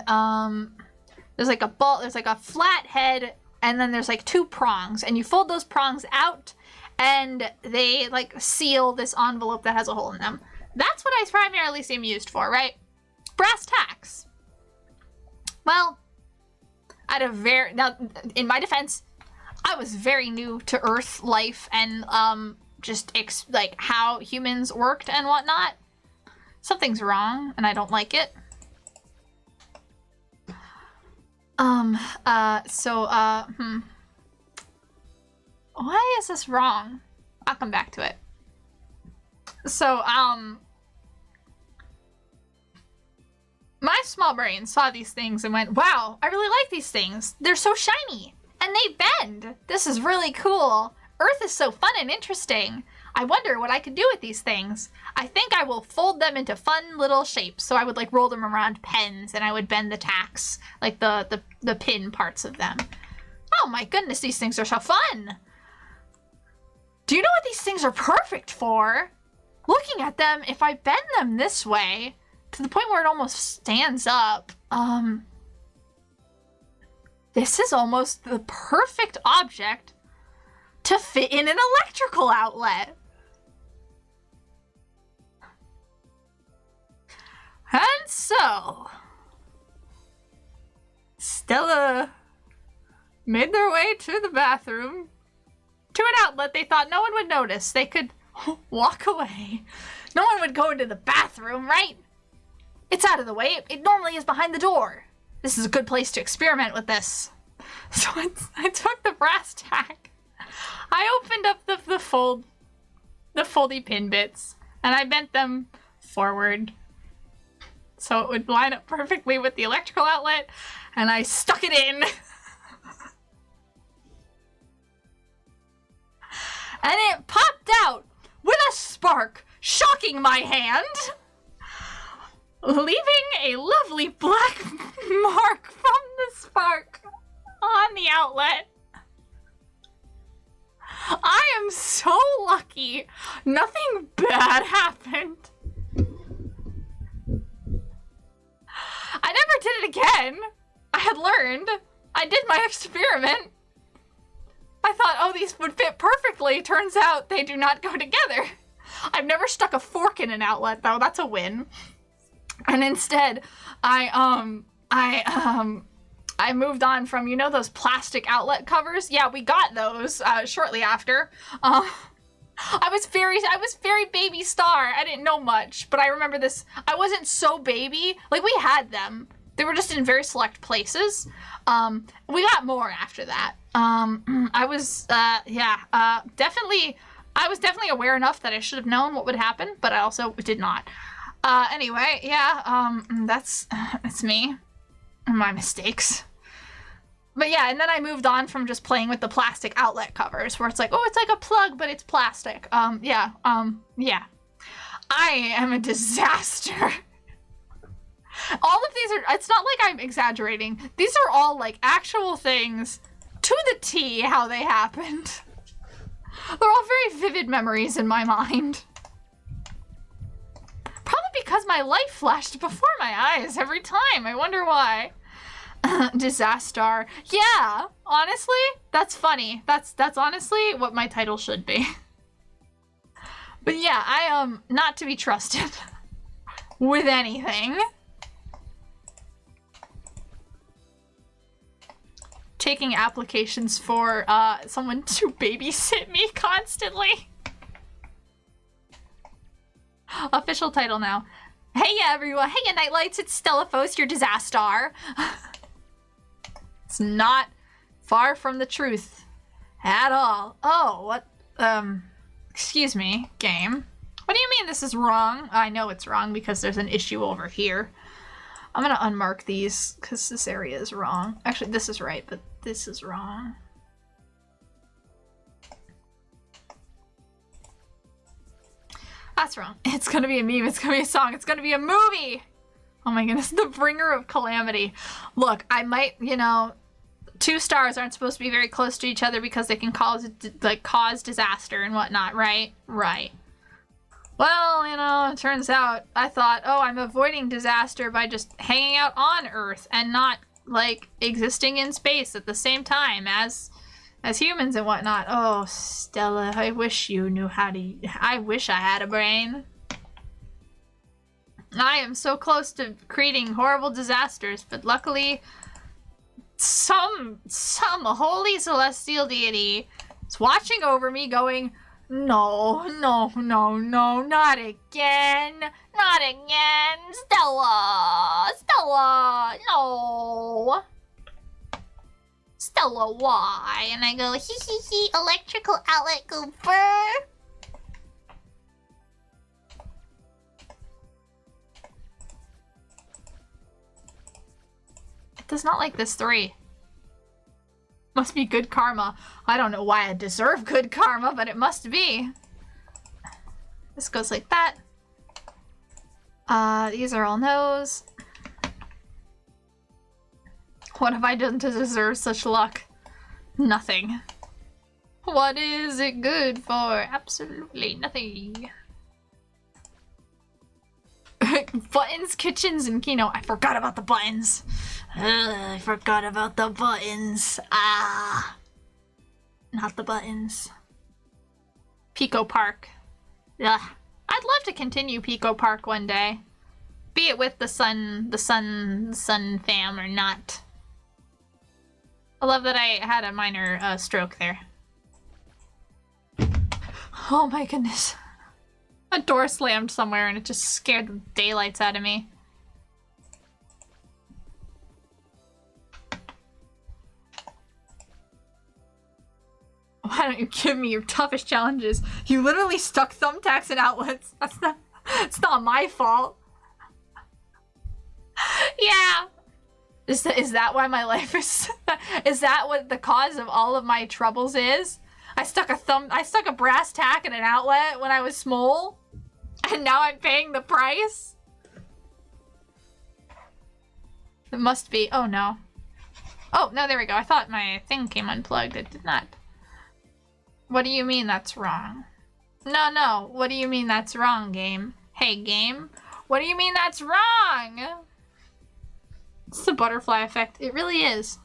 there's like a ball, there's like a flat head, and then there's like 2 prongs. And you fold those prongs out and they like seal this envelope that has a hole in them. That's what I primarily see them used for, right? Brass tacks. Well, now in my defense, I was very new to Earth life and just like how humans worked and whatnot. Something's wrong and I don't like it. Why is this wrong? I'll come back to it. So, my small brain saw these things and went, wow, I really like these things. They're so shiny. And they bend. This is really cool. Earth is so fun and interesting. I wonder what I could do with these things. I think I will fold them into fun little shapes. So I would like roll them around pens and I would bend the tacks, like the pin parts of them. Oh my goodness, these things are so fun. Do you know what these things are perfect for? Looking at them, if I bend them this way, to the point where it almost stands up, this is almost the perfect object to fit in an electrical outlet. And so, Stella made their way to the bathroom, to an outlet they thought no one would notice. They could walk away. No one would go into the bathroom, right? It's out of the way. It normally is behind the door. This is a good place to experiment with this. So I took the brass tack. I opened up the foldy pin bits, and I bent them forward so it would line up perfectly with the electrical outlet, and I stuck it in. And it popped out with a spark, shocking my hand. leaving a lovely black mark from the spark on the outlet. I am so lucky. Nothing bad happened. I never did it again. I had learned. I did my experiment. I thought, oh, these would fit perfectly. Turns out they do not go together. I've never stuck a fork in an outlet, though. That's a win. And instead, I moved on from, you know, those plastic outlet covers? Yeah, we got those shortly after. I was very baby star. I didn't know much, but I remember this. I wasn't so baby. Like, we had them. They were just in very select places. We got more after that. I was definitely aware enough that I should have known what would happen, but I also did not. Anyway, yeah, it's me. My mistakes. But yeah, and then I moved on from just playing with the plastic outlet covers, where it's like, oh, it's like a plug, but it's plastic. Yeah. I am a disaster. All of these are, it's not like I'm exaggerating. These are all like actual things to the T how they happened. They're all very vivid memories in my mind. Probably because my life flashed before my eyes every time. I wonder why. Disaster. Yeah, honestly, that's funny. That's honestly what my title should be. But yeah, I am not to be trusted with anything. Taking applications for someone to babysit me constantly. Official title now. Hey everyone, Heya Nightlights, it's Stellaphos, your disaster. It's not far from the truth at all. Oh, what? Excuse me, game. What do you mean this is wrong? I know it's wrong because there's an issue over here. I'm gonna unmark these because this area is wrong. Actually, this is right, but this is wrong. That's wrong. It's gonna be a meme, it's gonna be a song, it's gonna be a movie! Oh my goodness, the bringer of calamity. Look, I might, you know, 2 stars aren't supposed to be very close to each other because they can cause disaster and whatnot, right? Right. Well, you know, it turns out I thought, oh, I'm avoiding disaster by just hanging out on Earth and not, like, existing in space at the same time as humans and whatnot. Oh, Stella, I wish you knew how to... I wish I had a brain. I am so close to creating horrible disasters, but luckily some holy celestial deity is watching over me going, no, no, no, no, not again. Not again. Stella, Stella, no. Stella, why? And I go, hee hee hee, electrical outlet go burr. It does not like this 3. Must be good karma. I don't know why I deserve good karma, but it must be. This goes like that. These are all no's. What have I done to deserve such luck? Nothing. What is it good for? Absolutely nothing. Buttons, kitchens, and Kino. I forgot about the buttons. I forgot about the buttons. Ah. Not the buttons. Pico Park. Ugh. I'd love to continue Pico Park one day. Be it with the sun fam or not. I love that I had a minor stroke there. Oh my goodness. A door slammed somewhere and it just scared the daylights out of me. Why don't you give me your toughest challenges? You literally stuck thumbtacks in outlets. It's not my fault. Yeah. Is that why my life is... Is that what the cause of all of my troubles is? I stuck a brass tack in an outlet when I was small, and now I'm paying the price? It must be. Oh, no. Oh, no, there we go. I thought my thing came unplugged. It did not. What do you mean that's wrong? No, no. What do you mean that's wrong, game? Hey, game. What do you mean that's wrong? It's the butterfly effect. It really is.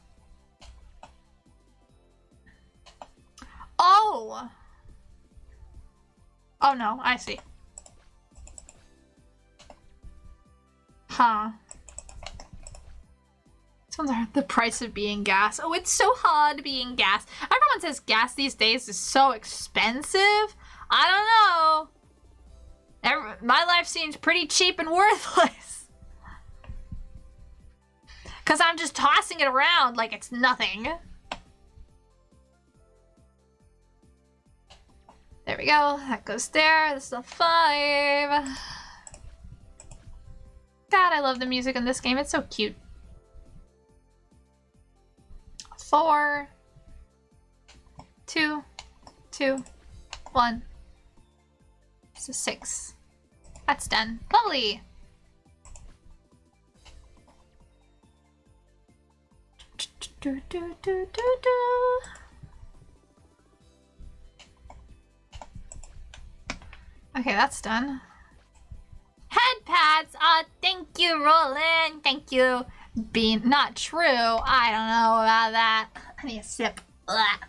Oh! Oh, no. I see. Huh. The price of being gas. Oh, it's so hard being gas. Everyone says gas these days is so expensive. I don't know. My life seems pretty cheap and worthless. Because I'm just tossing it around like it's nothing. There we go. That goes there. This is a 5. God, I love the music in this game. It's so cute. 4, 2, 2, 1. It's a 6. That's done. Lovely. Okay, that's done. Head pads. Thank you, Roland. Thank you. Bean. Not true. I don't know about that. I need a sip. Ugh.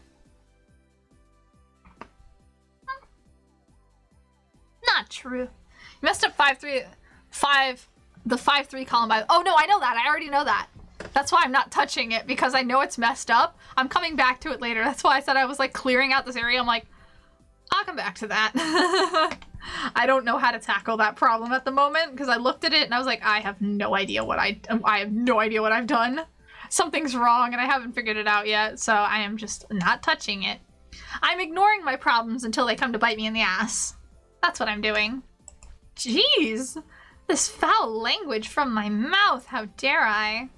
Not true. You messed up 5-3. The 5-3 column by. Oh no, I know that. I already know that. That's why I'm not touching it, because I know it's messed up. I'm coming back to it later. That's why I said I was like clearing out this area. I'm like, I'll come back to that. I don't know how to tackle that problem at the moment, because I looked at it and I was like, I have no idea what I have no idea what I've done. Something's wrong and I haven't figured it out yet, so I am just not touching it. I'm ignoring my problems until they come to bite me in the ass. That's what I'm doing. Jeez, this foul language from my mouth, how dare I?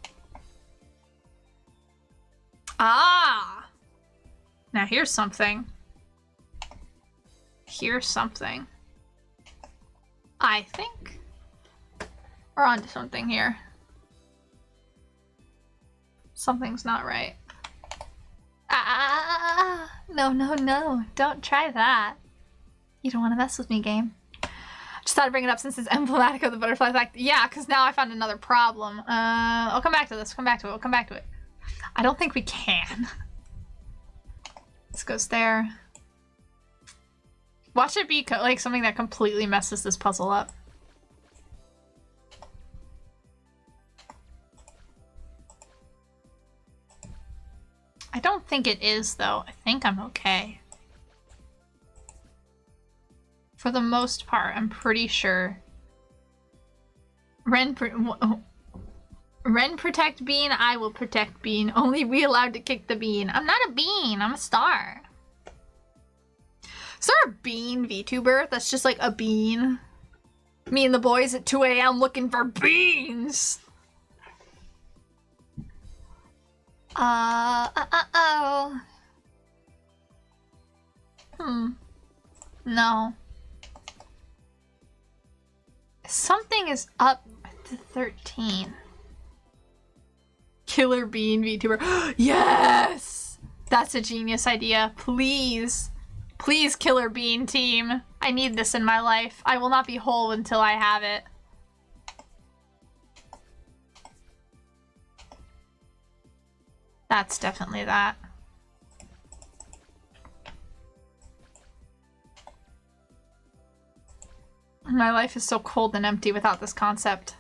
Ah! Now here's something. Here's something. I think we're onto something here. Something's not right. Ah! No, no, no. Don't try that. You don't want to mess with me, game. Just thought I'd bring it up since it's emblematic of the butterfly effect. Yeah, because now I found another problem. I'll come back to this. Come back to it. We'll come back to it. I don't think we can. This goes there. Watch it be like something that completely messes this puzzle up. I don't think it is, though. I think I'm okay. For the most part, I'm pretty sure. Ren protect Bean, I will protect Bean. Only we allowed to kick the Bean. I'm not a Bean, I'm a star. Is there a Bean VTuber that's just like a bean? Me and the boys at 2 a.m. looking for beans. Oh. No. Something is up to 13. Killer Bean VTuber. Yes! That's a genius idea. Please. Please, Killer Bean team. I need this in my life. I will not be whole until I have it. That's definitely that. My life is so cold and empty without this concept.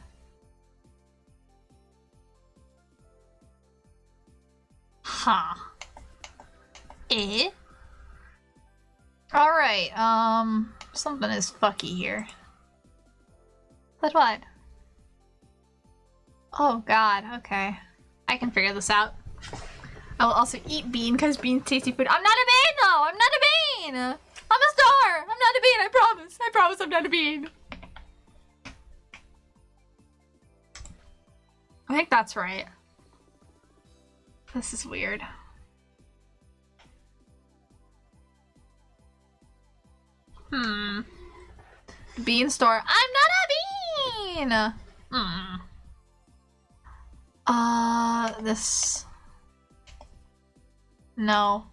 Huh. Eh? Alright, something is fucky here. But what? Oh god, okay. I can figure this out. I will also eat bean because bean's tasty food. I'm not a bean though! I'm not a bean! I'm a star! I'm not a bean, I promise! I promise I'm not a bean! I think that's right. This is weird. Bean store. I'm not a bean! This... No.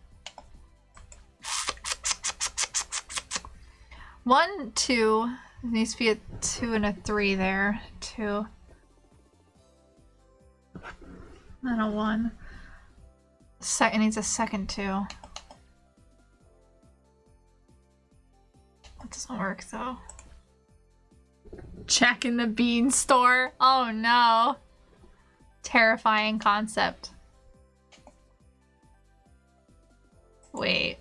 1, 2. There needs to be a 2 and a 3 there. 2. And a 1. It needs a second 2. That doesn't work though. Jack in the Bean store. Oh no. Terrifying concept. Wait.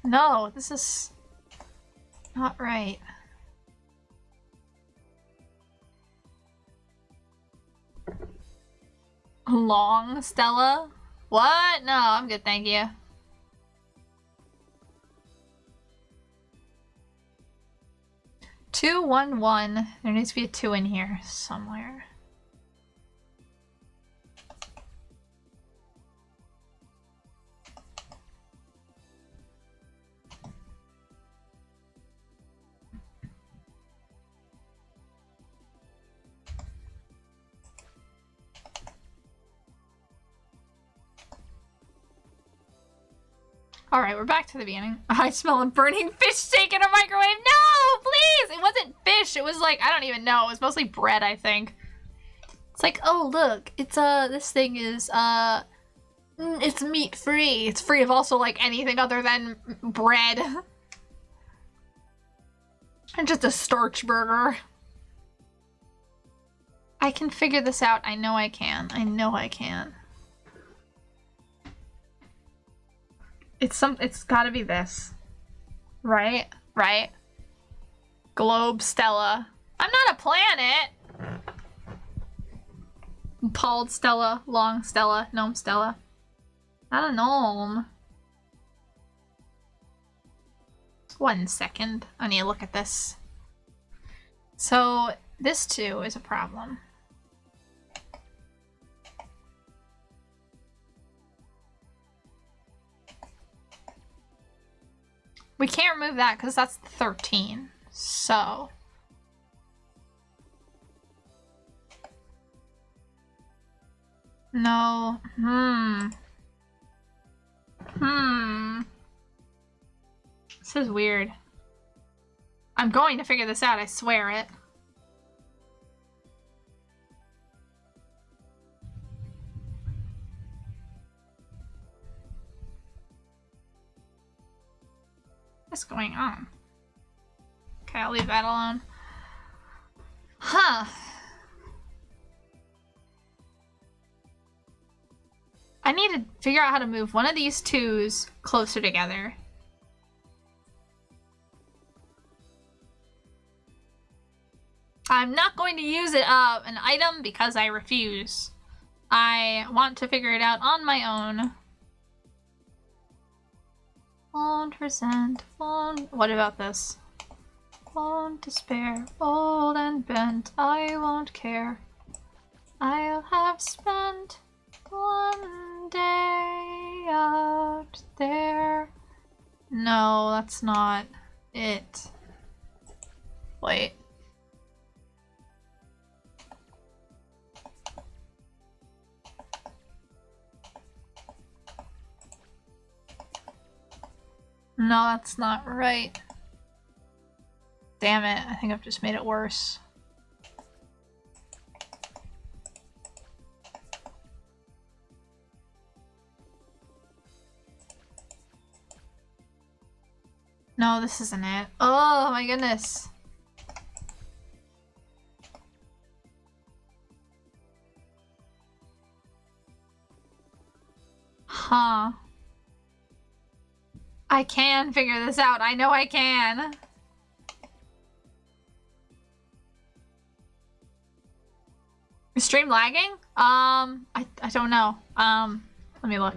No, this is not right. Long Stella? What? No, I'm good, thank you. Two, 1, 1. There needs to be a 2 in here somewhere. Alright, we're back to the beginning. I smell a burning fish steak in a microwave. No, please! It wasn't fish. It was like, I don't even know. It was mostly bread, I think. It's like, oh, look. It's, this thing is, it's meat-free. It's free of also, like, anything other than bread. And just a starch burger. I can figure this out. I know I can. I know I can. It's gotta be this. Right? Right? Globe Stella. I'm not a planet! Bald Stella, Long Stella, Gnome Stella. Not a gnome. 1 second. I need to look at this. So, this too is a problem. We can't remove that because that's 13. So. No. This is weird. I'm going to figure this out, I swear it. What's going on? Okay, I'll leave that alone. Huh. I need to figure out how to move one of these twos closer together. I'm not going to use it an item because I refuse. I want to figure it out on my own. Won't resent, won't... What about this? Won't despair, old and bent, I won't care. I'll have spent one day out there. No, that's not it. Wait. No, that's not right. Damn it, I think I've just made it worse. No, this isn't it. Oh my goodness. Huh. I can figure this out. I know I can. Is stream lagging? I don't know. Let me look.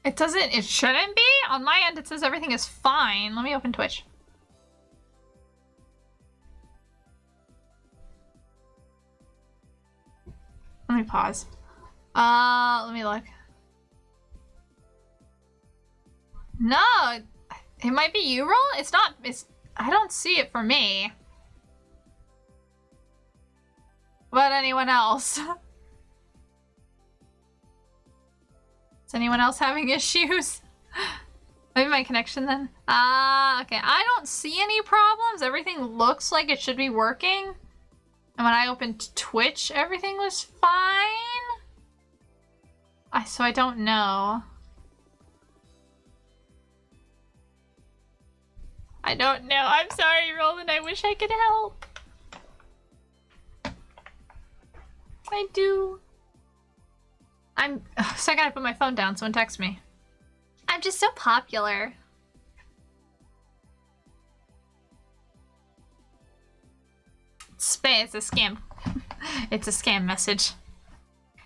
It shouldn't be? On my end it says everything is fine. Let me open Twitch. Let me pause. Let me look. No, it might be you, Roll. It's not. I don't see it for me. But anyone else? Is anyone else having issues? Maybe my connection then? Okay. I don't see any problems. Everything looks like it should be working. And when I opened Twitch, everything was fine. So I don't know. I don't know. I'm sorry, Roland. I wish I could help. I do. So I gotta put my phone down. Someone text me. I'm just so popular. It's a scam. It's a scam message.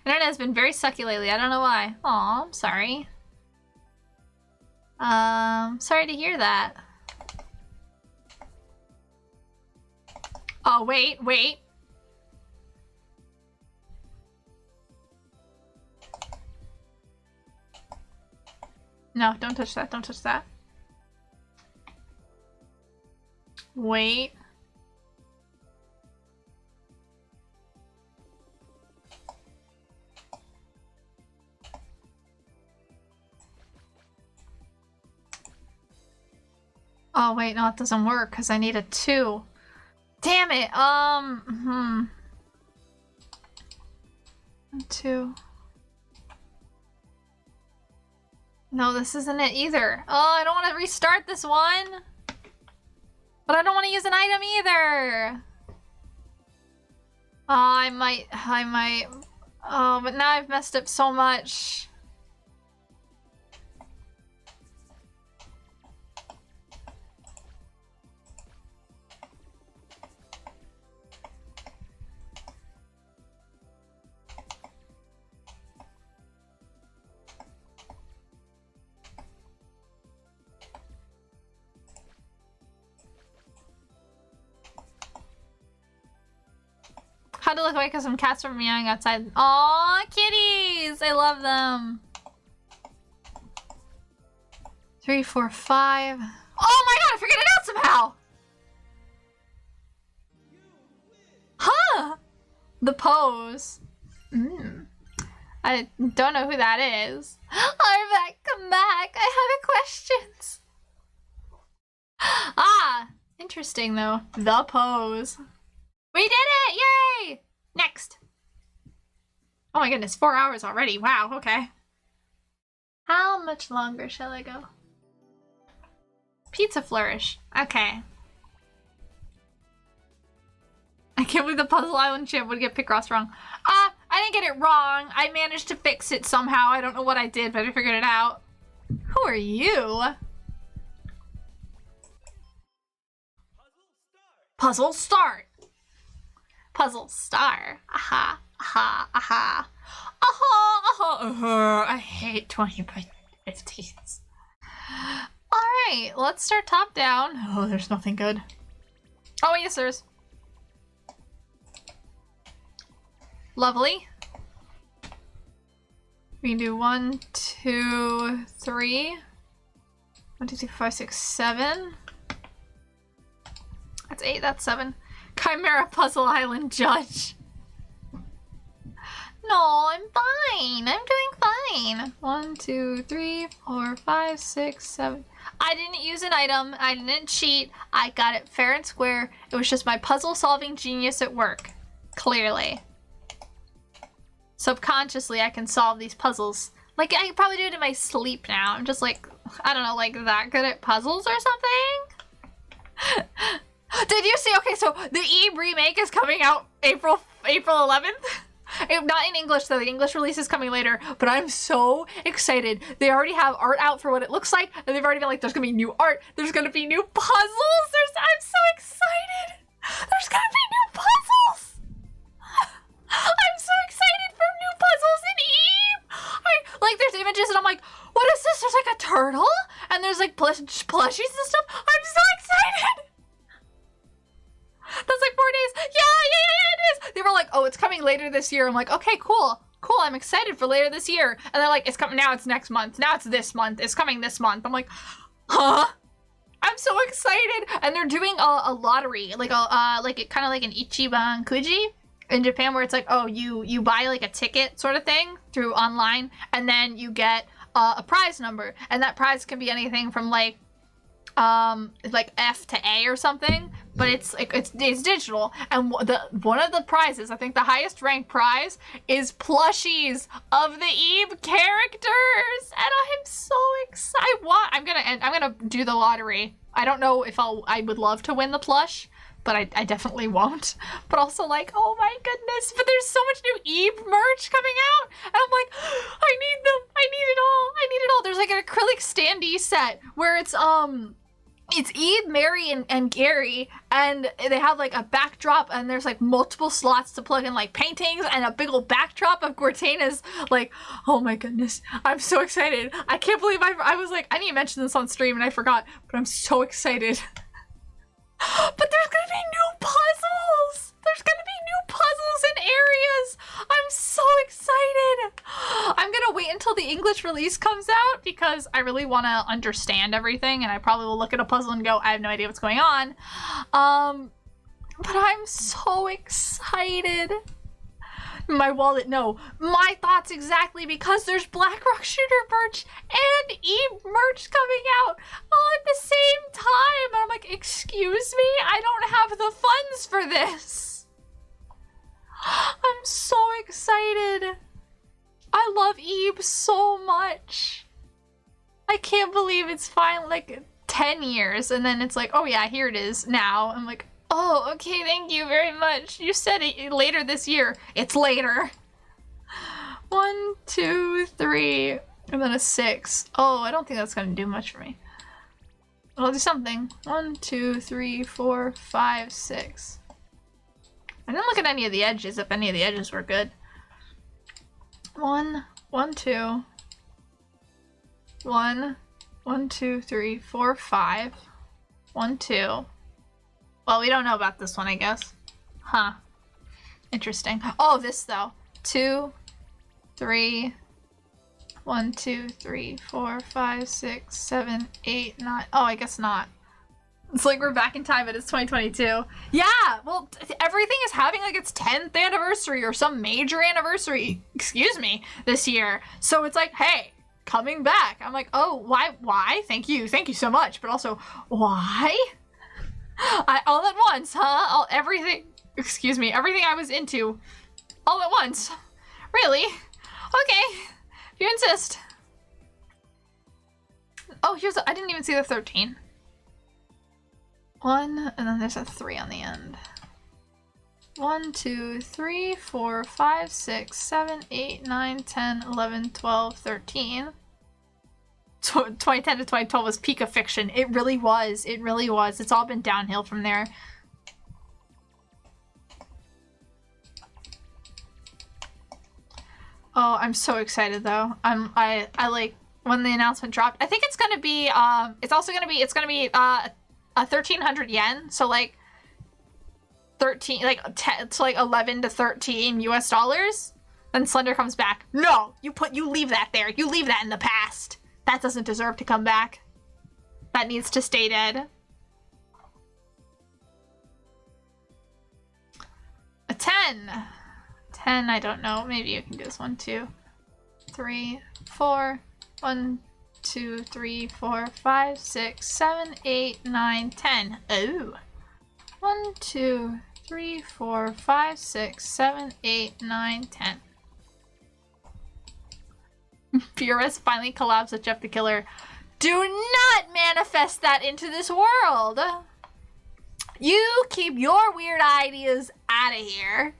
Internet has been very sucky lately. I don't know why. Aw, I'm sorry. Sorry to hear that. Oh, wait. No, don't touch that. Don't touch that. Wait. Oh, wait, no, it doesn't work because I need a 2. Damn it. 2. No, this isn't it either. Oh, I don't want to restart this one. But I don't want to use an item either. Oh, I might. Oh, but now I've messed up so much. Had to look away because some cats were meowing outside. Aw, kitties! I love them. 3, 4, 5. Oh my god, I figured it out somehow! Huh! The pose. I don't know who that is. Arvac, come back. I have questions. Ah, interesting though. The pose. We did it! Yay! Next. Oh my goodness, 4 hours already. Wow, okay. How much longer shall I go? Pizza Flourish. Okay. I can't believe the Puzzle Island champ would get Picross wrong. I didn't get it wrong. I managed to fix it somehow. I don't know what I did, but I figured it out. Who are you? Puzzle start. Puzzle star. Aha, aha, aha. Aha, aha, aha. I hate 20 by 50s. Alright, let's start top down. Oh, there's nothing good. Oh, yes, there's. Lovely. We can do 1, 2, 3. 1, 2, 3, 4, 5, 6, 7. That's 8, that's 7. Khimera Puzzle Island Judge. No, I'm fine. I'm doing fine. 1, 2, 3, 4, 5, 6, 7. I didn't use an item. I didn't cheat. I got it fair and square. It was just my puzzle solving genius at work. Clearly. Subconsciously, I can solve these puzzles. Like, I could probably do it in my sleep now. I'm just like, I don't know, like that good at puzzles or something? Did you see? Okay, so the Eve remake is coming out April 11th. Not in English though. The English release is coming later. But I'm so excited. They already have art out for what it looks like, and they've already been like, "There's gonna be new art. There's gonna be new puzzles. I'm so excited. There's gonna be new puzzles. I'm so excited for new puzzles in Eve. Like, there's images, and I'm like, what is this? There's like a turtle, and there's like plushies and stuff. I'm so excited. That's like 4 days. Yeah, it is. They were like, oh, it's coming later this year. I'm like, okay, cool. cool, I'm excited for later this year. And they're like, it's coming now, it's next month. Now it's this month. It's coming this month. I'm like, huh? I'm so excited. And they're doing a lottery, like kind of like an Ichiban Kuji in Japan, where it's like, oh, you buy like a ticket sort of thing through online, and then you get a prize number, and that prize can be anything from like F to A or something, but it's digital. And one of the prizes, I think the highest ranked prize, is plushies of the Eve characters, and I'm so excited. I'm gonna do the lottery. I don't know if I would love to win the plush, but I definitely won't. But also, like, oh my goodness, but there's so much new Eve merch coming out, and I'm like, I need them. I need it all. There's like an acrylic standee set where it's Eve, Mary, and Gary, and they have like a backdrop, and there's like multiple slots to plug in like paintings, and a big old backdrop of Gortana's. Like, oh my goodness, I'm so excited. I can't believe I was like, I need to mention this on stream and I forgot, but I'm so excited. But there's gonna be new puzzles! There's gonna be new puzzles and areas! I'm so excited! I'm gonna wait until the English release comes out because I really want to understand everything, and I probably will look at a puzzle and go, I have no idea what's going on. But I'm so excited. My wallet, no. My thoughts exactly, because there's Black Rock Shooter merch and Eve merch coming out all at the same time. And I'm like, excuse me? I don't have the funds for this. I'm so excited. I love Eve so much. I can't believe it's finally like 10 years, and then it's like, oh yeah, here it is now. I'm like, oh, okay, thank you very much. You said it later this year. It's later. 1, 2, 3, and then a 6. Oh, I don't think that's gonna do much for me. I'll do something. 1, 2, 3, 4, 5, 6. I didn't look at any of the edges, if any of the edges were good. 1, 1, 2. 1, 1, 2, 3, 4, 5. 1, 2. Well, we don't know about this one, I guess. Huh. Interesting. Oh, this though. 2, 3. 1, 2, 3, 4, 5, 6, 7, 8, 9. Oh, I guess not. It's like we're back in time, but it's 2022. Yeah, well, everything is having like its 10th anniversary or some major anniversary, excuse me, this year. So it's like, hey, coming back. I'm like, oh, why? Thank you so much. But also, why? All at once, huh? Everything I was into, all at once. Really? Okay, if you insist. Oh, I didn't even see the 13. 1, and then there's a 3 on the end. 1, 2, 3, 4, 5, 6, 7, 8, 9, 10, 11, 12, 13. 2010 to 2012 was peak of fiction. It really was. It really was. It's all been downhill from there. Oh, I'm so excited though. I like when the announcement dropped. I think it's gonna be it's gonna be 1,300 yen. So like 13, like 10 to like 11 to 13 US dollars. Then Slender comes back. No, you leave that there. You leave that in the past. That doesn't deserve to come back. That needs to stay dead. A 10. 10, I don't know. Maybe you can do this. 1, 2, 3, 4. 1, 2, 3, 4, 5, 6, 7, 8, 9, 10. Oh. 1, 2, 3, 4, 5, 6, 7, 8, 9, 10. PRS finally collabs with Jeff the Killer. Do not manifest that into this world. You keep your weird ideas out of here.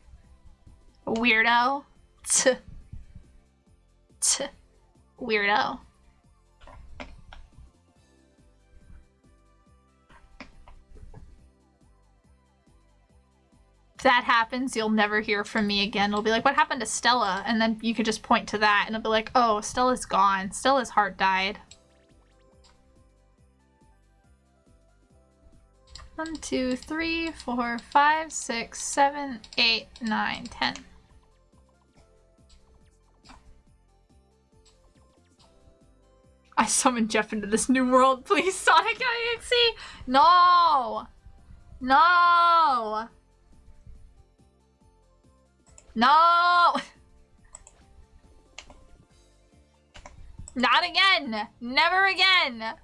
Weirdo. Weirdo. If that happens, you'll never hear from me again. It'll be like, what happened to Stella? And then you could just point to that and it'll be like, oh, Stella's gone. Stella's heart died. 1, 2, 3, 4, 5, 6, 7, 8, 9, 10. I summoned Jeff into this new world, please, Sonic IXE! No! No! No! Not again! Never again!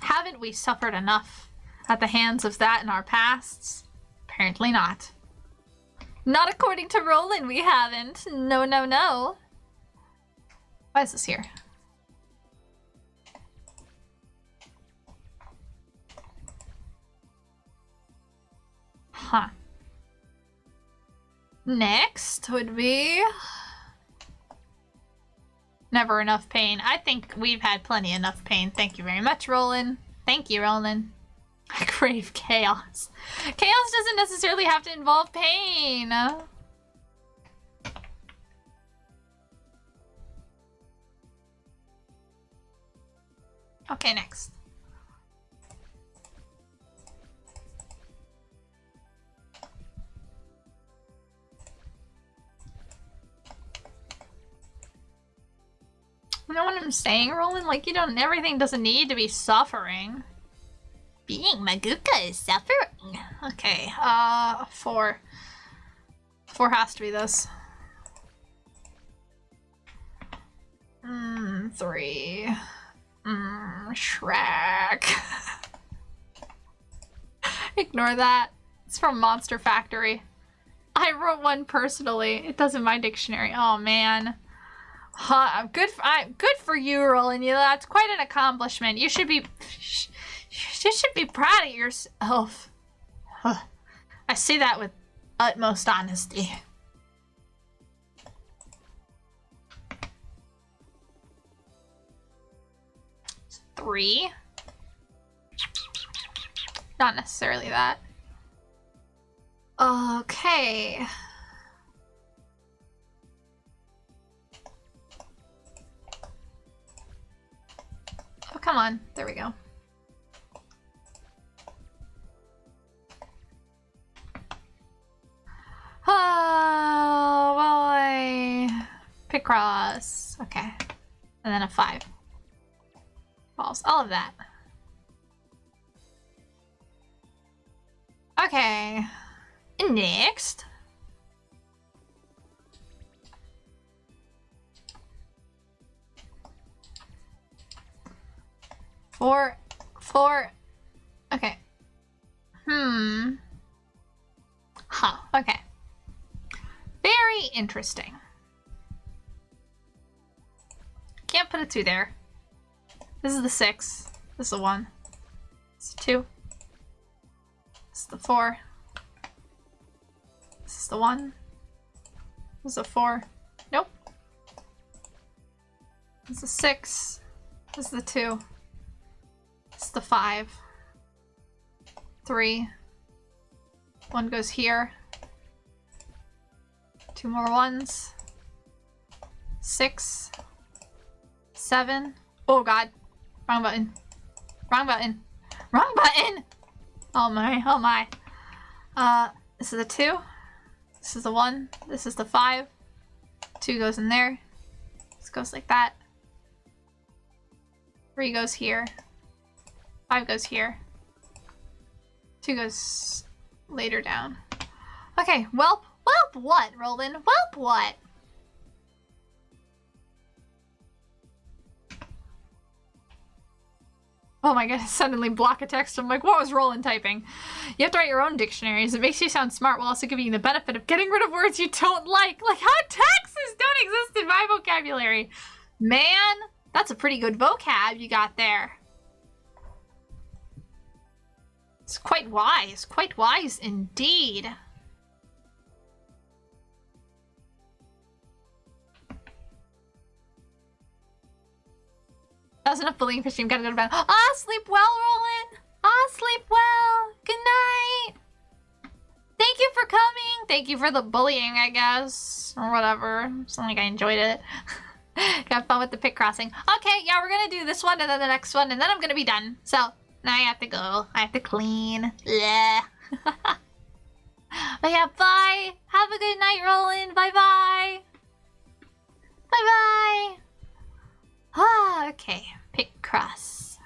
Haven't we suffered enough at the hands of that in our pasts? Apparently not. Not according to Roland, we haven't. No, no, no. Why is this here? Huh. Next would be... Never enough pain. I think we've had plenty enough pain. Thank you very much, Roland. Thank you, Roland. I crave chaos. Chaos doesn't necessarily have to involve pain. Okay, next. You know what I'm saying, Roland? Like, you don't, everything doesn't need to be suffering. Being Maguka is suffering. Okay, 4. 4 has to be this. 3. Shrek. Ignore that. It's from Monster Factory. I wrote one personally. It does in my dictionary. Oh, man. Good for you, Roland. That's quite an accomplishment. You should be proud of yourself. I say that with utmost honesty. It's 3. Not necessarily that. Okay. Oh, come on. There we go. Oh, boy. Picross. Okay. And then a 5. Balls. All of that. Okay. Next. Four. Okay. Huh. Okay. Very interesting. Can't put a 2 there. This is the 6. This is the 1. This is the 2. This is the 4. This is the 1. This is a 4. Nope. This is a 6. This is the 2. This is the 5. 3. 1 goes here. 2 more 1s. 6. 7. Oh god. Wrong button. Wrong button. Wrong button! Oh my, oh my. This is the 2. This is the 1. This is the 5. 2 goes in there. This goes like that. 3 goes here. 5 goes here. 2 goes later down. Okay, welp what, Roland? Welp what? Oh my god, suddenly block a text. I'm like, what was Roland typing? You have to write your own dictionaries. It makes you sound smart while also giving you the benefit of getting rid of words you don't like. Like how taxes don't exist in my vocabulary. Man, that's a pretty good vocab you got there. It's quite wise indeed. That was enough bullying for stream. Gotta go to bed. Ah, sleep well, Roland. Ah, sleep well. Good night. Thank you for coming. Thank you for the bullying, I guess. Or whatever. It's not like I enjoyed it. Got fun with the pit crossing. Okay, yeah, we're gonna do this one and then the next one and then I'm gonna be done. So, now I have to go. I have to clean. Yeah. But yeah, bye. Have a good night, Roland. Bye-bye. Bye-bye. Ah, okay. Pick cross.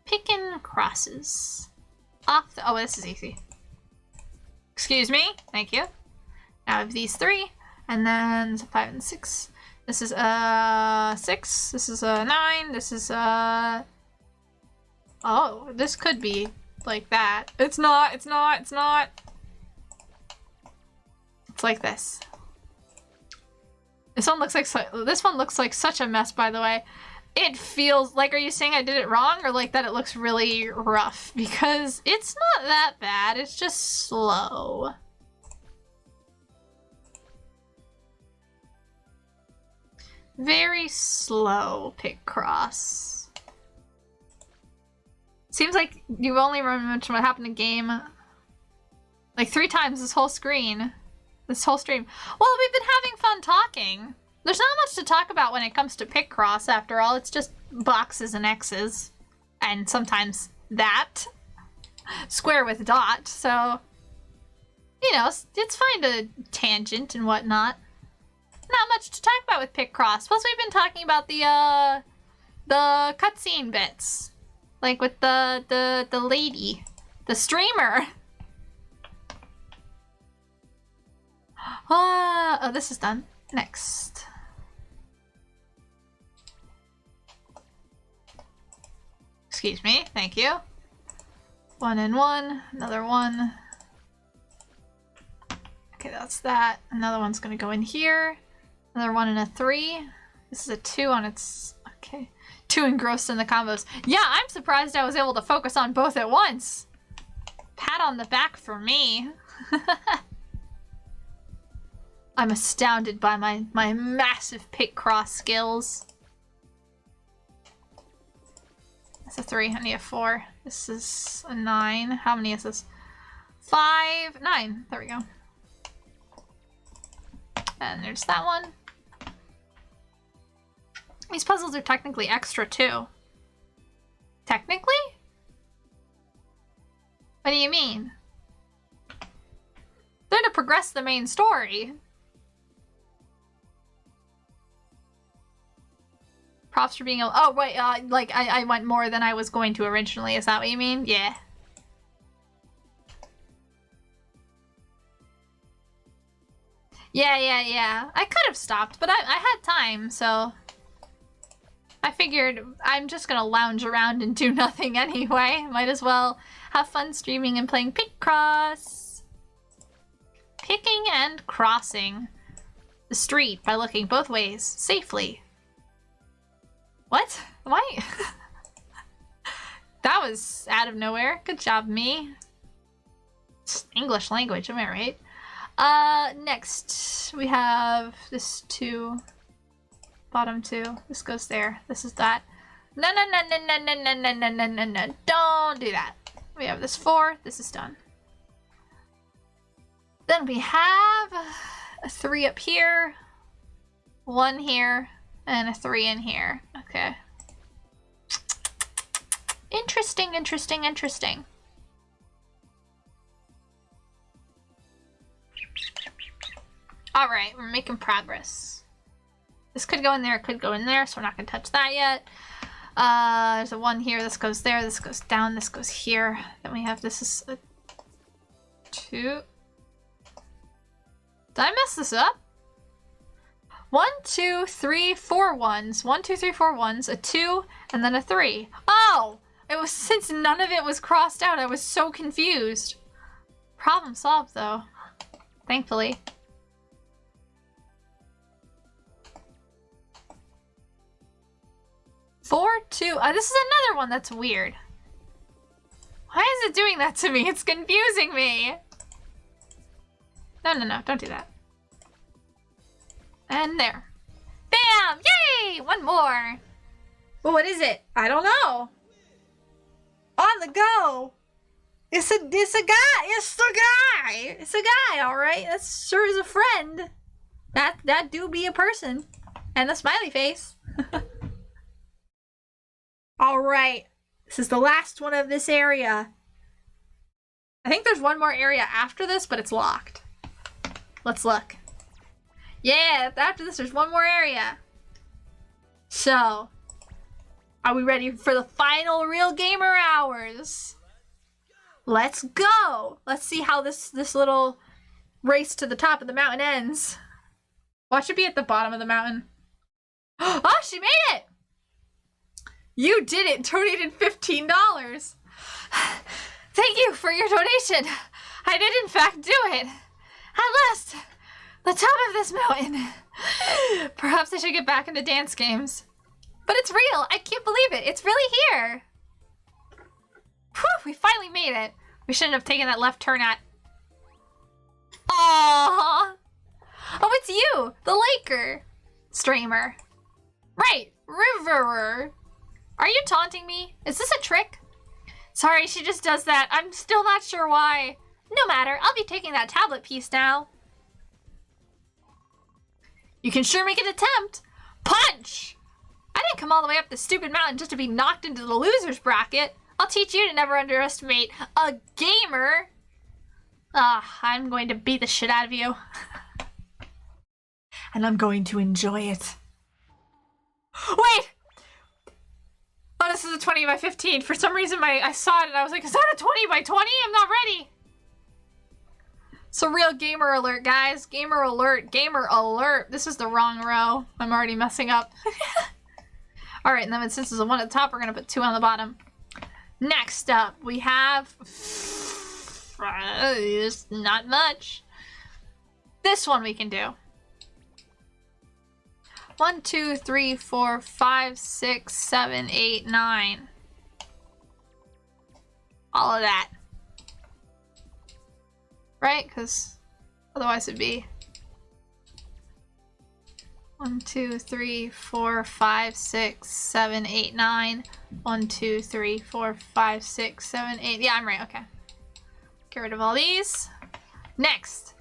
Pickin' crosses. Off the... Oh, this is easy. Excuse me. Thank you. Now I have these 3. And then 5 and 6. This is 6. This is 9. This is Oh, this could be like that. It's not. It's not. It's not. It's like this. This one looks like such a mess, by the way. It feels like, are you saying I did it wrong, or like that it looks really rough? Because it's not that bad. It's just slow. Very slow pick cross. Seems like you only remember what happened in game like 3 times this whole screen. This whole stream. Well, we've been having fun talking. There's not much to talk about when it comes to pick cross, after all. It's just boxes and X's. And sometimes that. Square with dot, so... You know, it's fine to tangent and whatnot. Not much to talk about with pick cross. Plus, we've been talking about the cutscene bits. Like with the lady. The streamer. Oh, this is done. Next. Excuse me. Thank you. 1 and 1. Another 1. Okay, that's that. Another one's gonna go in here. Another 1 and a 3. This is a 2 on its... Okay. 2 engrossed in the combos. Yeah, I'm surprised I was able to focus on both at once. Pat on the back for me. I'm astounded by my massive pick cross skills. That's a 3. I need a 4. This is a 9. How many is this? 5, 9. There we go. And there's that one. These puzzles are technically extra too. Technically? What do you mean? They're to progress the main story. Props for being able- Oh, wait, like, I went more than I was going to originally. Is that what you mean? Yeah. Yeah. I could have stopped, but I had time, so... I figured I'm just gonna lounge around and do nothing anyway. Might as well have fun streaming and playing Pick Cross. Picking and crossing the street by looking both ways safely. What? Why? That was out of nowhere. Good job, me. It's English language, am I right? Next we have this 2. Bottom 2. This goes there. This is that. No. Don't do that. We have this 4. This is done. Then we have a 3 up here, 1 here, and a 3 in here. Okay. Interesting. Alright, we're making progress. This could go in there, it could go in there, so we're not gonna touch that yet. There's a 1 here, this goes there, this goes down, this goes here. Then we have, this is a 2. Did I mess this up? 1, 2, 3, 4 1s. 1, 2, 3, 4 1s, a 2, and then a 3. Oh! It was, since none of it was crossed out, I was so confused. Problem solved, though. Thankfully. 4, 2. This is another one that's weird. Why is it doing that to me? It's confusing me. No. Don't do that. And there. Bam! Yay! 1 more. Well, what is it? I don't know. On the go. It's a guy. It's a guy, all right? That sure is a friend. That do be a person. And the smiley face. All right, this is the last one of this area. I think there's one more area after this, but it's locked. Let's look. Yeah, after this, there's one more area. So, are we ready for the final Real Gamer Hours? Let's go! Let's see how this little race to the top of the mountain ends. Watch it be at the bottom of the mountain. Oh, she made it! You did it! Donated $15. Thank you for your donation. I did in fact do it. At last, the top of this mountain. Perhaps I should get back into dance games. But it's real. I can't believe it. It's really here. Whew, we finally made it. We shouldn't have taken that left turn at... Aww. Oh, it's you, the Laker streamer. Right, Riverer. Are you taunting me? Is this a trick? Sorry, she just does that. I'm still not sure why. No matter, I'll be taking that tablet piece now. You can sure make an attempt. Punch! I didn't come all the way up this stupid mountain just to be knocked into the loser's bracket. I'll teach you to never underestimate a gamer. I'm going to beat the shit out of you. And I'm going to enjoy it. Wait! Oh, this is a 20 by 15. For some reason, I saw it and I was like, is that a 20 by 20? I'm not ready. So real gamer alert, guys. Gamer alert. Gamer alert. This is the wrong row. I'm already messing up. All right, and then since there's a 1 at the top, we're going to put 2 on the bottom. Next up, we have... not much. This one we can do. 1, 2, 3, 4, 5, 6, 7, 8, 9. All of that. Right? Because otherwise it'd be 1, 2, 3, 4, 5, 6, 7, 8, 9. 1, 2, 3, 4, 5, 6, 7, 8. Yeah, I'm right. Okay. Get rid of all these. Next.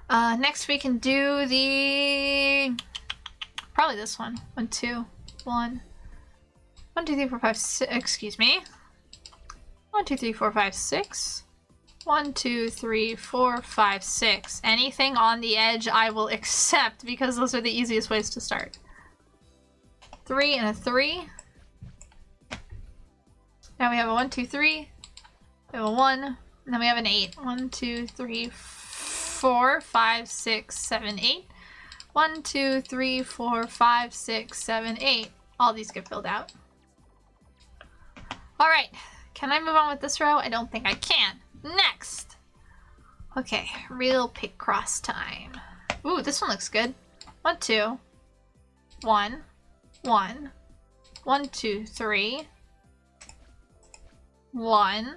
Next we can do the... Probably this one. 1, 2, 1. 1, 2, 3, 4, 5, 6. Excuse me. 1, 2, 3, 4, 5, 6. 1, 2, 3, 4, 5, 6. Anything on the edge I will accept because those are the easiest ways to start. 3 and a 3. Now we have a 1, 2, 3. We have a 1. And then we have an 8. 1, 2, 3, 4, 5, 6, 7, 8. 1, 2, 3, 4, 5, 6, 7, 8. All these get filled out. Alright. Can I move on with this row? I don't think I can. Next. Okay. Real pick cross time. Ooh, this one looks good. 1, 2. 1. 1. 1, 2, 3. 1.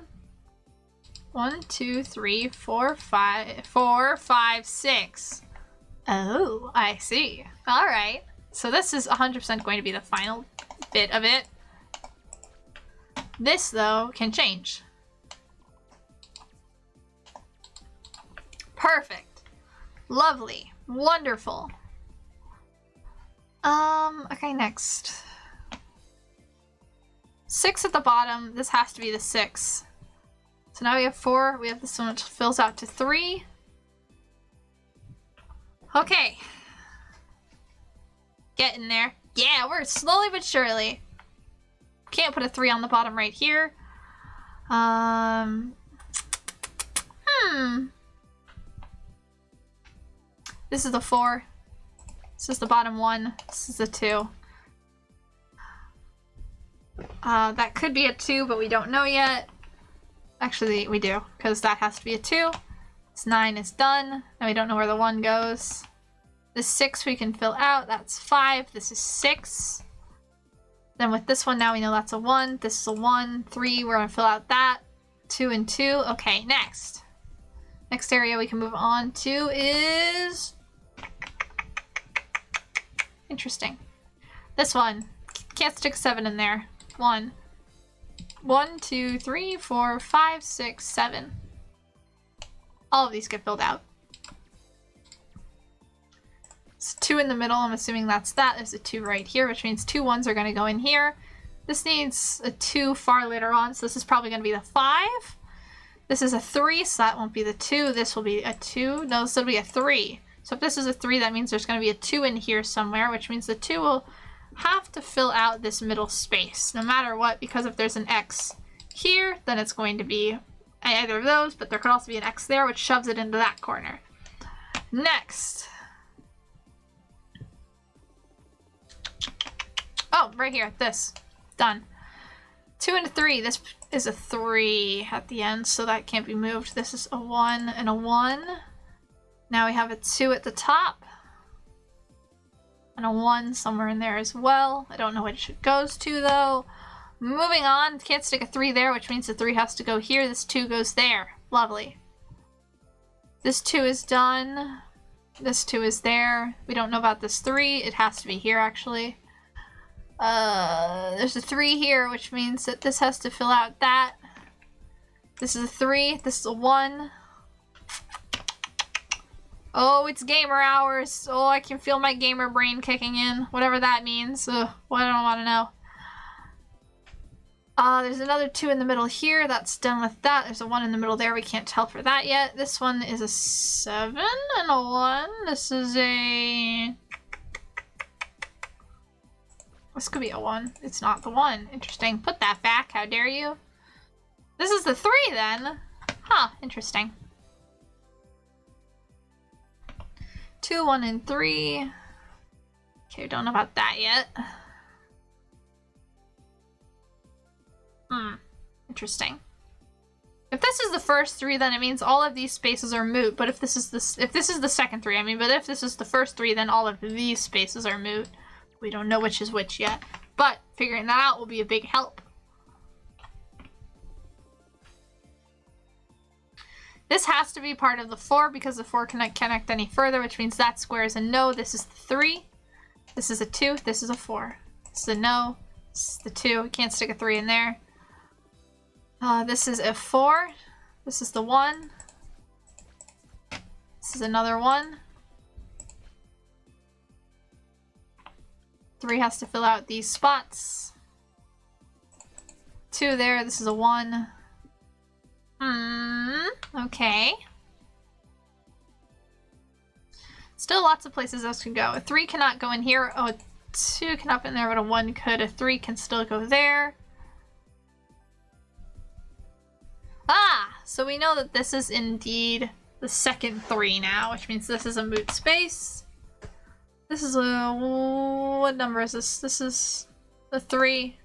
1, 2, 3, 4, 5. 4, 5, 6. Oh, I see. Alright. So this is 100% going to be the final bit of it. This, though, can change. Perfect. Lovely. Wonderful. Okay, next. 6 at the bottom. This has to be the 6. So now we have 4. We have this one which fills out to 3. Okay. Getting there. Yeah, we're slowly but surely. Can't put a 3 on the bottom right here. This is the 4. This is the bottom 1. This is the 2. That could be a 2, but we don't know yet. Actually, we do, because that has to be a 2. This 9 is done. Now we don't know where the 1 goes. This 6 we can fill out. That's 5. This is 6. Then with this one, now we know that's a 1. This is a 1. 3, we're going to fill out that. 2 and 2. Okay, next. Next area we can move on to is... Interesting. This one. Can't stick 7 in there. 1. 1, 2, 3, 4, 5, 6, 7. All of these get filled out. It's 2 in the middle. I'm assuming that's that. There's a 2 right here, which means 2 1s are going to go in here. This needs a 2 far later on, so this is probably going to be the 5. This is a 3, so that won't be the 2. This will be a 2. No, this will be a 3. So if this is a 3, that means there's going to be a 2 in here somewhere, which means the 2 will have to fill out this middle space, no matter what, because if there's an X here, then it's going to be either of those, but there could also be an X there, which shoves it into that corner. Next. Oh, right here, this. Done. 2 and a 3. This is a 3 at the end, so that can't be moved. This is a 1 and a 1. Now we have a 2 at the top. And a 1 somewhere in there as well. I don't know which it goes to, though. Moving on. Can't stick a 3 there, which means the 3 has to go here. This 2 goes there. Lovely. This 2 is done. This 2 is there. We don't know about this 3. It has to be here, actually. There's a 3 here, which means that this has to fill out that. This is a 3. This is a 1. Oh, it's gamer hours. Oh, I can feel my gamer brain kicking in. Whatever that means. Ugh, well, I don't want to know. There's another 2 in the middle here. That's done with that. There's a 1 in the middle there. We can't tell for that yet. This one is a 7 and a 1. This is a... This could be a 1. It's not the 1. Interesting. Put that back. How dare you? This is the 3 then. Huh. Interesting. 2, 1, and 3. Okay, we don't know about that yet. Interesting. If this is the first 3, then it means all of these spaces are moot. But if this is the second 3, I mean, but if this is the first 3, then all of these spaces are moot. We don't know which is which yet, but figuring that out will be a big help. This has to be part of the 4 because the 4 cannot connect any further, which means that square is a no. This is the 3. This is a 2. This is a 4. This is a no. This is the 2. We can't stick a 3 in there. This is a 4. This is the 1. This is another 1. 3 has to fill out these spots. 2 there. This is a 1. Okay. Still lots of places those can go. A 3 cannot go in here. Oh, a 2 cannot go in there, but a 1 could. A 3 can still go there. Ah! So we know that this is indeed the second 3 now, which means this is a moot space. This is a... What number is this? This is the 3,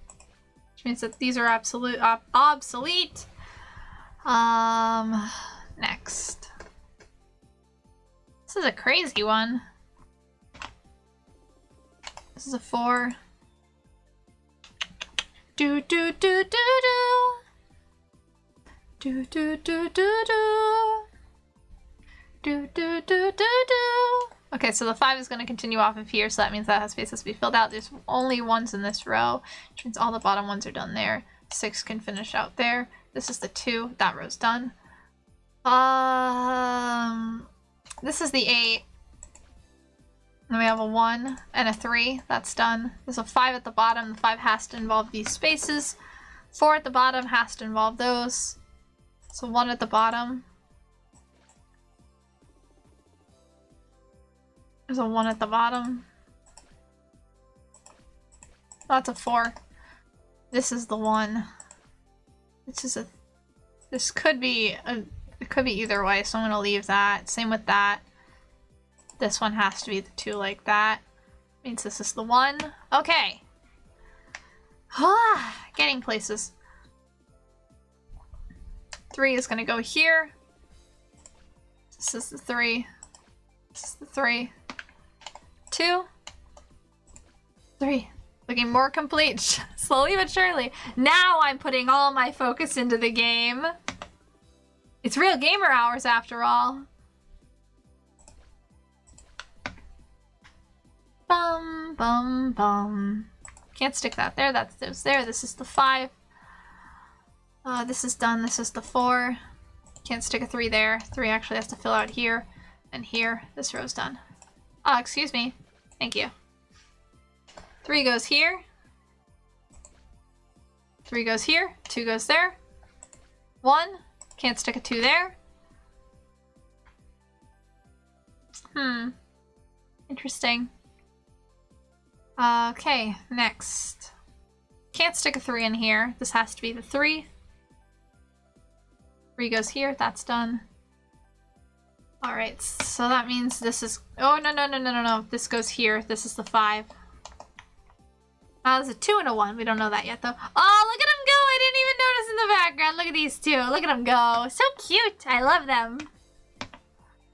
which means that these are obsolete. Next. This is a crazy one. This is a 4. Do do do do do. Do do do do do. Do do do do do. Okay, so the 5 is going to continue off of here, so that means that space has to be filled out. There's only 1s in this row, which means all the bottom ones are done there. 6 can finish out there. This is the 2. That row's done. This is the 8. Then we have a 1 and a 3. That's done. There's a 5 at the bottom. The 5 has to involve these spaces. 4 at the bottom has to involve those. So 1 at the bottom. There's a 1 at the bottom. That's a 4. This is the 1. This could be it could be either way, so I'm gonna leave that. Same with that. This one has to be the 2 like that. Means this is the 1. Okay. Getting places. 3 is gonna go here. This is the 3. This is the 3. 2. 3. Looking more complete, slowly but surely. Now I'm putting all my focus into the game. It's real gamer hours after all. Bum, bum, bum. Can't stick that there, that's there. This is the 5. This is done, this is the 4. Can't stick a 3 there. 3 actually has to fill out here and here. This row's done. Oh, excuse me. Thank you. 3 goes here. 3 goes here. 2 goes there. 1. Can't stick a 2 there. Interesting. Okay, next. Can't stick a 3 in here. This has to be the 3. 3 goes here. That's done. Alright, so that means this is... Oh, no. This goes here. This is the 5. There's a 2 and a 1. We don't know that yet, though. Oh, look at them go! I didn't even notice in the background. Look at these 2. Look at them go. So cute. I love them.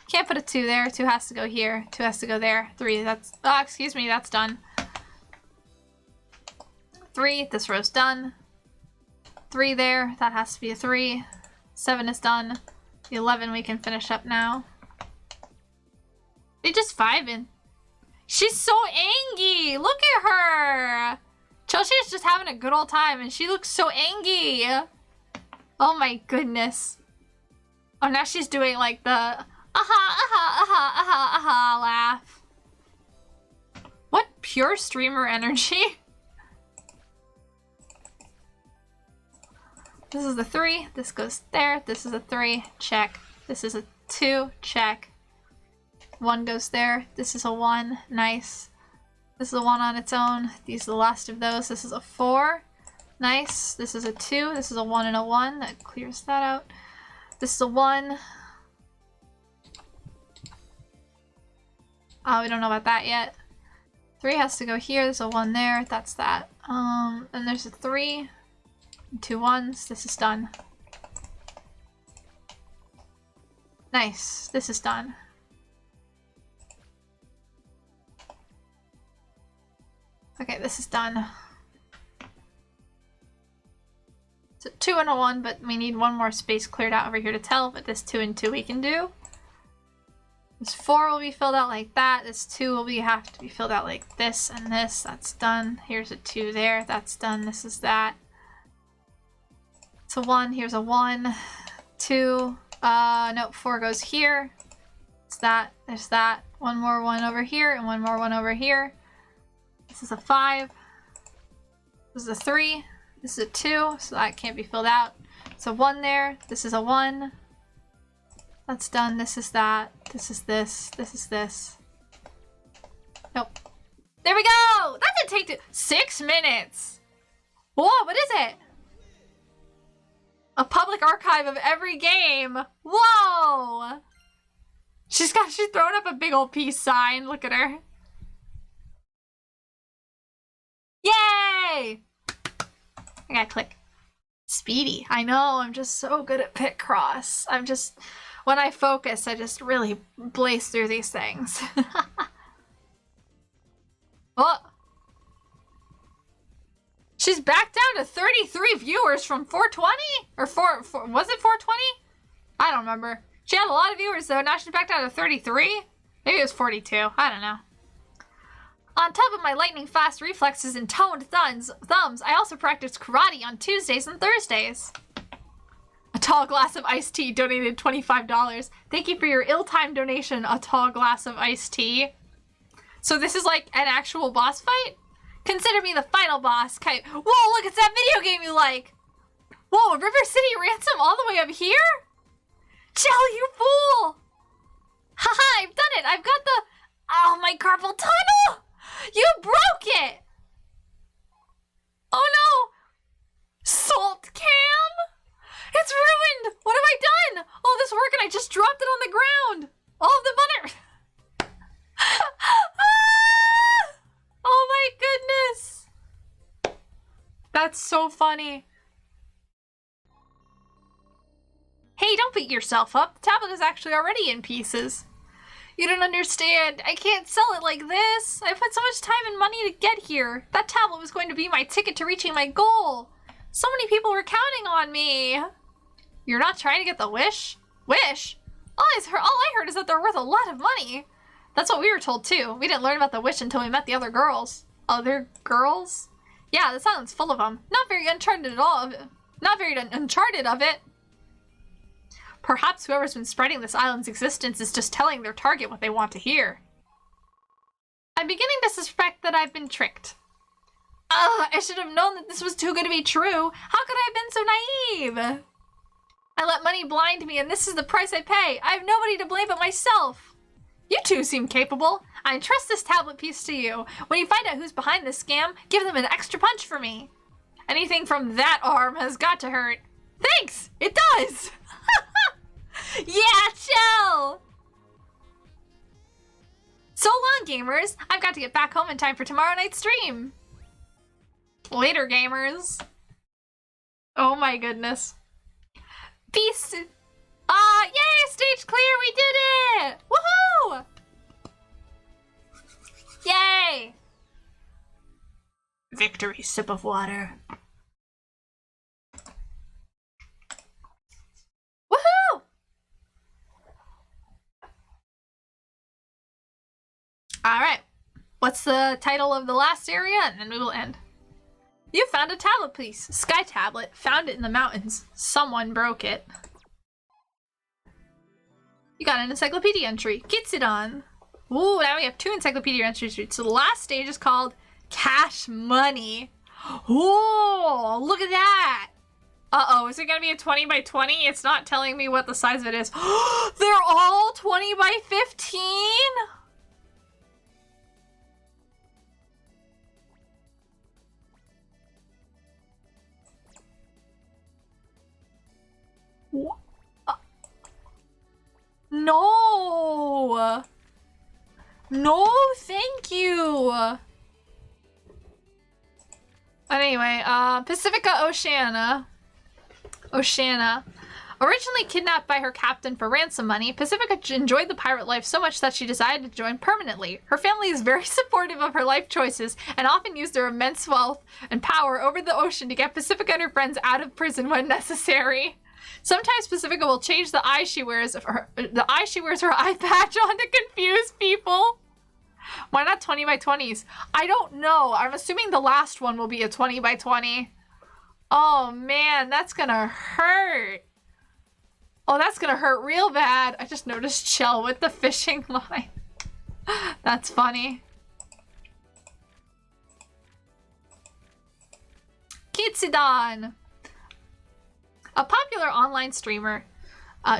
Can't put a 2 there. 2 has to go here. 2 has to go there. 3, that's... Oh, excuse me. That's done. 3, this row's done. 3 there. That has to be a 3. 7 is done. The 11 we can finish up now. They just 5 in. She's so angry. Look at her. Chelsea is just having a good old time and she looks so angry. Oh my goodness. Oh, now she's doing like the laugh. What pure streamer energy. This is the 3. This goes there. This is a 3. Check. This is a 2. Check. 1 goes there. This is a 1. Nice. This is a 1 on its own. These are the last of those. This is a 4. Nice. This is a 2. This is a 1 and a 1. That clears that out. This is a 1. Oh, we don't know about that yet. 3 has to go here. There's a 1 there. That's that. And there's a 3. 2 1s. This is done. Nice. This is done. Okay, this is done. It's a 2 and a 1, but we need 1 more space cleared out over here to tell, but this 2 and 2 we can do. This 4 will be filled out like that. This 2 will have to be filled out like this and this. That's done. Here's a 2 there. That's done. This is that. It's a 1. Here's a 1. 2. Nope, 4 goes here. It's that. There's that. 1 more 1 over here and 1 more 1 over here. This is a 5. This is a 3. This is a 2, so that can't be filled out. It's a 1 there. This is a 1. That's done. This is that. This is this. This is this. Nope. There we go! That didn't take 6 minutes! Whoa, what is it? A public archive of every game. Whoa! She's thrown up a big old peace sign. Look at her. Yay! I gotta click. Speedy. I know, I'm just so good at Picross. When I focus, I just really blaze through these things. Oh! She's back down to 33 viewers from 420? Or was it 420? I don't remember. She had a lot of viewers though, now she's back down to 33? Maybe it was 42, I don't know. On top of my lightning fast reflexes and toned thumbs, I also practice karate on Tuesdays and Thursdays. A tall glass of iced tea donated $25. Thank you for your ill-timed donation, a tall glass of iced tea. So this is like an actual boss fight? Consider me the final boss. Whoa, look, it's that video game you like. Whoa, River City Ransom all the way up here? Chill, you fool. Haha, I've done it. I've got the... Oh, my carpal tunnel. You broke it! Oh no! Salt cam? It's ruined! What have I done? All this work and I just dropped it on the ground! All of the butter! Ah! Oh my goodness! That's so funny. Hey, don't beat yourself up. The tablet is actually already in pieces. You don't understand. I can't sell it like this. I put so much time and money to get here. That tablet was going to be my ticket to reaching my goal. So many people were counting on me. You're not trying to get the wish? Wish? All I heard is that they're worth a lot of money. That's what we were told too. We didn't learn about the wish until we met the other girls. Other girls? Yeah, this island's full of them. Not very uncharted at all. Not very uncharted of it. Perhaps whoever's been spreading this island's existence is just telling their target what they want to hear. I'm beginning to suspect that I've been tricked. Ugh, I should have known that this was too good to be true. How could I have been so naive? I let money blind me and this is the price I pay. I have nobody to blame but myself. You two seem capable. I entrust this tablet piece to you. When you find out who's behind this scam, give them an extra punch for me. Anything from that arm has got to hurt. Thanks! It does! Yeah, chill! So long, gamers. I've got to get back home in time for tomorrow night's stream. Later, gamers. Oh my goodness. Peace. Yay! Stage clear! We did it! Woohoo! Yay! Victory, sip of water. Woohoo! Alright. What's the title of the last area? And then we will end. You found a tablet piece. Sky tablet. Found it in the mountains. Someone broke it. You got an encyclopedia entry. Kitsudan. Ooh, now we have 2 encyclopedia entries. So the last stage is called Cash Money. Ooh, look at that. Uh-oh, is it gonna be a 20 by 20? It's not telling me what the size of it is. They're all 20 by 15? No! No, thank you! Anyway, Pacifica Oceana. Originally kidnapped by her captain for ransom money, Pacifica enjoyed the pirate life so much that she decided to join permanently. Her family is very supportive of her life choices and often use their immense wealth and power over the ocean to get Pacifica and her friends out of prison when necessary. Sometimes Pacifica will change the eye she wears her eye patch on to confuse people. Why not 20 by 20s? I don't know. I'm assuming the last one will be a 20 by 20. Oh man, that's gonna hurt. Oh, that's gonna hurt real bad. I just noticed Shell with the fishing line. That's funny. Kitsudan. A popular online streamer.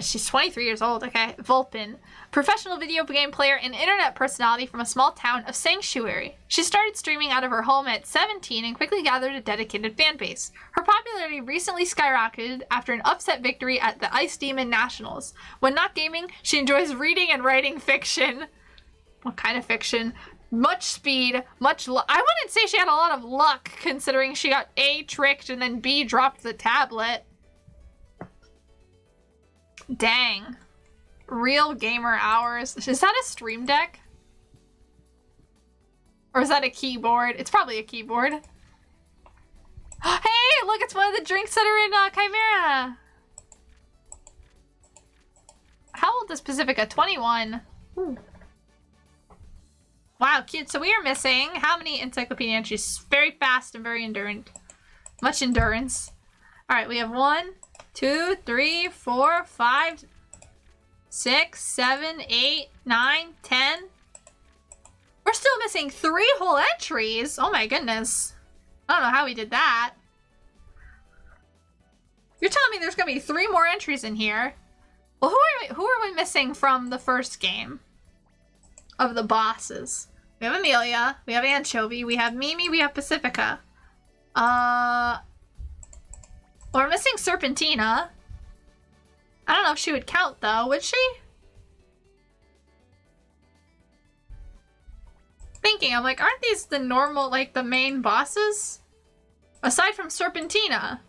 She's 23 years old, okay. Vulpin. Professional video game player and internet personality from a small town of Sanctuary. She started streaming out of her home at 17 and quickly gathered a dedicated fan base. Her popularity recently skyrocketed after an upset victory at the Ice Demon Nationals. When not gaming, she enjoys reading and writing fiction. What kind of fiction? Much speed, much luck. I wouldn't say she had a lot of luck, considering she got A, tricked, and then B, dropped the tablet. Dang. Real gamer hours. Is that a stream deck? Or is that a keyboard? It's probably a keyboard. Hey, look, it's one of the drinks that are in Khimera. How old is Pacifica? 21. Ooh. Wow, cute. So we are missing how many encyclopedia entries? Very fast and very endurant. Much endurance. All right, we have 1, 2, 3, 4, 5, 6, 7, 8, 9, 10. We're still missing 3 whole entries. Oh my goodness. I don't know how we did that. You're telling me there's gonna be 3 more entries in here? Well, who are we missing from the first game? Of the bosses. We have Amelia, we have Anchovy, we have Mimi, we have Pacifica. We're missing Serpentina. I don't know if she would count though, would she? Thinking, I'm like, aren't these the normal, like the main bosses? Aside from Serpentina.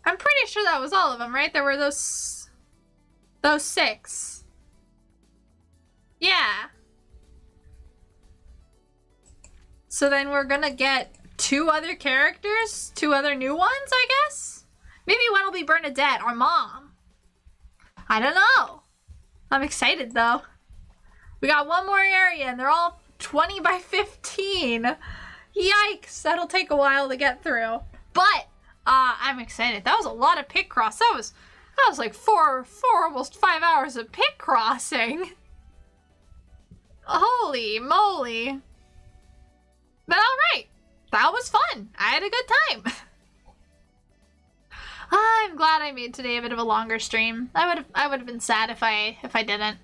I'm pretty sure that was all of them, right? There were those 6. Yeah. So then we're gonna get 2 other characters? 2 other new ones, I guess? Maybe one will be Bernadette, our mom. I don't know. I'm excited though. We got 1 more area and they're all 20 by 15. Yikes, that'll take a while to get through. But I'm excited. That was a lot of pick cross. That was like 4 almost 5 hours of pick crossing. Holy moly. But alright. That was fun. I had a good time. I'm glad I made today a bit of a longer stream. I would have been sad if I didn't.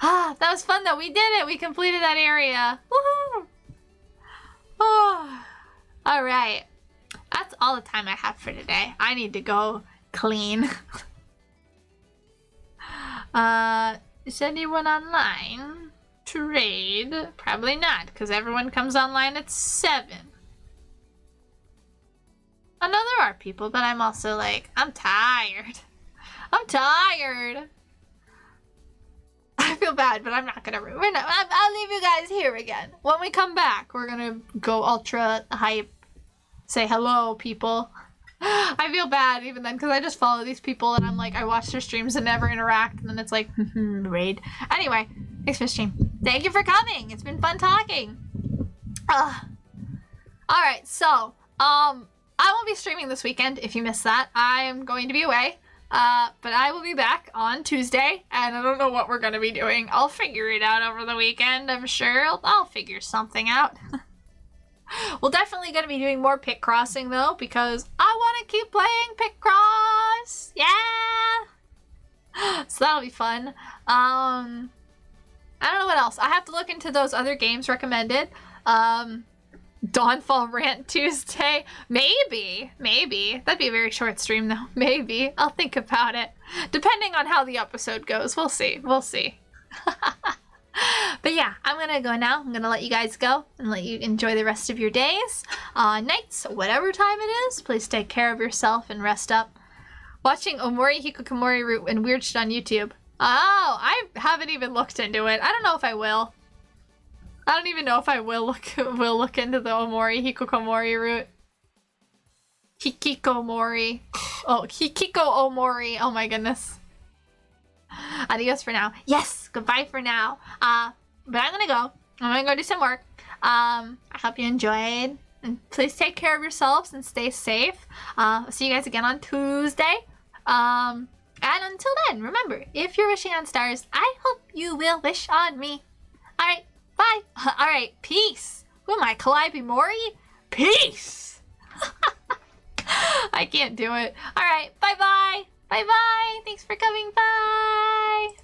That was fun though. We did it. We completed that area. Woohoo! Oh. All right. That's all the time I have for today. I need to go clean. Is anyone online to raid? Probably not, because everyone comes online at 7. I know there are people, but I'm also like, I'm tired. I'm tired. I feel bad, but I'm not gonna ruin it. I'll leave you guys here again. When we come back, we're gonna go ultra hype. Say hello, people. I feel bad even then, because I just follow these people and I'm like, I watch their streams and never interact, and then it's like, raid. Anyway, thanks for the stream. Thank you for coming. It's been fun talking. Alright, so, I won't be streaming this weekend if you missed that. I'm going to be away. But I will be back on Tuesday, and I don't know what we're going to be doing. I'll figure it out over the weekend, I'm sure. I'll figure something out. We're definitely going to be doing more Pick Crossing, though, because I want to keep playing Pick Cross! Yeah! So that'll be fun. I don't know what else. I have to look into those other games recommended. Dawnfall Rant Tuesday. Maybe. That'd be a very short stream, though. Maybe. I'll think about it. Depending on how the episode goes. We'll see. But yeah, I'm gonna go now. I'm gonna let you guys go and let you enjoy the rest of your days, nights, whatever time it is. Please take care of yourself and rest up. Watching Omori Hikokomori Root and weird shit on YouTube. Oh, I haven't even looked into it. I don't know if I will. I don't even know if I will look into the Omori Hikokomori route. Hikikomori. Oh, Hikiko Omori. Oh my goodness. Adios for now. Yes, goodbye for now. But I'm gonna go. I'm gonna go do some work. I hope you enjoyed. And please take care of yourselves and stay safe. I'll see you guys again on Tuesday. And until then, remember, if you're wishing on stars, I hope you will wish on me. Alright. Bye. Alright, peace. Who am I, Calliope Mori? Peace. I can't do it. Alright, bye-bye. Bye-bye. Thanks for coming. Bye.